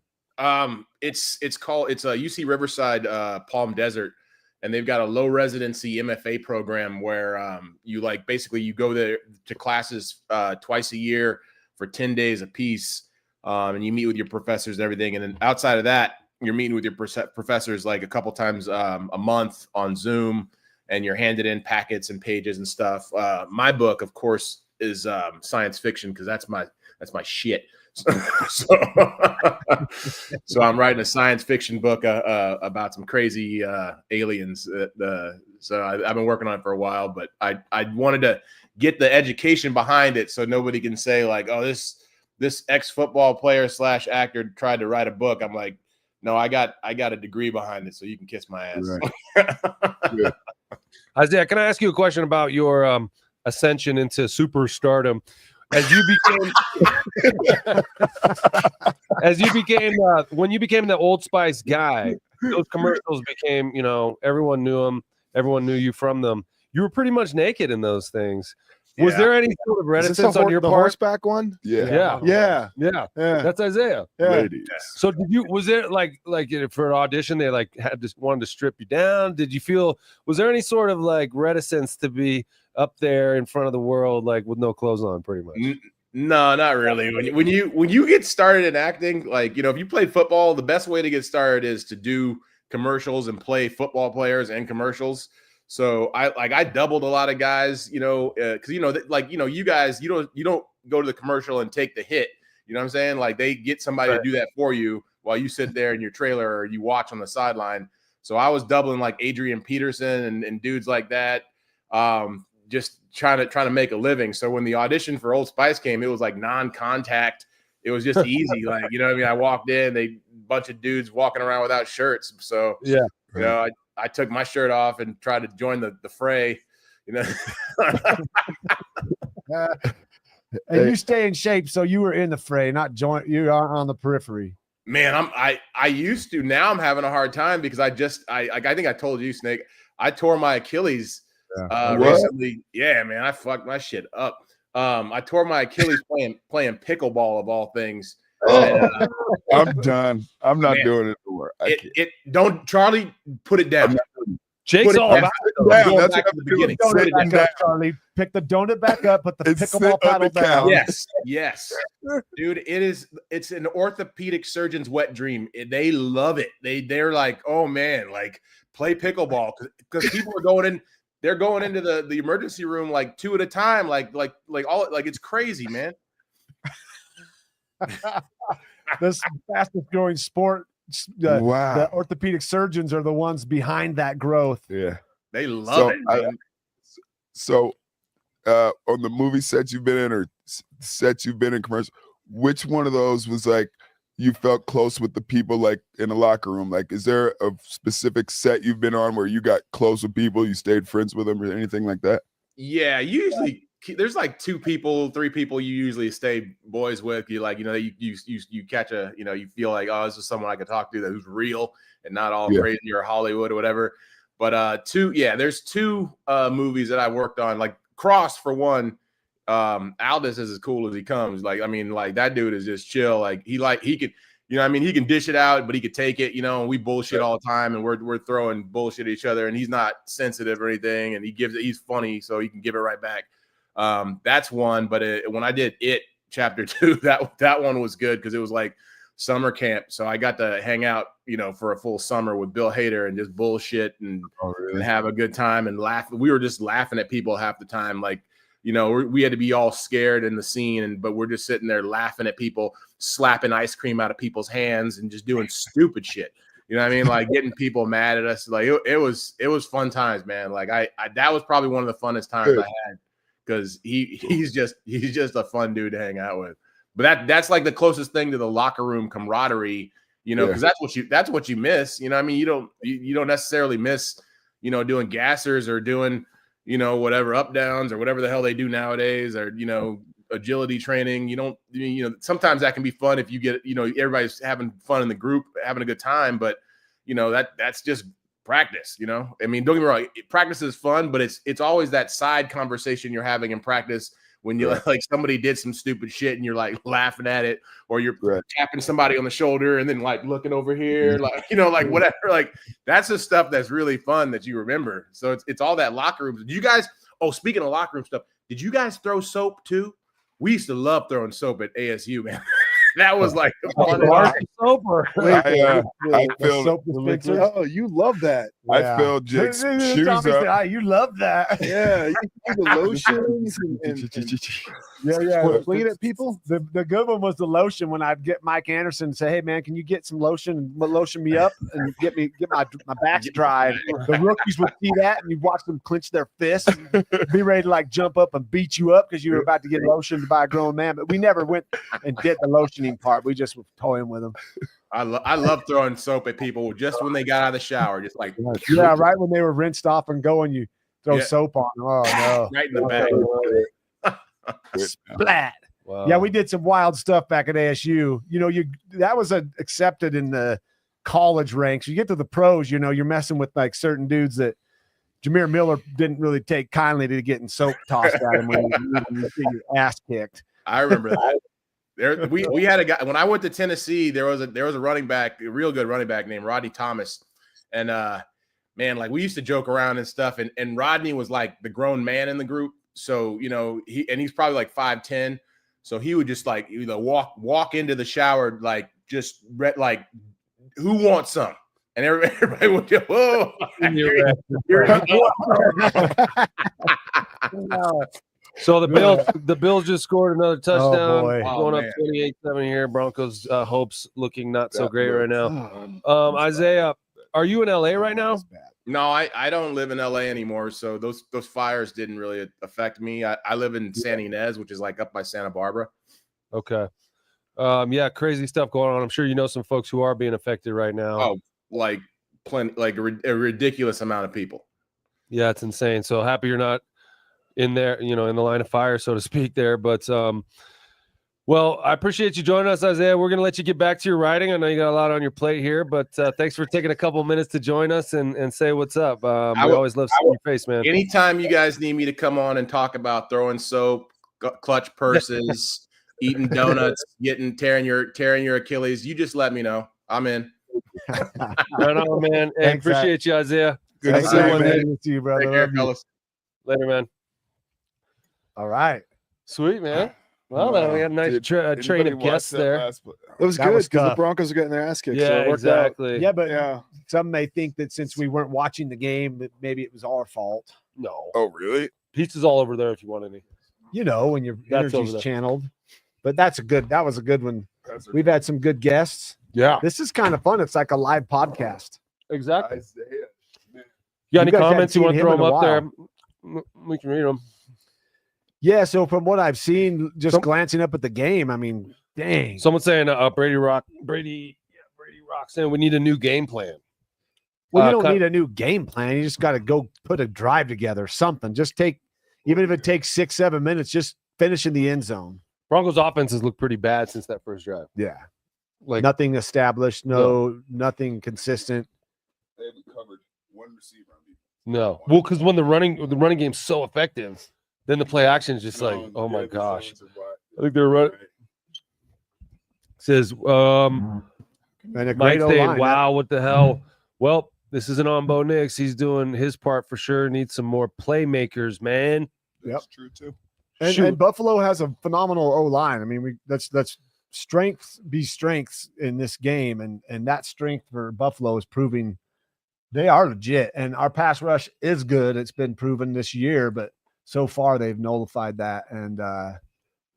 It's a UC Riverside Palm Desert, and they've got a low residency MFA program where you go there to classes twice a year for 10 days a piece, and you meet with your professors and everything. And then outside of that, you're meeting with your professors like a couple times a month on Zoom, and you're handed in packets and pages and stuff. My book, of course, is science fiction because that's my shit. So I'm writing a science fiction book about some crazy aliens. So I've been working on it for a while, but I wanted to get the education behind it so nobody can say like, oh, this ex-football player / actor tried to write a book. I'm like, no, I got a degree behind it, so you can kiss my ass. Right. Isaiah, can I ask you a question about your ascension into superstardom? As you became, when you became the Old Spice guy, those commercials became, everyone knew them, everyone knew you from them. You were pretty much naked in those things. Was there any sort of reticence on your the part? horseback one? Yeah. That's Isaiah. Ladies. So was there like for an audition they wanted to strip you down? Did you feel, was there any sort of like reticence to be up there in front of the world like with no clothes on pretty much? No, not really. When you get started in acting, like, if you play football, the best way to get started is to do commercials and play football players and commercials. So I doubled a lot of guys, because you guys, you don't go to the commercial and take the hit. You know what I'm saying? Like they get somebody to do that for you while you sit there in your trailer or you watch on the sideline. So I was doubling like Adrian Peterson and dudes like that, just trying to make a living. So when the audition for Old Spice came, it was like non-contact. It was just easy. Like, I walked in, bunch of dudes walking around without shirts. So I took my shirt off and tried to join the fray, And you stay in shape, so you were in the fray, not you are on the periphery. Man, I used to. Now I'm having a hard time because I think I told you, Snake, I tore my Achilles recently. Yeah, man, I fucked my shit up. I tore my Achilles playing pickleball of all things. I'm done. I'm not doing it anymore. Don't, Charlie, put it down. Jake's all about it. That's back to the beginning. Back up, Charlie. Pick the donut back up, put the pickleball paddle down. Yes. Dude, it's an orthopedic surgeon's wet dream. They love it. They're like, oh man, like play pickleball because people are going in. They're going into the emergency room like two at a time, like it's crazy, man. This fastest growing sport. Wow. The orthopedic surgeons are the ones behind that growth. Yeah, they love it. So, on the movie sets you've been in or sets you've been in commercial, which one of those was like you felt close with the people, like in the locker room? Like, is there a specific set you've been on where you got close with people, you stayed friends with them, or anything like that? Yeah, usually there's like 2 people, 3 people you usually stay boys with. You like, you catch a, you feel like, oh, this is someone I could talk to who's real and not all crazy or Hollywood or whatever. But there's 2 movies that I worked on. Like Cross for one. Aldous is as cool as he comes. Like, I mean, like that dude is just chill. Like he could, he can dish it out, but he could take it, and we bullshit all the time and we're throwing bullshit at each other and he's not sensitive or anything. And he's funny, so he can give it right back. That's one. But when I did It Chapter 2, that one was good because it was like summer camp. So I got to hang out, for a full summer with Bill Hader and just bullshit and have a good time and laugh. We were just laughing at people half the time. Like, we had to be all scared in the scene, but we're just sitting there laughing at people, slapping ice cream out of people's hands and just doing stupid shit. You know what I mean? Like getting people mad at us. Like it was fun times, man. Like I that was probably one of the funnest times I had because he's just a fun dude to hang out with. But that's like the closest thing to the locker room camaraderie, because that's what you miss. You know what I mean? You don't necessarily miss, doing gassers or doing, whatever up downs or whatever the hell they do nowadays, or, agility training. Sometimes that can be fun if you get, everybody's having fun in the group, having a good time, but that's just practice. I mean, don't get me wrong, practice is fun, but it's always that side conversation you're having in practice when you like somebody did some stupid shit and you're like laughing at it, or you're tapping somebody on the shoulder and then like looking over here, like, like whatever, like that's the stuff that's really fun that you remember. So it's all that locker room. Did you guys, speaking of locker room stuff, did you guys throw soap too? We used to love throwing soap at ASU, man. That was like I filled. soap dispenser. Oh, you love that. I filled Jake's shoes Tommy said, up. you love that. Yeah, you do the lotions and clean at people. The good one was the lotion. When I'd get Mike Anderson and say, "Hey man, can you get some lotion and lotion me up and get my back's dry?" The rookies would see that and you watch them clench their fists, and be ready to like jump up and beat you up because you were about to get lotioned by a grown man. But we never went and did the lotioning part. We just were toying with them. I love throwing soap at people just when they got out of the shower, just like right when they were rinsed off and going, you throw soap on. Oh no, right in the bag. Splat. Wow. Yeah, we did some wild stuff back at ASU. That was accepted in the college ranks. You get to the pros, you're messing with like certain dudes that Jameer Miller didn't really take kindly to getting soap tossed at him when you get your ass kicked. I remember that. We had a guy when I went to Tennessee. There was a running back, a real good running back named Rodney Thomas, and man, like we used to joke around and stuff. And Rodney was like the grown man in the group, so he's probably like 5'10", so he would just like walk into the shower like just like who wants some, and everybody would go, whoa. So the Bills just scored another touchdown, going up 28-7 here. Broncos hopes looking not so great right now. Isaiah, are you in LA right now? No, I don't live in LA anymore. So those fires didn't really affect me. I live in San Ynez, which is like up by Santa Barbara. Okay. Yeah, crazy stuff going on. I'm sure you know some folks who are being affected right now. Oh, like plenty, like a ridiculous amount of people. Yeah, it's insane. So happy you're not in there, in the line of fire, so to speak there. But, well, I appreciate you joining us, Isaiah. We're going to let you get back to your writing. I know you got a lot on your plate here, but thanks for taking a couple minutes to join us and say what's up. We always love seeing your face, man. Anytime you guys need me to come on and talk about throwing soap, clutch purses, eating donuts, tearing your Achilles, you just let me know. I'm in. Right on, man. Hey, appreciate you, Isaiah. Good to see you, brother. Take care, fellas. Later, man. All right. Sweet, man. Well, we had a nice train of guests there. It was good because the Broncos are getting their ass kicked. Yeah, so it worked exactly. Out. Yeah, but some may think that since we weren't watching the game, that maybe it was our fault. No. Oh, really? Pizza's all over there if you want any. When your energy's channeled. But that was a good one. We've had some good guests. Yeah. This is kind of fun. It's like a live podcast. Exactly. You got any comments you want to throw them up there? We can read them. Yeah, so from what I've seen, just glancing up at the game, I mean, dang. Someone saying Brady Rock saying we need a new game plan. Well, you don't need a new game plan. You just got to go put a drive together, something. Just even if it takes 6-7 minutes, just finish in the end zone. Broncos offenses look pretty bad since that first drive. Yeah. Like nothing established, nothing consistent. They haven't covered one receiver on me. No. Well, because when the running game's so effective, then the play action is just oh my gosh. I think they're right. Says and a Mike great saying, wow, what the hell? Well, this isn't on Bo Nix. He's doing his part for sure. Needs some more playmakers, man. Yep. That's true too. And Buffalo has a phenomenal O-line. I mean, that's strengths in this game, and that strength for Buffalo is proving they are legit. And our pass rush is good. It's been proven this year, but so far they've nullified that. And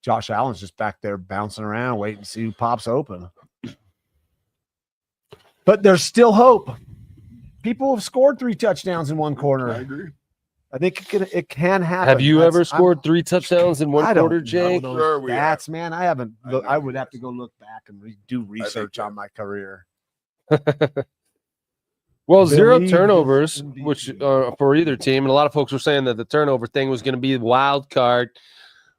Josh Allen's just back there bouncing around, waiting to see who pops open. But there's still hope. People have scored 3 touchdowns in one quarter. I agree. I think it can happen. Have you ever scored 3 touchdowns in one quarter, Jake? That's man. I haven't. I would have to go look back and do research on my career. Well, 0 turnovers, which for either team, and a lot of folks were saying that the turnover thing was going to be the wild card.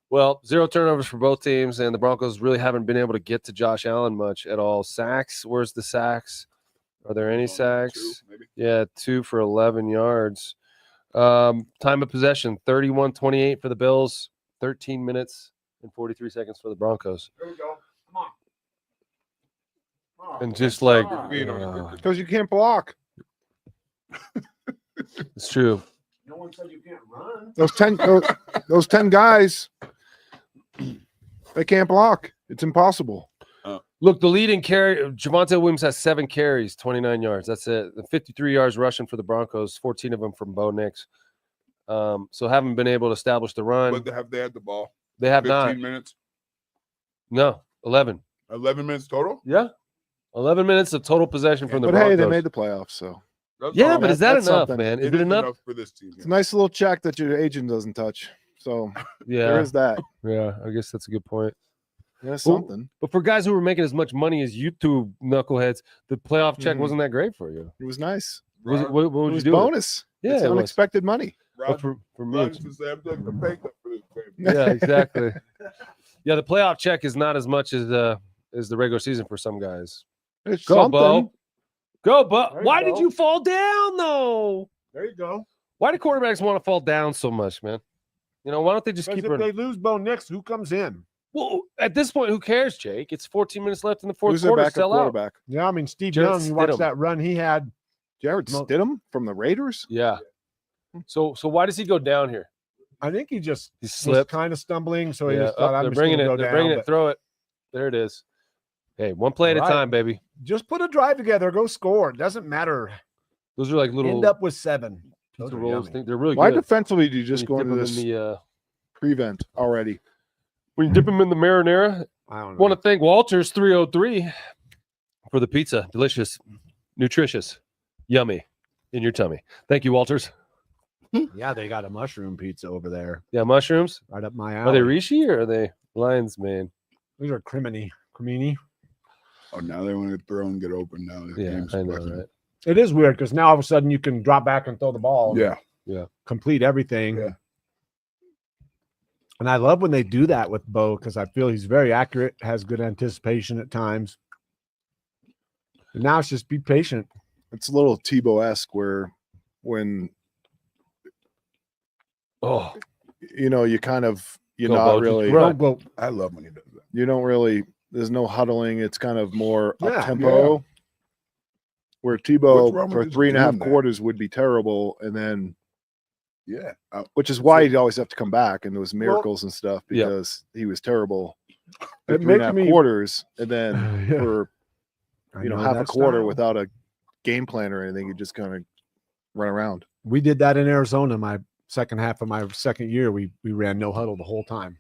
Well, 0 turnovers for both teams, and the Broncos really haven't been able to get to Josh Allen much at all. Sacks? Where's the sacks? Are there any sacks? 2, 2 for 11 yards. Time of possession, 31-28 for the Bills, 13 minutes and 43 seconds for the Broncos. Here we go. Come on. And just like because you can't block. It's true. No one said you can't run. Those 10 guys, they can't block. It's impossible. Oh. Look, the leading carry, Javonte Williams has 7 carries, 29 yards. That's it. 53 yards rushing for the Broncos, 14 of them from Bo Nix. So haven't been able to establish the run. But have they had the ball? They have 15 not. minutes? No, 11. 11 minutes total? Yeah. 11 minutes of total possession from the But Broncos. hey, they made the playoffs, so Yeah, but is that that's enough, something. man? Is It it is enough? for this team. it's a nice little check that your agent doesn't touch. So Yeah. there is that. Yeah, I guess that's a good point. Yeah, something. But for guys who were making as much money as you two knuckleheads, the playoff check Mhm. wasn't that great for you. It was nice. What would It you was do? with it? bonus. Yeah, It's it was. unexpected money. But for me, Rod it's- used to say, I'm taking a pay cut for this, baby. yeah, exactly. Yeah, the playoff check is not as much as the regular season for some guys. It's Go, something. Bo. Go, Bo. There you Why did go. you fall down, though? There you go. Why do quarterbacks want to fall down so much, man? You know, why don't they just Because keep if running? they lose Bo Nix, who comes in? Well, at this point, who cares, Jake? It's 14 minutes left in the fourth Who's their quarter. backup Sell out. quarterback? Yeah, I mean, Steve Jarrett Young, you watch Stidham. that run he had. Jared No. Stidham from the Raiders? Yeah. So why does he go down here? I think he just He was slipped. kind of stumbling, so he Yeah, just thought, I'm they're just bringing going it. to go They're down. bringing it. but Throw it. There it is. Hey, one play at a Right. time, baby. Just put a drive together. Go score. It doesn't matter. Those are like little End up with 7. Those pizza are rolls. yummy. Think they're really Why good. defensively do you When just go dip into them this in the, prevent already? when you dip them in the marinara? I don't know. Want to thank Walters 303 for the pizza. Delicious, nutritious, yummy in your tummy. Thank you, Walters. Yeah, they got a mushroom pizza over there, Yeah, mushrooms. right up my Are alley. they Rishi or are they Lions Mane? These are cremini. Oh, now they want to throw and get open now. The Yeah, game's I know, fucking- right? It is weird because now all of a sudden you can drop back and throw the ball. and Yeah. complete everything. Yeah. And I love when they do that with Bo because I feel he's very accurate, has good anticipation at times. And now it's just be patient. It's a little Tebow-esque where when Oh, you kind of you're Go, not Bo, just really run. Don't go. I love when he does that. you don't really there's no huddling. It's kind of more Yeah, up tempo. Where Tebow What's wrong with for just 3.5 doing that? quarters would be terrible, and then Yeah. which is why he'd always have to come back, and there was Well, miracles and stuff yeah. because he was terrible for It 3.5 makes me- quarters, and then Yeah. for I half know a that quarter style. without a game plan or anything, you just kind of run around. We did that in Arizona. My second half of my second year, we ran no huddle the whole time.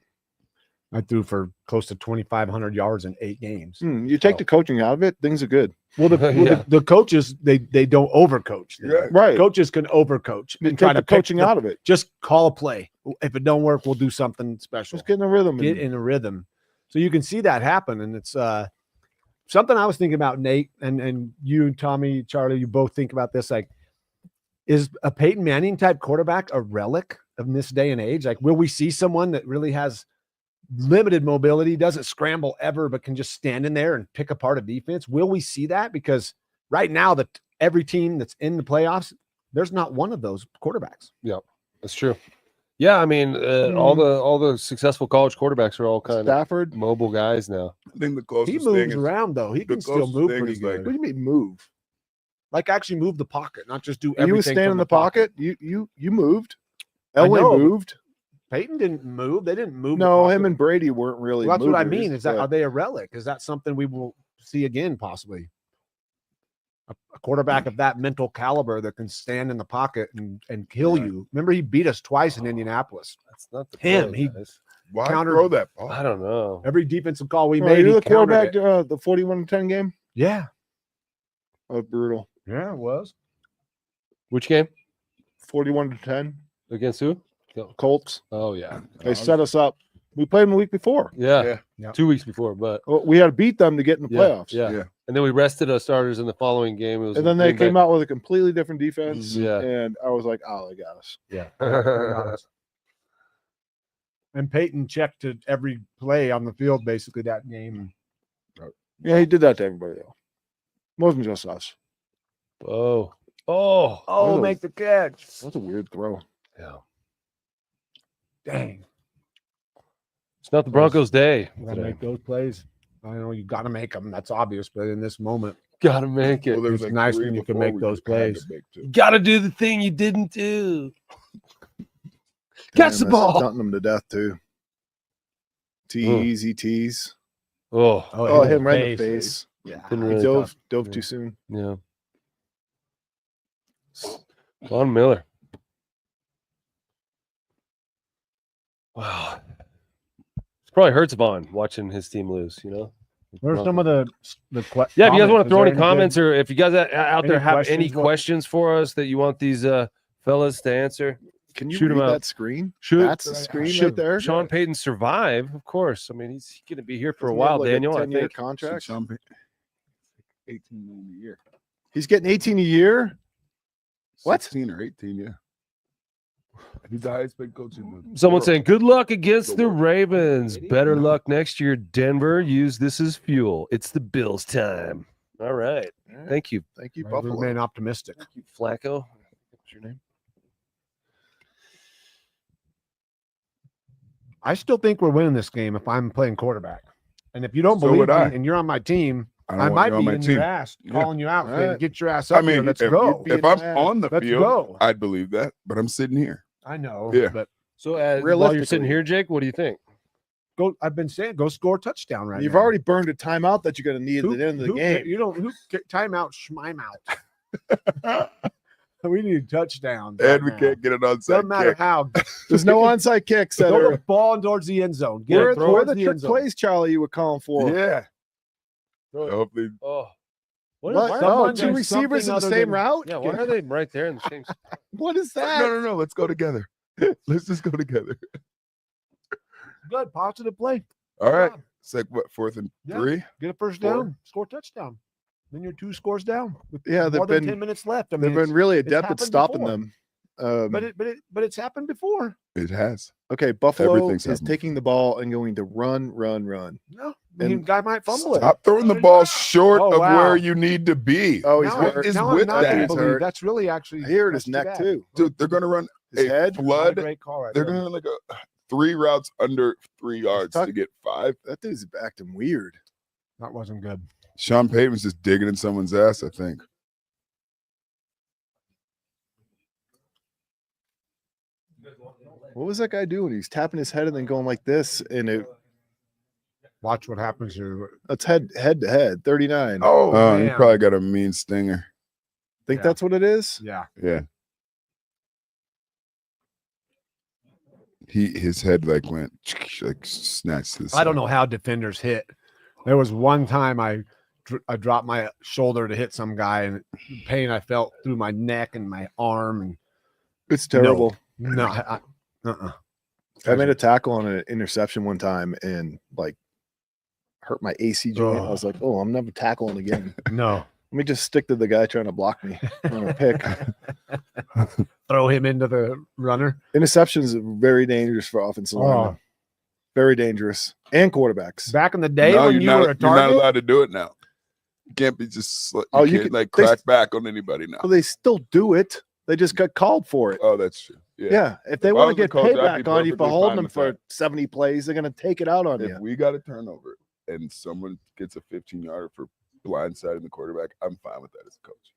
I threw for close to 2,500 yards in 8 games. You take the coaching out of it, things are good. Well, Yeah. the coaches they don't overcoach. Yeah. Right. Coaches can overcoach You and take try to the pick coaching out of it. Just call a play. If it don't work, we'll do something special. Just get in a rhythm. Get in a rhythm. So you can see that happen, and it's something I was thinking about, Nate, and you, Tommy, Charlie, you both think about this. Like, is a Peyton Manning type quarterback a relic of this day and age? Like, will we see someone that really has limited mobility, doesn't scramble ever, but can just stand in there and pick apart a defense? Will we see that? Because right now, that every team that's in the playoffs, there's not one of those quarterbacks. that's true. Yeah, I mean, all the successful college quarterbacks are all kind Stafford. of mobile guys now. I think the He closest moves thing is around though. He the can still closest move thing pretty is, like, good. What do you mean move? Like actually move the pocket, not just do everything. You was standing from in the pocket. You moved. I Elway know, but moved. Peyton didn't move. They didn't move. the No, pocket. him and Brady weren't really. Well, that's what I movers, mean. Is that but- are they a relic? Is that something we will see again, possibly? A quarterback of that mental caliber that can stand in the pocket and kill Right. you. Remember, he beat us twice in Indianapolis. That's not the Him, play, he- guys. why counter- throw that ball? I don't know. Every defensive call we Oh, made, you're he the countered quarterback. it. The 41-10 game. Yeah, Oh, brutal. yeah, it was. Which game 41-10. against who? Colts. Oh yeah, They set us up. We played them the week before. yeah. Yeah. 2 weeks before, but Well, we had to beat them to get in the yeah, playoffs. yeah. Yeah. And then we rested our starters in the following game. It was And then they came out with a completely different defense. Yeah. And I was like, oh, they got us. out. And Peyton checked to every play on the field basically that game. Yeah, he did that to everybody else. Wasn't just us. Oh, Oh, Really? make the catch! That's a weird throw. yeah. Dang, It's not the Broncos' day. you gotta today. make those plays. I know you got to make them. That's obvious, but in this moment, Gotta make it. Well, there was It's like nice 3 when you can before make we those just had plays. to make two. Gotta do the thing you didn't do. Damn, Catch the that's ball. Stunting them to death, too. Tease. Oh, him right in the face. Yeah, Didn't He really dove yeah. too soon. Yeah. Von Miller. Wow. It probably hurts Vaughn watching his team lose, you know? What are some of the Yeah, if you guys want to comments? throw Is any there comments good- or if you guys out there any have any questions? What- questions for us that you want these fellas to answer, Can you shoot them read out. that screen? Shoot, That's the screen right there. Sean Payton survive, of course. I mean, he's going to be here for a Doesn't he have while, like Daniel. I 10-year think. contract. Sean Payton, 18 million a year. He's getting 18 a year. What? 16 or 18, yeah. He's the highest paid coach in the Someone world. saying, "Good luck against the world. Ravens. Better luck next year, Denver. Use this as fuel. It's the Bills' time." All right. Thank you. Thank you, I Buffalo. remain optimistic. Thank you, Flacco. What's your name? I still think we're winning this game if I'm playing quarterback. And if you don't So believe would me I. and you're on my team, I don't I want might you on be my in team. your ass, Yeah. calling you out, All saying, right. get your ass up I mean, here. Let's if, go. if I'm on the Let's field, go. I'd believe that, but I'm sitting here. I know. Yeah. But So, while you're Realistically. sitting here, Jake, what do you think? go. I've been saying, go score a touchdown right You've now. already burned a timeout that you're going to need at the end of the game. You don't timeout, schmime out. We need touchdowns. And we right now. can't get an onside Doesn't matter kick. how. There's no onside kicks that Throw are. the ball towards the end zone. Get Where it are the towards trick end zone. plays, Charlie, you were calling for? Yeah. Throw it. Hopefully, Oh, What? why are- Oh, Someone two does receivers in something the other same than- route? yeah, why are they right there in the same spot? What is that? no. Let's go together. Let's just go together. Good, positive play. All right. job. It's like what, 4th and Yeah. 3? Get a first 4. down, score a touchdown. Then you're 2 scores down. With Yeah, they've more than been 10 minutes left. I mean, they've been it's- really it's adept at happened stopping before. them. But it's happened before. It has. Okay, Buffalo Everything's is happened. taking the ball and going to run. No, And the guy might fumble it. Stop throwing the ball short Oh, of wow. where you need to be. Oh, he's Now- hurt. What is now I'm with not gonna that? He's believe. hurt. That's really actually Here it is, that's too neck bad. too. Dude, they're going to run His a head. Not a flood. great call right They're there. going to like 3 routes under 3 yards tuck- to get 5. That dude's acting weird. That wasn't good. Sean Payton was just digging in someone's ass, I think. What was that guy doing? He's tapping his head and then going like this, and it Watch what happens here. that's head to head. 39. Oh, he man. probably got a mean stinger. Think yeah. that's what it is? Yeah. Yeah. His head like went like snatched to the I don't side. know how defenders hit. There was one time I dropped my shoulder to hit some guy, and the pain I felt through my neck and my arm. And It's terrible. no, I made a tackle on an interception one time and like hurt my AC joint. I was like, oh, I'm never tackling again. no. Let me just stick to the guy trying to block me on a pick. Throw him into the runner. Interceptions are very dangerous for offensive linemen. Very dangerous. And quarterbacks. Back in the day No, when you you're were a not, you're not target, allowed to do it now. You can't be just you Oh, you can't could- like they- crack back on anybody now. Well, they still do it. They just got called for it. Oh, that's true. Yeah. If they If I want was to the get coach, I'd be payback on you for perfectly holding fine them with for that. 70 plays, they're going to take it out on If you. we got a turnover and someone gets a 15-yarder for blindsiding the quarterback, I'm fine with that as a coach.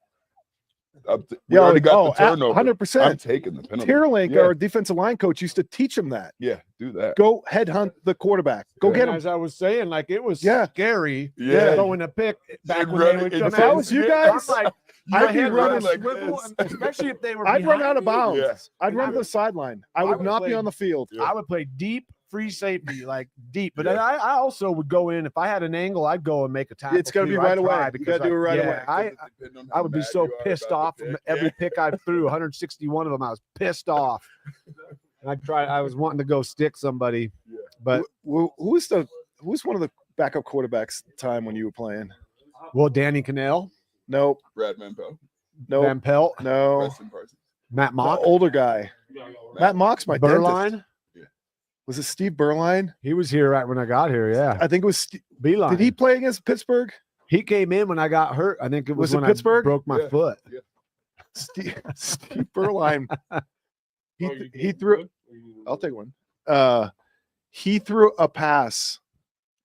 We already got the turnover. 100%. I'm taking the penalty. Tierlink, Yeah. our defensive line coach, used to teach him that. Yeah, do that. Go headhunt the quarterback. Go Yeah. get him. as I was saying, like it was Yeah. scary. Yeah. Throwing a pick back And when they running- would and come If I out. was you guys, I'm like, I'd my be head running would like swivel, this. and especially if they were. I'd run behind out of me. bounds. Yeah. I'd And run I to the would- sideline. I I would would not be play- on the field. I would play deep free safety, like deep. But Yeah. then I also would go in if I had an angle. I'd go and make a tackle. It's gotta be too. right I'd away. try You because gotta do it right away. I would be so pissed off from every pick I threw. 161 of them, I was pissed off. And I was wanting to go stick somebody, but Who's one of the backup quarterbacks time when you were playing? well, Danny Cannell, Nope. Brad Manpo, Nope. Van Pelt, No. Preston Parsons. Matt The Mock, older guy. Matt Mock's my dentist. Burline. Was it Steve Burline? He was here right when I got here. Yeah, I think it was. Beeline. Did he play against Pittsburgh? He came in when I got hurt. I think it was Was it when Pittsburgh? I broke my Yeah. foot. Steve Burline. He threw. I'll take one. He threw a pass.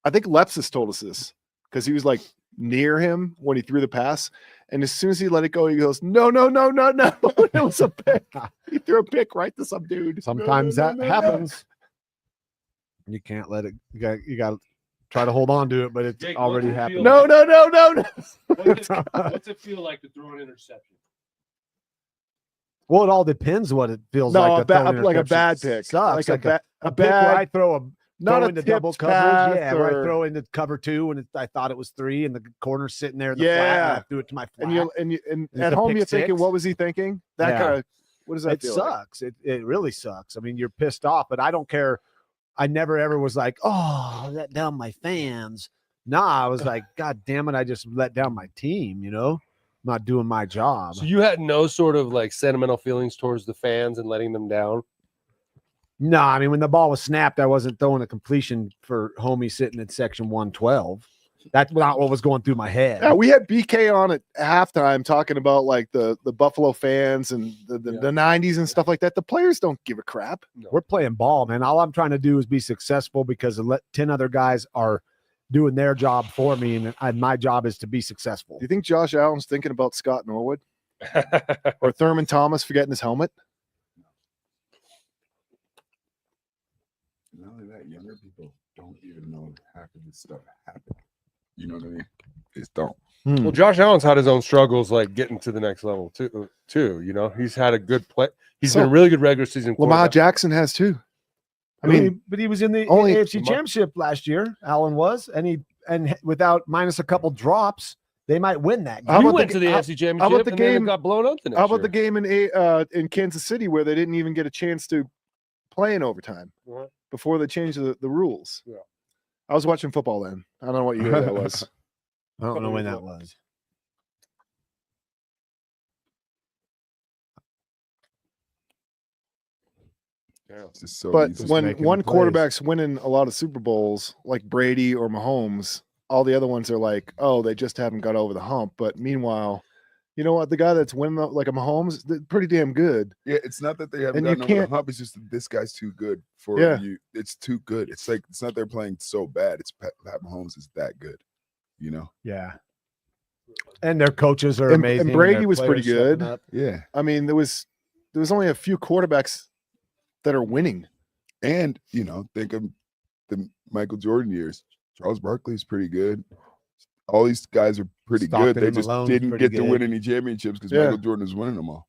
I think Lepsis told us this because he was like near him when he threw the pass, and as soon as he let it go, he goes, "No, no, no, no, no!" It was a pick. He threw a pick right to some dude. Sometimes No, no, that no, no. happens. You can't let it. You got try to hold on to it, but it's Jake, already what's it happened. feel No. What's it feel like to throw an interception? Well, it all depends what it feels No, like. a bad pick. Sucks. Like a pick where I throw not into double tipped coverage. pass Yeah, where I or- throw into cover 2 and I thought it was 3 and the corner's sitting there in the Yeah. flat. And I threw it to my flat. and It's at a home pick you're thinking, six. what was he thinking? That Yeah. kind of what does that It feel like? sucks. It really sucks. I mean, you're pissed off, but I don't care. I never ever was like, oh, let down my fans. Nah, I was like, God damn it, I just let down my team, not doing my job. So you had no sort of like sentimental feelings towards the fans and letting them down? No, I mean, when the ball was snapped, I wasn't throwing a completion for homie sitting at section 112. That's not what was going through my head. Yeah, we had BK on at halftime talking about like the Buffalo fans and the 90s and stuff like that. The players don't give a crap. We're playing ball, man. All I'm trying to do is be successful because 10 other guys are doing their job for me, and my job is to be successful. Do you think Josh Allen's thinking about Scott Norwood or Thurman Thomas forgetting his helmet? Not only that, younger people don't even know half of this stuff happened. You know what I mean? They just don't. Well, Josh Allen's had his own struggles, like getting to the next level too. He's had a good play. He's been a really good regular season. Lamar Jackson has too. I mean, but he was in the only- AFC Championship last year. Allen was, and without minus a couple drops, they might win that game. He went to the AFC Championship. How about the and then it game got blown up the next How about year. the game in Kansas City where they didn't even get a chance to play in overtime before they changed the rules? Yeah. I was watching football then. I don't know what year that was. I don't know when that was. It's just so But easy. when making one plays. quarterback's winning a lot of Super Bowls, like Brady or Mahomes, all the other ones are like, oh, they just haven't got over the hump. But meanwhile, you know what? The guy that's winning like a Mahomes, they're pretty damn good. Yeah, it's not that they haven't And you gotten over can't- the hump. It's just that this guy's too good for Yeah. you. It's too good. It's like it's not they're playing so bad. It's Pat Mahomes is that good. Yeah. And their coaches are And amazing. Brady their was pretty players stepping good. up. Yeah. I mean, there was only a few quarterbacks that are winning. And think of the Michael Jordan years. Charles Barkley's pretty good. All these guys are pretty Stockton good. They and just Malone's didn't pretty get to good. win any championships because Yeah. Michael Jordan was winning them all.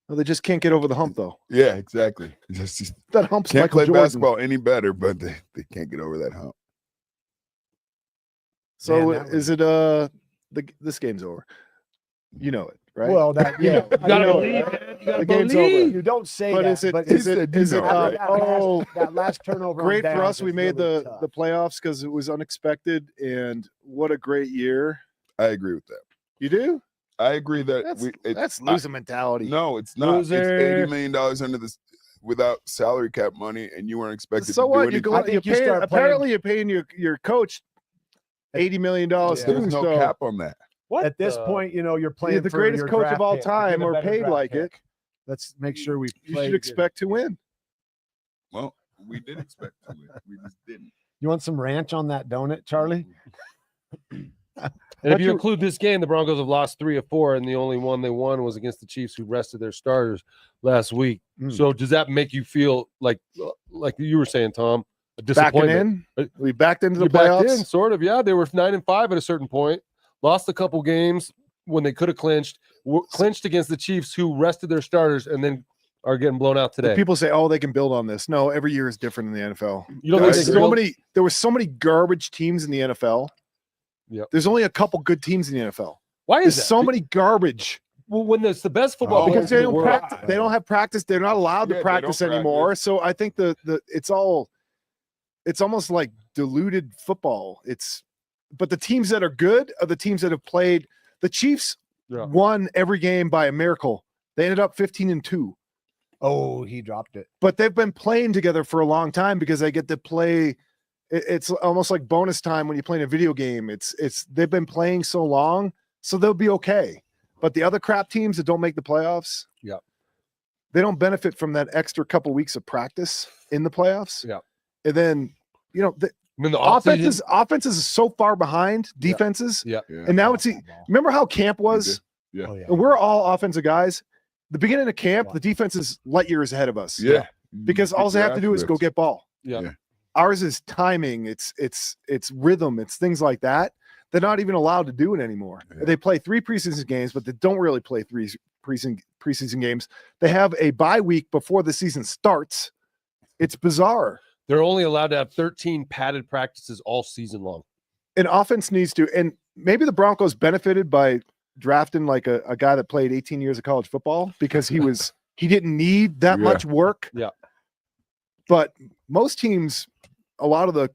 No, they just can't get over the hump, though. Yeah, exactly. Just That hump's can't Michael play Jordan. basketball any better, but they can't get over that hump. So Man, that is it this game's over? You know it, right? Well, that You yeah, know- I gotta know, believe, right? man. You gotta The game's believe. over. You don't say But that. is it but is he it said is you it know, right? that last turnover on great for downs us? We is made really the tough. playoffs because it was unexpected, and what a great year. I agree with that. You do? I agree that That's loser mentality. No, it's not. It's Loser. $80 million under this without salary cap money, and you weren't expected So to do what? anything. I think you start apparently you're paying your coach $80 million. There's too, no so cap on that. What At this the- point, you're playing the for greatest your coach of draft all pick. time Get a or better paid draft like pick. it. Let's make sure we You play should good. expect to win. Well, we did expect to win. We just didn't. You want some ranch on that donut, Charlie? And if you include this game, the Broncos have lost 3 of 4, and the only one they won was against the Chiefs, who rested their starters last week. So does that make you feel like you were saying, Tom, a Backing disappointment? in? We backed into the You backed playoffs. in, sort of. Yeah, they were 9-5 at a certain point. Lost a couple games when they could have clinched. Clinched against the Chiefs, who rested their starters, and then are getting blown out today. People say, "Oh, they can build on this." No, every year is different in the NFL. You don't think they can build- There were so many garbage teams in the NFL. Yep. There's only a couple good teams in the NFL. Why is There's that? so many garbage? Well, when it's the best football Because players in they the don't world. practice. They don't have practice. They're not allowed Yeah, to they practice don't anymore. practice. So I think it's almost like diluted football. But the teams that are good are the teams that have played. The Chiefs won every game by a miracle. They ended up 15-2. Oh, he dropped it. But they've been playing together for a long time because they get to play. It's almost like bonus time when you play in a video game. They've been playing so long, so they'll be okay. But the other crap teams that don't make the playoffs, they don't benefit from that extra couple weeks of practice in the playoffs. Yeah, and then the offenses is so far behind defenses. Yeah. And now remember how camp was? Yeah. Oh, yeah. And we're all offensive guys. The beginning of camp, the defense is light years ahead of us. Yeah. Because all they have to do is go get ball. Yeah. Yeah. Ours is timing. It's rhythm. It's things like that. They're not even allowed to do it anymore. Yeah. They play 3 preseason games, but they don't really play 3 preseason games. They have a bye week before the season starts. It's bizarre. They're only allowed to have 13 padded practices all season long. And offense needs to, and maybe the Broncos benefited by drafting like a guy that played 18 years of college football because he didn't need that much work. Yeah. But most teams, a lot of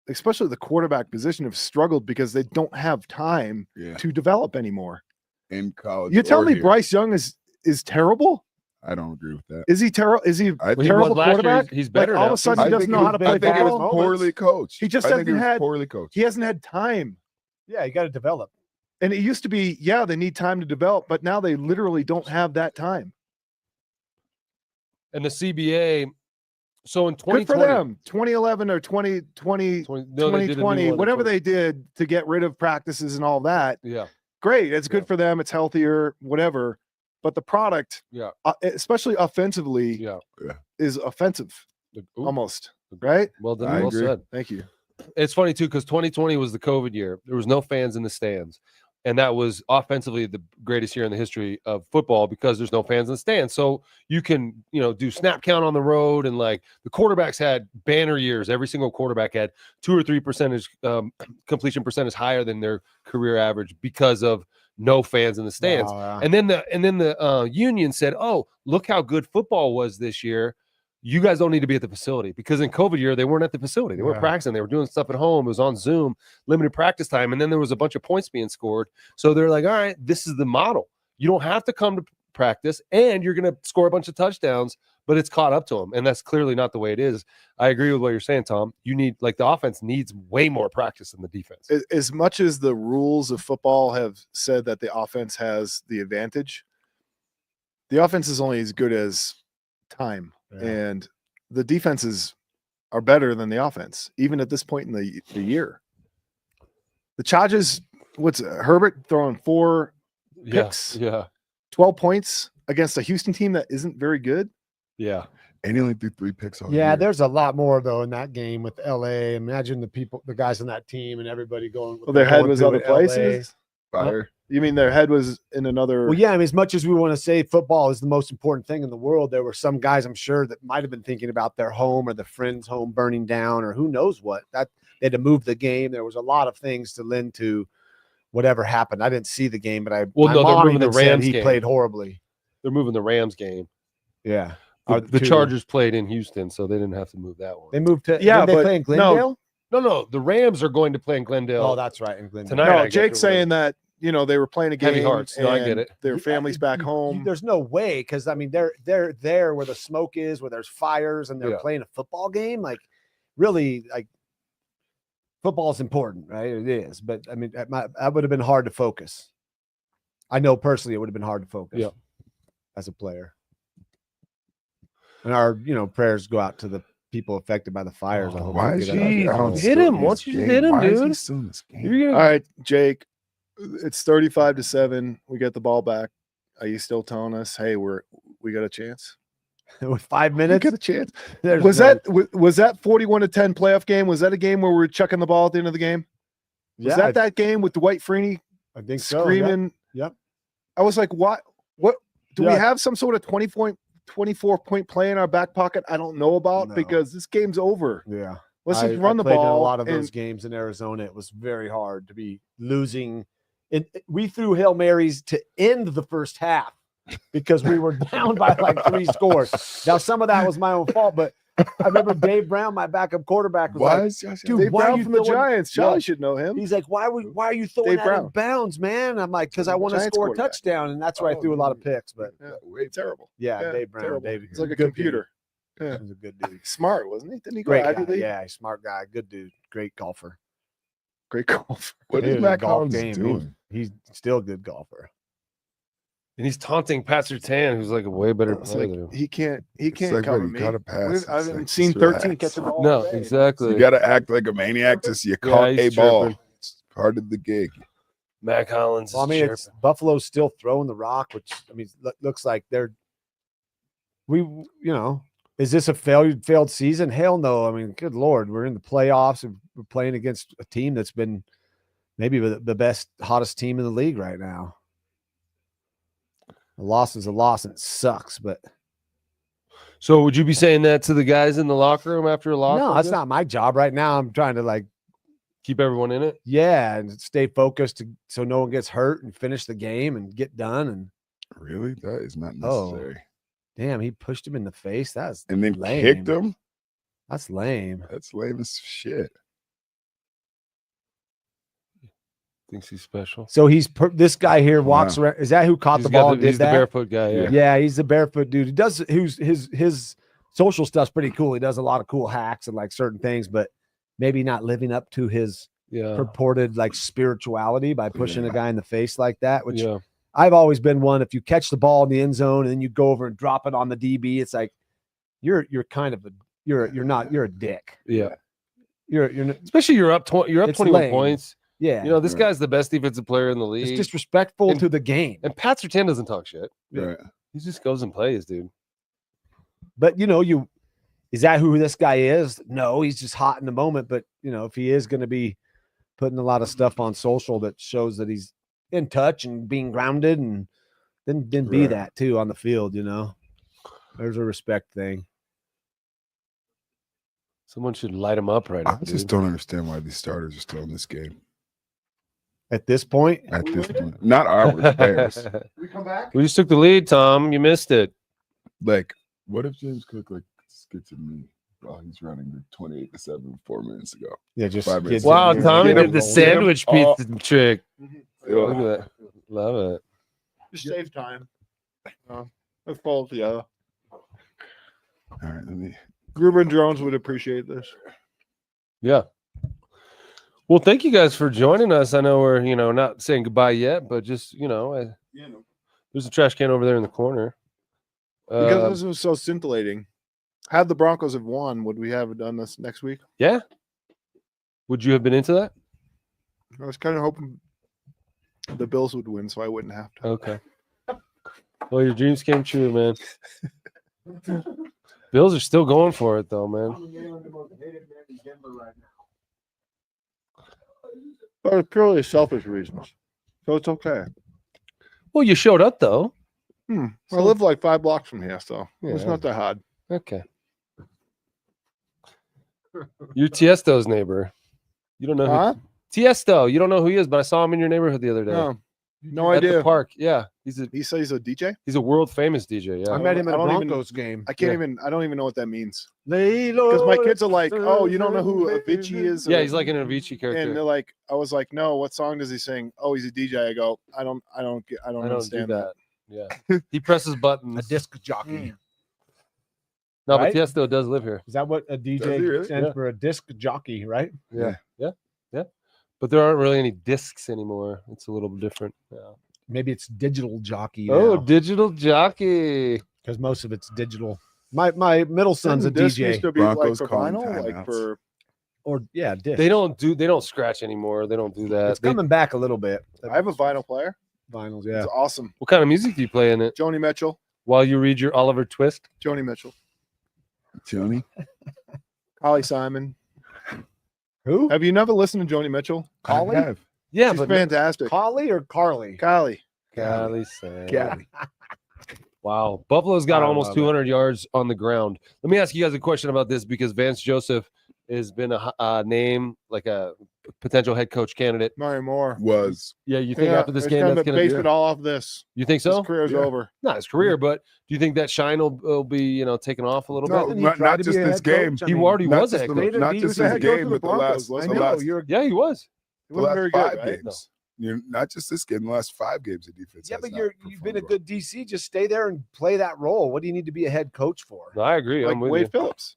especially the quarterback position, have struggled because they don't have time to develop anymore. In college. You tell me here. Bryce Young is terrible? I don't agree with that. Is he terrible? Is he a I think terrible last year, quarterback? he's better Like, all now. of a sudden, he I doesn't think know he how to was- play I think he was football. poorly coached. He just I think hasn't was had poorly coached. He hasn't had time. Yeah, you got to develop. And it used to be, they need time to develop, but now they literally don't have that time. And the CBA, so in Good 2020, for them. 2011 or 2020, no, they did a new 2020, one in whatever 20 they did to get rid of practices and all that. Yeah. Great. It's good for them. It's healthier, whatever. But the product, especially offensively, is offensive almost, right? Well done. I Well agree. said. Thank you. It's funny too because 2020 was the COVID year. There was no fans in the stands, and that was offensively the greatest year in the history of football because there's no fans in the stands. So you can do snap count on the road, and like the quarterbacks had banner years. Every single quarterback had 2 or 3% completion percentage higher than their career average because of no fans in the stands. Wow, And then the union said, "Oh, look how good football was this year. You guys don't need to be at the facility," because in COVID year, they weren't at the facility. They weren't practicing. They were doing stuff at home. It was on Zoom, limited practice time. And then there was a bunch of points being scored. So they're like, all right, this is the model. You don't have to come to practice and you're going to score a bunch of touchdowns, but it's caught up to them. And that's clearly not the way it is. I agree with what you're saying, Tom. You need, like, the offense needs way more practice than the defense. As much as the rules of football have said that the offense has the advantage, the offense is only as good as time. And the defenses are better than the offense, even at this point in the year. The Chargers, Herbert throwing 4 picks, 12 points against a Houston team that isn't very good. Yeah. And he only threw 3 picks all Yeah, year. there's a lot more though in that game with LA. Imagine the guys on that team and everybody going. Well, their head was other through LA. places. Fire. You mean their head was in another? Well, yeah. I mean, as much as we want to say football is the most important thing in the world, there were some guys I'm sure that might have been thinking about their home or their friend's home burning down or who knows what. That they had to move the game. There was a lot of things to lend to whatever happened. I didn't see the game, but they're moving the Rams he game. played horribly. They're moving the Rams game. Yeah. The Chargers played in Houston, so they didn't have to move that one. They moved to Yeah, they but play in Glendale? No. The Rams are going to play in Glendale. Oh, that's right. In Glendale. Tonight. No, I guess, Jake's or whatever. saying that they were playing a game. Heavy hearts. No, I get and it. Their families back home. There's no way because I mean they're there where the smoke is, where there's fires, and they're Yeah. playing a football game. Like really, like football is important, right? It is, but I mean that would have been hard to focus. I know personally it would have been hard to focus. As a player. And our prayers go out to the people affected by the fires. I hope Why they is get out of he? that. I don't Hit still him. in Why this don't you just game? hit him, Why is he dude? still in this game? You're All gonna, right, Jake. It's 35-7. We get the ball back. Are you still telling us, hey, we got a chance? With 5 We minutes. got a chance. There's Was no- that 41-10 playoff game? Was that a game where we were chucking the ball at the end of the game? Was Yeah, that game with Dwight Freeney I think so. screaming? Yep. I was like, what? Do we Yeah. have some sort of 24-point play in our back pocket I don't know about? No. Because this game's over. Yeah. Let's just I run the played in ball. a lot of and- those games in Arizona. It was very hard to be losing. We threw Hail Marys to end the first half because we were down by like 3 scores. Now, some of that was my own fault, but I remember Dave Brown, my backup quarterback, was Why like, is Josh dude, Dave why are Brown you from the throwing- Giants. Charlie Yeah. should know him. He's like, why are you throwing Dave that Brown. in bounds, man? I'm like, because I want to Giants score a quarterback. touchdown, and that's where I Oh, threw a lot of picks. But Yeah, way terrible. yeah, Yeah, Dave Brown, terrible. Dave, It's like a good computer. dude. Yeah. He's a good dude. Smart, wasn't he? Didn't he go Great Ivy guy. League? Yeah, smart guy, good dude, great golfer. Great golf. What He is was a Mac golf Hollins game. doing? He's still a good golfer. and he's taunting Pat Surtain, who's like a way better It's player like, than him. he can't It's cover like, what, you me. gotta pass. I It's haven't like, seen just 13 relax. catch a ball. No, today. exactly. You gotta act like a maniac to see you Yeah, caught he's a ball. chirping. It's part of the gig. Mac Hollins. Well, I is mean, it's chirping. Buffalo's still throwing the rock, which I mean looks like they're Is this a failed season? Hell no. I mean, good Lord, we're in the playoffs and we're playing against a team that's been maybe the best, hottest team in the league right now. A loss is a loss and it sucks, but. So would you be saying that to the guys in the locker room after a loss? No, like that's this? not my job right now. I'm trying to like keep everyone in it. Yeah, and stay focused so no one gets hurt and finish the game and get done. And really, that is not necessary. Damn, he pushed him in the face. That's and then lame. kicked him. That's lame. That's lame as shit. Thinks he's special. So this guy here walks around. Is that who caught the ball and did he's that? the barefoot guy. Yeah. Yeah, he's the barefoot dude. He does his social stuff's pretty cool. He does a lot of cool hacks and like certain things, but maybe not living up to his purported like spirituality by pushing a guy in the face like that, which I've always been one. If you catch the ball in the end zone and then you go over and drop it on the DB, it's like you're kind of you're a dick. Yeah. You're especially you're up 21 lame. points. Yeah. You know, this guy's the best defensive player in the league. It's disrespectful to the game. And Pat Surtain doesn't talk shit. Right. He just goes and plays, dude. But is that who this guy is? No, he's just hot in the moment. But if he is going to be putting a lot of stuff on social that shows that he's in touch and being grounded, and then be that too on the field, there's a respect thing. Someone should light him up right now. I just don't understand why these starters are still in this game. At this point? At this point. Not ours, Bears. We come back? We just took the lead, Tom. You missed it. Like, what if James Cook gets a knee while he's running the 28-7 4 minutes ago? Yeah, just 5 minutes. Wow, Tommy did the sandwich pizza trick. Look at that. Love it. Just save time. Let's follow together. All right, let me. Gruber and Jones would appreciate this. Yeah. Well, thank you guys for joining us. I know we're, not saying goodbye yet, but just, there's a trash can over there in the corner. Because this was so scintillating. Had the Broncos have won, would we have done this next week? Yeah. Would you have been into that? I was kind of hoping the Bills would win, so I wouldn't have to. Okay. Well, your dreams came true, man. Bills are still going for it, though, man. But it's purely selfish reasons, so it's okay. Well, you showed up, though. I live like 5 blocks from here, so it's Yeah. not that hard. Okay. You're Tiesto's neighbor. You don't know Huh? who Tiesto. You don't know who he is, but I saw him in your neighborhood the other day. No At idea. the park. Yeah. He says he's a DJ? He's a world famous DJ. Yeah. I met him at a I don't even- Broncos game. I can't Yeah. even. I don't even know what that means. Because Because my kids are like, "Oh, you don't know who Avicii is?" Yeah, he's like an Avicii character. And they're like, I was like, "No, what song does he sing?" "Oh, he's a DJ." I go, I don't I don't do understand that. Yeah. He presses buttons. A disc jockey. No, Right? but Tiesto does live here. Is that what a DJ he really? stands Yeah. for? A disc jockey, right? Yeah. Yeah. Yeah. But there aren't really any discs anymore. It's a little different. Yeah. Maybe it's digital jockey. Oh, digital jockey. Because most of it's digital. My middle son's a Didn't disc DJ. used to be Broncos like for calling vinyl, like timeouts. for Or disc. They don't scratch anymore. They don't do that. It's coming back a little bit. I have a vinyl player. Vinyls, It's yeah. awesome. What kind of music do you play in it Joni Mitchell. while you read your Oliver Twist? Joni Mitchell. Joni? Holly Simon. Who? Have you never listened to Joni Mitchell? Collie? I have. Yeah, She's but fantastic. Collie or Carly? Golly. Golly, Sam. Gabby. Wow. Buffalo's got I almost love it. 200 yards on the ground. Let me ask you guys a question about this because Vance Joseph has been a name, like a potential head coach candidate. Mario Moore. Was. Yeah, you think after this game that's going base to it all off this. You think so? His career's Yeah. over. Not his career, but do you think that shine will be, taken off a little No, bit? not just this game. He already Not was a just head the- coach. not He just was the this head coach game, of the but the Broncos. last, I the know, last, Yeah, he was. He the wasn't last very 5 good, right? games. Not just this game, the last 5 games of defense. Yeah, has but not you've been a performed good DC. Just stay there and play that role. What do you need to be a head coach for? No, I agree. Like I'm with Wade you. Phillips.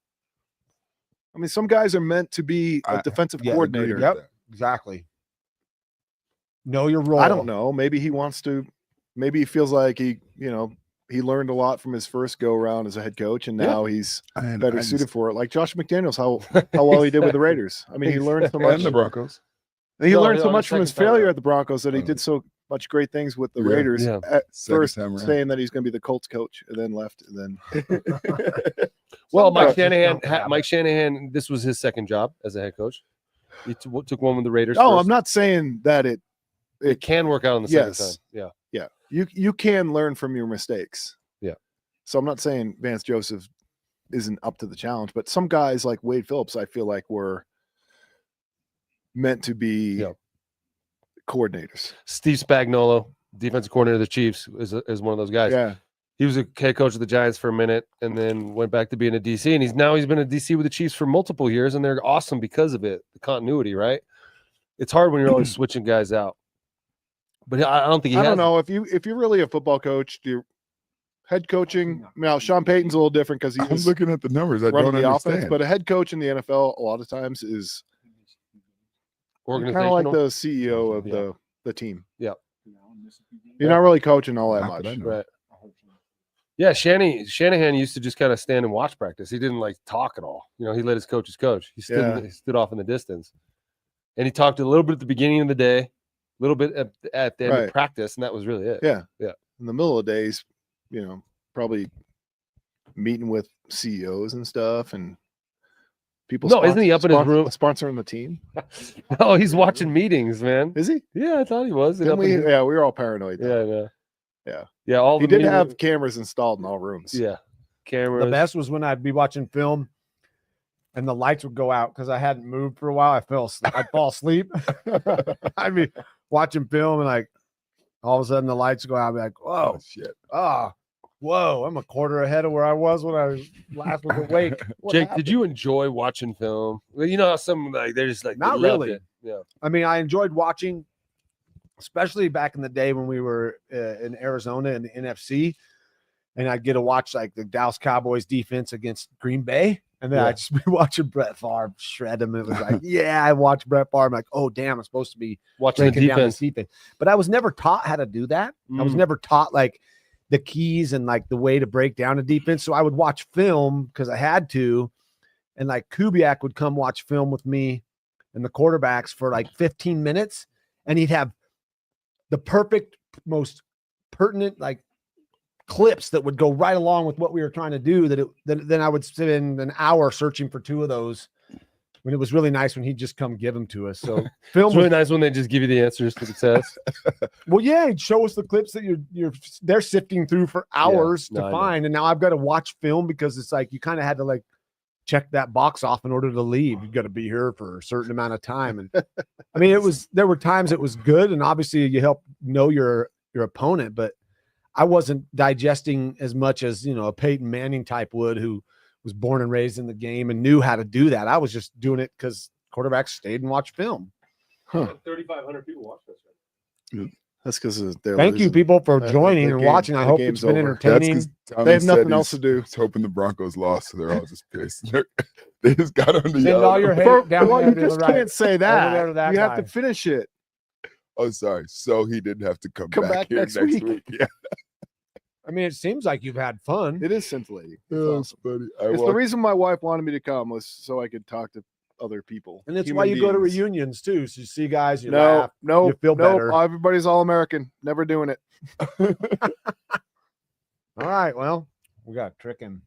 I mean, some guys are meant to be a defensive well. coordinator. Agreed with that. Exactly. Know your role. I don't know. Maybe he wants to. Maybe he feels like he learned a lot from his first go around as a head coach, and now he's And better I suited just- for it. Like Josh McDaniels, how well he did with the Raiders. I mean, he learned so much. And the Broncos. He No, learned no, so on much the from his second time failure around. at the Broncos that he did so bunch of great things with the Yeah, Raiders. yeah. At Second first time around. saying that he's going to be the Colts coach, and then left, and then. Well, Mike Sometimes Shanahan, just don't have Mike Shanahan, this was his second job as a head coach. He took one with the Raiders. No, first. I'm not saying that it can work out on the second Yes. time. Yeah. Yeah, you can learn from your mistakes. Yeah. So I'm not saying Vance Joseph isn't up to the challenge, but some guys like Wade Phillips, I feel like were meant to be coordinators. Steve Spagnuolo, defensive coordinator of the Chiefs, is one of those guys. Yeah. He was a head coach of the Giants for a minute and then went back to being a DC. And he's been a DC with the Chiefs for multiple years, and they're awesome because of it. The continuity, right? It's hard when you're always switching guys out. But I don't think he I has. don't know if you're really a football coach, do head coaching. Now Sean Payton's a little different because I'm he's looking at the numbers. I running don't the understand. offense, but a head coach in the NFL a lot of times is kind of Organizational. like the CEO of the team. Yeah. You're not really coaching all that Not that I much. know. Right. Yeah, Shanahan used to just kind of stand and watch practice. He didn't like talk at all. He let his coaches coach. He stood off in the distance, and he talked a little bit at the beginning of the day, a little bit at the end of practice, and that was really it. Yeah. Yeah. In the middle of the days, probably meeting with CEOs and stuff and people. No, isn't he up in his room sponsoring the team? No, he's watching meetings, man. Is he? Yeah, I thought he was. Didn't we were all paranoid. Yeah. Yeah. Yeah. All he the did meetings- have cameras installed in all rooms. Yeah. Cameras. The best was when I'd be watching film and the lights would go out because I hadn't moved for a while. I'd fall asleep. I'd be watching film and like all of a sudden the lights go out. I'd be like, whoa, shit. Whoa, I'm a quarter ahead of where I was when I last was awake. What Jake, happened? did you enjoy watching film? Well, how some they're just like Not they loved really. it. Yeah. I mean, I enjoyed watching, especially back in the day when we were in Arizona in the NFC, and I'd get to watch like the Dallas Cowboys defense against Green Bay, and then I'd just be watching Brett Favre shred him. It was like, I watched Brett Favre. I'm like, oh damn, I'm supposed to be Watching the breaking down this defense. defense. But I was never taught how to do that. I was never taught like the keys and like the way to break down a defense. So I would watch film because I had to, and like Kubiak would come watch film with me and the quarterbacks for like 15 minutes, and he'd have the perfect, most pertinent like clips that would go right along with what we were trying to do. Then I would spend an hour searching for two of those. When it was really nice when he'd just come give them to us. So film It's really nice when they just give you the answers to the test. Well, yeah, he'd show us the clips that they're sifting through for hours no, I to know. find, and now I've got to watch film because it's like you kind of had to like check that box off in order to leave. You've got to be here for a certain amount of time, and I mean, there were times it was good, and obviously you help know your opponent, but I wasn't digesting as much as a Peyton Manning type would, who was born and raised in the game and knew how to do that. I was just doing it because quarterbacks stayed and watched film. 3,500 people watch this. Yeah. That's because they're Thank you, losing. people, for The joining and game- watching. I the hope game's it's been over. That's entertaining. 'cause Tommy They have said nothing else to do. He's hoping the Broncos lost, so they're all just pissed. They just got on the Send yellow. all your hate down Well, there you to just the right. can't say Over there that. to that You have guy. to finish it. Oh, sorry. So he didn't have to come Come back back here next next week. week. Yeah, I mean, it seems like you've had fun. It is scintillating. It's that's awesome. funny. It's the reason my wife wanted me to come was so I could talk to other people. And it's human why you go to beings. reunions too. So you see guys, you No, laugh, no, you feel no. better. Everybody's all American. Never doing it. All right, well, we got tricking.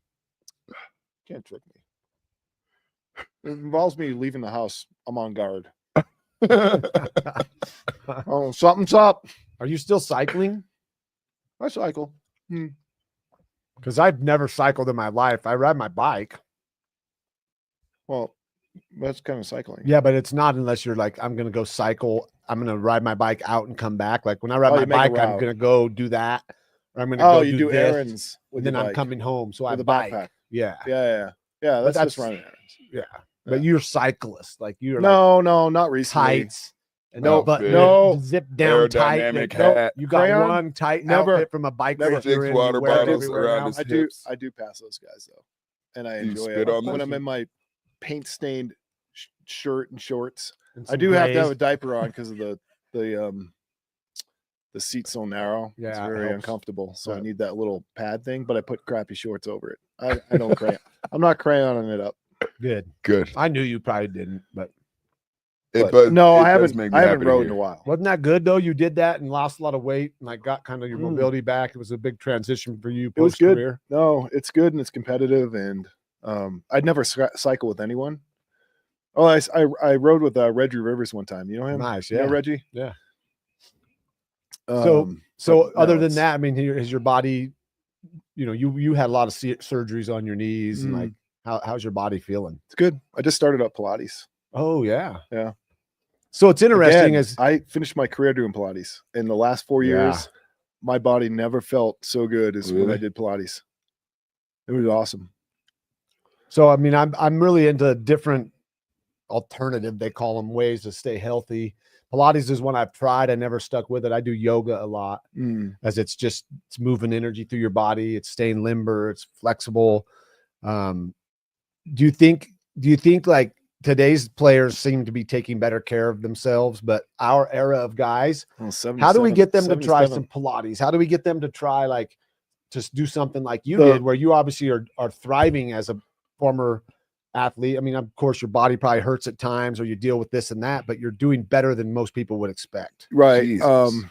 Can't trick me. It involves me leaving the house. I'm on guard. Oh, something's up. Are you still cycling? I cycle. Because I've never cycled in my life. I ride my bike. Well, that's kind of cycling. Yeah, but it's not unless you're like, I'm going to go cycle. I'm going to ride my bike out and come back. Like when I ride Oh, my you make a bike, I'm route. going to go do that. Or I'm going to Oh, go you do this, errands with and then your I'm bike. coming home. So I With a bike. backpack. Yeah. Yeah. But That's just running errands. Yeah. But you're cyclist. Like you're No, not recently. tights. And No, but no. zip down tight. Aerodynamic Like, hat. you got Crayon? one tight Never. outfit from a bike Never. race you're Six in, water you wear it bottles everywhere around now. his I do pass those guys though, and I You enjoy spit it on when them? I'm in my paint stained shirt and shorts. And I some do have to have grays. a diaper on because of the seat's so narrow. It's Yeah, it very helps. uncomfortable. So I Yeah. need that little pad thing, but I put crappy shorts over it. I don't crayon. I'm not crayoning it up. Good. Good. I knew you probably didn't, but But no, it I does haven't. make me I haven't happy to rode in hear. a while. Wasn't that good though? You did that and lost a lot of weight and like got kind of your mobility back. It was a big transition for you It was post good. career. No, it's good and it's competitive, and I'd never cycle with anyone. Oh, I rode with Reggie Rivers one time. You know him? Nice, You know yeah. Reggie? Yeah. So So but other no, than it's- that, I mean, has your body, you had a lot of surgeries on your knees and like how's your body feeling? it's good. I just started up Pilates. Oh yeah. Yeah. So it's interesting Again, as I finished my career doing Pilates. In the last 4 years, my body never felt so good as when I Really? did Pilates. It was awesome. so I mean, I'm really into different alternative, they call them, ways to stay healthy. Pilates is one I've tried. I never stuck with it. I do yoga a lot as it's moving energy through your body. It's staying limber. It's flexible. Do you think like today's players seem to be taking better care of themselves, but our era of guys, how do we get them to try some Pilates? How do we get them to try like just do something like you did, where you obviously are thriving as a former athlete? I mean, of course, your body probably hurts at times, or you deal with this and that, but you're doing better than most people would expect. Right. Jesus.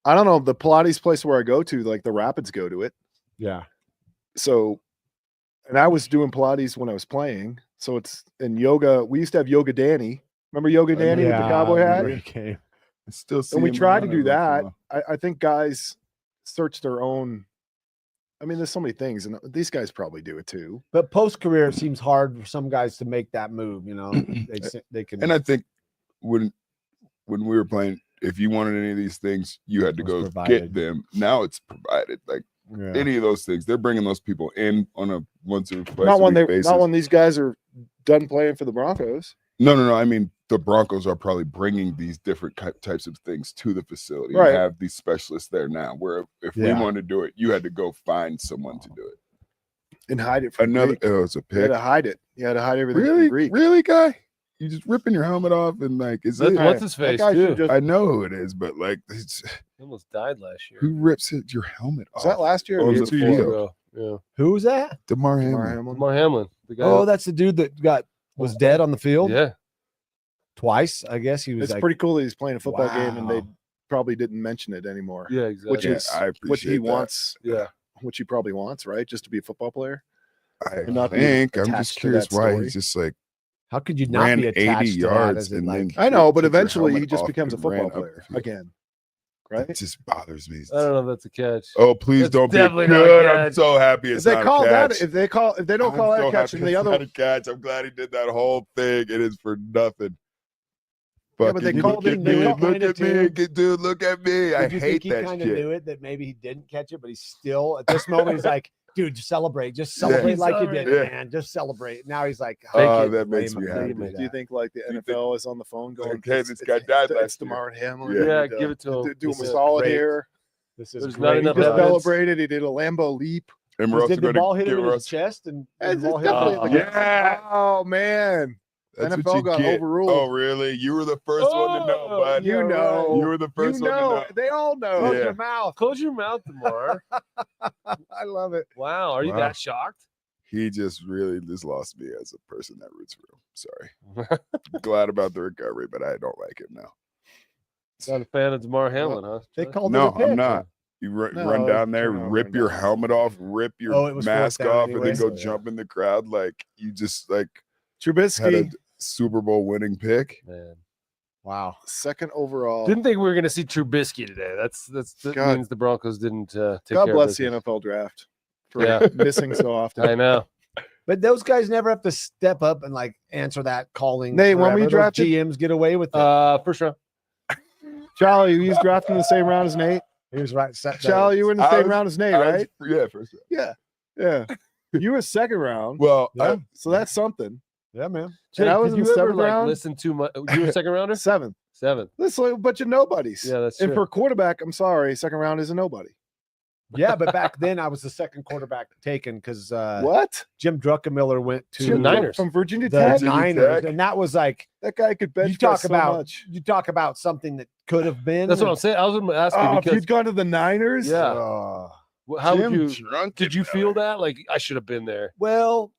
I don't know. The Pilates place where I go to, like the Rapids go to it. Yeah. So, and I was doing Pilates when I was playing. So it's in yoga. We used to have Yoga Danny. Remember Yoga Danny with the cowboy hat? I still see And we him tried to around do every once in a that. while. I think guys search their own. I mean, there's so many things, and these guys probably do it too. But post career, it seems hard for some guys to make that move. They can. And I think when we were playing, if you wanted any of these things, you had to go get them. Now it's provided. Like any of those things, they're bringing those people in on a once or twice Not a when week they, basis. not when these guys are done playing for the Broncos. No. I mean, the Broncos are probably bringing these different types of things to the facility. Right. And have these specialists there now. Where if we wanted to do it, you had to go find someone to do it and hide it. From Another, Greek. it was a You had pick. to hide it. You had to hide everything. Really, From Greek. really, guy? You just ripping your helmet off and like, is it? What's his face too? I know who it is, but like, it's, He almost died last year. who rips your helmet off? Was that last year? Or Or was the it 2 the years field? ago? Yeah. Who was that? DeMar Damar Hamlin. Damar Hamlin. The guy. Oh, that's the dude that was dead on the field. Yeah. Twice, I guess he was. It's like, pretty cool that he's playing a football game and they Wow. probably didn't mention it anymore. Yeah, exactly. Which Yeah, is I what appreciate he that. wants. Yeah. Which he probably wants, right? Just to be a football player. I And not be think I'm attached just to curious that why story. he's just like How could you not ran be 80 attached to that? yards As it and like, then I know, but took your eventually he helmet just off becomes a and ran football up player the field. again. Right? It just bothers me. I don't know if that's a catch. Oh, please That's don't be definitely not a good. I'm catch. so happy it's If they not call a that, catch. if they don't call I'm that so a catch, happy and the it's other, not a catch. I'm glad he did that whole thing. It is for nothing. Yeah, but they Fucking called look him- at they me. called- Look kinda at me, too. dude. Look at me. I did you hate think he that kind of shit. knew it, that maybe he didn't catch it, but he's still at this moment he's like, dude, just celebrate like you did, Yeah. man. Just celebrate. Now he's like, Oh, it, that makes lame me of him to happy. do do you that. think like the NFL is on the phone going, Like, hey, this guy died it's last year. DeMar Hamlin? Yeah. Yeah, and, give it to him. Do him This a is solid great. here. This is There's great. not He enough just evidence. celebrated. He did a Lambo leap. And we're also Did the going ball hit to him give in his us. chest? And It's the ball hit definitely him? like Yeah. Oh man, That's NFL what you got get. overruled. Oh, really? You were the first one to know, bud. You know, You were the first you one to know. know. They all know. Close Yeah. your mouth. Close your mouth, Damar. I love it. Wow. Are you Wow. that shocked? He just really just lost me as a person that roots for him. Sorry. Glad about the recovery, but I don't like him now. Not a fan of Damar Hamlin, huh? They called No, it a pick. I'm not. You run No, down there, turnover rip and your down. helmet off, rip your Oh, it was fourth mask down off, and anyway, then go so, yeah. jump in the crowd like you just like had a Trubisky, Super Bowl winning pick. Man. Wow. second overall. Didn't think we were going to see Trubisky today. That God. means the Broncos didn't take God care bless of the business. NFL draft for Yeah. missing so often. I know. But those guys never have to step up and like answer that calling. Nate, when we forever. Those drafted- GMs get away with it. First round. Charlie, you was drafted in the same round as Nate. He was right. Charlie, you were in the I same was- round as Nate, I was- right? Yeah, first round. Yeah, yeah. You were second round. Well, Yeah. So that's something. Yeah, man. And I was did in you the ever seventh like round. listen to my? You were a second rounder. Seventh. Seventh. That's like a bunch of nobodies. Yeah, that's and true. for a quarterback, I'm sorry, second round is a nobody. Yeah, but back then I was the second quarterback taken because What? Jim Druckenmiller went to The Niners. From Virginia the Tech. Niners, Tech. and that was like That guy could bench you talk press so about much. you talk about something that could have been. That's what I'm saying. I was going to ask you Oh, if because you'd gone to the Niners, yeah. How would Jim you? Drunken Did you feel that? Like I should have been there. Well,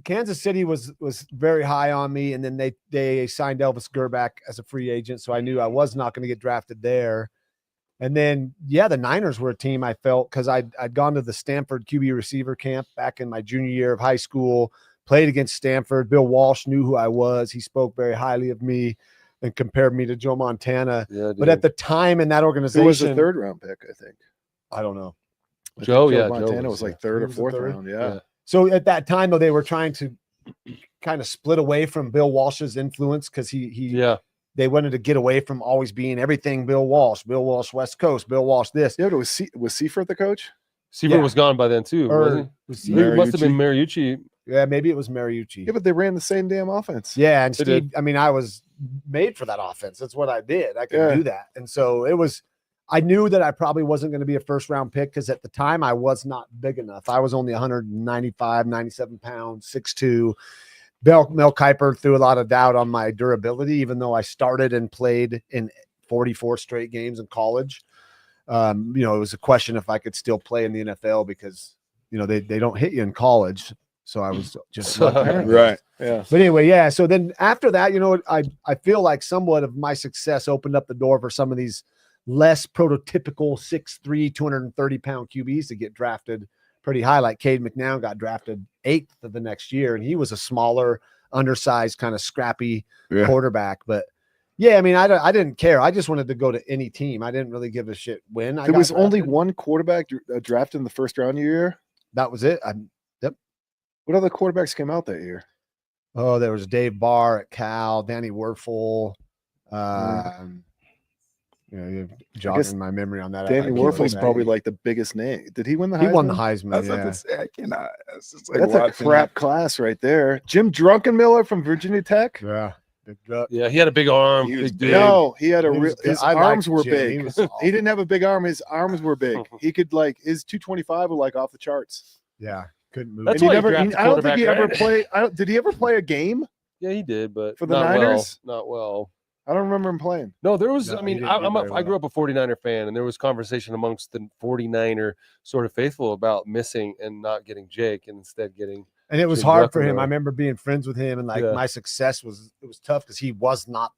Kansas City was very high on me, and then they signed Elvis Gerback as a free agent, so I knew I was not going to get drafted there. And then, the Niners were a team I felt because I'd gone to the Stanford QB receiver camp back in my junior year of high school, played against Stanford. Bill Walsh knew who I was. He spoke very highly of me and compared me to Joe Montana. Yeah, but at the time in that organization, it was a 3rd round pick, I think. I don't know. Joe Montana was like 3rd or 4th round. Yeah. So at that time, though, they were trying to kind of split away from Bill Walsh's influence because they wanted to get away from always being everything Bill Walsh, West Coast, Bill Walsh this. Yeah, but was Seifert the coach? Seifert was gone by then too, wasn't he? It must have been Mariucci. Yeah, maybe it was Mariucci. Yeah, but they ran the same damn offense. Yeah, and Steve, I mean, I was made for that offense. That's what I did. I could do that. And so I knew that I probably wasn't going to be a 1st round pick because at the time I was not big enough. I was only 195, 97 pounds, 6'2". Mel Kiper threw a lot of doubt on my durability, even though I started and played in 44 straight games in college. It was a question if I could still play in the NFL because, they don't hit you in college. So I was just right. Yeah. But anyway, so then after that, I feel like somewhat of my success opened up the door for some of these less prototypical 6'3", 230-pound QBs to get drafted pretty high. Like Cade McNown got drafted 8th of the next year, and he was a smaller, undersized, kind of scrappy quarterback. But I mean, I didn't care. I just wanted to go to any team. I didn't really give a shit when. There was only one quarterback drafted in the 1st round year. That was it. Yep. What other quarterbacks came out that year? Oh, there was Dave Barr at Cal, Danny Werfel. Jogging my memory on that. Danny Werfel's probably like the biggest name. Did he win the Heisman? He won the Heisman. I was about to say, I cannot. That's a crap class right there. Jim Drunkenmiller from Virginia Tech. Yeah. Yeah, he had a big arm. He was big. No, he had his arms were big. He didn't have a big arm. His arms were big. He could his 225 were like off the charts. Yeah, couldn't move. That's why I don't think he ever played. Did he ever play a game? Yeah, he did, but for the Niners, not well. I don't remember him playing. No, there was. I mean, I grew up a 49er fan, and there was conversation amongst the 49er sort of faithful about missing and not getting Jake, and instead getting. And it was hard for him. I remember being friends with him, and my success was tough because he was not.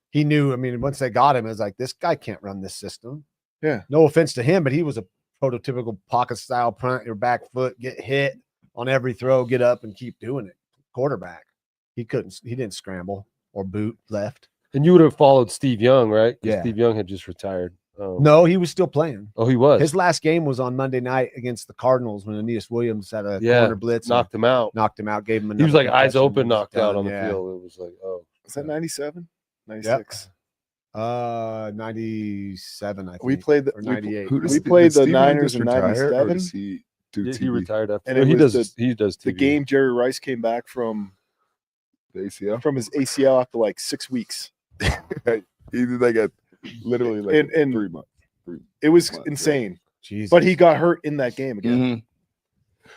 He knew. I mean, once they got him, it was like this guy can't run this system. Yeah. No offense to him, but he was a prototypical pocket style, punt your back foot, get hit on every throw, get up and keep doing it. Quarterback. He didn't scramble or boot left. And you would have followed Steve Young, right? Yeah. Steve Young had just retired. No, he was still playing. Oh, he was. His last game was on Monday night against the Cardinals when Aeneas Williams had a corner blitz. Knocked him out. Gave him he was like eyes open, knocked out on the field. It was like, oh. Was that 97? 96? Yep. 97, I think. We played the 98. We played the Niners in 97. He retired after. And he does TV. The game Jerry Rice came back from the ACL. From his ACL after like 6 weeks. He did like literally like 3 months. It was insane. Jesus. But he got hurt in that game again. Mm-hmm.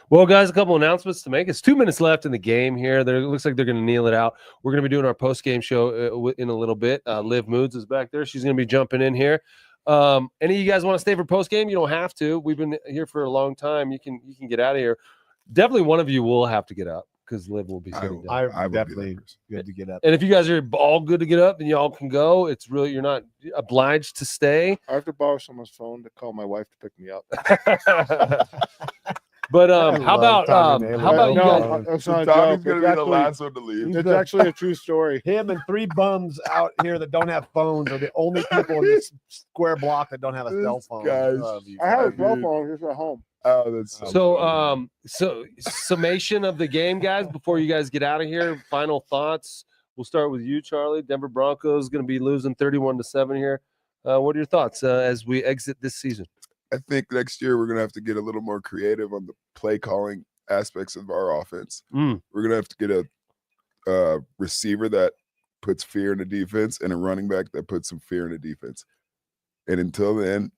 Well, guys, a couple announcements to make. It's 2 minutes left in the game here. It looks like they're going to kneel it out. We're going to be doing our post-game show in a little bit. Liv Moods is back there. She's going to be jumping in here. Any of you guys want to stay for post-game? You don't have to. We've been here for a long time. You can get out of here. Definitely one of you will have to get up because Liv will be sitting down. I'm definitely good to get up. And if you guys are all good to get up, then y'all can go. It's really, you're not obliged to stay. I have to borrow someone's phone to call my wife to pick me up. But how about you guys? That's not a Tommy's joke. gonna be the last one to leave. It's actually a true story. Him and 3 bums out here that don't have phones are the only people in this square block that don't have a cell phone. Guys, I have a cell phone just at home. Oh, that's so summation of the game, guys, before you guys get out of here. Final thoughts. We'll start with you, Charlie. Denver Broncos going to be losing 31-7 here. What are your thoughts as we exit this season? I think next year we're going to have to get a little more creative on the play calling aspects of our offense. We're going to have to get a receiver that puts fear in the defense and a running back that puts some fear in the defense. And until then,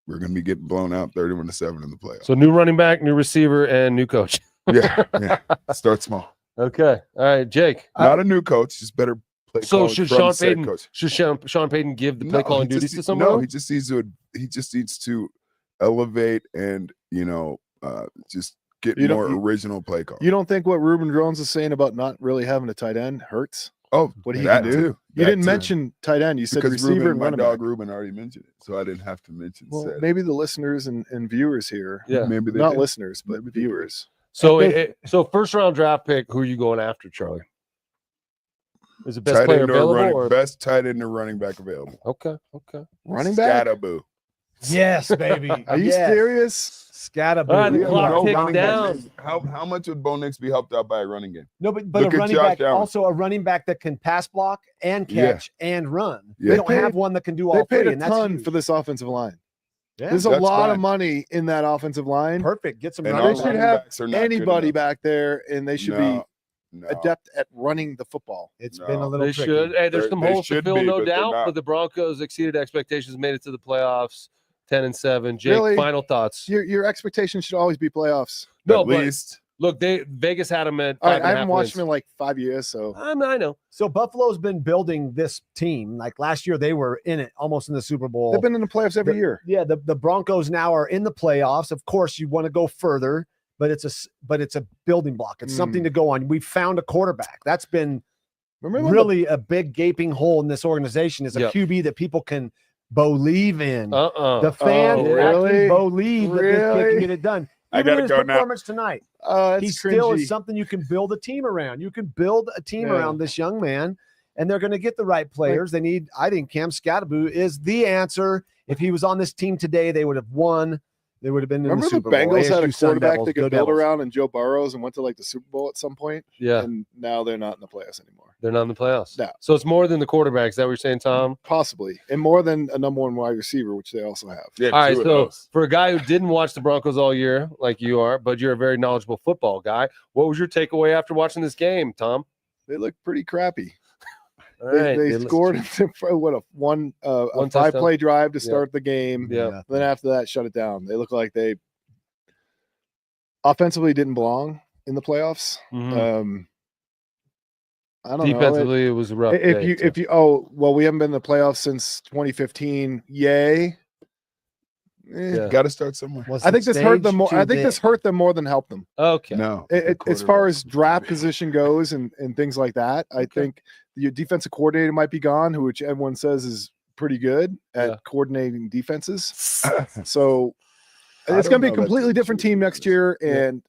we're going to be getting blown out 31-7 in the playoffs. So new running back, new receiver, and new coach. yeah. Start small. Okay. All right, Jake. Not a new coach, just better play calling. So should from Sean Payton give the play calling duties to someone? No, he just needs to elevate and just get You don't- more you- original play calls. You don't think what Ruben Drones is saying about not really having a tight end hurts? Oh, What he that can do? too. You That didn't too. mention tight end. You said because receiver Ruben, and my running dog back. Ruben already mentioned it, so I didn't have to mention. Well, said. maybe the listeners and viewers here, Yeah. Maybe they not did. listeners, but Maybe they did. viewers. So, so first round draft pick. Who are you going after, Charlie? Is the best Tight player end or available? running, Or? best tight end or running back available. Okay. Running back? Scataboo. Yes, baby. Are you Yes. serious? Scataboo. All right, the We have clock no ticks running down. backs. How much would Bo Nix be helped out by a running game? No, but Look a at running Josh back, Allen. also a running back that can pass block and Yeah. catch and run. Yeah. They don't They have paid- one that can do They all paid three, a and that's ton huge. for this offensive line. Yeah. There's a That's lot of fine. money in that offensive line. Perfect. Get some And running our They should running have backs are not good anybody enough. back there, and they should No, be adept at running the football. It's No. been a little They tricky. should. Hey, there's They- some they holes to should fill, be, no but they're doubt. not. But the Broncos exceeded expectations, made it to the playoffs, 10-7. Jake, Really? final thoughts? Your expectations should always be playoffs. No, At but least look, Vegas had them at All right, 5.5 I haven't watched wins. them in like 5 years, so I know. So Buffalo's been building this team. Like last year, they were in it, almost in the Super Bowl. they've been in the playoffs every The- year. Yeah, the Broncos now are in the playoffs. Of course, you want to go further, but it's a building block. It's something to go on. We found a quarterback. That's been Remember when really a big gaping hole in this organization. Is a Yep. QB that people can believe in. Uh-uh. The fans Oh, actually really? believe that this kid Really? can get it done. I Even gotta his go now. performance tonight. That's He still cringy. is something you can build a team around. You can build a team Yeah. around this young man, and they're going to get the right players. They need. I think Cam Scataboo is the answer. If he was on this team today, they would have won. They would have been in Remember the the Super Bowl. Bengals had a ASU Sun quarterback Devils, they go could build Devils. around, and Joe Burrows, and went to like the Super Bowl at some point. Yeah, And now they're not in the playoffs anymore. they're not in the playoffs. No. So it's more than the quarterback. Is that what you're saying, Tom? Possibly, and more than a number one wide receiver, which they also have. yeah, All right. two of So those. for a guy who didn't watch the Broncos all year, like you are, but you're a very knowledgeable football guy, what was your takeaway after watching this game, Tom? They look pretty crappy. All They, right. they scored what a one One 5-play drive to Yeah. start the game. Yeah. Then after that, shut it down. They look like they offensively didn't belong in the playoffs. Mhm. I don't know. Defensively, it was a rough. day, too. If you oh well, we haven't been in the playoffs since 2015. Yay. Yeah. Got to start somewhere. Was I think the this hurt stage them more. too I think this big? hurt them more than helped them. Okay. No, As far as draft position goes and things like that, I think your defensive coordinator might be gone, which everyone says is pretty good at Yeah. coordinating defenses. So I it's don't going to be a know that's completely different true, team to be next honest. year, Yeah. and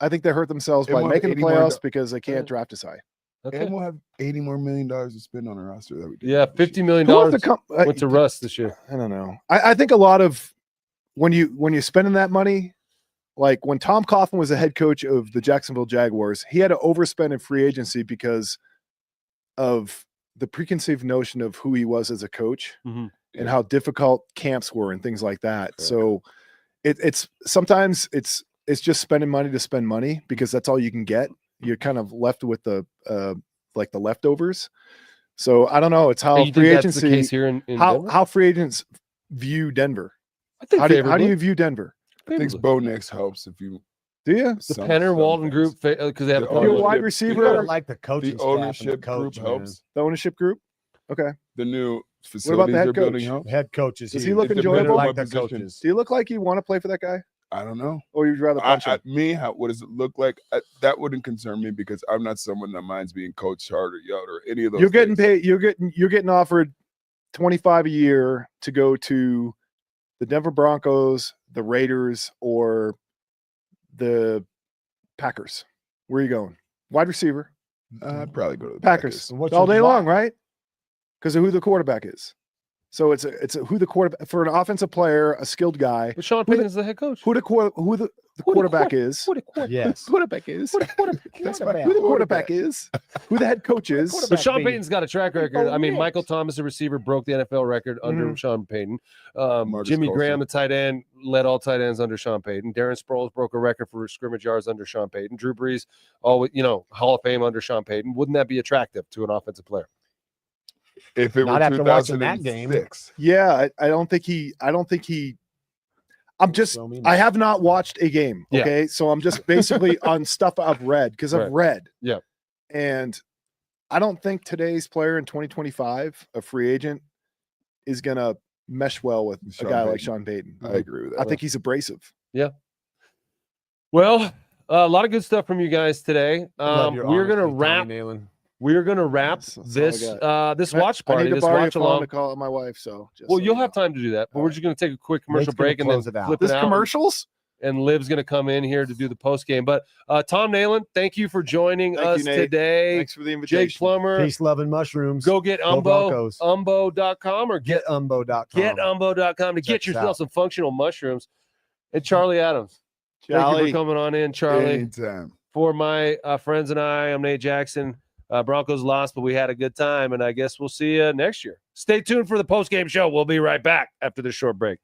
I think they hurt themselves And by we'll have making the 80 more playoffs do- because they can't Yeah. draft as high. Okay. And we'll have $80 more million to spend on a roster that we did. Yeah, $50 million Who wants to come? went to Russ this year. I don't know. I think a lot of when you're spending that money, like when Tom Coughlin was the head coach of the Jacksonville Jaguars, he had to overspend in free agency because of the preconceived notion of who he was as a coach Mhm. and how difficult camps were and things like that. So it's sometimes it's just spending money to spend money because that's all you can get. You're kind of left with the like the leftovers. So I don't know. It's how And you free think that's the agency case here in Denver? how free agents view Denver. I think How do favorably. you view Denver? I think Bo Nix helps if you Do you? The Penner Walton group because they have The a couple Your of- wide ownership- receiver, I like the coaching the staff and the ownership coach, group man. helps. the ownership group. Okay. The new about the facilities head they're building coach? helps. Head coaches. Does he look It depends enjoyable? on Like what the position. coaches. Do you look like you want to play for that guy, I don't know. or you'd rather punch him? What does it look like? That wouldn't concern me because I'm not someone that minds being coached hard or yelled or any of those. You're getting things. paid. You're getting offered $25 a year to go to the Denver Broncos, the Raiders, or the Packers. Where are you going? Wide receiver. I'd probably go to the Packers. What's All your day why? long, right? Because of who the quarterback is. So it's a who the quarterback for an offensive player, a skilled guy. But Sean Payton is the head coach. Who the quarterback is? Yes. Quarterback is. That's right. Who the quarterback is? Who the head coach is? But quarterback Sean baby. Payton's got a track record. I mean, Michael Thomas, the receiver, broke the NFL record under Sean Payton. Marcus Jimmy Colston. Graham, the tight end, led all tight ends under Sean Payton. Darren Sproles broke a record for scrimmage yards under Sean Payton. Drew Brees, always, Hall of Fame under Sean Payton. Wouldn't that be attractive to an offensive player? If it Not were after watching that game. 2006. Yeah, I don't think he. I have not watched a game. Yeah. Okay, so I'm just basically on stuff I've read because I've read. Yeah. And I don't think today's player in 2025, a free agent, is gonna mesh well with Sean a guy like Payton. Sean Payton. I agree with that. I think he's abrasive. Yeah. Well, a lot of good stuff from you guys today. Love your We're gonna honesty, Tommy wrap. Nalen. We're gonna wrap That's all I this got. this I- watch I party. need to This borrow your watch phone along. to call my wife. So just Well, so you'll you have know. time to do that, but we're just gonna take a quick commercial Nate's gonna break and then close it out. flip This it out. commercials. And Liv's gonna come in here to do the post game. But Tom Nalen, thank you for joining Thank us you, Nate. today. Thanks for the invitation. Jake Plummer. Peace, love, and mushrooms. Go get Go Broncos. umbo.com or get Getumbo.com. umbo.com to Check get us yourself out. some functional mushrooms. And Charlie Adams. Thank you Charlie. for coming on in, Charlie. Anytime. For my friends and I'm Nate Jackson. Broncos lost, but we had a good time, and I guess we'll see you next year. Stay tuned for the post-game show. We'll be right back after this short break.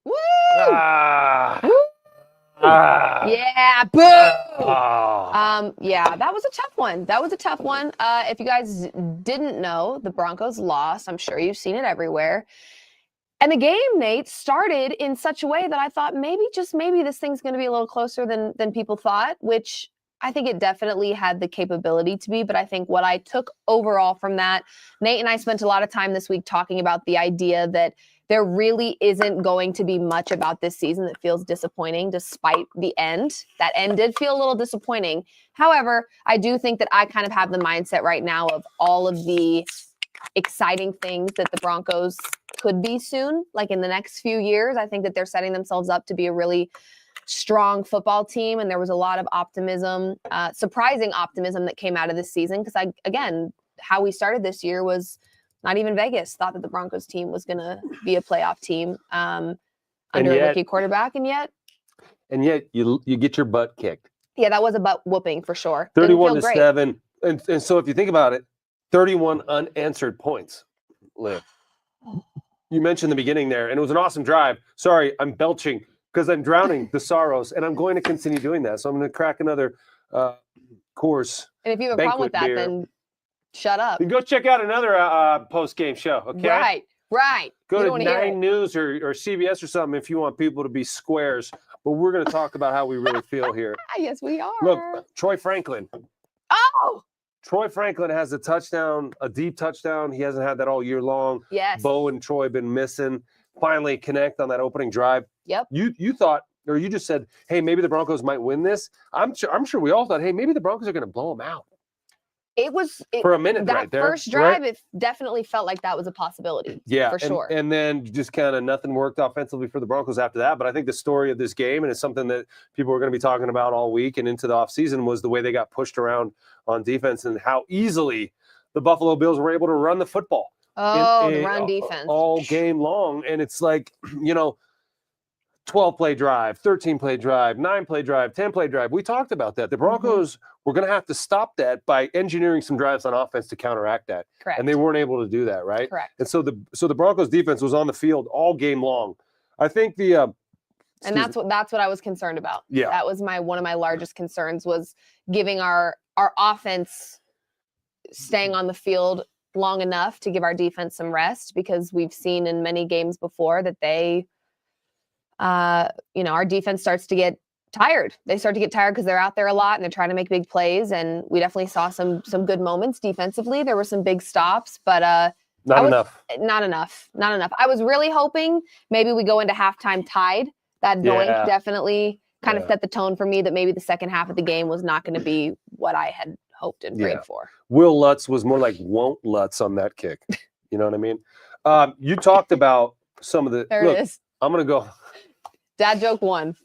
Woo! Ah. Woo! Ah. Yeah, boo! Ah. Yeah, that was a tough one. If you guys didn't know, the Broncos lost. I'm sure you've seen it everywhere. And the game, Nate, started in such a way that I thought maybe, just maybe, this thing's going to be a little closer than people thought, which I think it definitely had the capability to be. But I think what I took overall from that, Nate and I spent a lot of time this week talking about the idea that there really isn't going to be much about this season that feels disappointing despite the end. That end did feel a little disappointing. However, I do think that I kind of have the mindset right now of all of the exciting things that the Broncos could be soon, like in the next few years. I think that they're setting themselves up to be a really strong football team, and there was a lot of optimism, surprising optimism that came out of this season, because again, how we started this year was not even Vegas thought that the Broncos team was going to be a playoff team under a rookie quarterback, and yet you get your butt kicked. Yeah, that was a butt whooping for sure. 31-7, and so if you think about it, 31 unanswered points. Liv, you mentioned the beginning there, and it was an awesome drive. Sorry, I'm belching because I'm drowning the sorrows, and I'm going to continue doing that. So I'm going to crack another course. And if you have a problem with that, then shut up. You go check out another post-game show, okay? Right. Go to 9 News or CBS or something if you want people to be squares. But we're going to talk about how we really feel here. Yes, we are. Look, Troy Franklin. Oh! Troy Franklin has a touchdown, a deep touchdown. He hasn't had that all year long. Yes. Bo and Troy been missing. Finally connect on that opening drive. Yep. You thought, or you just said, hey, maybe the Broncos might win this. I'm sure we all thought, hey, maybe the Broncos are going to blow them out. It was for a minute that right there. First drive, it definitely felt like that was a possibility. Yeah, for sure. And then just kind of nothing worked offensively for the Broncos after that. But I think the story of this game, and it's something that people are going to be talking about all week and into the offseason, was the way they got pushed around on defense and how easily the Buffalo Bills were able to run the football. The run defense. All game long. And it's like, 12-play drive, 13-play drive, 9-play drive, 10-play drive. We talked about that. The Broncos were going to have to stop that by engineering some drives on offense to counteract that. Correct. And they weren't able to do that, right? Correct. And so the Broncos defense was on the field all game long. I think and that's what I was concerned about. Yeah. That was one of my largest concerns, was giving our offense staying on the field long enough to give our defense some rest, because we've seen in many games before that they our defense starts to get tired. They start to get tired because they're out there a lot and they're trying to make big plays. And we definitely saw some good moments defensively. There were some big stops, but not enough. Not enough. I was really hoping maybe we go into halftime tied. That doink definitely kind of set the tone for me that maybe the second half of the game was not going to be what I had hoped and prayed for. Will Lutz was more like won't Lutz on that kick. You know what I mean? You talked about some of the. There it is. I'm going to go. Dad joke 1.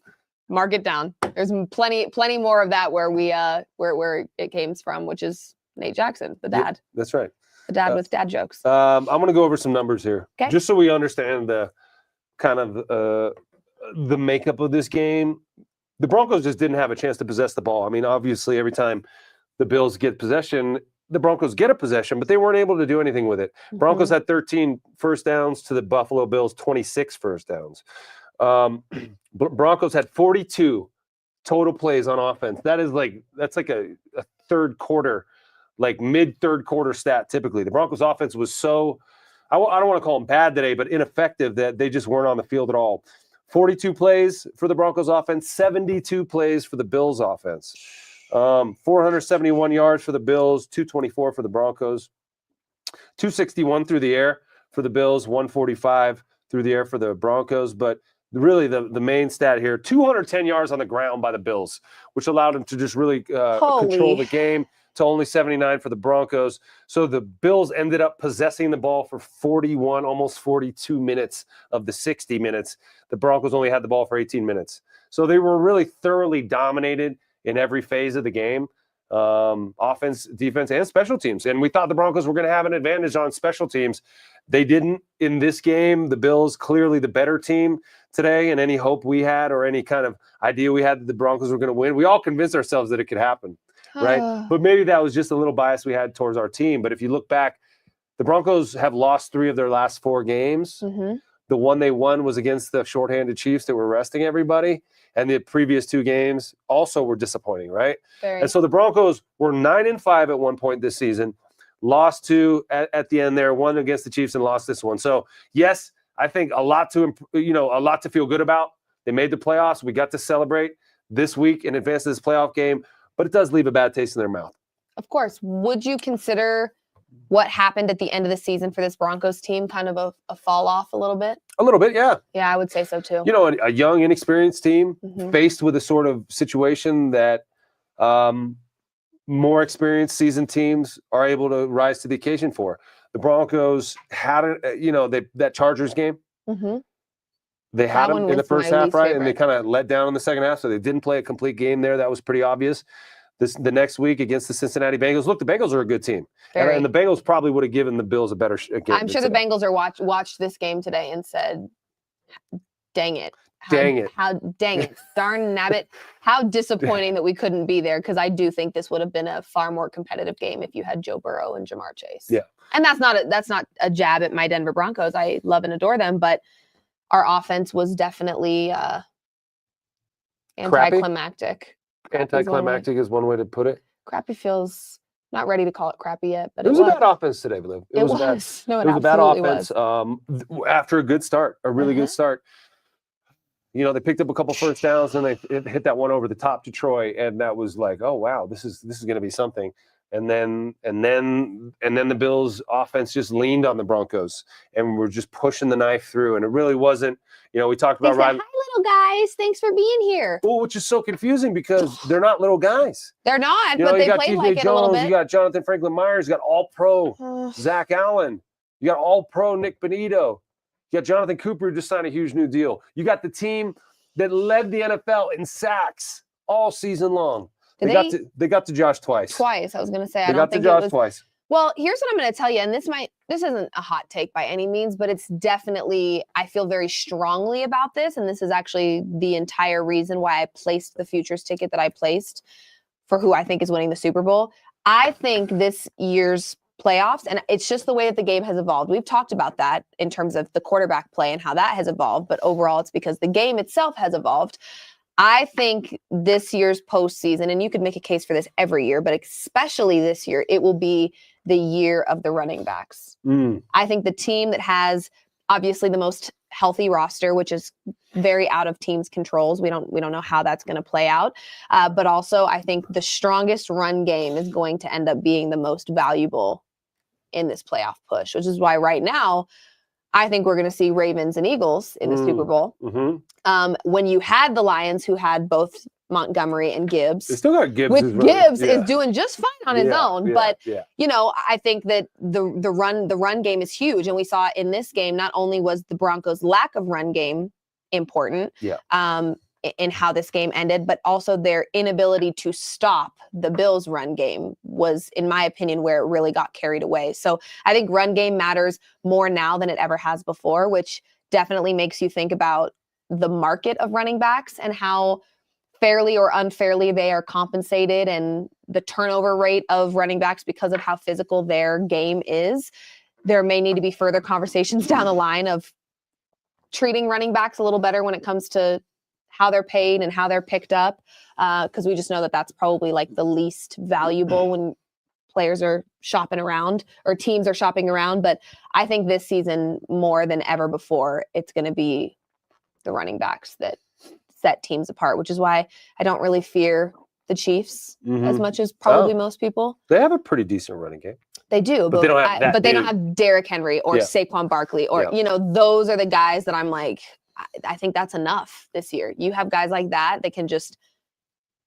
Mark it down. There's plenty more of that where where it came from, which is Nate Jackson, the dad. Yeah, that's right. The dad with dad jokes. I'm going to go over some numbers here, just so we understand the kind of the makeup of this game. The Broncos just didn't have a chance to possess the ball. I mean, obviously, every time the Bills get possession, the Broncos get a possession, but they weren't able to do anything with it. Broncos had 13 first downs to the Buffalo Bills 26 first downs. Broncos had 42 total plays on offense. That's like a third quarter, like mid third quarter stat. Typically, the Broncos offense was so, I don't want to call them bad today, but ineffective, that they just weren't on the field at all. 42 plays for the Broncos offense, 72 plays for the Bills offense. 471 yards for the Bills, 224 for the Broncos, 261 through the air for the Bills, 145 through the air for the Broncos. But really the main stat here, 210 yards on the ground by the Bills, which allowed them to just really control the game, to only 79 for the Broncos. So the Bills ended up possessing the ball for 41, almost 42 minutes of the 60 minutes. The Broncos only had the ball for 18 minutes. So they were really thoroughly dominated in every phase of the game, offense, defense, and special teams. And we thought the Broncos were going to have an advantage on special teams. They didn't in this game. The Bills, clearly the better team today, and any hope we had or any kind of idea we had that the Broncos were going to win, we all convinced ourselves that it could happen, right? But maybe that was just a little bias we had towards our team. But if you look back, the Broncos have lost 3 of their last 4 games. The one they won was against the shorthanded Chiefs that were resting everybody. And the previous 2 games also were disappointing, right? Very. And so the Broncos were 9-5 at one point this season, lost 2 at the end there, won against the Chiefs and lost this one. So yes, I think a lot to feel good about. They made the playoffs. We got to celebrate this week in advance of this playoff game, but it does leave a bad taste in their mouth. Of course. Would you consider what happened at the end of the season for this Broncos team kind of a fall off a little bit? A little bit, yeah. Yeah, I would say so too. You know, a young, inexperienced team Mhm. faced with a sort of situation that more experienced, seasoned teams are able to rise to the occasion for. The Broncos had that Chargers game. Mm-hmm. They had That them one in the was first my half, least right? And they favorite. kind of let down in the second half, so they didn't play a complete game there. That was pretty obvious. The next week against the Cincinnati Bengals. Look, the Bengals are a good team. Very. And the Bengals probably would have given the Bills a better game. I'm sure the Bengals are watched this game today and said, dang it. Dang it. Dang it. Darn nabbit. How disappointing that we couldn't be there, because I do think this would have been a far more competitive game if you had Joe Burrow and Jamar Chase. Yeah. And that's not a jab at my Denver Broncos. I love and adore them, but our offense was definitely anticlimactic. Anticlimactic is one way to put it. Crappy feels not ready to call it crappy yet, but It was a bad offense today, Liv. It was. was. No, it was a bad absolutely offense after a good start, a really good start. You know, they picked up a couple first downs and they hit that one over the top to Troy, and that was like, oh wow, this is going to be something. And then the Bills offense just leaned on the Broncos and were just pushing the knife through, and it really wasn't. You know, we talked about Hi, little guys. Thanks for being here. Well, which is so confusing because they're not little guys. They're not, You know, but you they got played TJ like it a little Jones, bit. you got Jonathan Franklin Myers, you got All-Pro Zach Allen, you got All-Pro Nick Benito, you got Jonathan Cooper who just signed a huge new deal. You got the team that led the NFL in sacks all season long. They got to Josh twice. Twice, I was going to say. They got to Josh twice. Well, here's what I'm going to tell you, and this isn't a hot take by any means, but it's definitely, I feel very strongly about this, and this is actually the entire reason why I placed the futures ticket that I placed for who I think is winning the Super Bowl. I think this year's playoffs, and it's just the way that the game has evolved. We've talked about that in terms of the quarterback play and how that has evolved, but overall it's because the game itself has evolved. I think this year's postseason, and you could make a case for this every year, but especially this year, it will be the year of the running backs. I think the team that has obviously the most healthy roster, which is very out of teams' controls. We don't know how that's going to play out. But also, I think the strongest run game is going to end up being the most valuable in this playoff push, which is why right now, I think we're going to see Ravens and Eagles in the Super Bowl. When you had the Lions, who had both Montgomery and Gibbs, They still got Gibbs. Gibbs is doing just fine on his own. But yeah. you know, I think that the run game is huge, and we saw in this game not only was the Broncos' lack of run game important, in how this game ended, but also their inability to stop the Bills' run game was, in my opinion, where it really got carried away. So I think run game matters more now than it ever has before, which definitely makes you think about the market of running backs and how fairly or unfairly they are compensated, and the turnover rate of running backs because of how physical their game is. There may need to be further conversations down the line of treating running backs a little better when it comes to how they're paid and how they're picked up, because we just know that that's probably like the least valuable when players are shopping around or teams are shopping around. But I think this season, more than ever before, it's going to be the running backs that set teams apart, which is why I don't really fear the Chiefs as much as probably most people. They have a pretty decent running game. They do, But they don't have that they don't dude. have Derrick Henry or Saquon Barkley or, you know, those are the guys that I'm like, I think that's enough this year. You have guys like that can just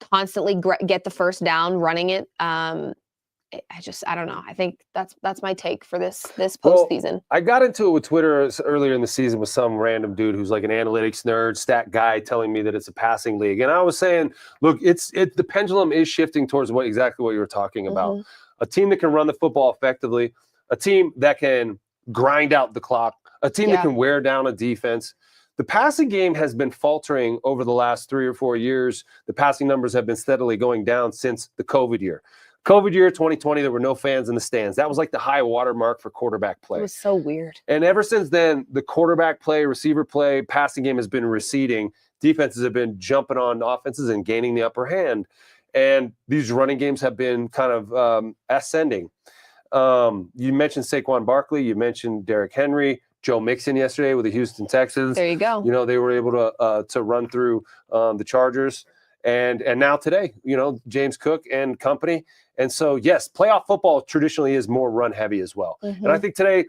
constantly get the first down running it. I don't know. I think that's my take for this postseason. Well, I got into it with Twitter earlier in the season with some random dude who's like an analytics nerd, stat guy, telling me that it's a passing league. And I was saying, look, the pendulum is shifting towards exactly what you were talking about. A team that can run the football effectively, a team that can grind out the clock, a team that can wear down a defense. The passing game has been faltering over the last 3 or 4 years. The passing numbers have been steadily going down since the COVID year. COVID year 2020, there were no fans in the stands. That was like the high water mark for quarterback play. It was so weird. And ever since then, the quarterback play, receiver play, passing game has been receding. Defenses have been jumping on offenses and gaining the upper hand. And these running games have been kind of ascending. You mentioned Saquon Barkley. You mentioned Derrick Henry. Joe Mixon yesterday with the Houston Texans. There you go. You know, they were able to run through the Chargers. And now today, you know, James Cook and company. And so, yes, playoff football traditionally is more run heavy as well. And I think today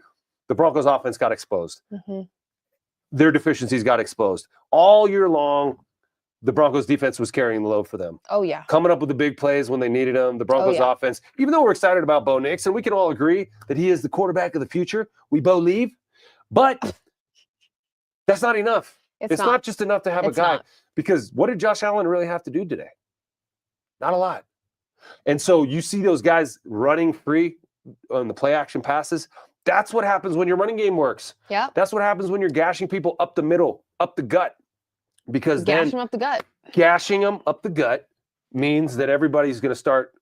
the Broncos offense got exposed. Their deficiencies got exposed. All year long, the Broncos defense was carrying the load for them. Oh, yeah. Coming up with the big plays when they needed them. The Broncos offense, even though we're excited about Bo Nix, and we can all agree that he is the quarterback of the future, we believe, but that's not enough. It's not just enough to have a guy. Because what did Josh Allen really have to do today? Not a lot. And so you see those guys running free on the play action passes. That's what happens when your running game works. Yeah. That's what happens when you're gashing people up the middle, up the gut. Because Gash them up the gut. Gashing them up the gut means that everybody's going to start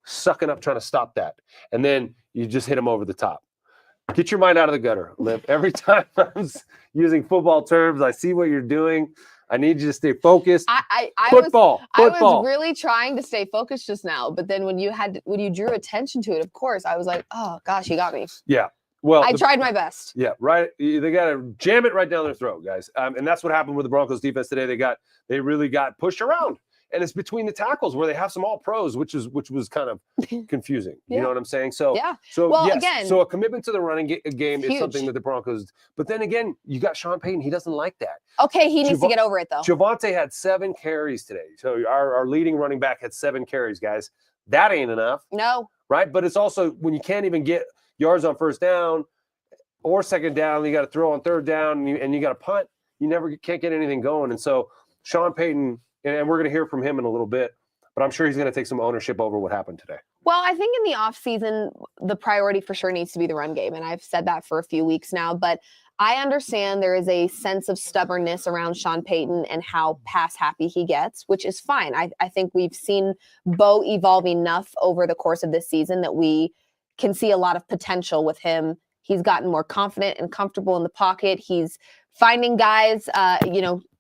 sucking up trying to stop that. And then you just hit them over the top. Get your mind out of the gutter, Liv. Every time I'm using football terms, I see what you're doing. I need you to stay focused. I football. was really trying to stay focused just now, but then when you drew attention to it, of course, I was like, oh gosh, you got me. Yeah. Well, I tried my best. Yeah, right. They got to jam it right down their throat, guys. And that's what happened with the Broncos defense today. They really got pushed around. And it's between the tackles where they have some all pros, which was kind of confusing. You know what I'm saying? So, yeah. So well, yes, again, so a commitment to the running game is huge. something that the Broncos. But then again, you got Sean Payton. He doesn't like that. Okay, he needs to get over it though. Javonte had 7 carries today. So our leading running back had 7 carries, guys. That ain't enough. No. Right, but it's also when you can't even get yards on first down or second down, you got to throw on third down, and you got to punt. You can't get anything going. And so Sean Payton. And we're going to hear from him in a little bit, but I'm sure he's going to take some ownership over what happened today. Well, I think in the offseason, the priority for sure needs to be the run game. And I've said that for a few weeks now, but I understand there is a sense of stubbornness around Sean Payton and how pass happy he gets, which is fine. I think we've seen Bo evolve enough over the course of this season that we can see a lot of potential with him. He's gotten more confident and comfortable in the pocket. He's finding guys,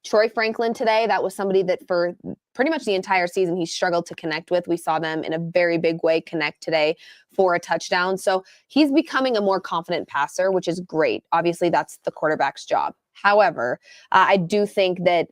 Troy Franklin today, that was somebody that for pretty much the entire season he struggled to connect with. We saw them in a very big way connect today for a touchdown. So he's becoming a more confident passer, which is great. Obviously, that's the quarterback's job. However, I do think that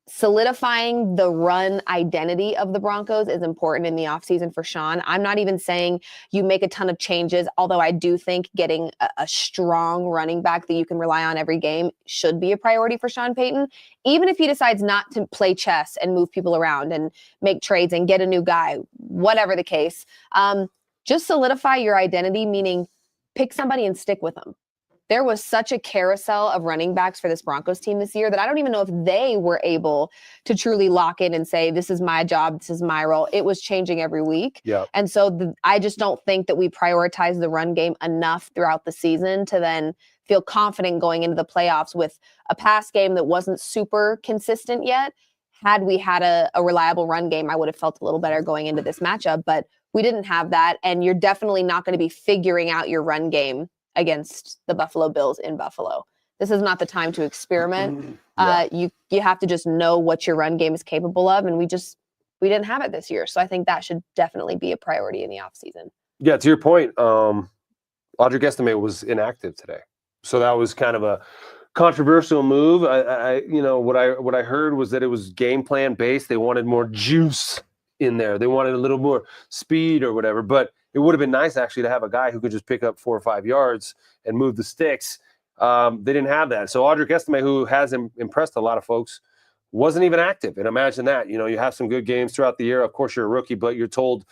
solidifying the run identity of the Broncos is important in the offseason for Sean. I'm not even saying you make a ton of changes, although I do think getting a strong running back that you can rely on every game should be a priority for Sean Payton, even if he decides not to play chess and move people around and make trades and get a new guy, whatever the case. Just solidify your identity, meaning pick somebody and stick with them. There was such a carousel of running backs for this Broncos team this year that I don't even know if they were able to truly lock in and say, this is my job, this is my role. It was changing every week. Yeah. And so I just don't think that we prioritize the run game enough throughout the season to then feel confident going into the playoffs with a pass game that wasn't super consistent yet. Had we had a reliable run game, I would have felt a little better going into this matchup, but we didn't have that. And you're definitely not going to be figuring out your run game against the Buffalo Bills in Buffalo. This is not the time to experiment. You have to just know what your run game is capable of, and we didn't have it this year. So I think that should definitely be a priority in the offseason. Yeah, to your point, Audric Estime was inactive today. So that was kind of a controversial move. What I heard was that it was game plan based. They wanted more juice in there. They wanted a little more speed or whatever, but it would have been nice actually to have a guy who could just pick up 4 or 5 yards and move the sticks. They didn't have that. So Audric Estime, who has impressed a lot of folks, wasn't even active. And imagine that, you have some good games throughout the year. Of course, you're a rookie, but you're told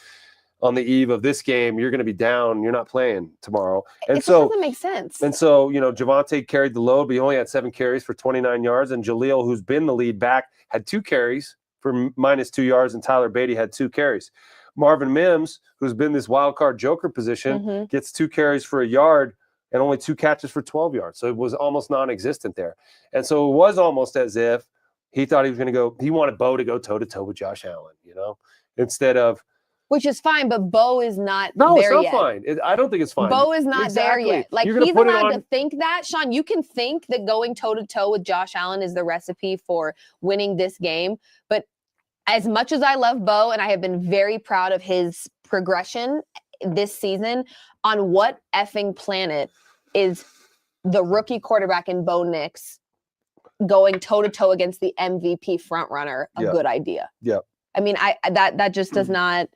on the eve of this game, you're going to be down. You're not playing tomorrow. And it doesn't make sense. And so, Javonte carried the load, but he only had 7 carries for 29 yards. And Jaleel, who's been the lead back, had 2 carries for -2 yards. And Tyler Beatty had 2 carries. Marvin Mims, who's been this wild card joker position, gets 2 carries for 1 yard and only 2 catches for 12 yards. So it was almost non-existent there. And so it was almost as if he thought he was going to go – he wanted Bo to go toe-to-toe with Josh Allen, instead of Which is fine, but Bo is not No, there it's not yet. fine. I don't think it's fine. Bo is not there Exactly. yet. Like, You're gonna he's put it allowed on- to think that. Sean, you can think that going toe-to-toe with Josh Allen is the recipe for winning this game. But as much as I love Bo, and I have been very proud of his progression this season, on what effing planet is the rookie quarterback in Bo Nix going toe-to-toe against the MVP frontrunner a Yeah. good idea? Yeah. I mean, that just does not,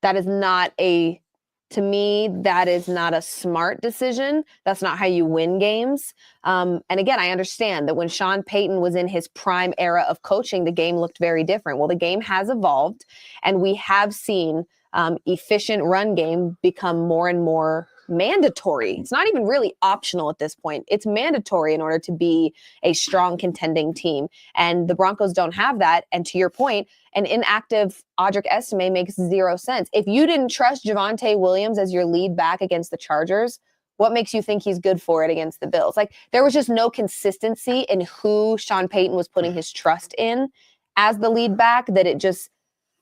that is not a, to me, that is not a smart decision. That's not how you win games. And again, I understand that when Sean Payton was in his prime era of coaching, the game looked very different. Well, the game has evolved, and we have seen efficient run game become more and more mandatory. It's not even really optional at this point. It's mandatory in order to be a strong contending team. And the Broncos don't have that. And to your point, an inactive Audric Estime makes zero sense. If you didn't trust Javonte Williams as your lead back against the Chargers, what makes you think he's good for it against the Bills? Like, there was just no consistency in who Sean Payton was putting his trust in as the lead back, that it just,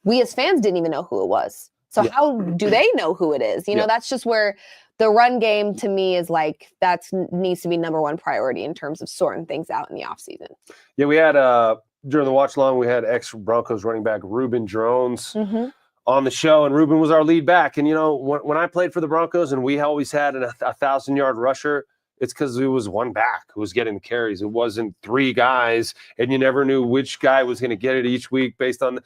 we as fans didn't even know who it was. So how do they know who it is? You know, that's just where the run game, to me, is like, that needs to be number one priority in terms of sorting things out in the offseason. Yeah, we had during the watch long, we had ex-Broncos running back Reuben Drones on the show, and Reuben was our lead back. And, you know, when I played for the Broncos and we always had a 1,000-yard rusher, it's because it was one back who was getting the carries. It wasn't three guys, and you never knew which guy was going to get it each week based on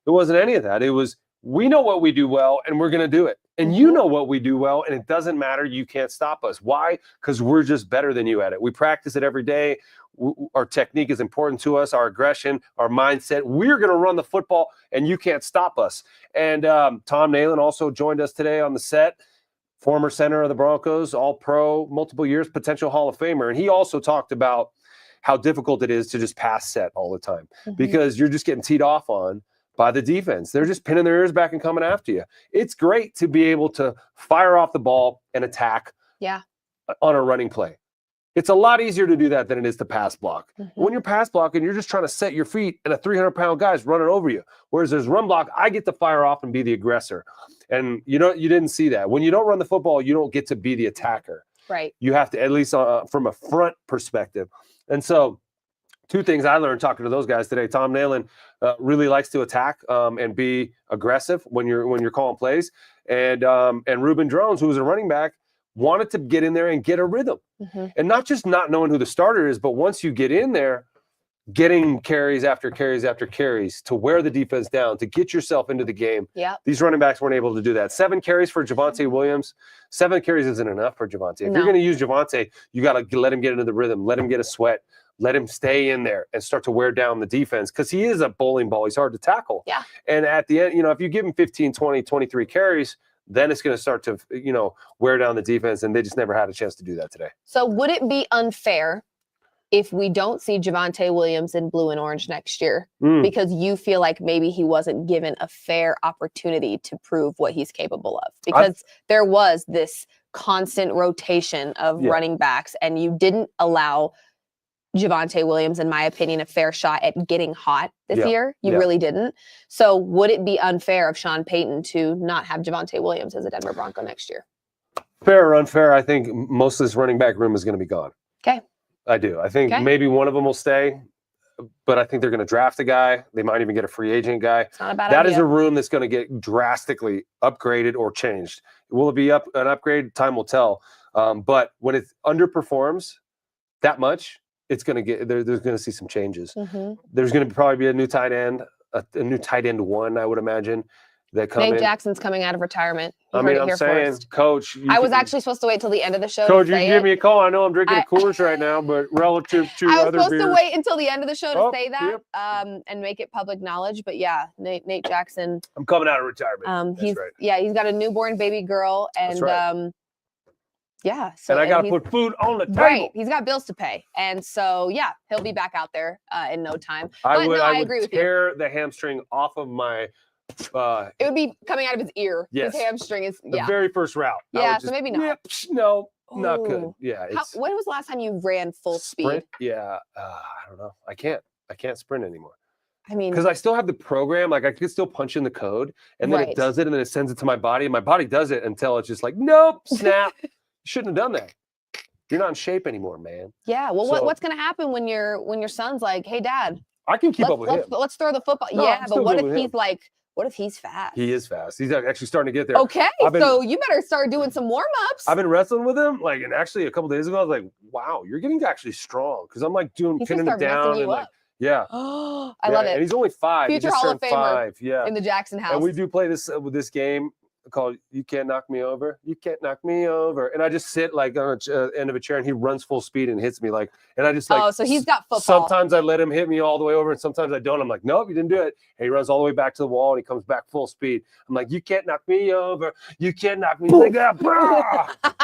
it wasn't any of that. It was, we know what we do well, and we're going to do it. And you know what we do well, and it doesn't matter. You can't stop us. Why? Because we're just better than you at it. We practice it every day. Our technique is important to us, our aggression, our mindset. We're going to run the football, and you can't stop us. And Tom Nalen also joined us today on the set, former center of the Broncos, all-pro, multiple years, potential Hall of Famer. And he also talked about how difficult it is to just pass set all the time because you're just getting teed off on by the defense. They're just pinning their ears back and coming after you. It's great to be able to fire off the ball and attack on a running play. It's a lot easier to do that than it is to pass block. When you're pass blocking, you're just trying to set your feet, and a 300-pound guy's running over you. Whereas there's run block, I get to fire off and be the aggressor. And you didn't see that. When you don't run the football, you don't get to be the attacker. Right. You have to, at least from a front perspective. And so, two things I learned talking to those guys today. Tom Nalen really likes to attack and be aggressive when you're calling plays. And Reuben Drones, who was a running back, wanted to get in there and get a rhythm. And not just not knowing who the starter is, but once you get in there, getting carries after carries after carries to wear the defense down, to get yourself into the game. Yeah. These running backs weren't able to do that. 7 carries for Javonte Williams. 7 carries isn't enough for Javonte. If you're going to use Javonte, you got to let him get into the rhythm, let him get a sweat, let him stay in there and start to wear down the defense, because he is a bowling ball. He's hard to tackle. Yeah. And at the end, if you give him 15, 20, 23 carries, then it's going to start to, wear down the defense, and they just never had a chance to do that today. So would it be unfair if we don't see Javonte Williams in blue and orange next year because you feel like maybe he wasn't given a fair opportunity to prove what he's capable of? Because there was this constant rotation of running backs, and you didn't allow Javonte Williams, in my opinion, a fair shot at getting hot this year. You really didn't. So would it be unfair of Sean Payton to not have Javonte Williams as a Denver Bronco next year? Fair or unfair, I think most of this running back room is going to be gone. Okay. I do. I think maybe one of them will stay, but I think they're going to draft a guy. They might even get a free agent guy. It's not a bad That idea. is a room that's going to get drastically upgraded or changed. Will it be an upgrade? Time will tell. But when it underperforms that much, it's going to get there's going to see some changes. There's going to probably be a new tight end, a new tight end one, I would imagine, that come Nate in. Jackson's coming out of retirement. You I heard mean, it I'm here saying, first. Coach. I was actually supposed to wait till the end of the show. Coach, to you say can give it. me a call. I know I'm drinking a Coors right now, but relative to I was other supposed beers, to wait until the end of the show to Oh, say that and make it public knowledge. But yeah, Nate Jackson. I'm coming out of retirement. He's he's got a newborn baby girl, and That's right. so and I got to he's- put food on the table. Right, he's got bills to pay, and so he'll be back out there in no time. I But I would agree with you. tear the hamstring off of my It would be coming out of his ear. Yes. His hamstring is the very first route. I Yeah, would so just maybe not. No, not good. Ooh. Yeah. It's When was the last time you ran full speed? sprint. Yeah. I don't know. I can't sprint anymore. I mean, because I still have the program. Like I can still punch in the code, and then it does it, and then it sends it to my body, and my body does it until it's just like, nope, snap. Shouldn't have done that. You're not in shape anymore, man. Yeah. Well, So- what's going to happen when your son's like, hey, Dad, I can keep up with him. let's throw the football. No, Yeah, I'm but still what good if with he's him. like, what if he's fast? He is fast. He's actually starting to get there. Okay, so you better start doing some warm-ups. I've been wrestling with him, like, and actually a couple days ago, I was like, wow, you're getting actually strong. Because I'm like He's pinning gonna him start messing down you and like, up. yeah. I love it. And he's only 5. Future he just Hall of turned Famer 5. Yeah. in the Jackson house. And we do play this with this game called "You Can't Knock Me Over." You can't knock me over. And I just sit like on the end of a chair, and he runs full speed and hits me like. And I just like. Oh, so he's got football. Sometimes I let him hit me all the way over, and sometimes I don't. I'm like, nope, you didn't do it. And he runs all the way back to the wall, and he comes back full speed. I'm like, you can't knock me over. You can't knock me. He's like that.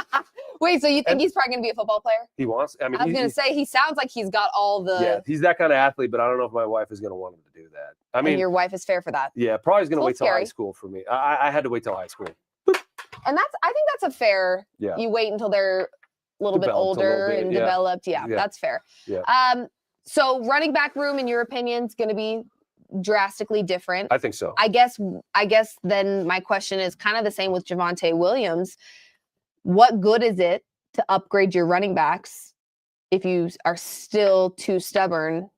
Wait, so you think he's probably going to be a football player? He wants. I mean, I was going to say he sounds like he's got all the. Yeah, he's that kind of athlete, but I don't know if my wife is going to want him to do that. I mean, and your wife is fair for that. yeah, probably going to It's a wait till little high scary. school for me. I had to wait till high school. And I think that's a fair. Yeah. You wait until they're a little bit Developed a little older bit, and yeah. developed. Yeah, Yeah. that's fair. Yeah. So running back room, in your opinion, is going to be drastically different. I think so. I guess then my question is kind of the same with Javonte Williams. What good is it to upgrade your running backs if you are still too stubborn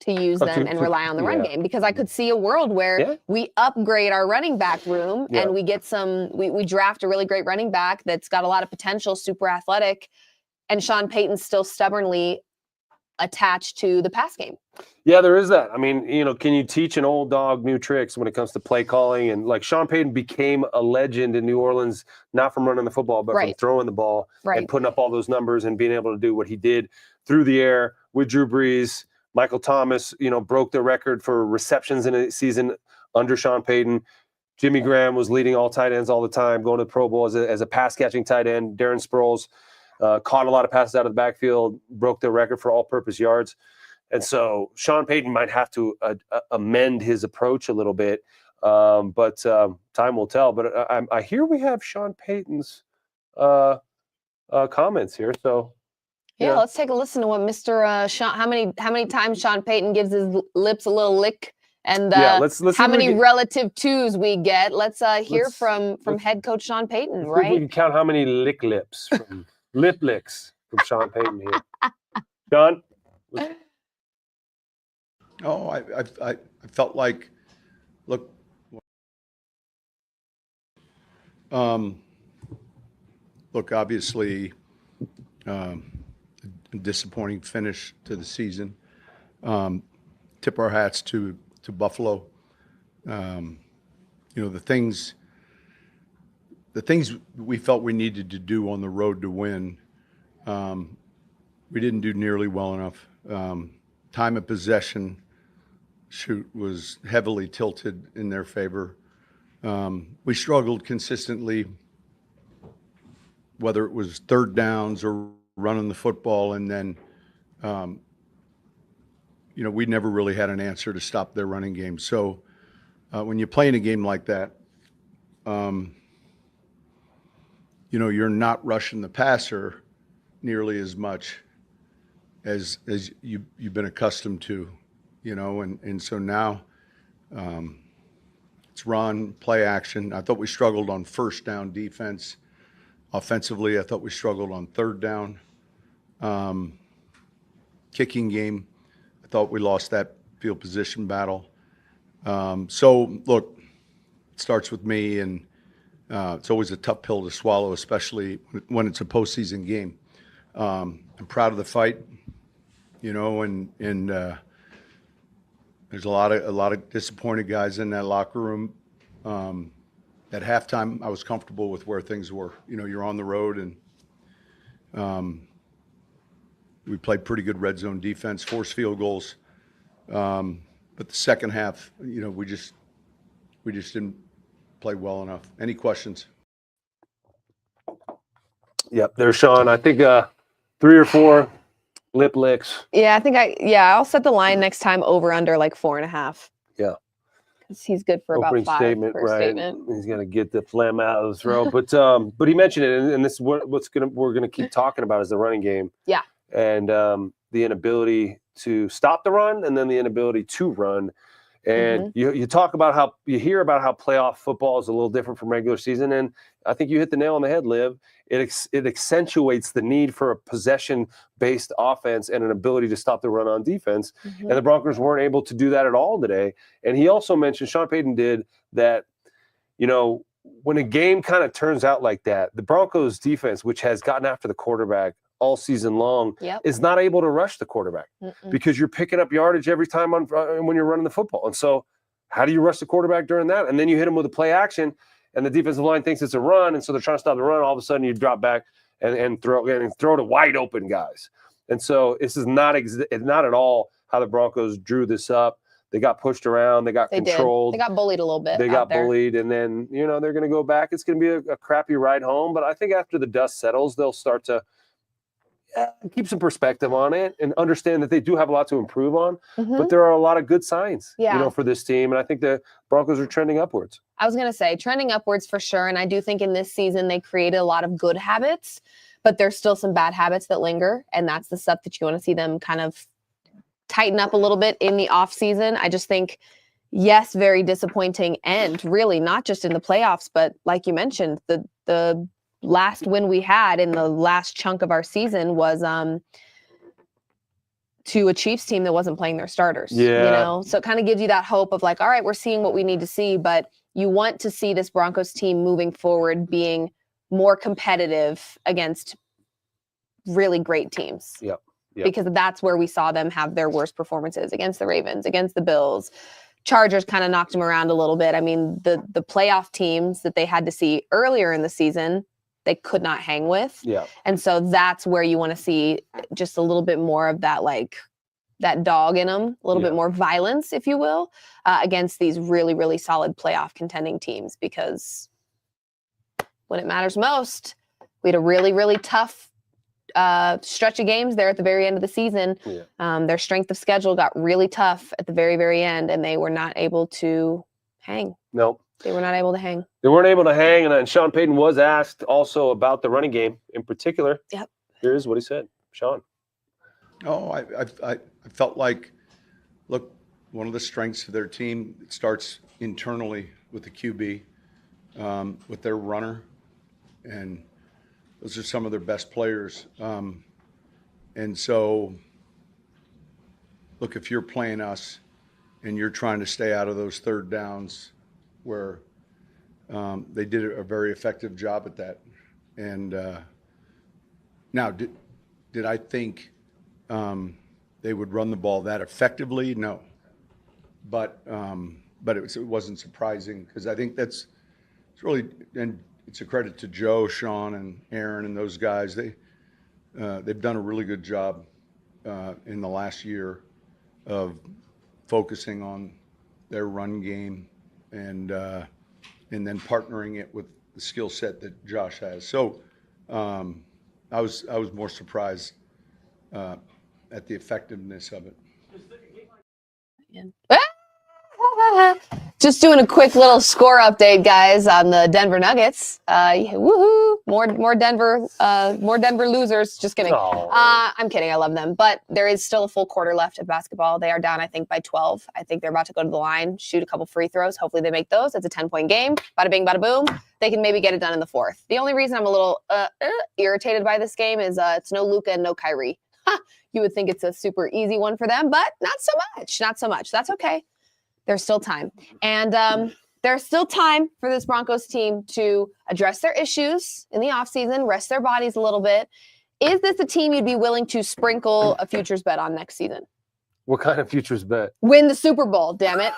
to use them and rely on the run game? Because I could see a world where we upgrade our running back room and we get we draft a really great running back that's got a lot of potential, super athletic, and Sean Payton's still stubbornly attached to the pass game. Yeah, there is that. I mean, can you teach an old dog new tricks when it comes to play calling? And like Sean Payton became a legend in New Orleans, not from running the football, but from throwing the ball and putting up all those numbers and being able to do what he did through the air with Drew Brees. Michael Thomas, broke the record for receptions in a season under Sean Payton. Jimmy Graham was leading all tight ends all the time, going to the Pro Bowl as a pass-catching tight end. Darren Sproles caught a lot of passes out of the backfield, broke the record for all-purpose yards. And so Sean Payton might have to amend his approach a little bit, but time will tell. But I hear we have Sean Payton's comments here. So yeah, let's take a listen to what Mr. Sean. How many times Sean Payton gives his lips a little lick, and let's how many relative twos we get. Let's hear from head coach Sean Payton. We Right? can count how many lips from lip licks from Sean Payton here. John. Oh, I felt like, look, obviously, a disappointing finish to the season. Tip our hats to Buffalo. The things we felt we needed to do on the road to win, we didn't do nearly well enough. Time of possession was heavily tilted in their favor. We struggled consistently, whether it was third downs or running the football, and then, we never really had an answer to stop their running game. So when you play in a game like that, you're not rushing the passer nearly as much as you've been accustomed to, and so now it's run, play action. I thought we struggled on first down defense. Offensively, I thought we struggled on third down. Kicking game, I thought we lost that field position battle. So look, it starts with me, and it's always a tough pill to swallow, especially when it's a postseason game. I'm proud of the fight, and there's a lot of disappointed guys in that locker room. At halftime, I was comfortable with where things were. You're on the road, and we played pretty good red zone defense, forced field goals. But the second half, we just didn't play well enough. Any questions? Yep, there's Sean. I think 3 or 4 lip licks. Yeah, I think I'll set the line next time over under like 4.5. Yeah. Because he's good for Opening about 5 statement, per right? statement. He's gonna get the phlegm out of the throat. But he mentioned it, and this is we're gonna keep talking about is the running game. Yeah. And the inability to stop the run and then the inability to run. And you talk about how you hear about how playoff football is a little different from regular season. And I think you hit the nail on the head, Liv. It accentuates the need for a possession-based offense and an ability to stop the run on defense. And the Broncos weren't able to do that at all today. And he also mentioned, Sean Payton did, that, when a game kind of turns out like that, the Broncos defense, which has gotten after the quarterback all season long, is not able to rush the quarterback because you're picking up yardage every time when you're running the football. And so how do you rush the quarterback during that? And then you hit him with a play action, and the defensive line thinks it's a run, and so they're trying to stop the run. All of a sudden you drop back and throw to wide open guys. And so this is not at all how the Broncos drew this up. They got pushed around. They got controlled. They got bullied a little bit. They got bullied, and then they're going to go back. It's going to be a crappy ride home. But I think after the dust settles, they'll start to keep some perspective on it and understand that they do have a lot to improve on. But there are a lot of good signs, for this team, and I think the Broncos are trending upwards. I was going to say trending upwards for sure, and I do think in this season they created a lot of good habits, but there's still some bad habits that linger, and that's the stuff that you want to see them kind of tighten up a little bit in the off season. I just think, yes, very disappointing end, really, not just in the playoffs, but like you mentioned, the last win we had in the last chunk of our season was to a Chiefs team that wasn't playing their starters. So it kind of gives you that hope of like, all right, we're seeing what we need to see, but you want to see this Broncos team moving forward being more competitive against really great teams. Because that's where we saw them have their worst performances, against the Ravens, against the Bills. Chargers kind of knocked them around a little bit. I mean, the playoff teams that they had to see earlier in the season, they could not hang with. And so that's where you want to see just a little bit more of that, like that dog in them, a little bit more violence, if you will, against these really, really solid playoff contending teams. Because when it matters most, we had a really, really tough stretch of games there at the very end of the season. Their strength of schedule got really tough at the very, very end, and they were not able to hang. Nope. They were not able to hang. They weren't able to hang, and Sean Payton was asked also about the running game in particular. Here's what he said. Sean. I felt like, look, one of the strengths of their team, it starts internally with the QB, with their runner, and those are some of their best players. And so, look, if you're playing us and you're trying to stay out of those third downs where they did a very effective job at that. And now, did I think they would run the ball that effectively? No. But it wasn't surprising, because I think it's really, and it's a credit to Joe, Sean, and Aaron and those guys. They've done a really good job in the last year of focusing on their run game and then partnering it with the skill set that Josh has. So I was more surprised at the effectiveness of it. Just doing a quick little score update, guys, on the Denver Nuggets. Woohoo! More Denver losers. Just kidding. I'm kidding. I love them, but there is still a full quarter left of basketball. They are down, I think, by 12. I think they're about to go to the line, shoot a couple free throws. Hopefully, they make those. It's a 10-point game. Bada bing, bada boom. They can maybe get it done in the fourth. The only reason I'm a little irritated by this game is it's no Luka and no Kyrie. You would think it's a super easy one for them, but not so much. Not so much. That's okay. There's still time. And there's still time for this Broncos team to address their issues in the offseason, rest their bodies a little bit. Is this a team you'd be willing to sprinkle a futures bet on next season? What kind of futures bet? Win the Super Bowl, damn it.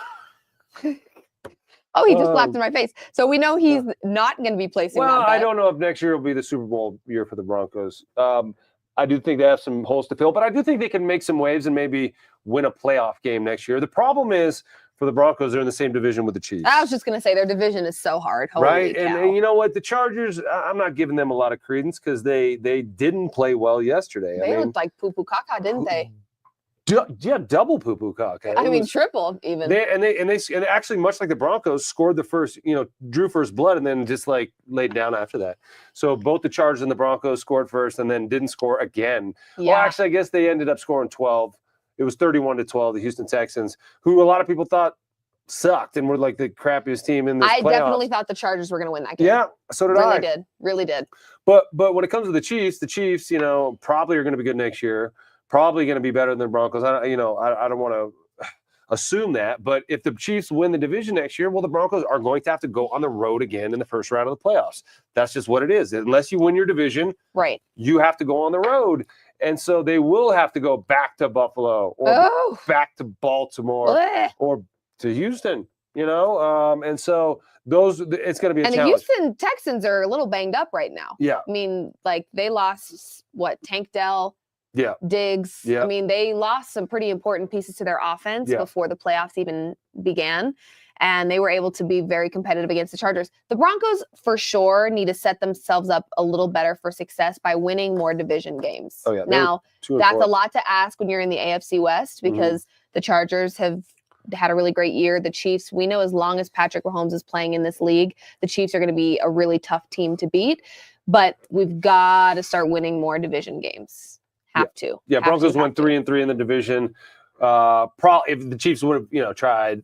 Oh, he just laughed in my face. So we know he's not going to be placing that bet. I don't know if next year will be the Super Bowl year for the Broncos. I do think they have some holes to fill, but I do think they can make some waves and maybe win a playoff game next year. The problem is, for the Broncos, they're in the same division with the Chiefs. I was just going to say their division is so hard. Holy right? cow. And you know what? The Chargers, I'm not giving them a lot of credence because they didn't play well yesterday. They looked like poo-poo caca, didn't they? Yeah, double poo-poo caca. I mean, triple even. They actually, much like the Broncos, scored the first, drew first blood and then just like laid down after that. So both the Chargers and the Broncos scored first and then didn't score again. Yeah. Well, actually, I guess they ended up scoring 12. It was 31-12. The Houston Texans, who a lot of people thought sucked and were like the crappiest team in this I playoffs. definitely thought the Chargers were going to win that game. Yeah, so did really I. Really did. But when it comes to the Chiefs, probably are going to be good next year. Probably going to be better than the Broncos. I don't want to assume that, but if the Chiefs win the division next year, well, the Broncos are going to have to go on the road again in the first round of the playoffs. That's just what it is. Unless you win your division, right, you have to go on the road. And so they will have to go back to Buffalo or back to Baltimore or to Houston, and so it's going to be a challenge. And the Houston Texans are a little banged up right now. Yeah. I mean, like they lost Tank Dell, Diggs. Yeah. I mean, they lost some pretty important pieces to their offense before the playoffs even began. And they were able to be very competitive against the Chargers. The Broncos, for sure, need to set themselves up a little better for success by winning more division games. Oh, yeah. Now, 2-4. that's a lot to ask when you're in the AFC West because the Chargers have had a really great year. The Chiefs, we know as long as Patrick Mahomes is playing in this league, the Chiefs are going to be a really tough team to beat. But we've got to start winning more division games. Have to. Yeah, Broncos went 3-3 in the division. Probably if the Chiefs would have, tried,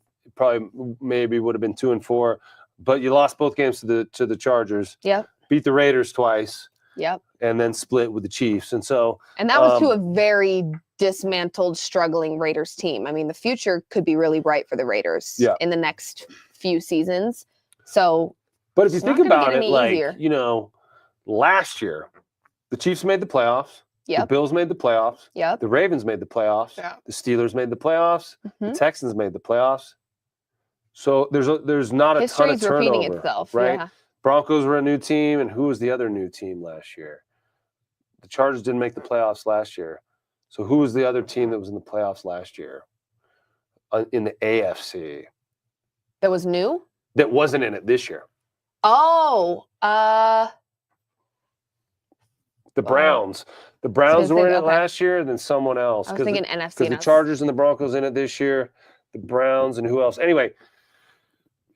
maybe would have been 2-4. But you lost both games to the Chargers. Yep. Beat the Raiders twice. Yep. And then split with the Chiefs. And so that was to a very dismantled, struggling Raiders team. I mean, the future could be really bright for the Raiders in the next few seasons. So but if you think about it, easier. Last year, the Chiefs made the playoffs. Yep. The Bills made the playoffs. Yep. The Ravens made the playoffs. Yeah. The Steelers made the playoffs. The Texans made the playoffs. So there's not a ton of turnover. Repeating itself, right? Yeah. Broncos were a new team, and who was the other new team last year? The Chargers didn't make the playoffs last year. So who was the other team that was in the playoffs last year in the AFC? That was new? That wasn't in it this year. Oh, the Browns. The Browns were in it last year, and then someone else. I was thinking NFC. Because the Chargers and the Broncos in it this year, the Browns and who else? Anyway,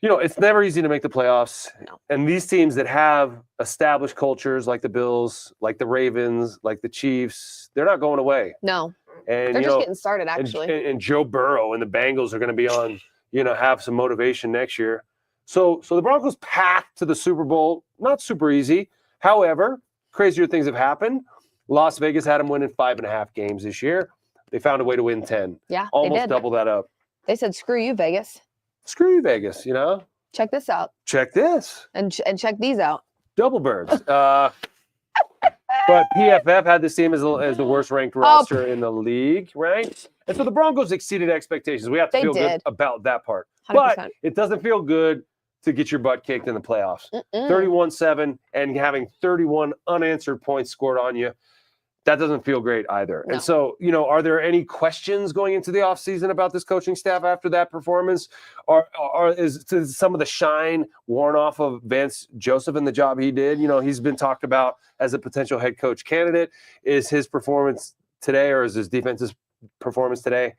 it's never easy to make the playoffs. No. And these teams that have established cultures like the Bills, like the Ravens, like the Chiefs, they're not going away. No. And they're just getting started, actually. And Joe Burrow and the Bengals are going to be on, have some motivation next year. So the Broncos' path to the Super Bowl, not super easy. However, crazier things have happened. Las Vegas had them winning 5.5 games this year. They found a way to win 10. Yeah, almost they did. double that up. They said, "Screw you, Vegas. Screw you, Vegas." Check this out. Check this. And check these out. Double birds. But PFF had this team as the worst ranked roster in the league, right? And so the Broncos exceeded expectations. We have to feel good about that part. 100%. But it doesn't feel good to get your butt kicked in the playoffs. 31-7 and having 31 unanswered points scored on you. That doesn't feel great either. No. And so, are there any questions going into the offseason about this coaching staff after that performance? Or is some of the shine worn off of Vance Joseph and the job he did? He's been talked about as a potential head coach candidate. Is his performance today, or is his defense's performance today,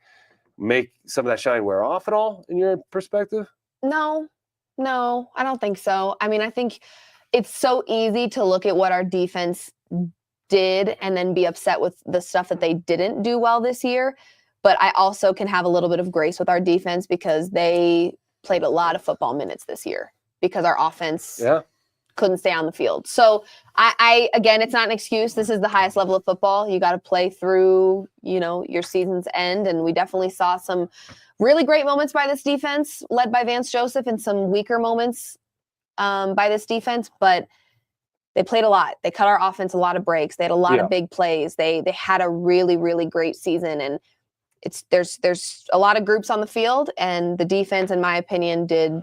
make some of that shine wear off at all in your perspective? No, I don't think so. I mean, I think it's so easy to look at what our defense did and then be upset with the stuff that they didn't do well this year. But I also can have a little bit of grace with our defense because they played a lot of football minutes this year because our offense couldn't stay on the field. So I again, it's not an excuse. This is the highest level of football. You got to play through, your season's end. And we definitely saw some really great moments by this defense led by Vance Joseph and some weaker moments by this defense. But they played a lot. They cut our offense a lot of breaks. They had a lot of big plays. They had a really, really great season. And there's a lot of groups on the field, and the defense, in my opinion, did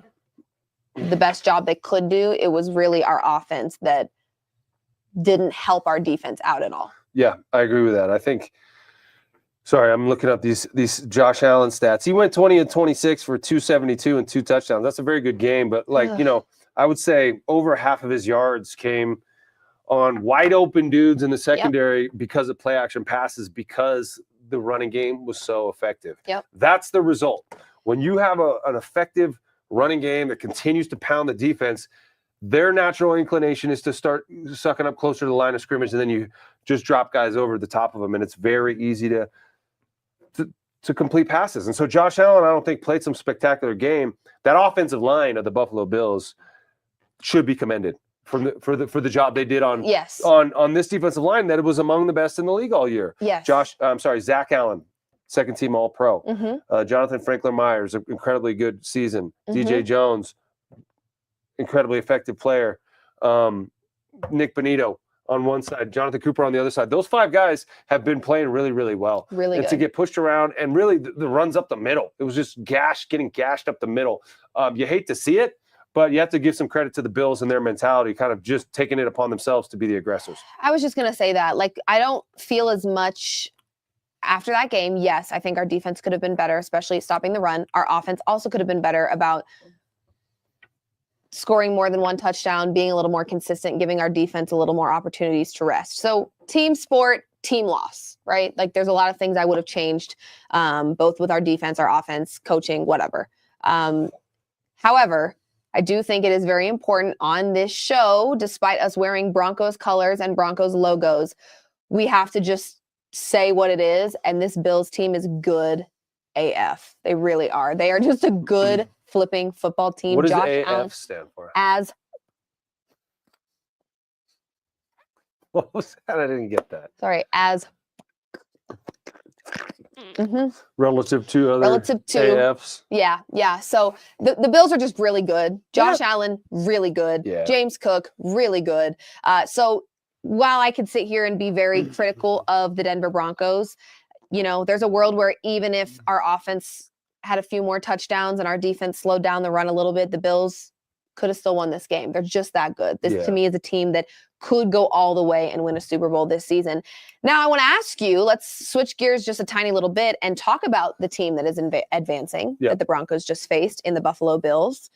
the best job they could do. It was really our offense that didn't help our defense out at all. Yeah, I agree with that. I think. Sorry, I'm looking up these Josh Allen stats. He went 20-26 for 272 and 2 touchdowns. That's a very good game, but I would say over half of his yards came on wide open dudes in the secondary because of play action passes, because the running game was so effective. Yep. That's the result. When you have an effective running game that continues to pound the defense, their natural inclination is to start sucking up closer to the line of scrimmage, and then you just drop guys over the top of them, and it's very easy to to complete passes. And so Josh Allen, I don't think, played some spectacular game. That offensive line of the Buffalo Bills should be commended for the job they did on this defensive line, that it was among the best in the league all year. Yes. Zach Allen, second team All-Pro. Mm-hmm. Jonathan Franklin-Myers, an incredibly good season. Mm-hmm. DJ Jones, incredibly effective player. Nick Bonito on one side, Jonathan Cooper on the other side. Those 5 guys have been playing really, really well. Really and good. to get pushed around, and really the runs up the middle. It was just getting gashed up the middle. You hate to see it, but you have to give some credit to the Bills and their mentality, kind of just taking it upon themselves to be the aggressors. I was just going to say that. Like, I don't feel as much after that game. Yes, I think our defense could have been better, especially stopping the run. Our offense also could have been better about scoring more than one touchdown, being a little more consistent, giving our defense a little more opportunities to rest. So team sport, team loss, right? Like, there's a lot of things I would have changed, both with our defense, our offense, coaching, whatever. However, I do think it is very important on this show, despite us wearing Broncos colors and Broncos logos, we have to just say what it is. And this Bills team is good AF. They really are. They are just a good flipping football team. What does Josh AF Allen stand for? What was that? I didn't get that. Sorry, Relative to other AFs. Yeah. So the Bills are just really good. Josh Allen, really good. Yeah. James Cook, really good. So while I could sit here and be very critical of the Denver Broncos, there's a world where even if our offense had a few more touchdowns and our defense slowed down the run a little bit, the Bills could have still won this game. They're just that good. This to me is a team that could go all the way and win a Super Bowl this season. Now I want to ask you, let's switch gears just a tiny little bit and talk about the team that is advancing that the Broncos just faced in the Buffalo Bills.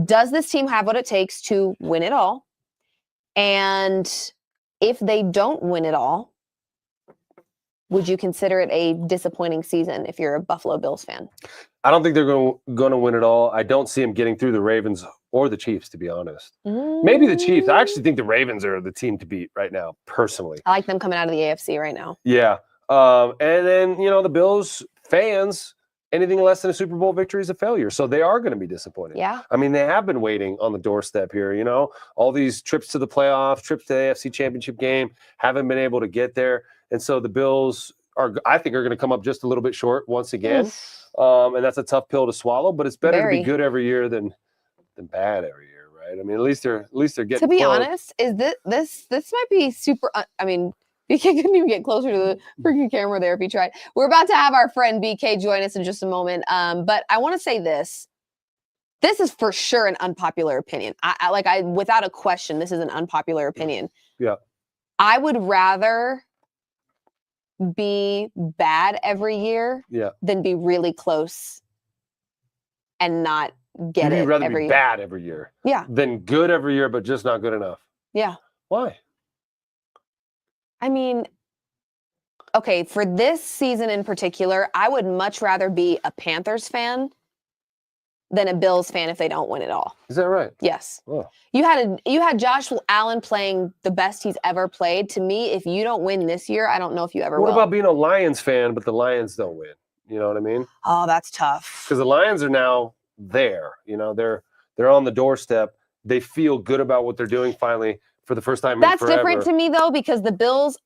Does this team have what it takes to win it all? And if they don't win it all, would you consider it a disappointing season if you're a Buffalo Bills fan? I don't think they're going to win it all. I don't see them getting through the Ravens or the Chiefs, to be honest. Maybe the Chiefs. I actually think the Ravens are the team to beat right now, personally. I like them coming out of the AFC right now. Yeah. And then, the Bills fans, anything less than a Super Bowl victory is a failure. So they are going to be disappointed. Yeah. I mean, they have been waiting on the doorstep here, all these trips to the playoffs, trips to the AFC Championship game, haven't been able to get there. And so the Bills I think are going to come up just a little bit short once again. And that's a tough pill to swallow, but it's better to be good every year than bad every year, right? I mean, at least they're getting To be close. honest, is this might be super BK couldn't even get closer to the freaking camera there if he tried. We're about to have our friend BK join us in just a moment. But I want to say this. This is for sure an unpopular opinion. I without a question, this is an unpopular opinion. Yeah. I would rather be bad every year than be really close and not get it. You'd rather be bad every year than good every year, but just not good enough. Yeah. Why? I mean, okay, for this season in particular, I would much rather be a Panthers fan than a Bills fan if they don't win it all. Is that right? Yes. Oh. You had Josh Allen playing the best he's ever played. To me, if you don't win this year, I don't know if you ever will. What about being a Lions fan, but the Lions don't win? You know what I mean? Oh, that's tough. Because the Lions are now there. They're on the doorstep. They feel good about what they're doing finally for the first time in forever. That's different to me, though, because the Bills,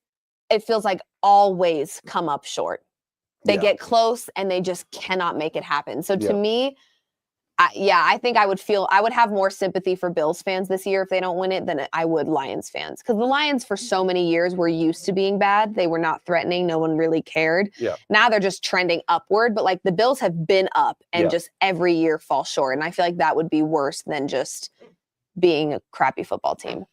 it feels like always come up short. They get close and they just cannot make it happen. So to me, I think I would have more sympathy for Bills fans this year if they don't win it than I would Lions fans. Because the Lions for so many years were used to being bad. They were not threatening. No one really cared. Yeah. Now they're just trending upward. But the Bills have been up and just every year fall short. And I feel like that would be worse than just being a crappy football team.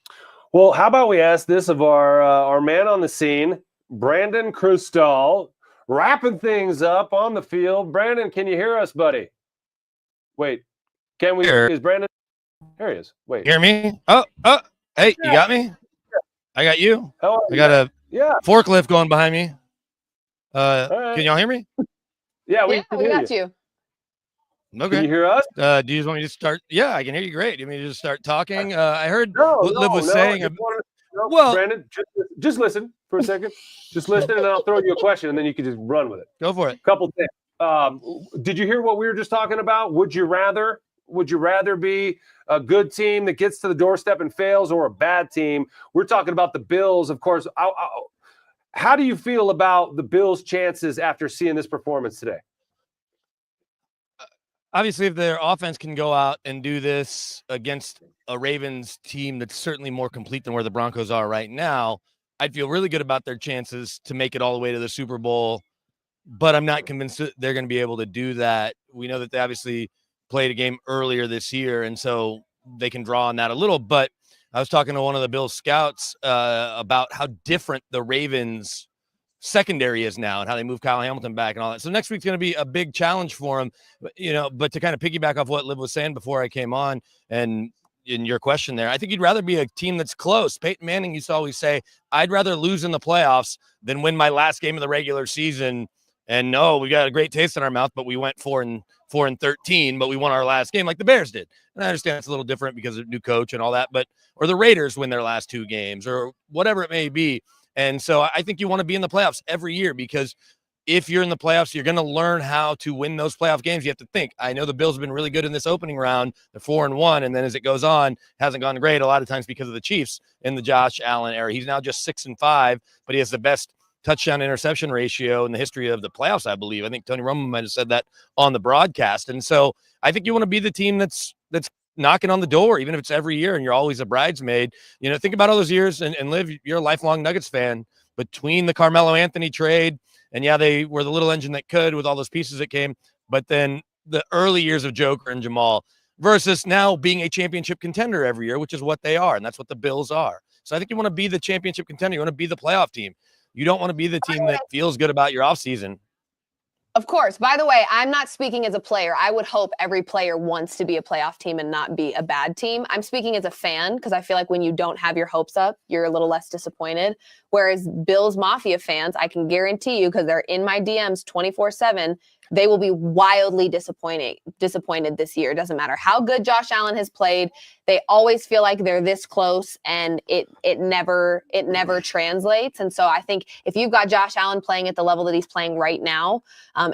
Well, how about we ask this of our man on the scene, Brandon Krustal, wrapping things up on the field. Brandon, can you hear us, buddy? Wait, can we? Is Brandon? There he is. Wait, hear me? Oh, hey, you got me? I got you. I got a forklift going behind me. Right. Can y'all hear me? Yeah, we got you. Okay. Can you hear us? Do you just want me to start? Yeah, I can hear you great. Do you want me to just start talking? I heard what Liv was saying. Well, Brandon, just listen for a second. Just listen, and then I'll throw you a question, and then you can just run with it. Go for it. Couple things. Did you hear what we were just talking about? Would you rather be a good team that gets to the doorstep and fails, or a bad team? We're talking about the Bills, of course. How do you feel about the Bills' chances after seeing this performance today? Obviously, if their offense can go out and do this against a Ravens team that's certainly more complete than where the Broncos are right now, I'd feel really good about their chances to make it all the way to the Super Bowl. But I'm not convinced that they're going to be able to do that. We know that they obviously played a game earlier this year, and so they can draw on that a little. But I was talking to one of the Bills scouts about how different the Ravens secondary is now and how they move Kyle Hamilton back and all that. So next week's going to be a big challenge for him, but to kind of piggyback off what Liv was saying before I came on and in your question there, I think you'd rather be a team that's close. Peyton Manning used to always say, I'd rather lose in the playoffs than win my last game of the regular season. And no, we got a great taste in our mouth, but we went 4-13, but we won our last game like the Bears did. And I understand it's a little different because of new coach and all that, or the Raiders win their last 2 games or whatever it may be. And so I think you want to be in the playoffs every year, because if you're in the playoffs, you're going to learn how to win those playoff games. You have to think. I know the Bills have been really good in this opening round. They're 4-1. And then as it goes on, hasn't gone great a lot of times because of the Chiefs in the Josh Allen era. He's now just 6-5, but he has the best touchdown interception ratio in the history of the playoffs, I believe. I think Tony Romo might have said that on the broadcast. And so I think you want to be the team that's knocking on the door, even if it's every year and you're always a bridesmaid. Think about all those years, and Liv, you're a lifelong Nuggets fan, between the Carmelo Anthony trade, and yeah, they were the little engine that could with all those pieces that came, but then the early years of Joker and Jamal versus now being a championship contender every year, which is what they are, and that's what the Bills are. So I think you want to be the championship contender. You want to be the playoff team. You don't want to be the team that feels good about your offseason. Of course. By the way, I'm not speaking as a player. I would hope every player wants to be a playoff team and not be a bad team. I'm speaking as a fan, because I feel like when you don't have your hopes up, you're a little less disappointed. Whereas Bills Mafia fans, I can guarantee you, because they're in my DMs 24/7, they will be wildly disappointed this year. It doesn't matter how good Josh Allen has played. They always feel like they're this close, and it never translates. And so I think if you've got Josh Allen playing at the level that he's playing right now,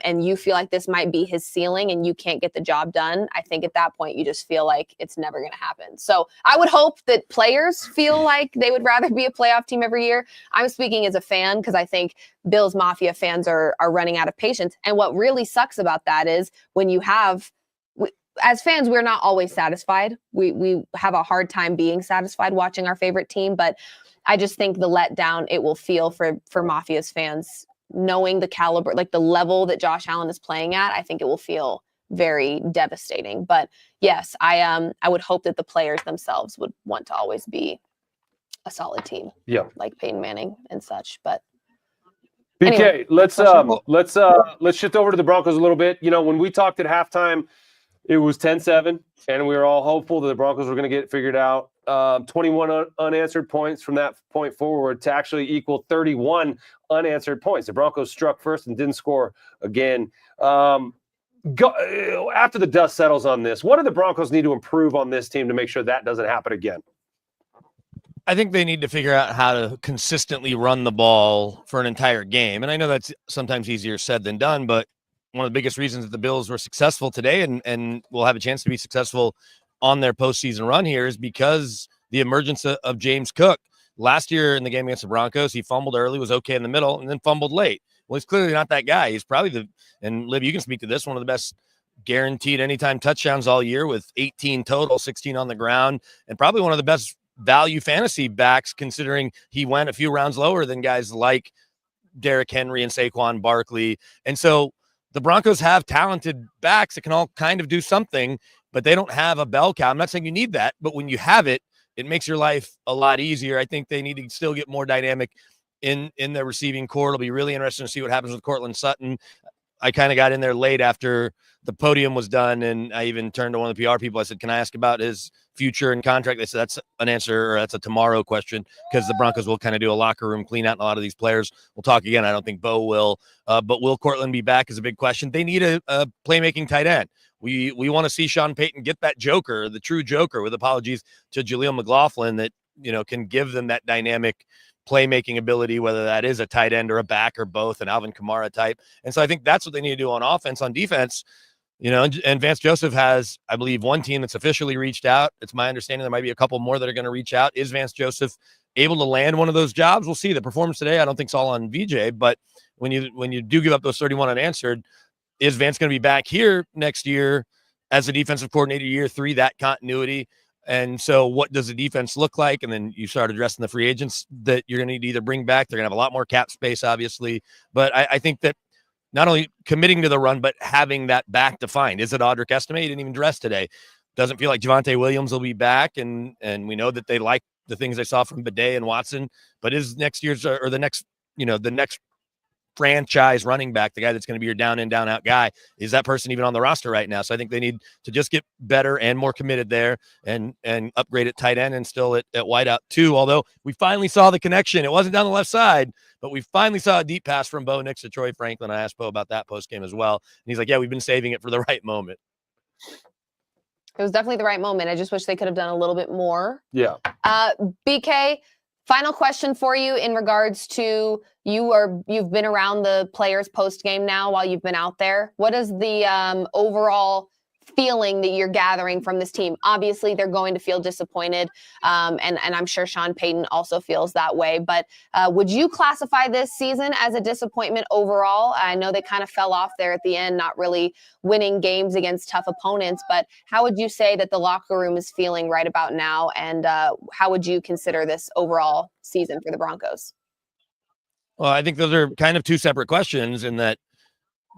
and you feel like this might be his ceiling and you can't get the job done, I think at that point you just feel like it's never going to happen. So I would hope that players feel like they would rather be a playoff team every year. I'm speaking as a fan, because I think Bills Mafia fans are running out of patience. And what really sucks about that is when you have, as fans, we're not always satisfied. We have a hard time being satisfied watching our favorite team, but I just think the letdown it will feel for Mafia's fans, knowing the caliber, like the level that Josh Allen is playing at, I think it will feel very devastating. But yes, I would hope that the players themselves would want to always be a solid team. Yeah. Like Peyton Manning and such. But BK, anyway, let's shift over to the Broncos a little bit. When we talked at halftime, it was 10-7, and we were all hopeful that the Broncos were going to get it figured out. 21 unanswered points from that point forward to actually equal 31 unanswered points. The Broncos struck first and didn't score again. After the dust settles on this, what do the Broncos need to improve on this team to make sure that doesn't happen again? I think they need to figure out how to consistently run the ball for an entire game. And I know that's sometimes easier said than done, but one of the biggest reasons that the Bills were successful today and will have a chance to be successful on their postseason run here is because the emergence of James Cook. Last year in the game against the Broncos, he fumbled early, was okay in the middle, and then fumbled late. Well, he's clearly not that guy. He's probably and Liv, you can speak to this, one of the best guaranteed anytime touchdowns all year with 18 total, 16 on the ground, and probably one of the best value fantasy backs, considering he went a few rounds lower than guys like Derrick Henry and Saquon Barkley. And so the Broncos have talented backs that can all kind of do something, but they don't have a bell cow. I'm not saying you need that, but when you have it, it makes your life a lot easier. I think they need to still get more dynamic in their receiving core. It'll be really interesting to see what happens with Cortland Sutton. I kind of got in there late after the podium was done, and I even turned to one of the PR people. I said, can I ask about his future and contract? They said, that's an answer, or that's a tomorrow question, because the Broncos will kind of do a locker room clean out, and a lot of these players will talk again. I don't think Bo will, but will Cortland be back is a big question. They need a playmaking tight end. We want to see Sean Payton get that joker, the true joker, with apologies to Jaleel McLaughlin, that can give them that dynamic playmaking ability, whether that is a tight end or a back or both, an Alvin Kamara type. And so I think that's what they need to do on offense. On defense, and Vance Joseph has, I believe, one team that's officially reached out. It's my understanding there might be a couple more that are going to reach out. Is Vance Joseph able to land one of those jobs? We'll see. The performance today, I don't think it's all on VJ, but when you do give up those 31 unanswered, is Vance going to be back here next year as a defensive coordinator, year 3, that continuity? And so what does the defense look like? And then you start addressing the free agents that you're going to need to either bring back. They're going to have a lot more cap space, obviously. But I think that not only committing to the run, but having that back defined. Is it Audric Estime? He didn't even dress today. Doesn't feel like Javonte Williams will be back. And we know that they like the things they saw from Bidet and Watson. But is next year's or the next franchise running back, the guy that's going to be your down in, down out guy, is that person even on the roster right now? So I think they need to just get better and more committed there and upgrade at tight end and still at wideout too. Although we finally saw the connection. It wasn't down the left side, but we finally saw a deep pass from Bo Nix to Troy Franklin. I asked Bo about that post game as well. And he's like, yeah, we've been saving it for the right moment. It was definitely the right moment. I just wish they could have done a little bit more. Yeah. BK, final question for you in regards to you've been around the players post game now while you've been out there. What is the overall feeling that you're gathering from this team? Obviously, they're going to feel disappointed, and I'm sure Sean Payton also feels that way. But would you classify this season as a disappointment overall? I know they kind of fell off there at the end, not really winning games against tough opponents. But how would you say that the locker room is feeling right about now, and how would you consider this overall season for the Broncos? Well, I think those are kind of two separate questions in that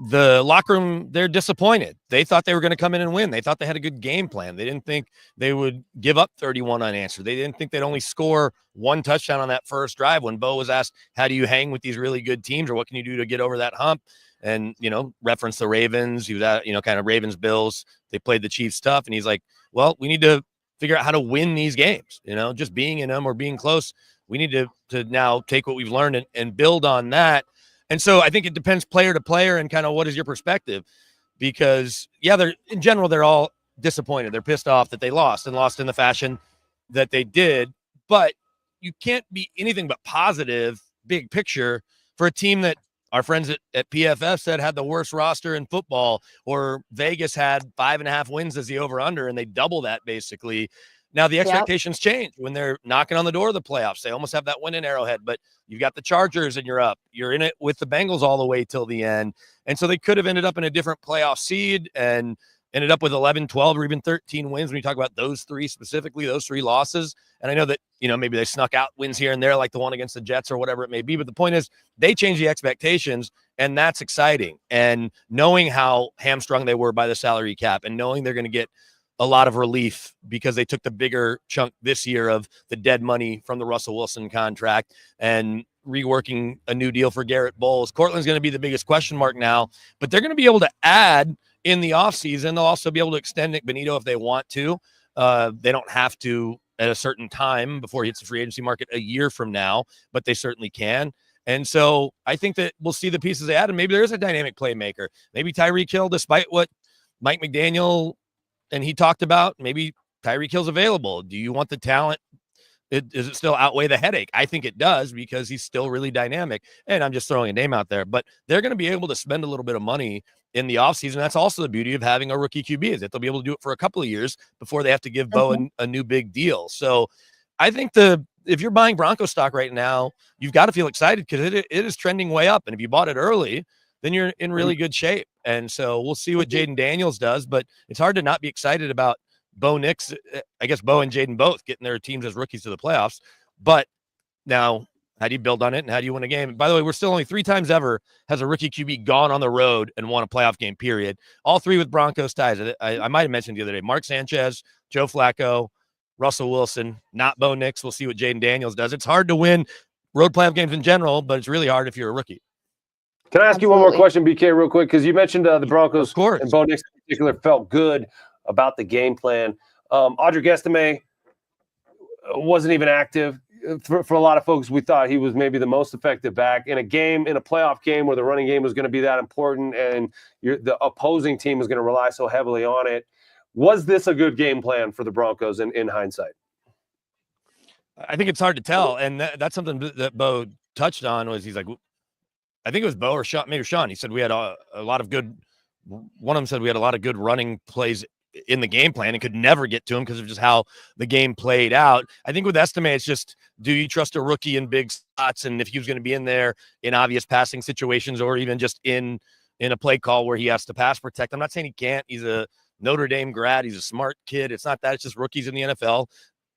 the locker room, they're disappointed. They thought they were going to come in and win. They thought they had a good game plan. They didn't think they would give up 31 unanswered. They didn't think they'd only score one touchdown on that first drive. When Bo was asked, how do you hang with these really good teams, or what can you do to get over that hump? And, reference the Ravens. He was at, kind of Ravens, Bills. They played the Chiefs tough. And he's like, well, we need to figure out how to win these games, just being in them or being close. We need to now take what we've learned and build on that. And so I think it depends player to player and kind of what is your perspective, because in general, they're all disappointed. They're pissed off that they lost in the fashion that they did, but you can't be anything but positive, big picture, for a team that our friends at PFF said had the worst roster in football, or Vegas had 5.5 wins as the over under, and they double that basically. Now, the expectations change when they're knocking on the door of the playoffs. They almost have that win in Arrowhead, but you've got the Chargers and you're up. You're in it with the Bengals all the way till the end. And so they could have ended up in a different playoff seed and ended up with 11, 12, or even 13 wins when you talk about those three specifically, those 3 losses. And I know that, maybe they snuck out wins here and there, like the one against the Jets or whatever it may be. But the point is, they changed the expectations, and that's exciting. And knowing how hamstrung they were by the salary cap, and knowing they're going to get a lot of relief because they took the bigger chunk this year of the dead money from the Russell Wilson contract and reworking a new deal for Garrett Bowles. Cortland's going to be the biggest question mark now, but they're going to be able to add in the offseason. They'll also be able to extend Nick Benito if they want to. They don't have to at a certain time before he hits the free agency market a year from now, but they certainly can. And so I think that we'll see the pieces they add, and maybe there is a dynamic playmaker. Maybe Tyreek Hill, despite what Mike McDaniel and he talked about, maybe Tyreek Hill's available. Do you want the talent? Does it still outweigh the headache? I think it does, because he's still really dynamic. And I'm just throwing a name out there, but they're going to be able to spend a little bit of money in the offseason. That's also the beauty of having a rookie QB, is that they'll be able to do it for a couple of years before they have to give Bo a new big deal. So I think if you're buying Bronco stock right now, you've got to feel excited, because it is trending way up. And if you bought it early, then you're in really good shape. And so we'll see what Jaden Daniels does, but it's hard to not be excited about Bo Nix. I guess Bo and Jaden both getting their teams as rookies to the playoffs. But now, how do you build on it, and how do you win a game? And by the way, we're still only 3 times ever has a rookie QB gone on the road and won a playoff game, period. All 3 with Broncos ties. I might have mentioned the other day, Mark Sanchez, Joe Flacco, Russell Wilson, not Bo Nix. We'll see what Jaden Daniels does. It's hard to win road playoff games in general, but it's really hard if you're a rookie. Can I ask you one more question, BK, real quick? Because you mentioned the Broncos, and Bo Nix in particular, felt good about the game plan. Audric Estime wasn't even active. For a lot of folks, we thought he was maybe the most effective back in a playoff game where the running game was going to be that important, and the opposing team was going to rely so heavily on it. Was this a good game plan for the Broncos in hindsight? I think it's hard to tell, and that's something that Bo touched on. Was he's like, I think it was Bo or Sean, maybe Sean. He said we had a lot of good. One of them said we had a lot of good running plays in the game plan and could never get to him because of just how the game played out. I think with Estime, it's just, do you trust a rookie in big spots? And if he was going to be in there in obvious passing situations or even just in a play call where he has to pass protect, I'm not saying he can't. He's a Notre Dame grad. He's a smart kid. It's not that. It's just rookies in the NFL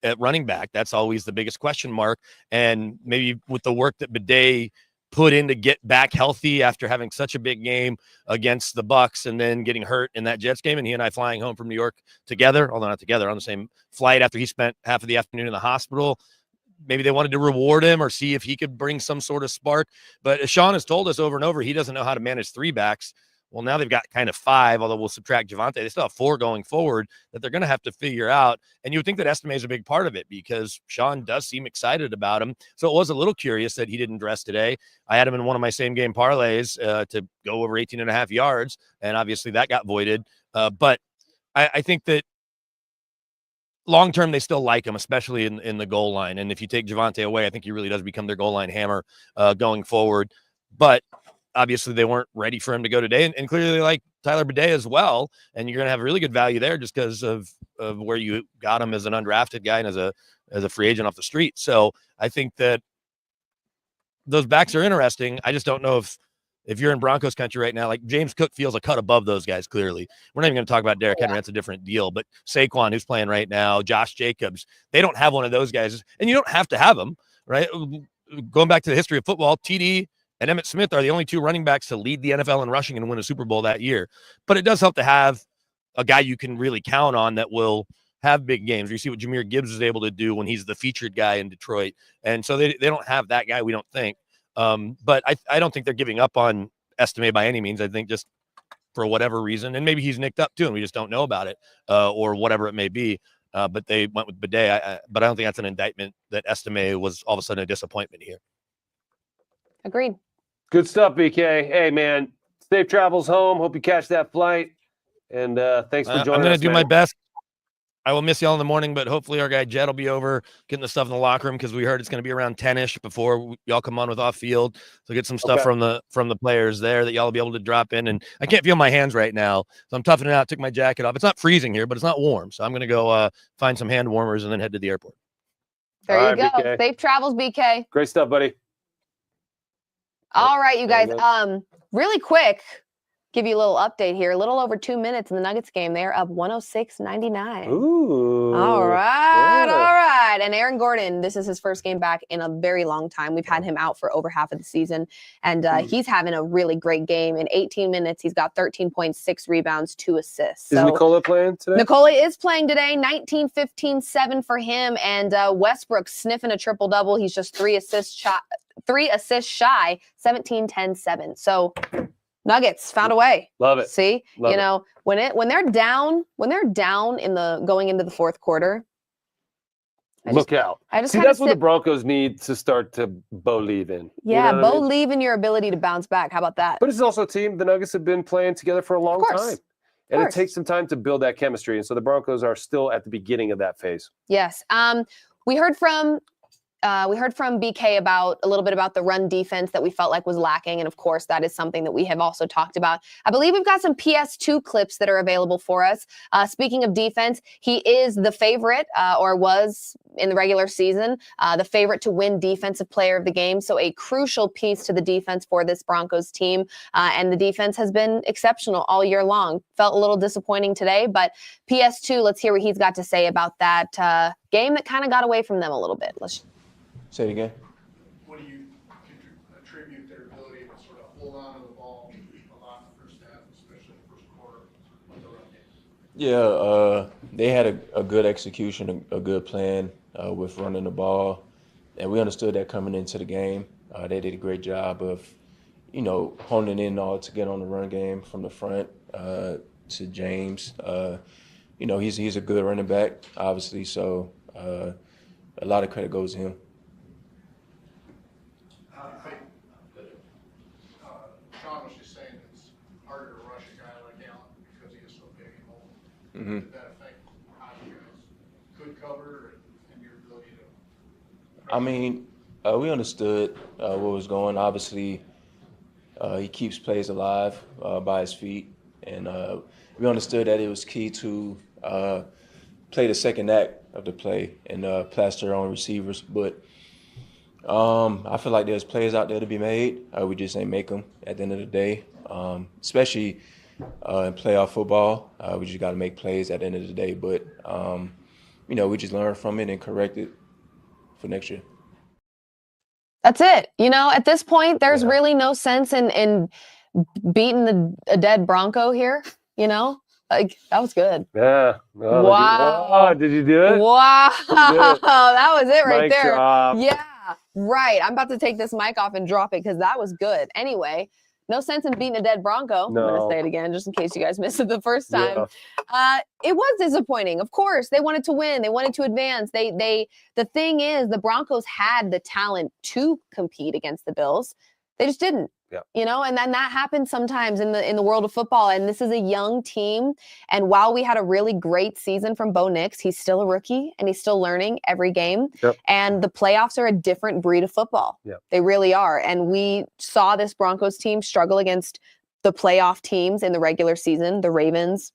at running back. That's always the biggest question mark. And maybe with the work that Bidet put in to get back healthy after having such a big game against the Bucks and then getting hurt in that Jets game, and he and I flying home from New York together, although not together, on the same flight after he spent half of the afternoon in the hospital. Maybe they wanted to reward him or see if he could bring some sort of spark. But as Sean has told us over and over, he doesn't know how to manage three backs. Well, now they've got kind of five, although we'll subtract Javonte. They still have four going forward that they're going to have to figure out. And you would think that Estime is a big part of it because Sean does seem excited about him. So it was a little curious that he didn't dress today. I had him in one of my same game parlays to go over 18.5 yards. And obviously that got voided. But I think that long-term, they still like him, especially in the goal line. And if you take Javonte away, I think he really does become their goal line hammer going forward. But obviously they weren't ready for him to go today. And clearly they like Tyler Bidet as well. And you're going to have really good value there just because of where you got him as an undrafted guy and as a free agent off the street. So I think that those backs are interesting. I just don't know if you're in Broncos country right now, like James Cook feels a cut above those guys. Clearly we're not even going to talk about Derrick Henry. That's a different deal, but Saquon, who's playing right now, Josh Jacobs, they don't have one of those guys, and you don't have to have them, right? Going back to the history of football, TD and Emmitt Smith are the only two running backs to lead the NFL in rushing and win a Super Bowl that year. But it does help to have a guy you can really count on that will have big games. You see what Jahmyr Gibbs is able to do when he's the featured guy in Detroit. And so they don't have that guy, we don't think. But I don't think they're giving up on Estime by any means. I think just for whatever reason, and maybe he's nicked up too, and we just don't know about it or whatever it may be. But they went with Bidet. But I don't think that's an indictment that Estime was all of a sudden a disappointment here. Agreed. Good stuff, BK. Hey, man, safe travels home. Hope you catch that flight. And thanks for joining us. I'm going to do man. my best. I will miss y'all in the morning, but hopefully our guy Jed will be over getting the stuff in the locker room because we heard it's going to be around 10-ish before y'all come on with off field. So get some stuff from the players there that y'all will be able to drop in. And I can't feel my hands right now, so I'm toughing it out. Took my jacket off. It's not freezing here, but it's not warm. So I'm going to go find some hand warmers and then head to the airport. There you go. BK. Safe travels, BK. Great stuff, buddy. All right, you guys. Really quick, give you a little update here. A little over 2 minutes in the Nuggets game. They're up 106-99. Ooh. All right, all right. And Aaron Gordon, this is his first game back in a very long time. We've had him out for over half of the season, and he's having a really great game. In 18 minutes, he's got 13.6 rebounds, 2 assists. Is Nikola playing today? Nikola is playing today. 19, 15, 7 for him. And Westbrook sniffing a triple-double. He's just 3 assists shy, 17, 10, 7. So Nuggets found a way. Love it. See, Love know, when they're down in the going into the fourth quarter. Look out. See, that's what the Broncos need to start to believe in. Yeah, you know what I mean? believe in your ability to bounce back. How about that? But it's also a team the Nuggets have been playing together for a long time. And it takes some time to build that chemistry. And so the Broncos are still at the beginning of that phase. Yes. We heard from BK about a little bit about the run defense that we felt like was lacking. And of course, that is something that we have also talked about. I believe we've got some PS2 clips that are available for us. Speaking of defense, he is the favorite or was in the regular season, the favorite to win Defensive Player of the Game. So a crucial piece to the defense for this Broncos team. And the defense has been exceptional all year long. Felt a little disappointing today, but PS2, let's hear what he's got to say about that game that kind of got away from them a little bit. Let's say it again. What do you attribute their ability to sort of hold on to the ball a lot in the first half, especially in the first quarter with the run game? Yeah, they had a good execution, a good plan with running the ball, and we understood that coming into the game. They did a great job of, honing in all to get on the run game from the front to James. He's a good running back, obviously, so a lot of credit goes to him. Sean was just saying it's harder to rush a guy like Allen because he is so big and old. Mm-hmm. Did that affect how you guys could cover and your ability to I mean, we understood what was going. Obviously, he keeps plays alive by his feet, and we understood that it was key to play the second act of the play and plaster on receivers. But I feel like there's plays out there to be made. We just ain't make them at the end of the day, especially in playoff football. We just got to make plays at the end of the day. But, we just learn from it and correct it for next year. That's it. At this point, there's really no sense in beating a dead Bronco here. Like, that was good. Yeah. Oh, Wow. Did you do it? Wow. You did it. That was it right Mic there. drop. Yeah. Right. I'm about to take this mic off and drop it because that was good. Anyway, no sense in beating a dead Bronco. I'm going to No. say it again just in case you guys missed it the first time. Yeah. It was disappointing. Of course, they wanted to win. They wanted to advance. The thing is, the Broncos had the talent to compete against the Bills. They just didn't. Yeah. And then that happens sometimes in the world of football. And this is a young team. And while we had a really great season from Bo Nix, he's still a rookie and he's still learning every game. Yep. And the playoffs are a different breed of football. Yep. They really are. And we saw this Broncos team struggle against the playoff teams in the regular season, the Ravens,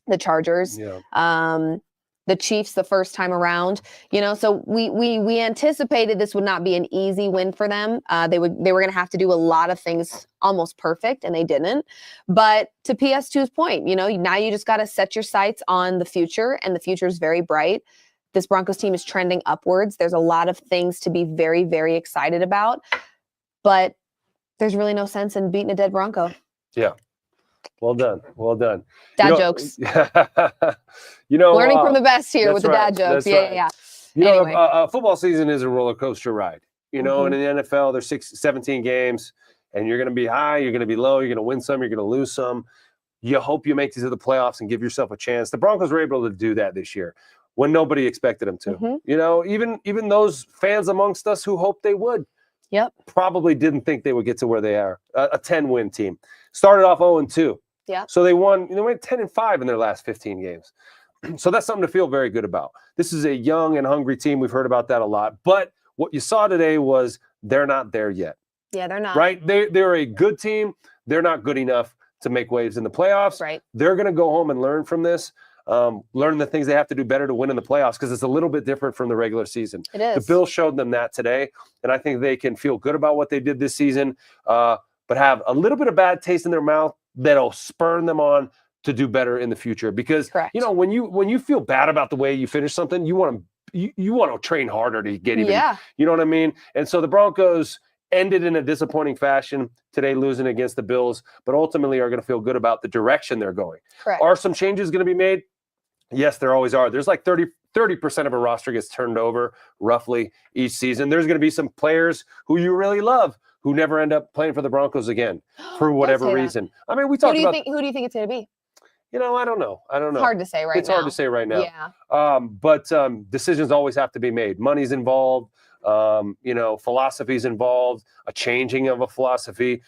the Chargers. Yeah. The Chiefs the first time around, so we anticipated this would not be an easy win for them. They were going to have to do a lot of things almost perfect, and they didn't. But to PS2's point, now you just got to set your sights on the future, and the future is very bright. This Broncos team is trending upwards. There's a lot of things to be very, very excited about, but there's really no sense in beating a dead Bronco. Yeah. Well done. Well done. Dad jokes. Learning from the best here with the dad jokes. Yeah. Anyway. Football season is a roller coaster ride, and in the NFL, there's 17 games, and you're going to be high, you're going to be low, you're going to win some, you're going to lose some. You hope you make it to the playoffs and give yourself a chance. The Broncos were able to do that this year when nobody expected them to. Even those fans amongst us who hoped they would. Yep. Probably didn't think they would get to where they are. A 10-win team. Started off 0-2. Yeah. So they went 10-5 in their last 15 games. So that's something to feel very good about. This is a young and hungry team. We've heard about that a lot. But what you saw today was they're not there yet. Yeah, they're not. Right? They're a good team. They're not good enough to make waves in the playoffs. Right. They're going to go home and learn from this. Learn the things they have to do better to win in the playoffs because it's a little bit different from the regular season. It is. The Bills showed them that today, and I think they can feel good about what they did this season, but have a little bit of bad taste in their mouth that'll spur them on to do better in the future. Because when you feel bad about the way you finish something, you want to train harder to get even. Yeah. You know what I mean? And so the Broncos ended in a disappointing fashion today, losing against the Bills, but ultimately are going to feel good about the direction they're going. Correct. Are some changes going to be made? Yes, there always are. There's like 30% of a roster gets turned over roughly each season. There's going to be some players who you really love who never end up playing for the Broncos again for whatever reason. I mean, we talked about. Who do you think it's going to be? I don't know. It's hard to say right now. It's hard to say right now. Yeah. But decisions always have to be made. Money's involved. Philosophy's involved. A changing of a philosophy.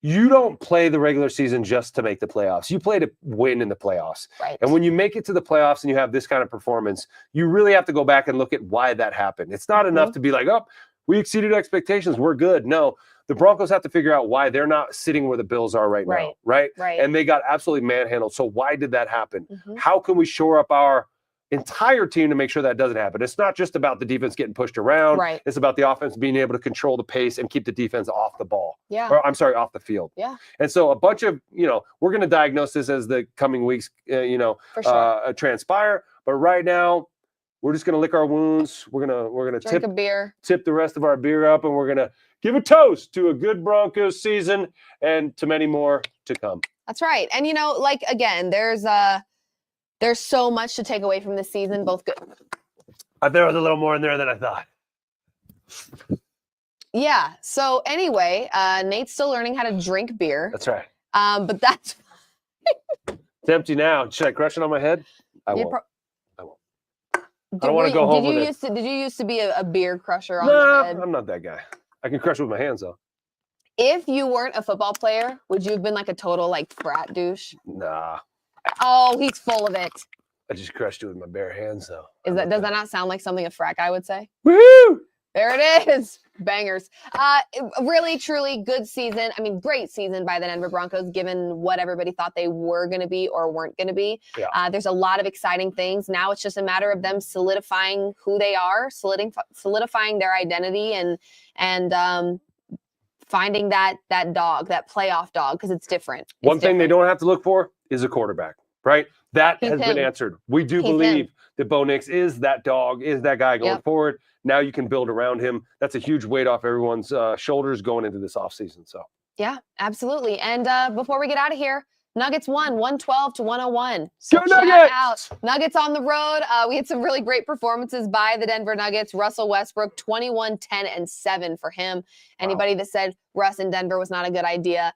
You don't play the regular season just to make the playoffs. You play to win in the playoffs. Right. And when you make it to the playoffs and you have this kind of performance, you really have to go back and look at why that happened. It's not enough to be like, oh, we exceeded expectations. We're good. No, the Broncos have to figure out why they're not sitting where the Bills are right now. Right. And they got absolutely manhandled. So why did that happen? How can we shore up our entire team to make sure that doesn't happen? It's not just about the defense getting pushed around. Right. It's about the offense being able to control the pace and keep the defense off the ball. Yeah. Or, I'm sorry, off the field. Yeah. And so a bunch of, we're going to diagnose this as the coming weeks, For sure. transpire. But right now, we're just going to lick our wounds. We're going to Drink a beer. tip the rest of our beer up, and we're going to give a toast to a good Broncos season and to many more to come. That's right. And again, there's so much to take away from this season, both good. There was a little more in there than I thought. Yeah. So anyway, Nate's still learning how to drink beer. That's right. But that's It's empty now. Should I crush it on my head? I won't. I won't. I don't want to go home with it. Did you used to be a beer crusher on the head? I'm not that guy. I can crush it with my hands, though. If you weren't a football player, would you have been like a total frat douche? Nah. Oh, he's full of it. I just crushed it with my bare hands, though. Does that not sound like something a frat guy would say? Woo! There it is. Bangers. Really, truly good season. I mean, great season by the Denver Broncos, given what everybody thought they were going to be or weren't going to be. Yeah. There's a lot of exciting things. Now it's just a matter of them solidifying who they are, solidifying their identity, and finding that dog, that playoff dog, because it's different. One thing they don't have to look for is a quarterback, right? That has been answered. We do believe that Bo Nix is that dog, is that guy going forward. Now you can build around him. That's a huge weight off everyone's shoulders going into this offseason. So yeah, absolutely. And before we get out of here, Nuggets won 112-101. So Go shout Nuggets! out. Nuggets on the road. We had some really great performances by the Denver Nuggets. Russell Westbrook, 21, 10, and 7 for him. Anybody that said Russ in Denver was not a good idea,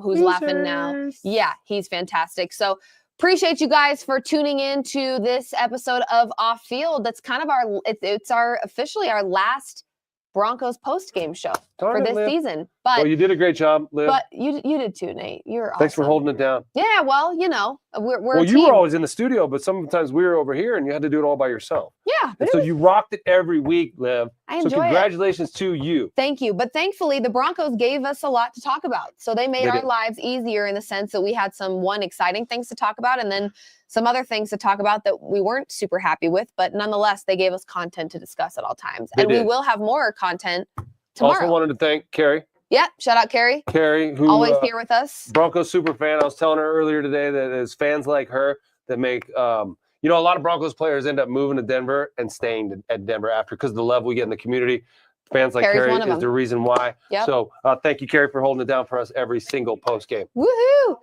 who's laughing now? Yeah, he's fantastic. So appreciate you guys for tuning in to this episode of Off Field. That's kind of it's officially our last Broncos post-game show for this season. But well, you did a great job, Liv. But you did too, Nate. You're awesome. Thanks for holding it down. Yeah, well, you know, we're well, a you team. were always in the studio, but sometimes we were over here and you had to do it all by yourself. Yeah. And so you rocked it every week, Liv. I enjoy so congratulations to you. Thank you. But thankfully, the Broncos gave us a lot to talk about. So they made our lives easier in the sense that we had some exciting things to talk about and then some other things to talk about that we weren't super happy with. But nonetheless, they gave us content to discuss at all times. And we will have more content tomorrow. Also wanted to thank Carrie. Yeah, shout out Carrie. Carrie, who always here with us. Broncos super fan. I was telling her earlier today that it's fans like her that make a lot of Broncos players end up moving to Denver and staying at Denver after because of the love we get in the community. Fans like Carrie is the reason why. Yep. So thank you, Carrie, for holding it down for us every single post game. Woohoo!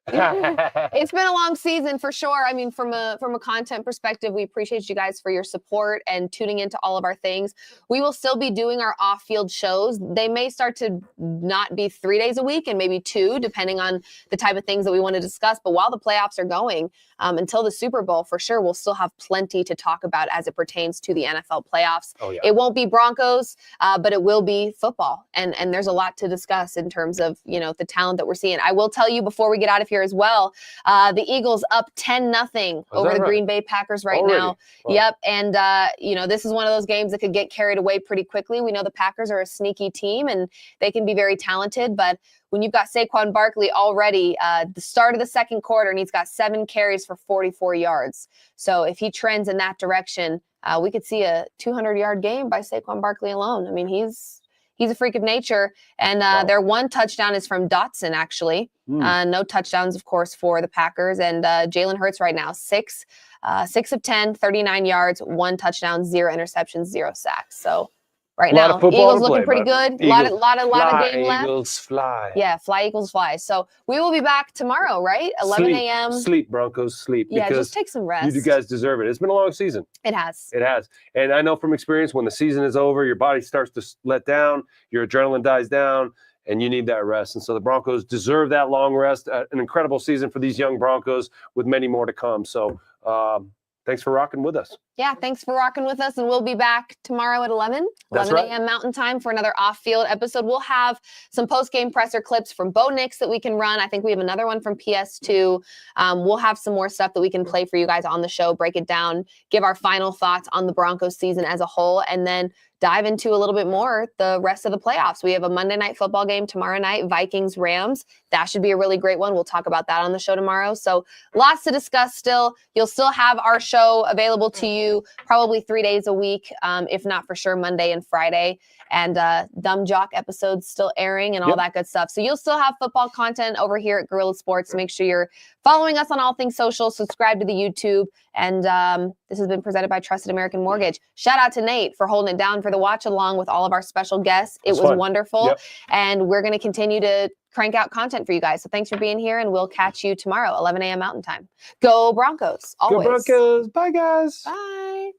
It's been a long season for sure. I mean, from a content perspective, we appreciate you guys for your support and tuning into all of our things. We will still be doing our off-field shows. They may start to not be 3 days a week and maybe 2, depending on the type of things that we want to discuss. But while the playoffs are going, until the Super Bowl, for sure, we'll still have plenty to talk about as it pertains to the NFL playoffs. Oh, yeah. It won't be Broncos, but it will be football. And there's a lot to discuss in terms of, the talent that we're seeing. I will tell you before we get out of here as well, the Eagles up 10-0 over the Green Bay Packers now. Wow. Yep. And, this is one of those games that could get carried away pretty quickly. We know the Packers are a sneaky team and they can be very talented, but when you've got Saquon Barkley already, the start of the second quarter, and he's got 7 carries for 44 yards. So if he trends in that direction, we could see a 200-yard game by Saquon Barkley alone. I mean, he's a freak of nature. And their one touchdown is from Dotson, actually. No touchdowns, of course, for the Packers. And Jalen Hurts right now, 6 of 10, 39 yards, 1 touchdown, 0 interceptions, 0 sacks. So right now, Eagles looking pretty good. A lot of game left. Eagles fly. Yeah, fly, Eagles fly. So we will be back tomorrow, right? 11 a.m. Sleep, Broncos, sleep. Yeah, just take some rest. You guys deserve it. It's been a long season. It has. It has. And I know from experience, when the season is over, your body starts to let down, your adrenaline dies down, and you need that rest. And so the Broncos deserve that long rest. An incredible season for these young Broncos with many more to come. So thanks for rocking with us. Yeah, thanks for rocking with us. And we'll be back tomorrow at 11 a.m. Mountain Time for another off-field episode. We'll have some post-game presser clips from Bo Nix that we can run. I think we have another one from PS2. We'll have some more stuff that we can play for you guys on the show, break it down, give our final thoughts on the Broncos season as a whole, and then dive into a little bit more the rest of the playoffs. We have a Monday night football game tomorrow night, Vikings-Rams. That should be a really great one. We'll talk about that on the show tomorrow. So lots to discuss still. You'll still have our show available to you probably 3 days a week, if not for sure Monday and Friday. And Dumb Jock episodes still airing and all that good stuff. So you'll still have football content over here at Guerilla Sports. Make sure you're following us on all things social, subscribe to the YouTube. And this has been presented by Trusted American Mortgage. Shout out to Nate for holding it down for the watch along with all of our special guests. It was wonderful. Yep. And we're going to continue to crank out content for you guys. So thanks for being here, and we'll catch you tomorrow, 11 a.m. Mountain Time. Go Broncos, always. Go Broncos. Bye, guys. Bye.